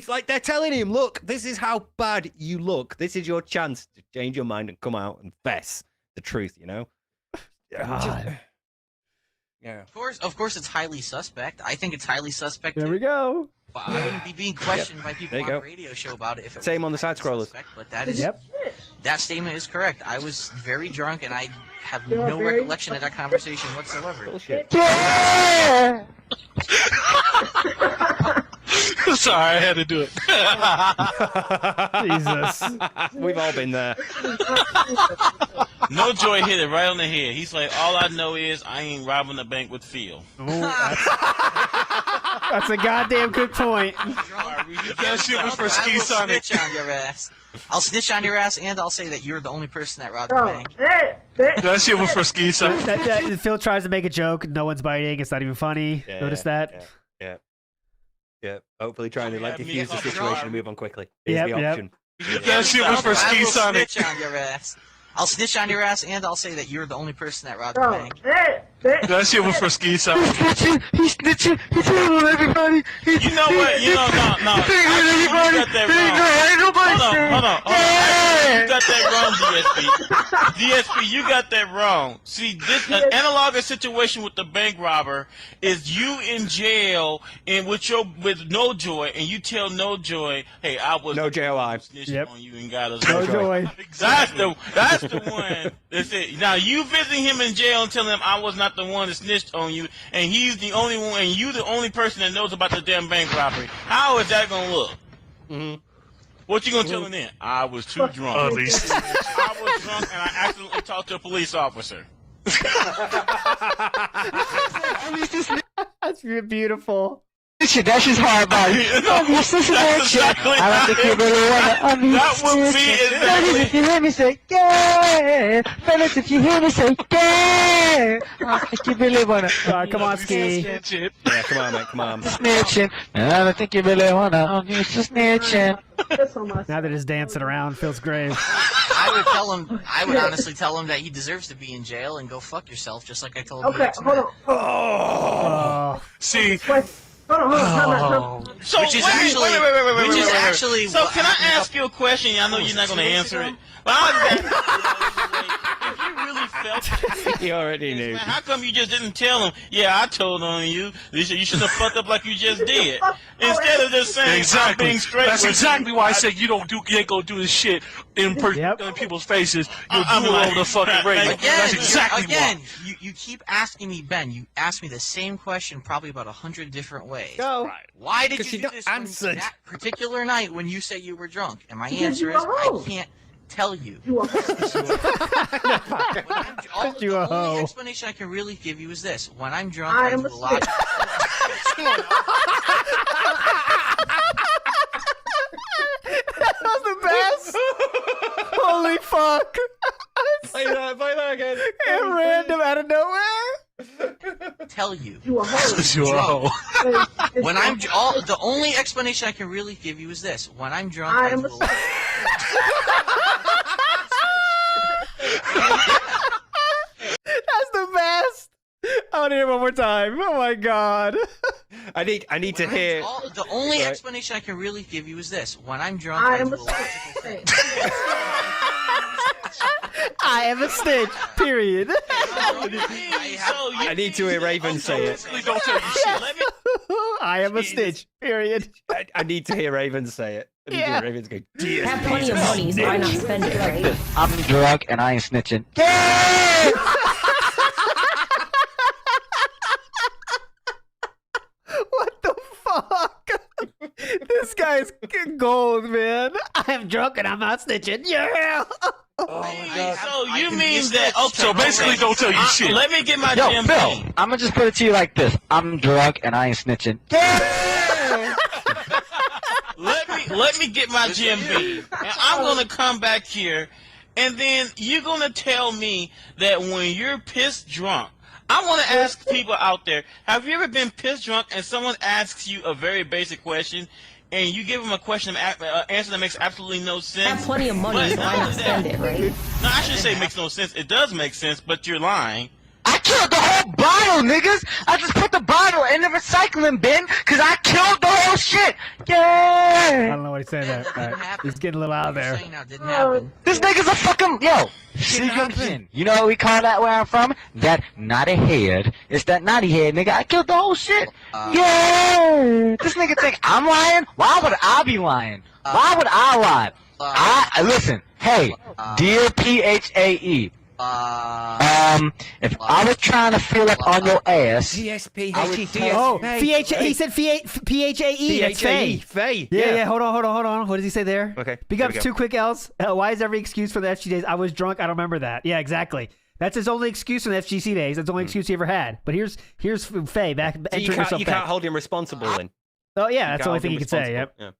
like they're telling him, look, this is how bad you look. This is your chance to change your mind and come out and fess the truth, God. Yeah. Of course, it's highly suspect. I think it's highly suspect. There we go. But I wouldn't be being questioned by people There you on a go. radio show about it if it Same was on the side scrollers. suspect, but that is that statement is correct. I was very drunk and I have no recollection of that conversation whatsoever. Bullshit. Sorry, I had to do it. Jesus. We've all been there. No Joy hit it right on the head. He's like, all I know is I ain't robbing the bank with Phil. That's a goddamn good point. That shit was for Ski Sonic. Snitch on your ass. I'll snitch on your ass and I'll say that you're the only person that robbed the bank. That shit was for Ski Sonic. Phil tries to make a joke. No one's biting. It's not even funny. Notice that? Yeah. Hopefully trying to diffuse the situation and move on quickly. Is Yep, the option. That shit was for Ski Sonic. Snitch on your ass. I'll snitch on your ass, and I'll say that you're the only person that robbed the bank. That shit was for ski side. He's snitching. He's telling on everybody. You know what? You got that wrong. Hold on. You got that wrong, DSP. DSP, you got that wrong. See, this an analogous situation with the bank robber is you in jail and with No Joy, and you tell No Joy, hey, I was No Joy alive. Snitching on you and got us. No Joy. That's the one. That's it. Now you visiting him in jail and telling him I was not the one that snitched on you, and he's the only one, and you the only person that knows about the damn bank robbery. How is that gonna look? What you gonna tell him then? I was too drunk. At least. I was drunk and I accidentally talked to a police officer. That's beautiful. That's just hard, buddy. That's exactly I don't think you really wanna. That would be exactly. If you hear me say yeah, fellas, if you hear me say yeah, I don't think you really wanna. Come on, Ski. Yeah, come on, mate. Come on. Snitching. I don't think you really wanna. I'm used to snitching. Now that he's dancing around, feels great. I would honestly tell him that he deserves to be in jail and go fuck yourself, just like I told him. Okay, hold on. Oh. See. Hold on. So which is actually. So can I ask you a question? I know you're not going to answer it, but if you really felt He already knew. Man, how come you just didn't tell him? Yeah, I told on you. You should have fucked up like you just did. Instead of just saying, I'm being straight. That's with exactly you. why I said you ain't gonna do this shit in people's faces. You'll do it over the fucking radio. That's exactly why. You keep asking me, Ben. You asked me the same question probably about 100 different ways. Go. Right. Why did you do this that particular night when you say you were drunk? And my answer is, I can't tell you. You a The hoe. only explanation I can really give you is this: when I'm drunk, I do a lot. That was the best. Holy fuck. Play that again. At random out of nowhere. Tell you. You a hoe. You a hoe. When I'm the only explanation I can really give you is this: when I'm drunk, I do a lot. That's the best. I want to hear it one more time. Oh my god. I need to hear. The only explanation I can really give you is this: when I'm drunk, I do a lot. I am a snitch. Period. I need to hear Raven say it. Don't tell you shit. I am a snitch. Period. I need to hear Raven say it. I need to hear Raven's go. Have plenty of money, so why not spend it, right? I'm drunk and I ain't snitching. What the fuck? This guy's gold, man. I'm drunk and I'm not snitching. Yeah. Oh my God. So you mean that? Okay, So basically, don't tell you shit. Let me get my Yo, GM Phil, bean. I'm gonna just put it to you like this: I'm drunk and I ain't snitching. Let me get my GM bean, and I'm gonna come back here, and then you're gonna tell me that when you're pissed drunk. I want to ask people out there: have you ever been pissed drunk and someone asks you a very basic question? And you give them a question, answer that makes absolutely no sense. Have plenty of money, so why not spend it, right? No, I shouldn't say it makes no sense. It does make sense, but you're lying. I killed the whole bottle, niggas! I just put the bottle in the recycling bin because I killed the whole shit! I Yeah! don't know what he's saying there. He's getting a little out there. Didn't happen. This nigga's a fucking... Yo! Secret pin. You know what we call that where I'm from? That naughty head. It's that naughty head, nigga. I killed the whole shit! Yeah! This nigga think I'm lying? Why would I be lying? Why would I lie? Listen. Hey, dear PHAE. If I was trying to fill up on your ass, DSP, I would Oh, he said PHAE. That's Phae. Phae. Yeah. Hold on. What does he say there? Okay. Big ups, 2 quick L's. Why is every excuse for the FG days? I was drunk. I don't remember that. Yeah, exactly. That's his only excuse from the FGC days. That's the only excuse he ever had. But here's Phae back entering herself You back. can't hold him responsible then. Oh yeah, that's the only thing he could say. Yep. Yeah.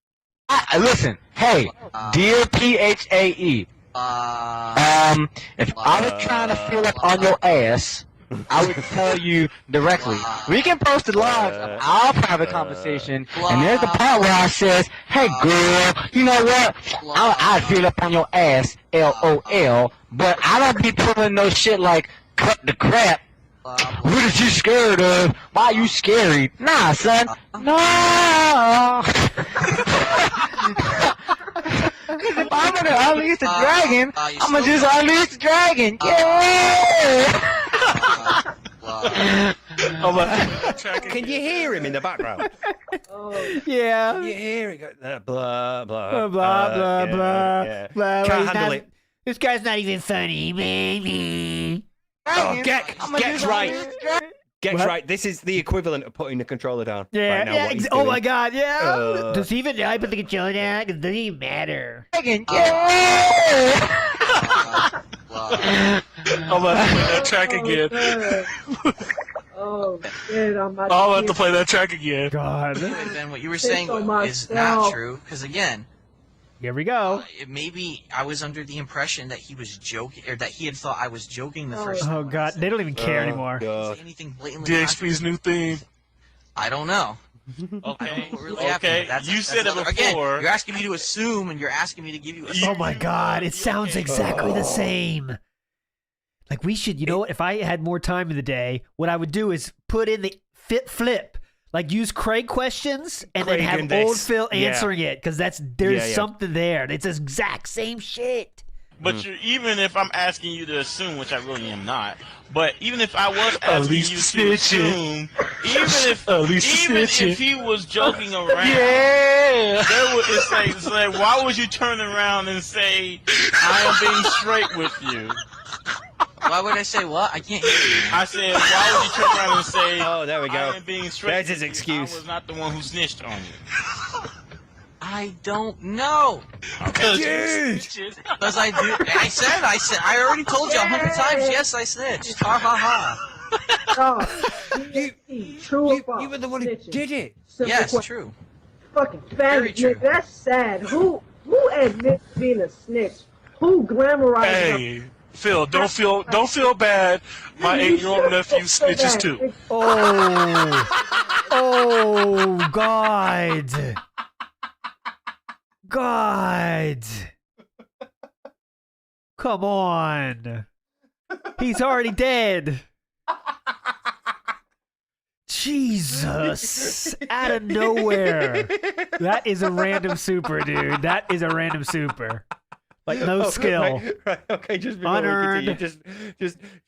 listen. Hey, dear PHAE. If I was trying to fill up on your ass, I would tell you directly. We can post the logs of our private conversation, and there's the part where I says, "Hey girl, you know what? I'd feel up on your ass, LOL, but I don't be pulling no shit like cut the crap. What is you scared of? Why are you scary? Nah, son. No." If I'm gonna unleash the dragon, I'm gonna just unleash the dragon. Yeah. Can you hear him in the background? Yeah. You hear it go blah blah Blah, blah, blah, yeah. blah. Can't He's handle not- it. This guy's not even funny, baby. Oh, Gex right. Gex right. This is the equivalent of putting the controller down. Yeah, right now, yeah. what he's Oh doing. my God, yeah. Does he even I put the controller down? It doesn't even matter. Dragon. I'm about to play that track again. Oh, shit, I'm about I'll have to play that track again. God. Ben, what you were Think saying so is myself. not true. Because again, Here we go. maybe I was under the impression that he was joking, or that he had thought I was joking the first time. Oh God, they don't even care anymore. Say anything blatantly DXP's new theme. I don't know. Okay. Really happened. You said it Again, before. you're asking me to assume, and you're asking me to give you a Oh my God, it sounds exactly the same. Like we should, you know what? If I had more time in the day, what I would do is put in the flip. Like use Craig questions and Craig then have and this. old Phil answering it because there's Yeah. something there. It's the exact same shit. But even if I'm asking you to assume, which I really am not, but even if I was asking you to assume, even if he was joking around, it's like, why would you turn around and say, I am being straight with you? Why would I say what? I can't hear you. I said, why would you turn around and say, oh, there we go. I am being straight There's with his you? excuse. I was not the one who snitched on you. I don't know. Because Because I do. I already told you 100 times. Yes, I snitched. Ha ha ha. You were the one who did it. Yes, true. Fucking Very faggot, true. nigga. That's sad. Who admits being a snitch? Who glamorizes? Hey, Phil, don't feel bad. My 8-year-old nephew snitches too. Oh God. God. Come on. He's already dead. Jesus. Out of nowhere. That is a random super, dude. That is a random super. Like no skill. Right, okay, just before Unearned. we continue,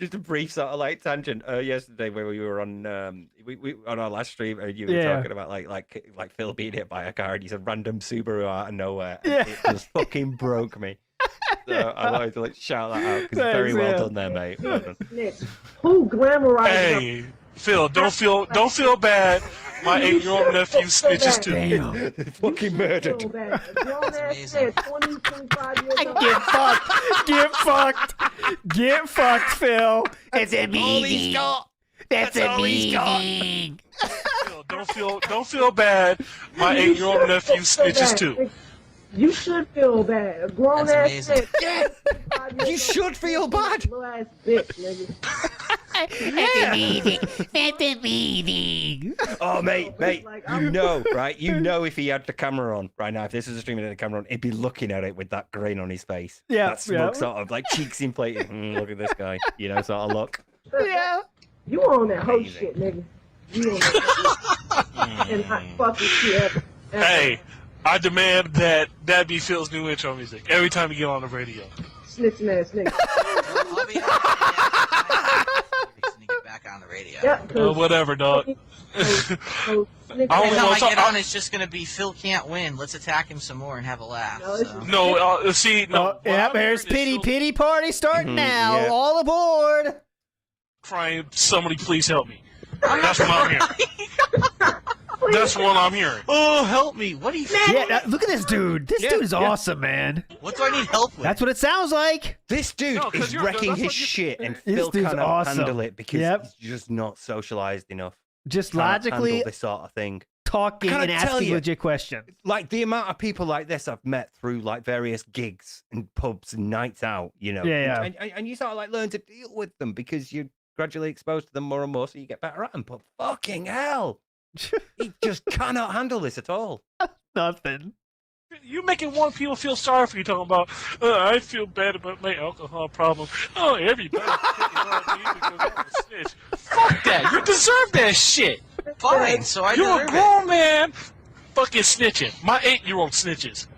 just a brief sort of like tangent. Yesterday when we were on we on our last stream, and you were talking about like Phil being hit by a car, and he's a random Subaru out of nowhere. And it just fucking broke me. So I wanted to like shout that out because very well done there, mate. Well done. Who glamorizes? Hey, Phil, don't feel bad. My 8-year-old nephew snitches too. Damn. Fucking murdered. Get fucked. Get fucked. Get fucked, Phil. It's amazing. That's amazing. Phil, don't feel bad. My 8-year-old nephew snitches too. You should feel bad. A grown ass amazing. bitch. You should feel bad. Little ass bitch, nigga. That's amazing. That's amazing. Oh, mate, you know, right? You know, if he had the camera on right now, if this was a stream and had the camera on, he'd be looking at it with that grin on his face. Yeah, that smug sort of like cheeks inflated. Look at this guy, you know, sort of look. Yeah. You on that hoe shit, nigga. You on that hoe shit. And hot fucking shit ever. Hey, I demand that be Phil's new intro music every time you get on the radio. Snitching ass nigga. I'll be to get back on the radio. Yeah, Whatever, dog. Every time I get on, it's just gonna be Phil can't win. Let's attack him some more and have a laugh. No, see, no. Yep, there's pity party starting now. yeah. All aboard. Crying, somebody please help me. That's what I'm hearing. That's what I'm hearing. Oh, help me! What do you? Yeah, look at this dude. This dude is awesome, man. What do I need help with? That's what it sounds like. This dude is wrecking his shit, and This Phil dude's cannot awesome. handle it because Yep. he's just not socialized enough. Just Cannot logically handle this sort of thing. talking Can I and tell asking you? legit questions. Like the amount of people like this I've met through like various gigs and pubs and nights out, you know. Yeah, yeah. And you sort of like learn to deal with them because you're gradually exposed to them more and more, so you get better at them. But fucking hell, he just cannot handle this at all. Nothing. You making one people feel sorry for you talking about, I feel bad about my alcohol problem. Oh, everybody's picking on me because I'm a snitch. Fuck that. You deserve that shit. Fine, so I You're a deserve grown man fucking snitching. My 8-year-old snitches.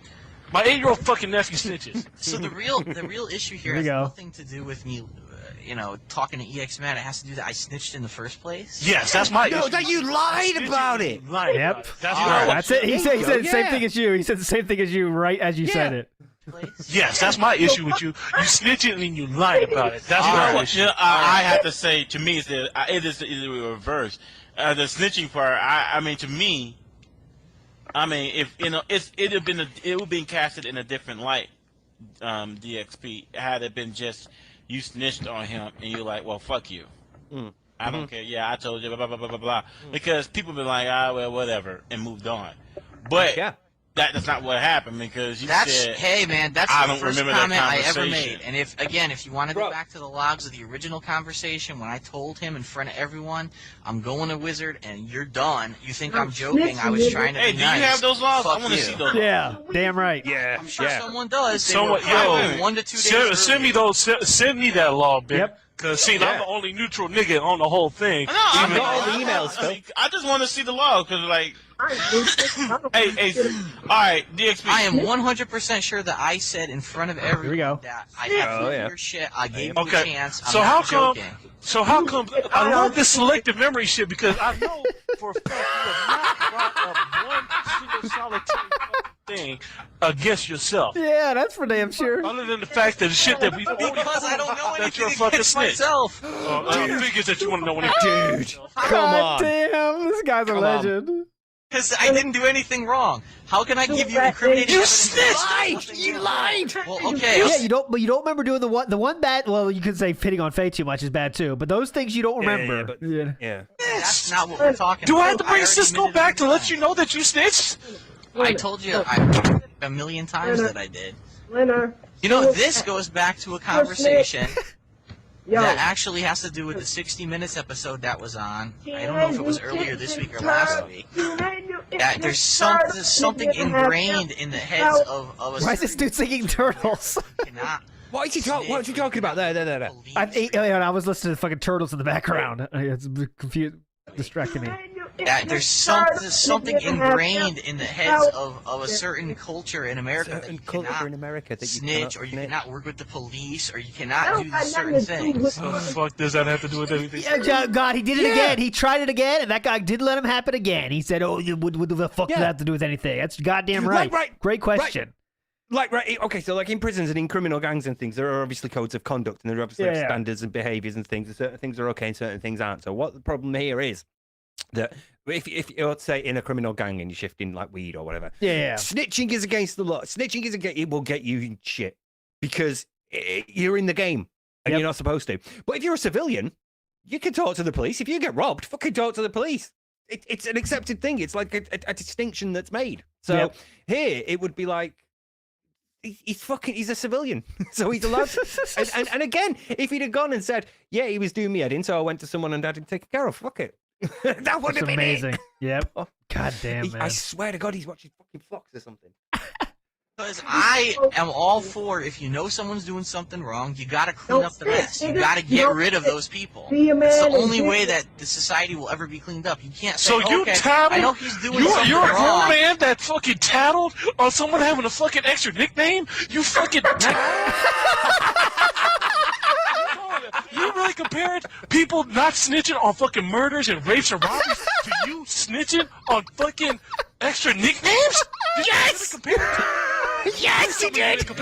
My 8-year-old fucking nephew snitches. So the real issue here has nothing to do with me, talking to EX Man. It has to do that I snitched in the first place. Yes, that's my issue. No, that you lied about it. Yep. That's it. He said the same thing as you. He said the same thing as you right as you said it. Yes, that's my issue with you. You snitching and you lied about it. That's my issue. I have to say, to me, it is the reverse. The snitching part. I mean, to me, if it would have been casted in a different light. DXP had it been just you snitched on him and you're like, well, fuck you. I don't care. Yeah, I told you, blah, blah, blah, blah, blah. Because people been like, well, whatever, and moved on. But that's not what happened because you said, hey, man, that's I the don't first remember comment that I ever conversation. made. And if you want to go back to the logs of the original conversation when I told him in front of everyone, I'm going to Wizard and you're done, you think I'm joking, I was trying to be do nice. you have those logs? Fuck I want to you. see those. Yeah, damn right. Yeah, I'm sure someone does. Someone, yo, 1 to 2 days send me those. Send me that log, bitch. Yep. Cause see, I'm the only neutral nigga on the whole thing. No, I Even- got all the emails, Phil. I just want to see the log because, like, hey, all right, DXP. I am 100% sure that I said in front of everyone that I have your shit. I gave you a chance. I'm So not how come? joking. So how come? I love this selective memory shit because I know for a fact you have not brought up one single solitary thing against yourself. Yeah, that's for damn sure. Other than the fact that the shit that we Because I don't know that you're a anything fucking against snitch. myself. Figures that you want to know anything. Dude, God damn, this guy's a legend. Because I didn't do anything wrong. How can I give you incriminating You evidence? snitched! You lied! Well, okay. Yeah, you don't remember doing the one bad. Well, you could say hitting on Faye too much is bad too, but those things you don't remember. Yeah. That's not what we're talking Do about. I have to bring Cisco back to let you know that you snitched? I told you a million times that I did. Winner. You know, this goes back to a conversation that actually has to do with the 60 Minutes episode that was on. I don't know if it was earlier this week or last week. That there's something ingrained in the heads of a Why is this dude singing Turtles? What is he talking about? There. I was listening to the fucking Turtles in the background. It's confused, distracting me. There's something ingrained in the heads of a certain culture in America that you cannot snitch, or you cannot work with the police, or you cannot do these certain things. What the fuck does that have to do with anything? Yeah, God, he did it again. He tried it again, and that guy didn't let him happen again. He said, "Oh, what the fuck does that have to do with anything?" That's goddamn right. Great question. Okay, so like in prisons and in criminal gangs and things, there are obviously codes of conduct and there are obviously standards and behaviors and things. And certain things are okay and certain things aren't. So what the problem here is that if you're, say, in a criminal gang and you're shifting like weed or whatever, snitching is against the law. Snitching is it will get you in shit because you're in the game and you're not supposed to. But if you're a civilian, you can talk to the police. If you get robbed, fucking talk to the police. It's an accepted thing. It's like a distinction that's made. So here it would be like, he's a civilian, so he's allowed to. and again, if he'd have gone and said, yeah, he was doing me head in, so I went to someone and had him taken care of, fuck it. That would have been amazing. It. Yep. Oh, God damn, man. I swear to God, he's watching fucking Fox or something. Because I am all for, if you know someone's doing something wrong, you gotta clean up the mess. You gotta get rid of those people. It's the only way that the society will ever be cleaned up. You can't say, So you okay, tattled? I know he's doing something You're a grown wrong. man that fucking tattled on someone having a fucking extra nickname? You fucking You really compared people not snitching on fucking murders and rapes and robberies to you snitching on fucking extra nicknames? Yes! Yes, he did! I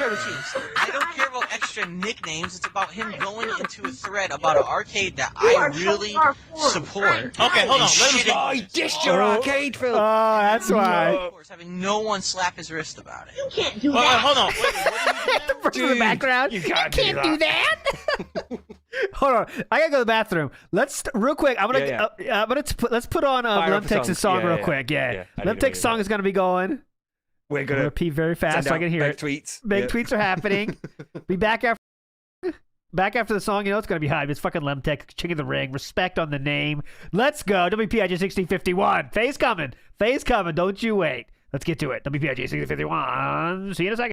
I don't care about extra nicknames. It's about him going into a thread about an arcade that I really support. Okay, hold on. Let me Oh, he dished your arcade, Phil. Oh, that's why. Of course, having no one slap his wrist about it. You can't do Hold on, that. hold on. Wait, The person in the background. You can't do that. Hold on, I gotta go to the bathroom. Let's real quick. I'm gonna let's put on Fire up Lim the Takes a song. song Yeah, real yeah. quick. Yeah, Yeah, I Lim need Takes to song is gonna be going. We're I'm gonna gonna pee very fast send so I out can hear big it. tweets. Big Yeah. tweets are happening. Be back after. Back after the song, you know it's gonna be hype. It's fucking Lemtech, King of the Ring. Respect on the name. Let's go. WPIG 1651. Faye's coming. Faye's coming. Don't you wait. Let's get to it. WPIG 1651. See you in a second.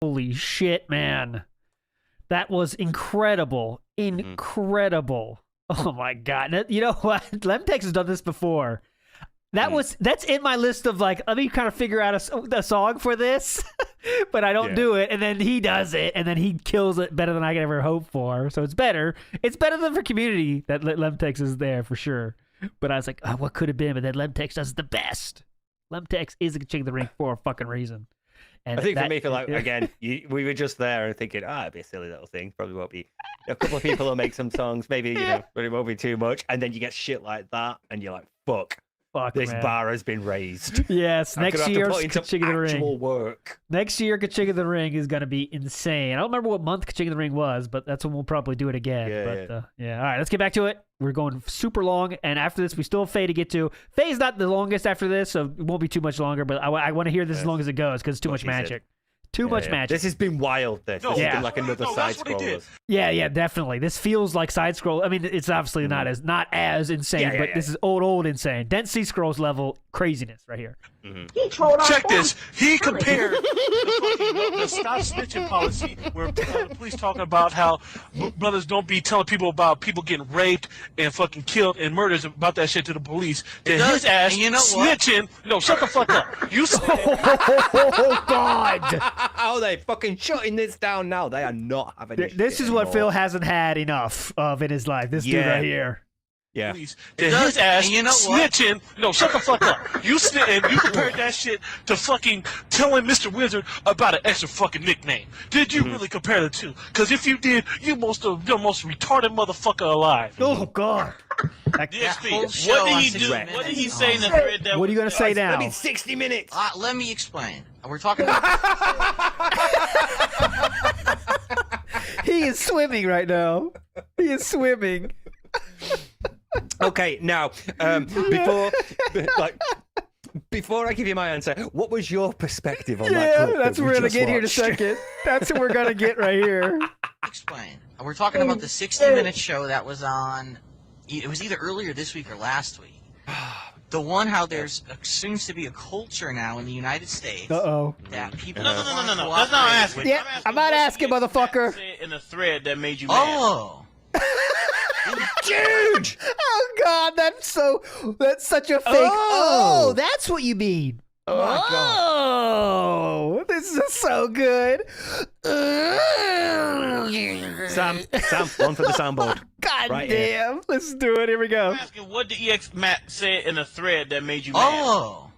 Holy shit, man. That was incredible. Incredible. Oh my god. You know what? Lemtex has done this before. That's in my list of like, let me kind of figure out a song for this, but I don't do it. And then he does it, and then he kills it better than I could ever hope for. So it's better. It's better than for Community that Lemtex is there for sure. But I was like, oh, what could have been? But then Lemtex does the best. Lemtex is a King of the Ring for a fucking reason. And I think for me, for like, again, we were just there and thinking, it'd be a silly little thing. Probably won't be. A couple of people will make some songs, maybe, but it won't be too much. And then you get shit like that, and you're like, fuck. This man. bar has been raised. Next year's King of the Ring. Work. Next year, King of the Ring is going to be insane. I don't remember what month King of the Ring was, but that's when we'll probably do it again. All right, let's get back to it. We're going super long, and after this, we still have Faye to get to. Faye's not the longest after this, so it won't be too much longer, but I want to hear this as long as it goes, because it's too much magic. Too much magic. This has been wild. This has been like another side scroller. Yeah, definitely. This feels like side scroll. I mean, it's obviously not as insane, but this is old insane. Dent C scrolls level craziness right here. He trolled our Check phone. this. He compared the stop snitching policy, where the police talking about how brothers don't be telling people about people getting raped and fucking killed and murders about that shit to the police. Then his ass snitching. No, shut the fuck up. You said. Oh God. Oh, they fucking shutting this down now. They are not having this is what Phil hasn't had enough of in his life. This dude right here. Yeah. To his ass and you know what? snitching. No, shut the fuck up. You snitching. You compared that shit to fucking telling Mr. Wizard about an extra fucking nickname. Did you really compare the two? Because if you did, you're the most retarded motherfucker alive. Oh God. DXP, what did he do? What did he say in the thread? That What are you gonna say now? I mean, 60 minutes. Let me explain. We're talking about. He is swimming right now. He is swimming. Okay, now before I give you my answer, what was your perspective on that? Yeah, clip that's that what we we're gonna just get here in a watched? second. That's what we're gonna get right here. Explain. We're talking about the 60-minute show that was on. It was either earlier this week or last week. The one how there's seems to be a culture now in the United States. That people. No. That's not asking. Yeah, I'm not asking, motherfucker. Say in the thread that made you mad. Oh. Dude! Oh God, that's such a fake. Oh, that's what you mean. Oh, this is so good. Sam, one for the soundboard. God right damn. Let's do it. Here we go. I'm asking, what did EX Matt say in the thread that made you mad? Oh.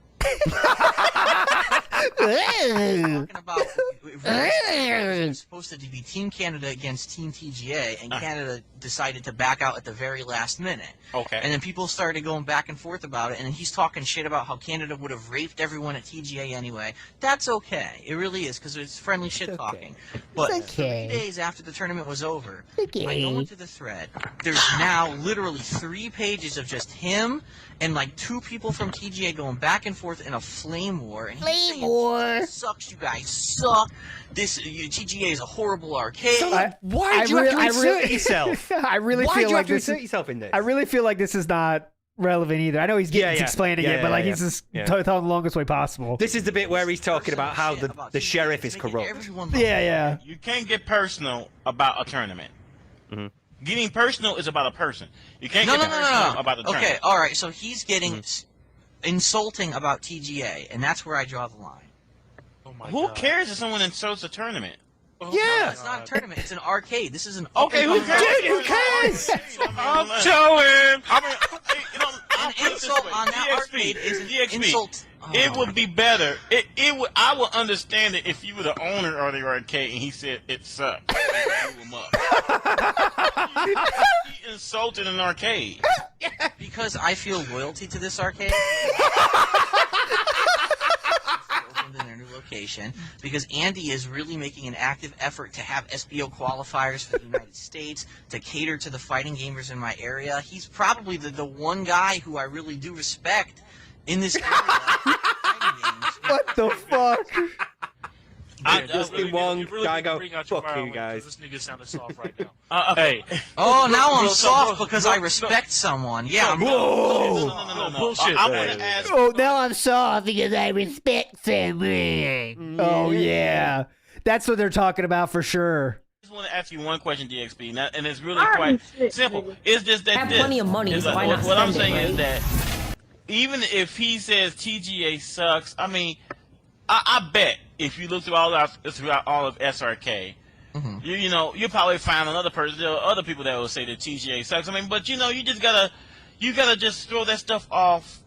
Talking about it was supposed to be Team Canada against Team TGA, and Canada decided to back out at the very last minute. Okay. And then people started going back and forth about it, and he's talking shit about how Canada would have raped everyone at TGA anyway. That's okay. It really is, because it's friendly shit talking. But 3 days after the tournament was over, I go into the thread. There's now literally 3 pages of just him and like 2 people from TGA going back and forth in a flame war. And Flame war. Sucks, you guys suck. TGA is a horrible arcade. So, why do you have to insert yourself? I really Why feel do you like have to this insert yourself in this? I really feel like this is not relevant either. I know he's explaining it, but like he's just telling the longest way possible. This is the bit where he's talking about how the sheriff is corrupt. Yeah. You can't get personal about a tournament. Mm-hmm. Getting personal is about a person. You can't No, get personal about the tournament. Okay, all right. So he's getting insulting about TGA, and that's where I draw the line. Who cares if someone insults a tournament? Yeah, it's not a tournament. It's an arcade. This is an Okay, who cares? Dude, who cares? I'm telling. An insult on that arcade is an insult. It would be better. I would understand it if you were the owner of the arcade and he said it sucked. He insulted an arcade. Because I feel loyalty to this arcade. In their new location, because Andy is really making an active effort to have SBO qualifiers for the United States, to cater to the fighting gamers in my area. He's probably the one guy who I really do respect in this area. What the fuck? Just in one guy go, fuck you guys. This nigga sounded soft right now. Hey. Oh, now I'm soft because I respect someone. Yeah. No, bullshit. I want to ask. Oh, now I'm soft because I respect someone. Oh yeah, that's what they're talking about for sure. I just want to ask you one question, DXP, and it's really quite simple. It's just that I have plenty of money, so why not what I'm spend it, saying is right? that even if he says TGA sucks, I mean, I bet if you look throughout all of SRK, you'll probably find another person. There are other people that will say that TGA sucks. I mean, but you just gotta just throw that stuff off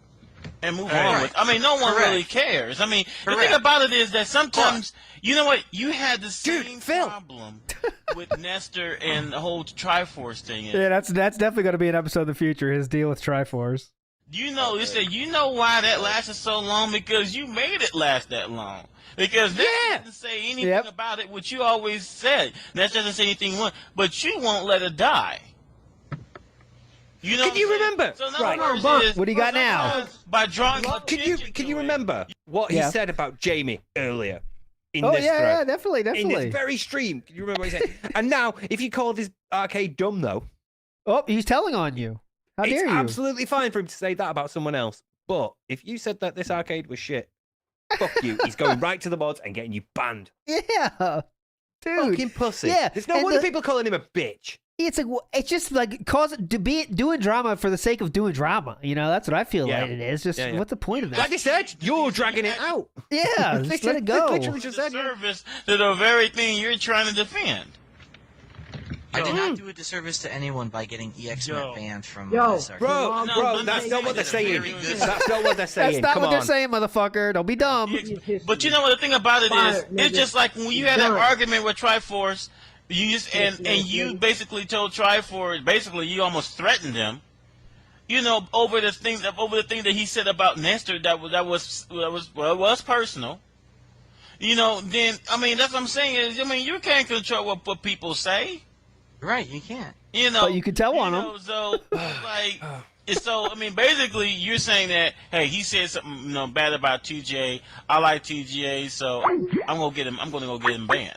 and move on with. I mean, no one really cares. I mean, the thing about it is that sometimes, you know what, you had the same problem with Nestor and the whole Triforce thing. Yeah, that's definitely going to be an episode in the future. His deal with Triforce. You know why that lasted so long? Because you made it last that long. Because that doesn't say anything about it, what you always said. That doesn't say anything, but you won't let it die. You know? Can you remember? So What do you got now? By drawing Can you remember what he said about Jamie earlier? In Oh this yeah, thread? yeah, definitely. In this very stream. Can you remember what he said? And now, if you call this arcade dumb, though. Oh, he's telling on you. How dare It's you? absolutely fine for him to say that about someone else. But if you said that this arcade was shit, fuck you. He's going right to the mods and getting you banned. Yeah. Dude. Fucking pussy. Yeah. There's no wonder people calling him a bitch. It's just like doing drama for the sake of doing drama. You know, that's what I feel like it is. Just what's the point of that? Like I said, you're dragging it out. Yeah, just let it go. Literally just said service to the very thing you're trying to defend. I did not do a disservice to anyone by getting EXMet banned from Yo. SRK. Bro, that's not what they're saying. That's not what they're saying. That's not Come what they're on. saying, motherfucker. Don't be dumb. But you know what the thing about it is, Fired, it's nigga. just like when you had that Done. argument with Triforce, you just and you basically told Triforce, basically you almost threatened him, you know, over the thing that he said about Nestor that was personal. You know, then I mean that's what I'm saying is, I mean you can't control what people say. Right, you can't. You know, But you can tell on them. so like. So I mean, basically, you're saying that hey, he said something bad about TJ. I like TJ, so I'm gonna get him. I'm gonna go get him banned.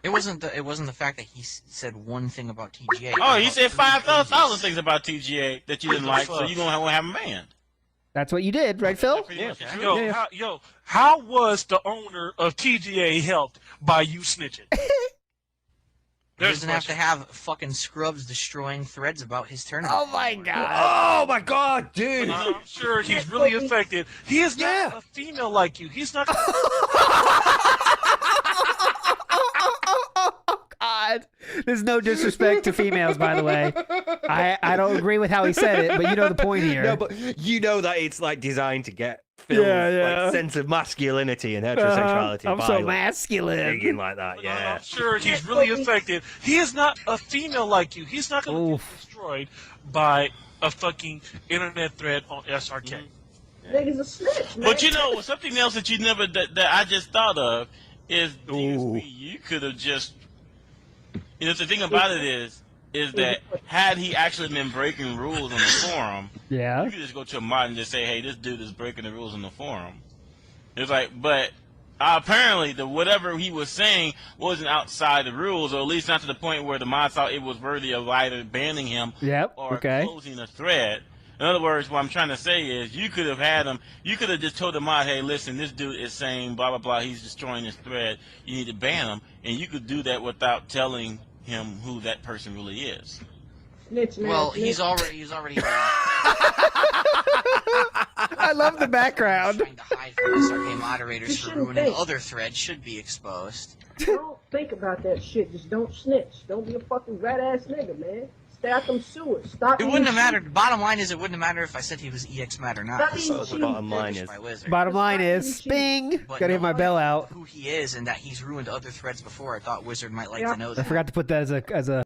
It wasn't the fact that he said one thing about TGA. Oh, he said 5,000 things about TGA that you didn't like, so you're gonna have him banned. That's what you did, right, Phil? Yo, how was the owner of TGA helped by you snitching? He doesn't have to have fucking scrubs destroying threads about his tournament. Oh my god. Oh my god, dude. I'm sure he's really affected. He is not a female like you. He's not. God. There's no disrespect to females, by the way. I don't agree with how he said it, but you know the point here. No, but you know that it's like designed to get Phil's like, sense of masculinity and heterosexuality. I'm by, so like, masculine. thinking like that, yeah. I'm sure he's really affected. He is not a female like you. He's not going to get destroyed by a fucking internet thread on SRK. Niggas a snitch, man. But you know something else that you never that I just thought of is DSP, you could have just. You know the thing about it is that had he actually been breaking rules on the forum, you could just go to a mod and just say, hey, this dude is breaking the rules on the forum. It's like, but apparently whatever he was saying wasn't outside the rules, or at least not to the point where the mod thought it was worthy of either banning him or closing the thread. In other words, what I'm trying to say is you could have had him, you could have just told the mod, hey, listen, this dude is saying blah, blah, blah, he's destroying this thread, you need to ban him, and you could do that without telling him who that person really is. Snitch, man. Well, snitch. he's already. I love the background. Trying to hide from SRK moderators You for shouldn't ruining think. other threads should be exposed. Don't think about that shit. Just don't snitch. Don't be a fucking rat ass nigga, man. Stay out them sewers. Stop. It eating wouldn't have shit. mattered. Bottom line is, it wouldn't have mattered if I said he was EXMat or not. Stop This eating was shit. Bottom line is. by Wizard. Bottom line is, bing. But Gotta hit my knowing bell out. who he is and that he's ruined other threads before, I thought Wizard might like to know I that. forgot to put that as a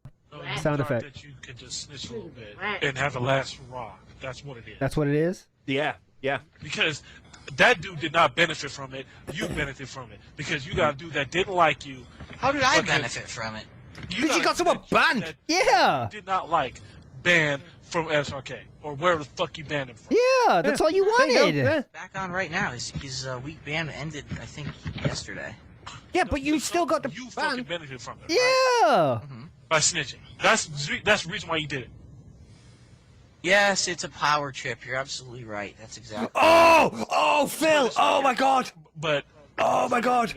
sound effect. That you could just snitch a little bit and have the last hurrah. That's what it is. That's what it is? Yeah. Because that dude did not benefit from it. You benefit from it. Because you got a dude that didn't like you. How did I benefit from it? Because you got someone banned. That Yeah. did not like banned from SRK or wherever the fuck you banned him from. Yeah, that's all you wanted. Back on right now. His week ban ended, I think, yesterday. Yeah, but you still got the You fucking benefit from it. Yeah. By snitching. That's the reason why you did it. Yes, it's a power trip. You're absolutely right. That's exactly. Oh, Phil! Oh my god! But oh my god!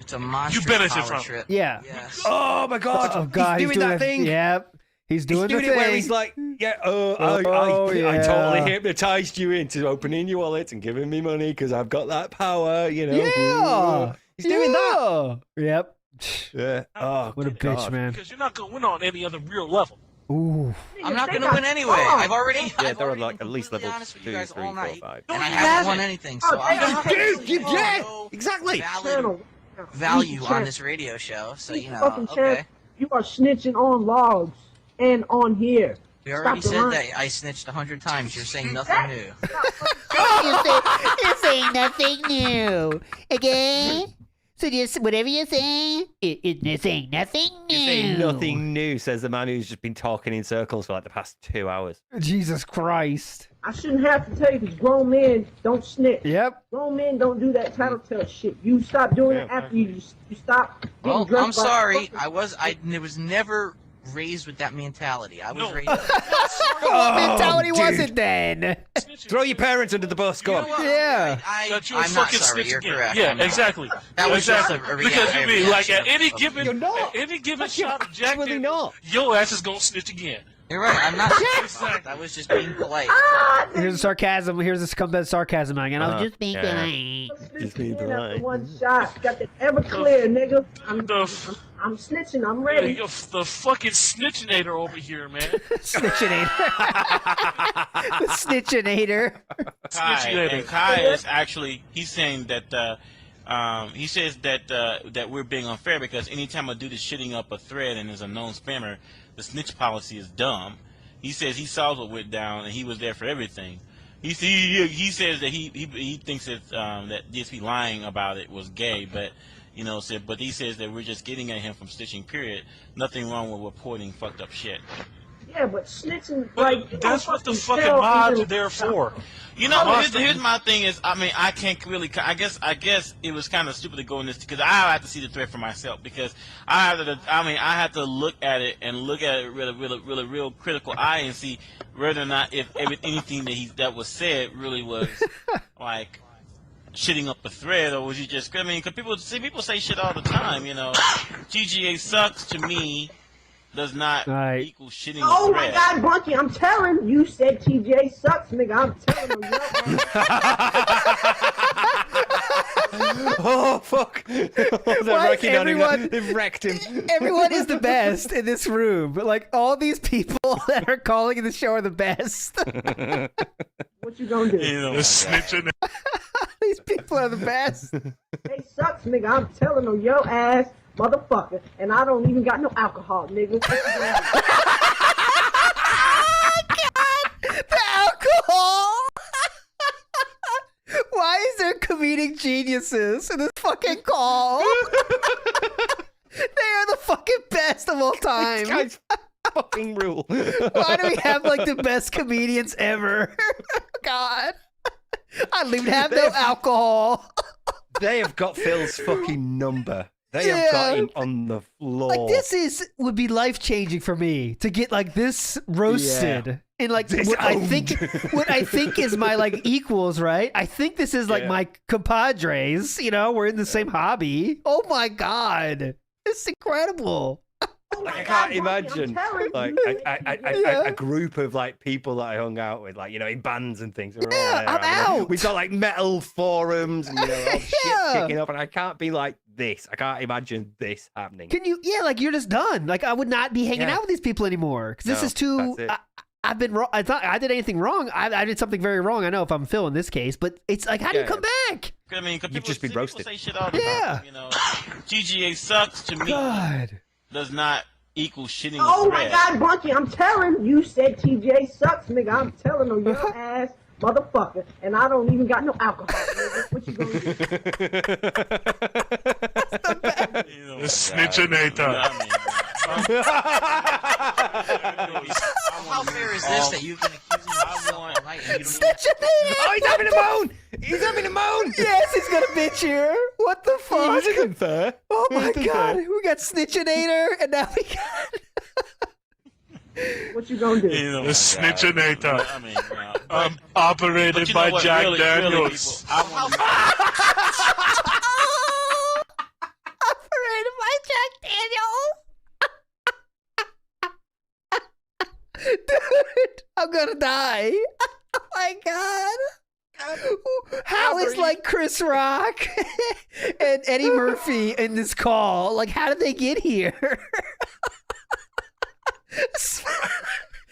It's a monster You benefit power from it. trip. Yeah. Yes. Oh my god! Oh god, he's doing that thing. Yep. He's doing He's doing the it where thing. he's like, yeah, I yeah. totally hypnotized you into opening your wallet and giving me money because I've got that power, you know. Yeah. He's doing that. Yep. Yeah. Oh, What a good bitch, God. man. Because you're not going to win on any other real level. Ooh. I'm not going to win anyway. I've already. Yeah, I've they're already like at least completely level honest with 2, you guys 3, all 4, night. 5. And I haven't won anything, so I'm going to Dude, yeah, exactly. value on this radio show. So you know, Fucking okay. champ, you are snitching on logs and on here. We already Stop the said line. that I snitched 100 times. You're saying nothing new. You're saying nothing new. Again? So just whatever you're saying, you're saying nothing new. You're saying nothing new, says the man who's just been talking in circles for like the past 2 hours. Jesus Christ. I shouldn't have to tell you because grown men don't snitch. Yep. Grown men don't do that tattletale shit. You stop doing it after you stop getting Well, dressed I'm by sorry. fucking- I was never raised with that mentality. I was raised. What mentality was dude. it then? Throw your parents under the bus, go on. Yeah. That you're a I'm not fucking sorry. snitch You're again. correct. Yeah, I'm not. exactly. That was just exactly. a Because you mean like at any given You're not. at any given shot of Jack Really Daniels, not. your ass is gonna snitch again. You're right. I'm not surprised. I was just being polite. Here's the sarcasm. Here's the scumbag sarcasm again. I was just being polite. Just being polite. One shot, got the Everclear, nigga. I'm snitching. I'm ready. The fucking snitchinator over here, man. Snitchinator. The snitchinator. Kai is actually, he's saying that he says that we're being unfair because anytime a dude is shitting up a thread and is a known spammer, the snitch policy is dumb. He says he saw what went down and he was there for everything. He says that he thinks that DSP lying about it was gay, but but he says that we're just getting at him from snitching. Period. Nothing wrong with reporting fucked up shit. Yeah, but snitching, that's what the fucking mods are there for. Here's my thing is, I can't really. I guess it was kind of stupid to go in this because I have to see the thread for myself because I have to look at it with a real critical eye and see whether or not if anything that was said really was like shitting up a thread or was he just? Because people say shit all the time. GGA sucks to me. Does not equal shitting. Oh my God, Bunky! I'm telling you, said TJ sucks, nigga. I'm telling you. Oh fuck! They've wrecked him. Everyone is the best in this room. Like all these people that are calling in the show are the best. What you gonna do? Snitching. These people are the best. They sucks, nigga. I'm telling on your ass. Motherfucker, and I don't even got no alcohol, nigga. God, the alcohol! Why is there comedic geniuses in this fucking call? They are the fucking best of all time. This guy's fucking rule. Why do we have like the best comedians ever? God. I don't even have no alcohol. They have got Phil's fucking number. They have got him on the floor. Like this would be life changing for me to get like this roasted and like what I think is my like equals, right? I think this is like my compadres. We're in the same hobby. Oh my God, it's incredible. I can't imagine like a group of like people that I hung out with, like in bands and things. I'm out. We've got like metal forums and all shit kicking up, and I can't be like this. I can't imagine this happening. Can you? Yeah, like you're just done. Like I would not be hanging out with these people anymore because this is too. I've been wrong. I thought I did anything wrong. I did something very wrong. I know if I'm Phil in this case, but it's like, how do you come back? You've just been roasted. Say shit all the time, GGA sucks to me. God. Does not equal shitting. Oh my God, Bunky! I'm telling you, said TJ sucks, nigga. I'm telling on your ass, motherfucker, and I don't even got no alcohol. Nigga. What you gonna do? The snitchinator. How fair is this that you've been accusing me of all night and you don't Snitchinator! Oh, he's having a moan! He's having a moan! Yes, he's got a bitch here. What the fuck? This isn't fair. Oh my God, we got Snitchinator, and now we got. What you gonna do? The snitchinator. Operated by Jack Daniels. Operated by Jack Daniels. Dude, I'm gonna die. Oh my God. How is like Chris Rock and Eddie Murphy in this call? Like, how did they get here?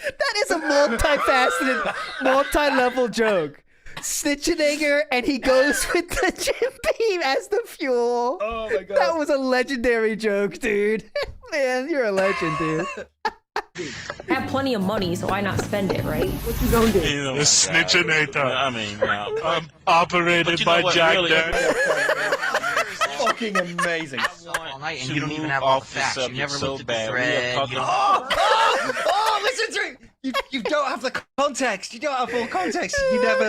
That is a multifaceted, multi-level joke. Snitchinator, and he goes with the Jim Beam as the fuel. Oh my God. That was a legendary joke, dude. Man, you're a legend, dude. I have plenty of money, so why not spend it, right? What you gonna do? The snitchinator. Operated by Jack Daniels. Fucking amazing. all night and you don't even have all the facts. You never looked at the thread. Listen to it. You don't have the context. You don't have full context. You never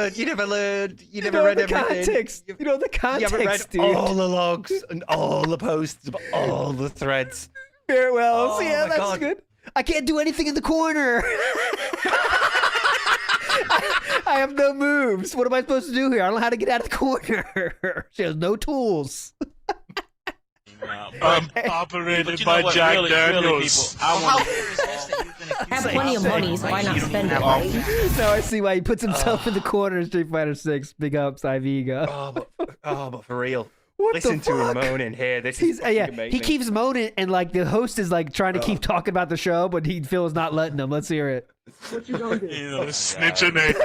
learned. You never read everything. Context. You know the context, You haven't read dude. all the logs and all the posts, all the threads. Farewells. Oh Yeah, my that's God. good. I can't do anything in the corner. I have no moves. What am I supposed to do here? I don't know how to get out of the corner. She has no tools. Operated by Jack Daniels. I have plenty of money, so why not spend it, right? Now I see why he puts himself in the corner in Street Fighter 6. Big ups, Iviga. But for real. What Listen the to him fuck? moaning here. This is amazing. He keeps moaning, and like the host is like trying to keep talking about the show, but Phil's not letting him. Let's hear it. What you gonna do? Snitching it.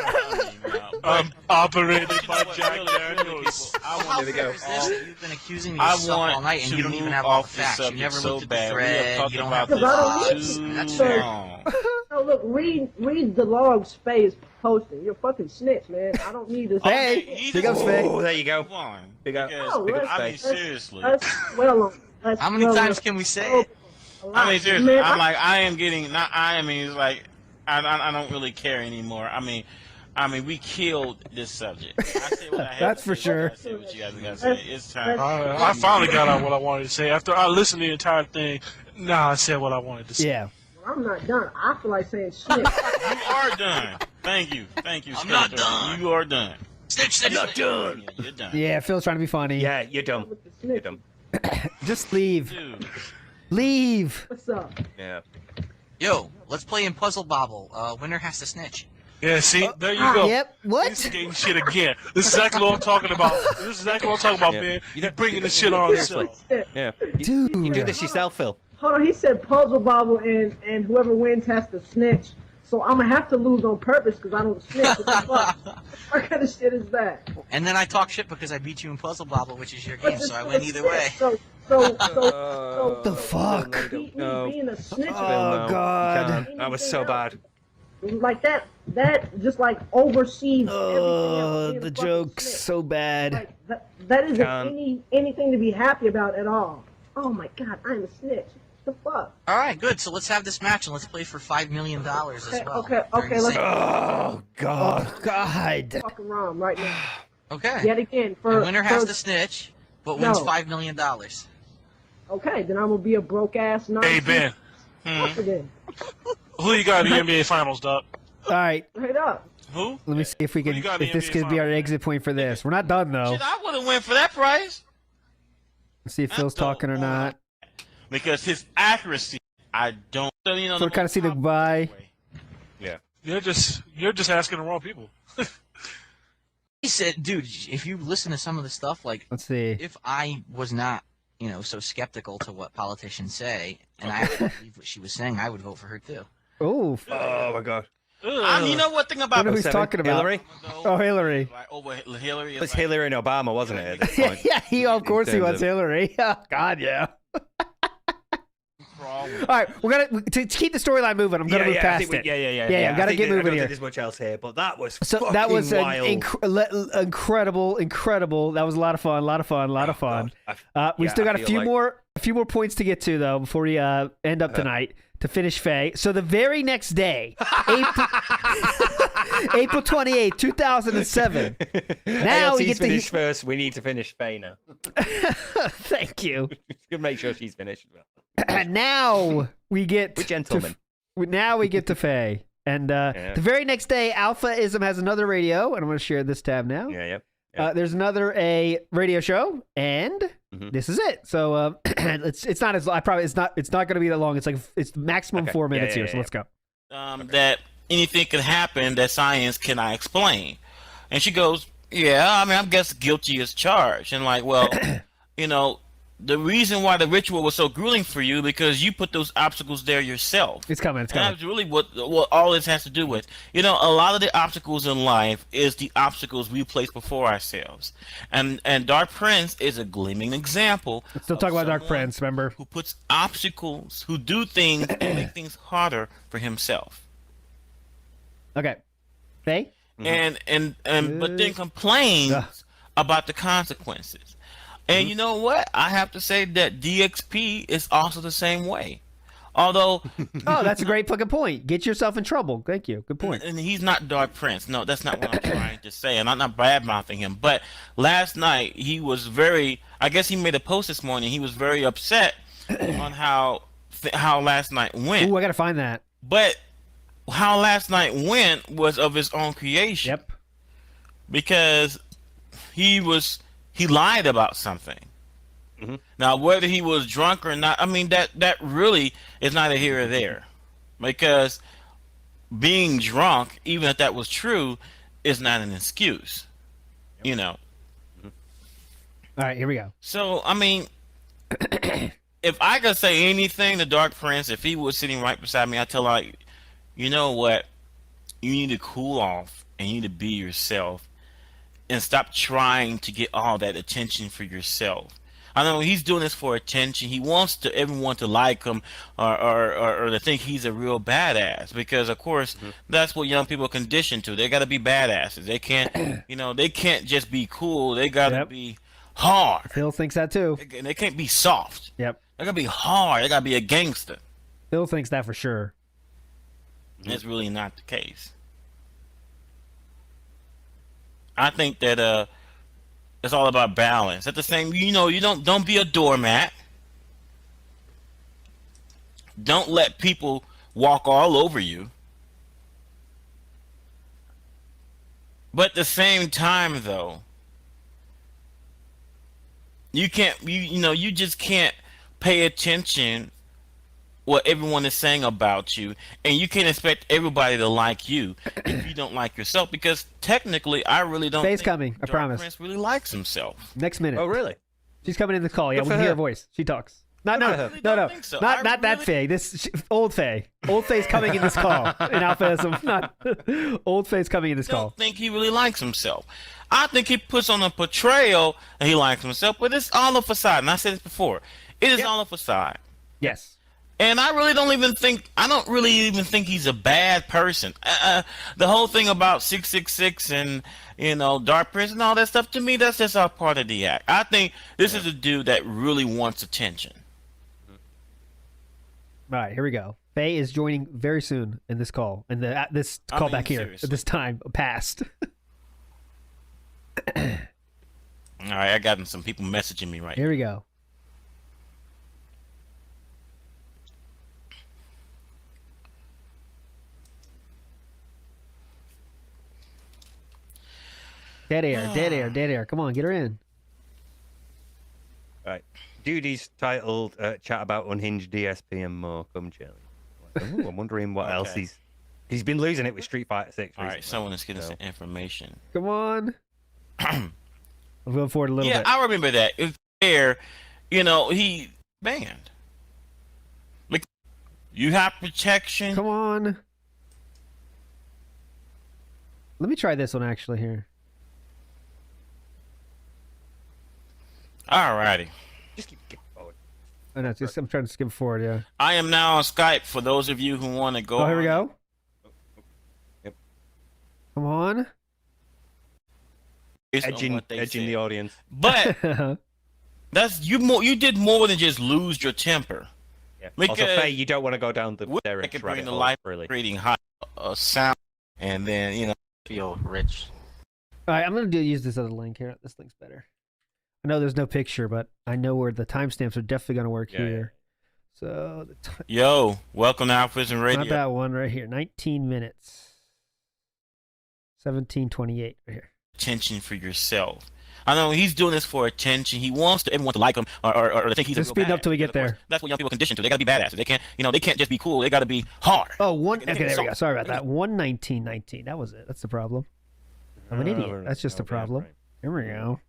Operated by Jack Daniels. How fair is this that you've been accusing me of stuff all night and you don't even have all the facts? You never looked at the thread. You don't have the facts. That's fair. No, look, read the logs Faye is posting. You're a fucking snitch, man. I don't need this. Hey, big ups, Faye. Oh, there you go. Big up. I mean, seriously. How many times can we say it? I mean, seriously. I'm like, I am getting. Not. I mean, it's like, I don't really care anymore. I mean, we killed this subject. I say what I had That's to for say, sure. I say what you guys gotta say. It's time. I finally got out what I wanted to say. After I listened to the entire thing, I said what I wanted to say. Yeah. I'm not done. I feel like saying shit. You are done. Thank you. I'm not done. You are done. I'm not done. Yeah, you're done. Yeah, Phil's trying to be funny. Yeah, you're dumb. You're dumb. Just leave. Dude. Leave. What's up? Yeah. Yo, let's play in Puzzle Bobble. Winner has to snitch. Yeah, see, there you go. Yep. What? Instigating shit again. This is exactly what I'm talking about. Man. You're bringing this shit on yourself. Yeah. Dude. You do this yourself, Phil. Hold on, he said puzzle bobble and whoever wins has to snitch. So I'm gonna have to lose on purpose because I don't snitch. What the fuck? What kind of shit is that? And then I talk shit because I beat you in Puzzle Bobble, which is your game, so I win either way. So the fuck? No. Being a snitch. Oh, God. That was so bad. Like that just like oversees everything else. Being a The fucking joke's snitch. so bad. Like, that isn't anything to be happy about at all. Oh my God, I'm a snitch. What the fuck? All right, good. So let's have this match and let's play for $5 million as well. Okay, let's. Oh, God. Fucking wrong right now. Okay. Yet again, The winner has to snitch, but wins $5 million. Okay, then I'm gonna be a broke ass. Hey, Ben. Who you got in the NBA Finals, Doc? All right. Straight up. Who? Let me see if we can. you got in If the this NBA could be our exit point for this. We're not done though. Shit, I would have went for that prize. Let's see if Phil's talking or not. Because his accuracy, I don't. So we kind of see the goodbye. Yeah. You're just asking the wrong people. He said, dude, if you listen to some of the stuff, like, Let's see. if I was not, so skeptical to what politicians say, and I actually believe what she was saying, I would vote for her too. Oh. Oh my God. You know what thing I about don't know who he's talking about. Hillary? Oh, Hillary. Like, over Hillary. It was Hillary and Obama, wasn't it? At this point? Yeah, of course he wants Hillary. God, yeah. All right, we're gonna to keep the storyline moving. I'm gonna move past it. Yeah. We gotta get moving I don't here. think there's much else here, but that was So that was wild. incredible. That was a lot of fun. We still got a few more points to get to though before we end up tonight to finish Phae. So the very next day, April 28th, 2007. Now we get to finish first. We need to finish Phae now. Thank you. Good, make sure she's finished. Now we get gentlemen. Now we get to Phae. And the very next day, Alphaism has another radio, and I'm going to share this tab now. There's another radio show, and this is it. So it's not as it's not going to be that long. It's like it's maximum 4 minutes here. So let's go. That anything can happen that science cannot explain, and she goes, "Yeah, I mean, I guess guilty as charged." And like, well, the reason why the ritual was so grueling for you because you put those obstacles there yourself. It's coming. And that's really what all this has to do with. A lot of the obstacles in life is the obstacles we place before ourselves. And Dark Prince is a gleaming example. Let's still talk about Dark Prince, remember? Who puts obstacles, who do things to make things harder for himself. Okay. Phae? But then complains about the consequences. And you know what? I have to say that DXP is also the same way. Although... Oh, that's a great fucking point. Get yourself in trouble. Thank you. Good point. And he's not Dark Prince. No, that's not what I'm trying to say. And I'm not bad-mouthing him. But last night, he was very... I guess he made a post this morning. He was very upset on how last night went. Ooh, I got to find that. But how last night went was of his own creation. Yep. Because he lied about something. Now, whether he was drunk or not, I mean, that really is neither here or there. Because being drunk, even if that was true, is not an excuse. You know. All right, here we go. So, I mean, if I could say anything to Dark Prince, if he was sitting right beside me, I'd tell him, like, you know what? You need to cool off and you need to be yourself and stop trying to get all that attention for yourself. I know he's doing this for attention. He wants everyone to like him or to think he's a real badass because, of course, that's what young people are conditioned to. They got to be badasses. They can't, they can't just be cool. They got to be hard. Phil thinks that too. They can't be soft. Yep. They got to be hard. They got to be a gangster. Phil thinks that for sure. That's really not the case. I think that it's all about balance. At the same, you don't be a doormat. Don't let people walk all over you. But at the same time, though, you can't. You just can't pay attention what everyone is saying about you, and you can't expect everybody to like you if you don't like yourself. Because technically, I really don't. Faye's think coming. I Dark promise. Prince really likes himself. Next minute. Oh, really? She's coming in the call. Yeah, Good we for can hear her. her voice. She talks. No. think so. Not that Faye. This old Faye. Old Faye's coming in this call. In alphaism. Not old Faye's coming in this I call. don't think he really likes himself. I think he puts on a portrayal and he likes himself, but it's all a facade. And I said this before. It is all a facade. Yes. And I don't really even think he's a bad person. The whole thing about 666 and, Dark Prince and all that stuff, to me, that's just all part of the act. I think this is a dude that really wants attention. All right, here we go. Faye is joining very soon in this call. And this call back here seriously. at this time past. All right, I got some people messaging me right Here we go. Dead air. Come on, get her in. Right. Duty's titled Chat About Unhinged DSP and More. Come chilling. Ooh, I'm wondering what else he's been losing it with Street Fighter 6 All right, someone is getting some information. Come on. I'm going forward a little bit. Yeah, I remember that. It's there, he banned. Like, you have protection. Come on. Let me try this one actually here. Alrighty. Just keep forward. I know, I'm trying to skim forward, yeah. I am now on Skype for those of you who want to go. Oh, here we go. Yep. Come on. Edging the audience. But that's you did more than just lose your temper. Yeah. Because Also, Faye, you don't want to go down the Derich could rabbit bring the hole, life really. creating high sound, and then feel rich. All right, I'm going to use this other link here. This link's better. I know there's no picture, but I know where the timestamps are definitely going to work here. So, Yo, welcome to Prison Radio. Not that one right here. 19 minutes. 17:28 right here. Attention for yourself. I know he's doing this for attention. He wants everyone to like him or to think he's Just a real speed up till we badass. get there. That's what young people are conditioned to. They got to be badasses. They can't, they can't just be cool. They got to be hard. Oh, okay, there we go. soft. Sorry about that. 1:19:19. That was it. That's the problem. I'm an idiot. That's just the problem. Here we go.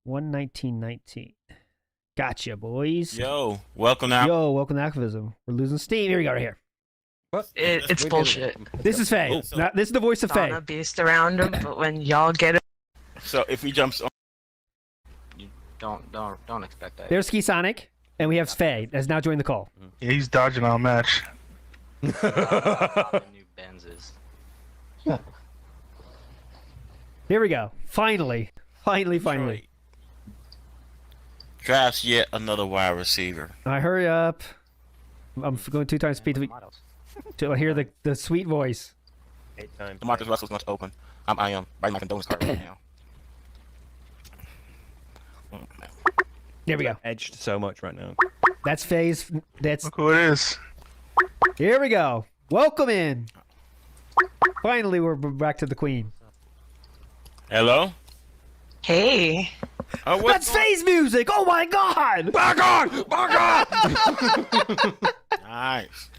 1:19:19. Gotcha, boys. Yo, welcome to activism. We're losing steam. Here we go, right here. It's bullshit. This is Faye. This is the voice of Faye. Donna beast around him, but when y'all get it, So if he jumps on, You don't expect that. There's Ski Sonic, and we have Faye that's now joined the call. Yeah, he's dodging our match. New Benzes. Here we go. Finally. drafts yet another wide receiver. All right, hurry up. I'm going 2 times speed to hear the sweet voice. 8 times. DeMarcus Russell's going to open. I am writing my condolence card right now. There we go. Edged so much right now. That's Faye's. That's Look who it is. Here we go. Welcome in. Finally, we're back to the queen. Hello? Hey. That's Faye's music. Oh my god. Back on. Nice.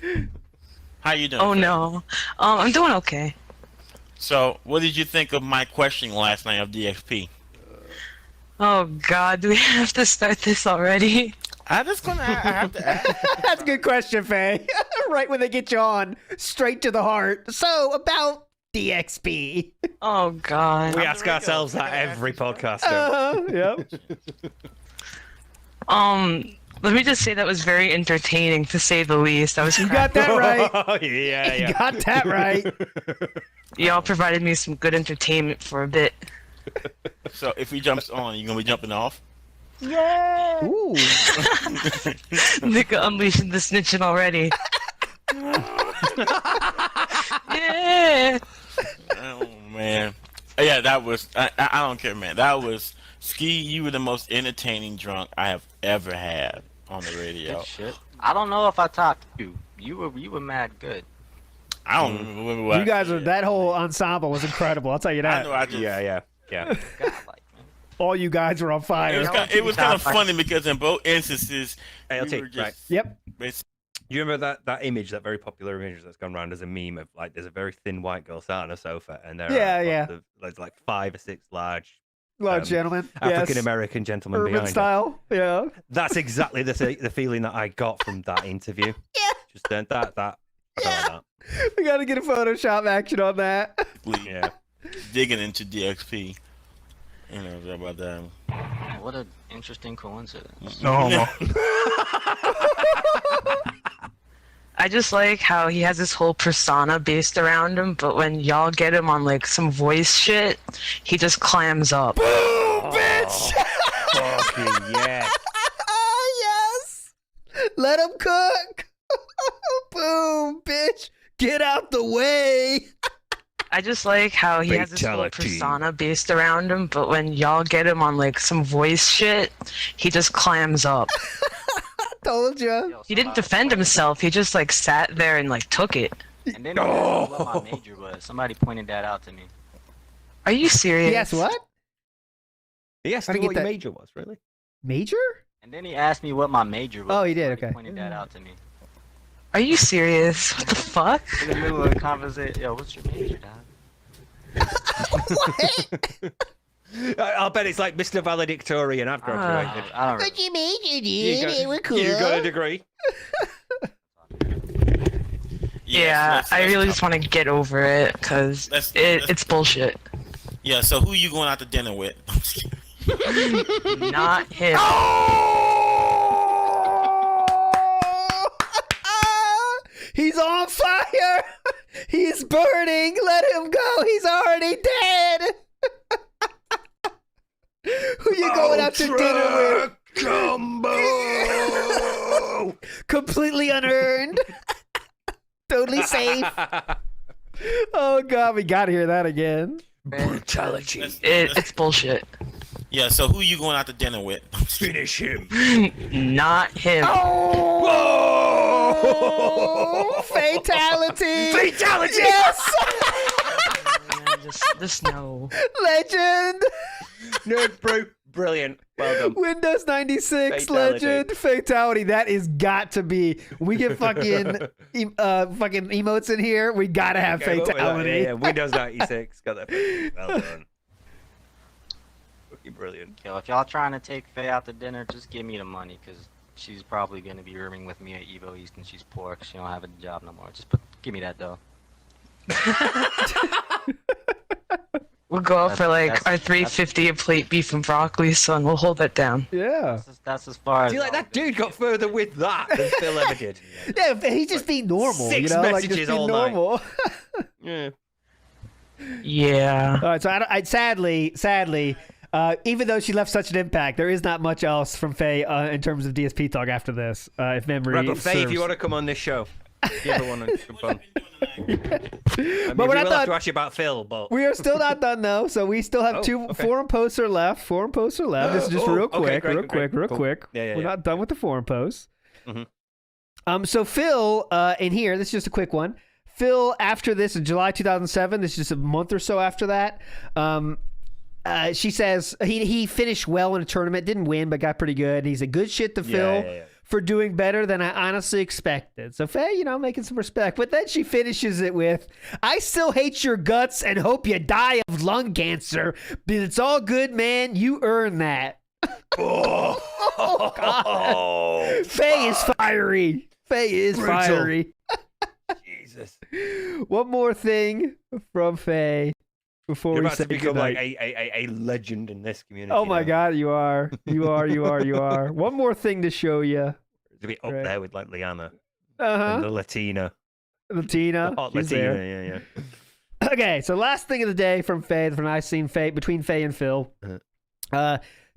How you doing? Oh no. I'm doing okay. So, what did you think of my questioning last night of DXP? Oh god, do we have to start this already? I have to ask. That's a good question, Faye. Right when they get you on, straight to the heart. So, about DXP. Oh god. We ask ourselves that every podcast. Yep. Let me just say that was very entertaining, to say the least. I was. You got that right. yeah. You got that right. Y'all provided me some good entertainment for a bit. So, if he jumps on, you gonna be jumping off? Yeah. Ooh. Nigga unleashing the snitching already. Yeah. Oh man. Yeah, that was. I don't care, man. That was Ski. You were the most entertaining drunk I have ever had on the radio. Good shit. I don't know if I topped you. You were mad good. I don't remember what You guys are. That whole ensemble was incredible. I'll tell you that. I know. I just, Yeah. All you guys were on fire. It was kind of funny because in both instances, ALT, we were just, right. Yep. You remember that image, that very popular image that's gone around as a meme of like there's a very thin white girl sat on a sofa and there are there's like 5 or 6 large gentlemen, African American gentlemen urban behind style. her. Yeah, that's exactly the feeling that I got from that interview. Just that I felt We gotta get a Photoshop action on that. Yeah, digging into DXP. You know about that. What an interesting coincidence. No. I just like how he has this whole persona based around him, but when y'all get him on like some voice shit, he just clams up. Boom, bitch! Fucking yeah. Yes! Let him cook! Boom, bitch! Get out the way! I just like how he has this whole persona based around him, but when y'all get him on like some voice shit, he just clams up. Told you. He didn't defend himself, he just like sat there and like took it. And then he asked me what my major was. Somebody pointed that out to me. Are you serious? Yes, what? Yes, I what didn't your get that. major was, really? Major? And then he asked me what my major was. Oh, he did, Somebody okay. pointed that out to me. Are you serious? What the fuck? In the middle of the conversation, yo, what's your major, dog? I'll bet it's like Mr. Valedictorian. I've graduated. I don't What you major, dude? You We're cool. got a degree. Yeah, I really just want to get over it, because it's bullshit. Yeah. So who you going out to dinner with? Not him. He's on fire! He's burning! Let him go! He's already dead! Who you going out to dinner with? Combo! Completely unearned. Totally safe. Oh god, we gotta hear that again. Brutality. It's bullshit. Yeah. So who you going out to dinner with? Finish him. Not him. Oh! Fatality! Fatality! Yes! Just no. Legend! Nerd brew. Brilliant. Well done. Windows 96 Fatality. legend fatality. That is got to be. We get fucking fucking emotes in here. We gotta have Okay, what was that? fatality. Yeah, Windows 96. Got that. Well done. Fucking brilliant. Yo, if y'all trying to take Faye out to dinner, just give me the money, because she's probably going to be rooming with me at Evo East and she's poor because she don't have a job no more. Give me that, though. We'll go out for like our $3.50 a plate beef and broccoli, son. We'll hold that down. Yeah. That's as far as. Do you like that dude got further with that than Phil ever did? Yeah, he's just being normal. 6 you know, like just messages being all night. normal. Yeah. Yeah. All right, so I sadly, even though she left such an impact, there is not much else from Faye in terms of DSP talk after this. If memory Right, but Faye, serves. if you want to come on this show, you ever want to jump on? But we're we're not have done. to ask you about Phil, but We are still not done though, so we still have forum posts are left. Forum posts are left. This is just real quick, real quick. Yeah, We're not done with the forum posts. Mhm. So Phil, in here, this is just a quick one. Phil, after this in July 2007, this is just a month or so after that. she says he finished well in a tournament, didn't win, but got pretty good. He's a good shit to Phil for doing better than I honestly expected. So Phae, you know, making some respect. But then she finishes it with, I still hate your guts and hope you die of lung cancer, but it's all good, man. You earned that. Oh, God. Phae is fiery. Phae is fiery. Jesus. One more thing from Phae before You're we about say to become goodnight. like a legend in this community. Oh my now. God, you are. One more thing to show you. To be up there with like Liana Uh-huh. and the Latina. Latina. The hot She's Latina, there. yeah. Okay, so last thing of the day from Phae, from I've seen Phae, between Phae and Phil.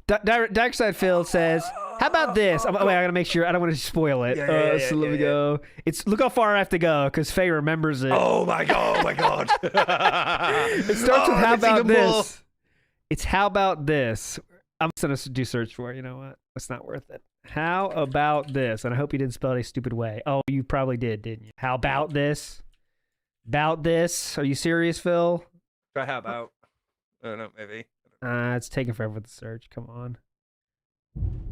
Darkside Phil says, how about this? Wait, I gotta make sure. I don't want to spoil it. So let me go. Look how far I have to go, because Phae remembers it. Oh my God. It starts with how about this? It's how about this? I'm just gonna do search for it. You know what? It's not worth it. How about this? And I hope you didn't spell it a stupid way. Oh, you probably didn't you? How about this? About this? Are you serious, Phil? Try how about? I don't know, maybe. It's taking forever to search. Come on.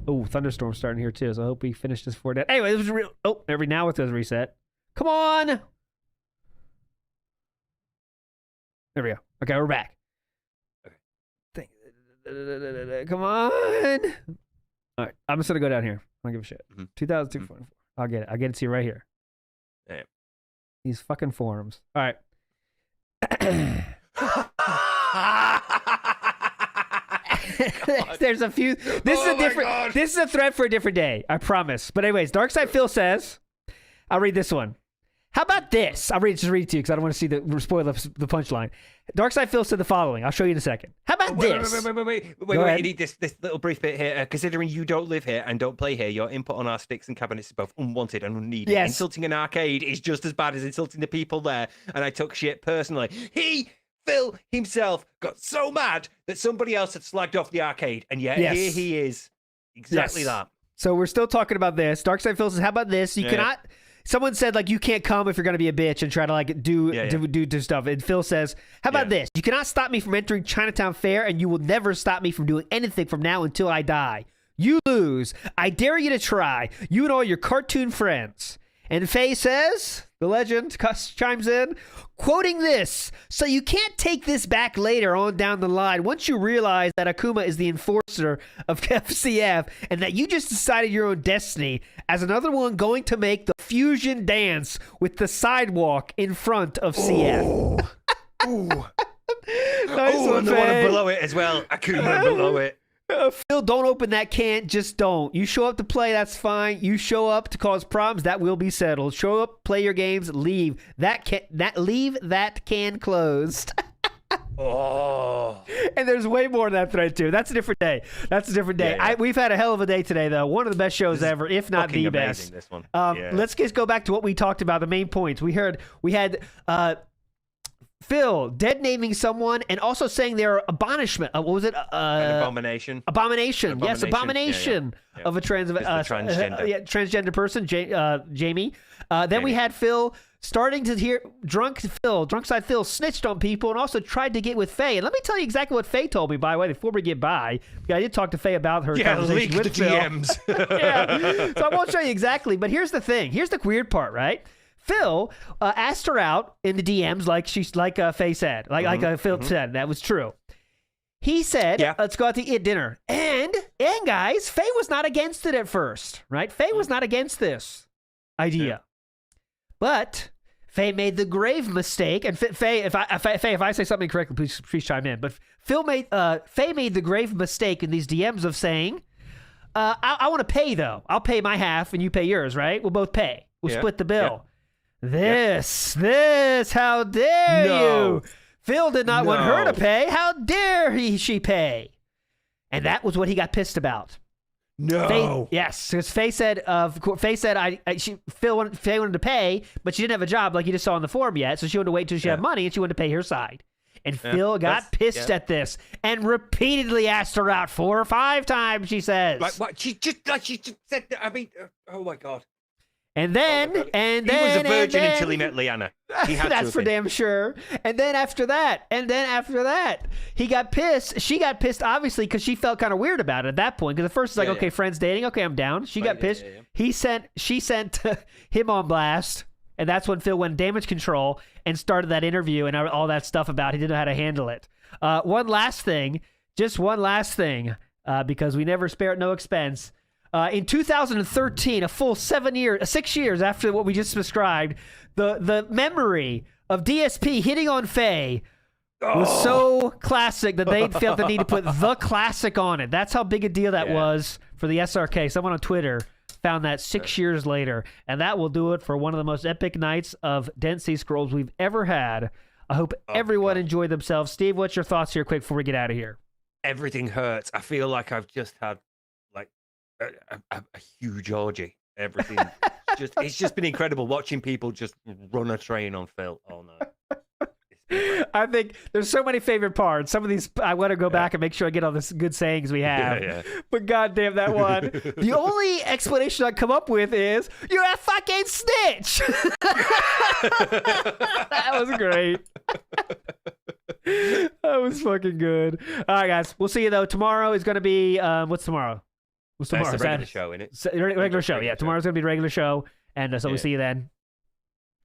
Oh, thunderstorm starting here too. So I hope we finish this before that. Anyway, it was real. Oh, every now it does reset. Come on. There we go. Okay, we're back. Come on. All right, I'm just gonna go down here. I don't give a shit. 2002. I'll get it. I'll get it to you right here. Damn. These fucking forums. All right. There's a few. This is a different. This is a thread for a different day. I promise. But anyways, Darkside Phil says, I'll read this one. How about this? I'll just read it to you because I don't want to see spoil the punchline. Darkside Phil said the following. I'll show you in a second. How about this? Wait. You need this little brief bit here. Considering you don't live here and don't play here, your input on our sticks and cabinets is both unwanted and unneeded. Yes. Insulting an arcade is just as bad as insulting the people there, and I took shit personally. Phil himself got so mad that somebody else had slagged off the arcade, and yet here he is. Exactly that. So we're still talking about this. Darkside Phil says, how about this? You cannot... Someone said, like, you can't come if you're going to be a bitch and try to, like, do stuff. And Phil says, how about this? You cannot stop me from entering Chinatown Fair, and you will never stop me from doing anything from now until I die. You lose. I dare you to try. You and all your cartoon friends. And Phae says, the legend chimes in, quoting this, so you can't take this back later on down the line once you realize that Akuma is the enforcer of FCF and that you just decided your own destiny as another one going to make the fusion dance with the sidewalk in front of CF. Ooh. Nice one, and the one Phae. below it as well. Akuma below it. Phil, don't open that can. Just don't. You show up to play, that's fine. You show up to cause problems, that will be settled. Show up, play your games, leave. Leave that can closed. And there's way more in that thread too. That's a different day. Yeah. We've had a hell of a day today, though. One of the best shows ever, if not the best. This one. Let's just go back to what we talked about. The main points we had. Phil dead naming someone and also saying they're abomination. What was it? An abomination. Abomination. Yes, abomination of a transgender person, Jamie. Then we had Phil starting to hear Drunkside Phil snitched on people and also tried to get with Phae. And let me tell you exactly what Phae told me, by the way, before we get by. I did talk to Phae about her conversation with Phil. DMs. So I won't show you exactly, but here's the thing. Here's the weird part, right? Phil asked her out in the DMs, like Phae said, like Phil said. That was true. He said, "Let's go out to eat dinner." And guys, Phae was not against it at first, right? Phae was not against this idea, but Phae made the grave mistake. And Phae, if I say something incorrectly, please chime in. But Phae made the grave mistake in these DMs of saying, "I want to pay though. I'll pay my half, and you pay yours. Right? We'll both pay. We'll split the bill." This, how dare you? Phil did not want her to pay. How dare she pay? And that was what he got pissed about. No. Yes, because Phae said, Phil wanted to pay, but she didn't have a job like you just saw on the forum yet, so she wanted to wait till she had money, and she wanted to pay her side. And Phil got pissed at this and repeatedly asked her out 4 or 5 times, she says. Like what? She just said that. I mean, oh my God. And then, he was a virgin until he met Leanna. He had That's to for have been. damn sure. And then after that, he got pissed. She got pissed, obviously, because she felt kind of weird about it at that point. Because at first it's like, okay, friends dating. Okay, I'm down. She got pissed. She sent him on blast. And that's when Phil went damage control and started that interview and all that stuff about he didn't know how to handle it. One last thing, because we never spare at no expense. In 2013, a full 6 years after what we just described, the memory of DSP hitting on Phae was so classic that they felt the need to put the classic on it. That's how big a deal that was for the SRK. Someone on Twitter found that 6 years later, and that will do it for one of the most epic nights of Dent Sea Scrolls we've ever had. I hope everyone enjoyed themselves. Steve, what's your thoughts here quick before we get out of here? Everything hurts. I feel like I've just had like a huge orgy. Everything. It's just been incredible watching people just run a train on Phil all night. I think there's so many favorite parts. Some of these I want to go back and make sure I get all the good sayings we have. But goddamn that one. The only explanation I come up with is, you're a fucking snitch. That was great. That was fucking good. All right, guys. We'll see you, though. Tomorrow is going to be, what's tomorrow? What's tomorrow? It's a regular show, isn't it? Regular show, yeah. Tomorrow's going to be a regular show. And so we'll see you then.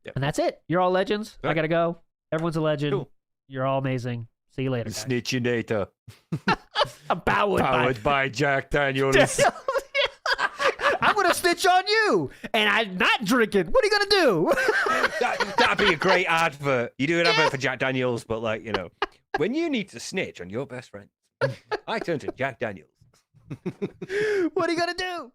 Yep. And that's it. You're all legends. I got to go. Everyone's a legend. Cool. You're all amazing. See you later, guys. Snitchinator. Powered by Jack Daniels. I'm going to snitch on you. And I'm not drinking. What are you going to do? That'd be a great advert. You do an advert for Jack Daniels, but when you need to snitch on your best friend, I turn to Jack Daniels. What are you going to do?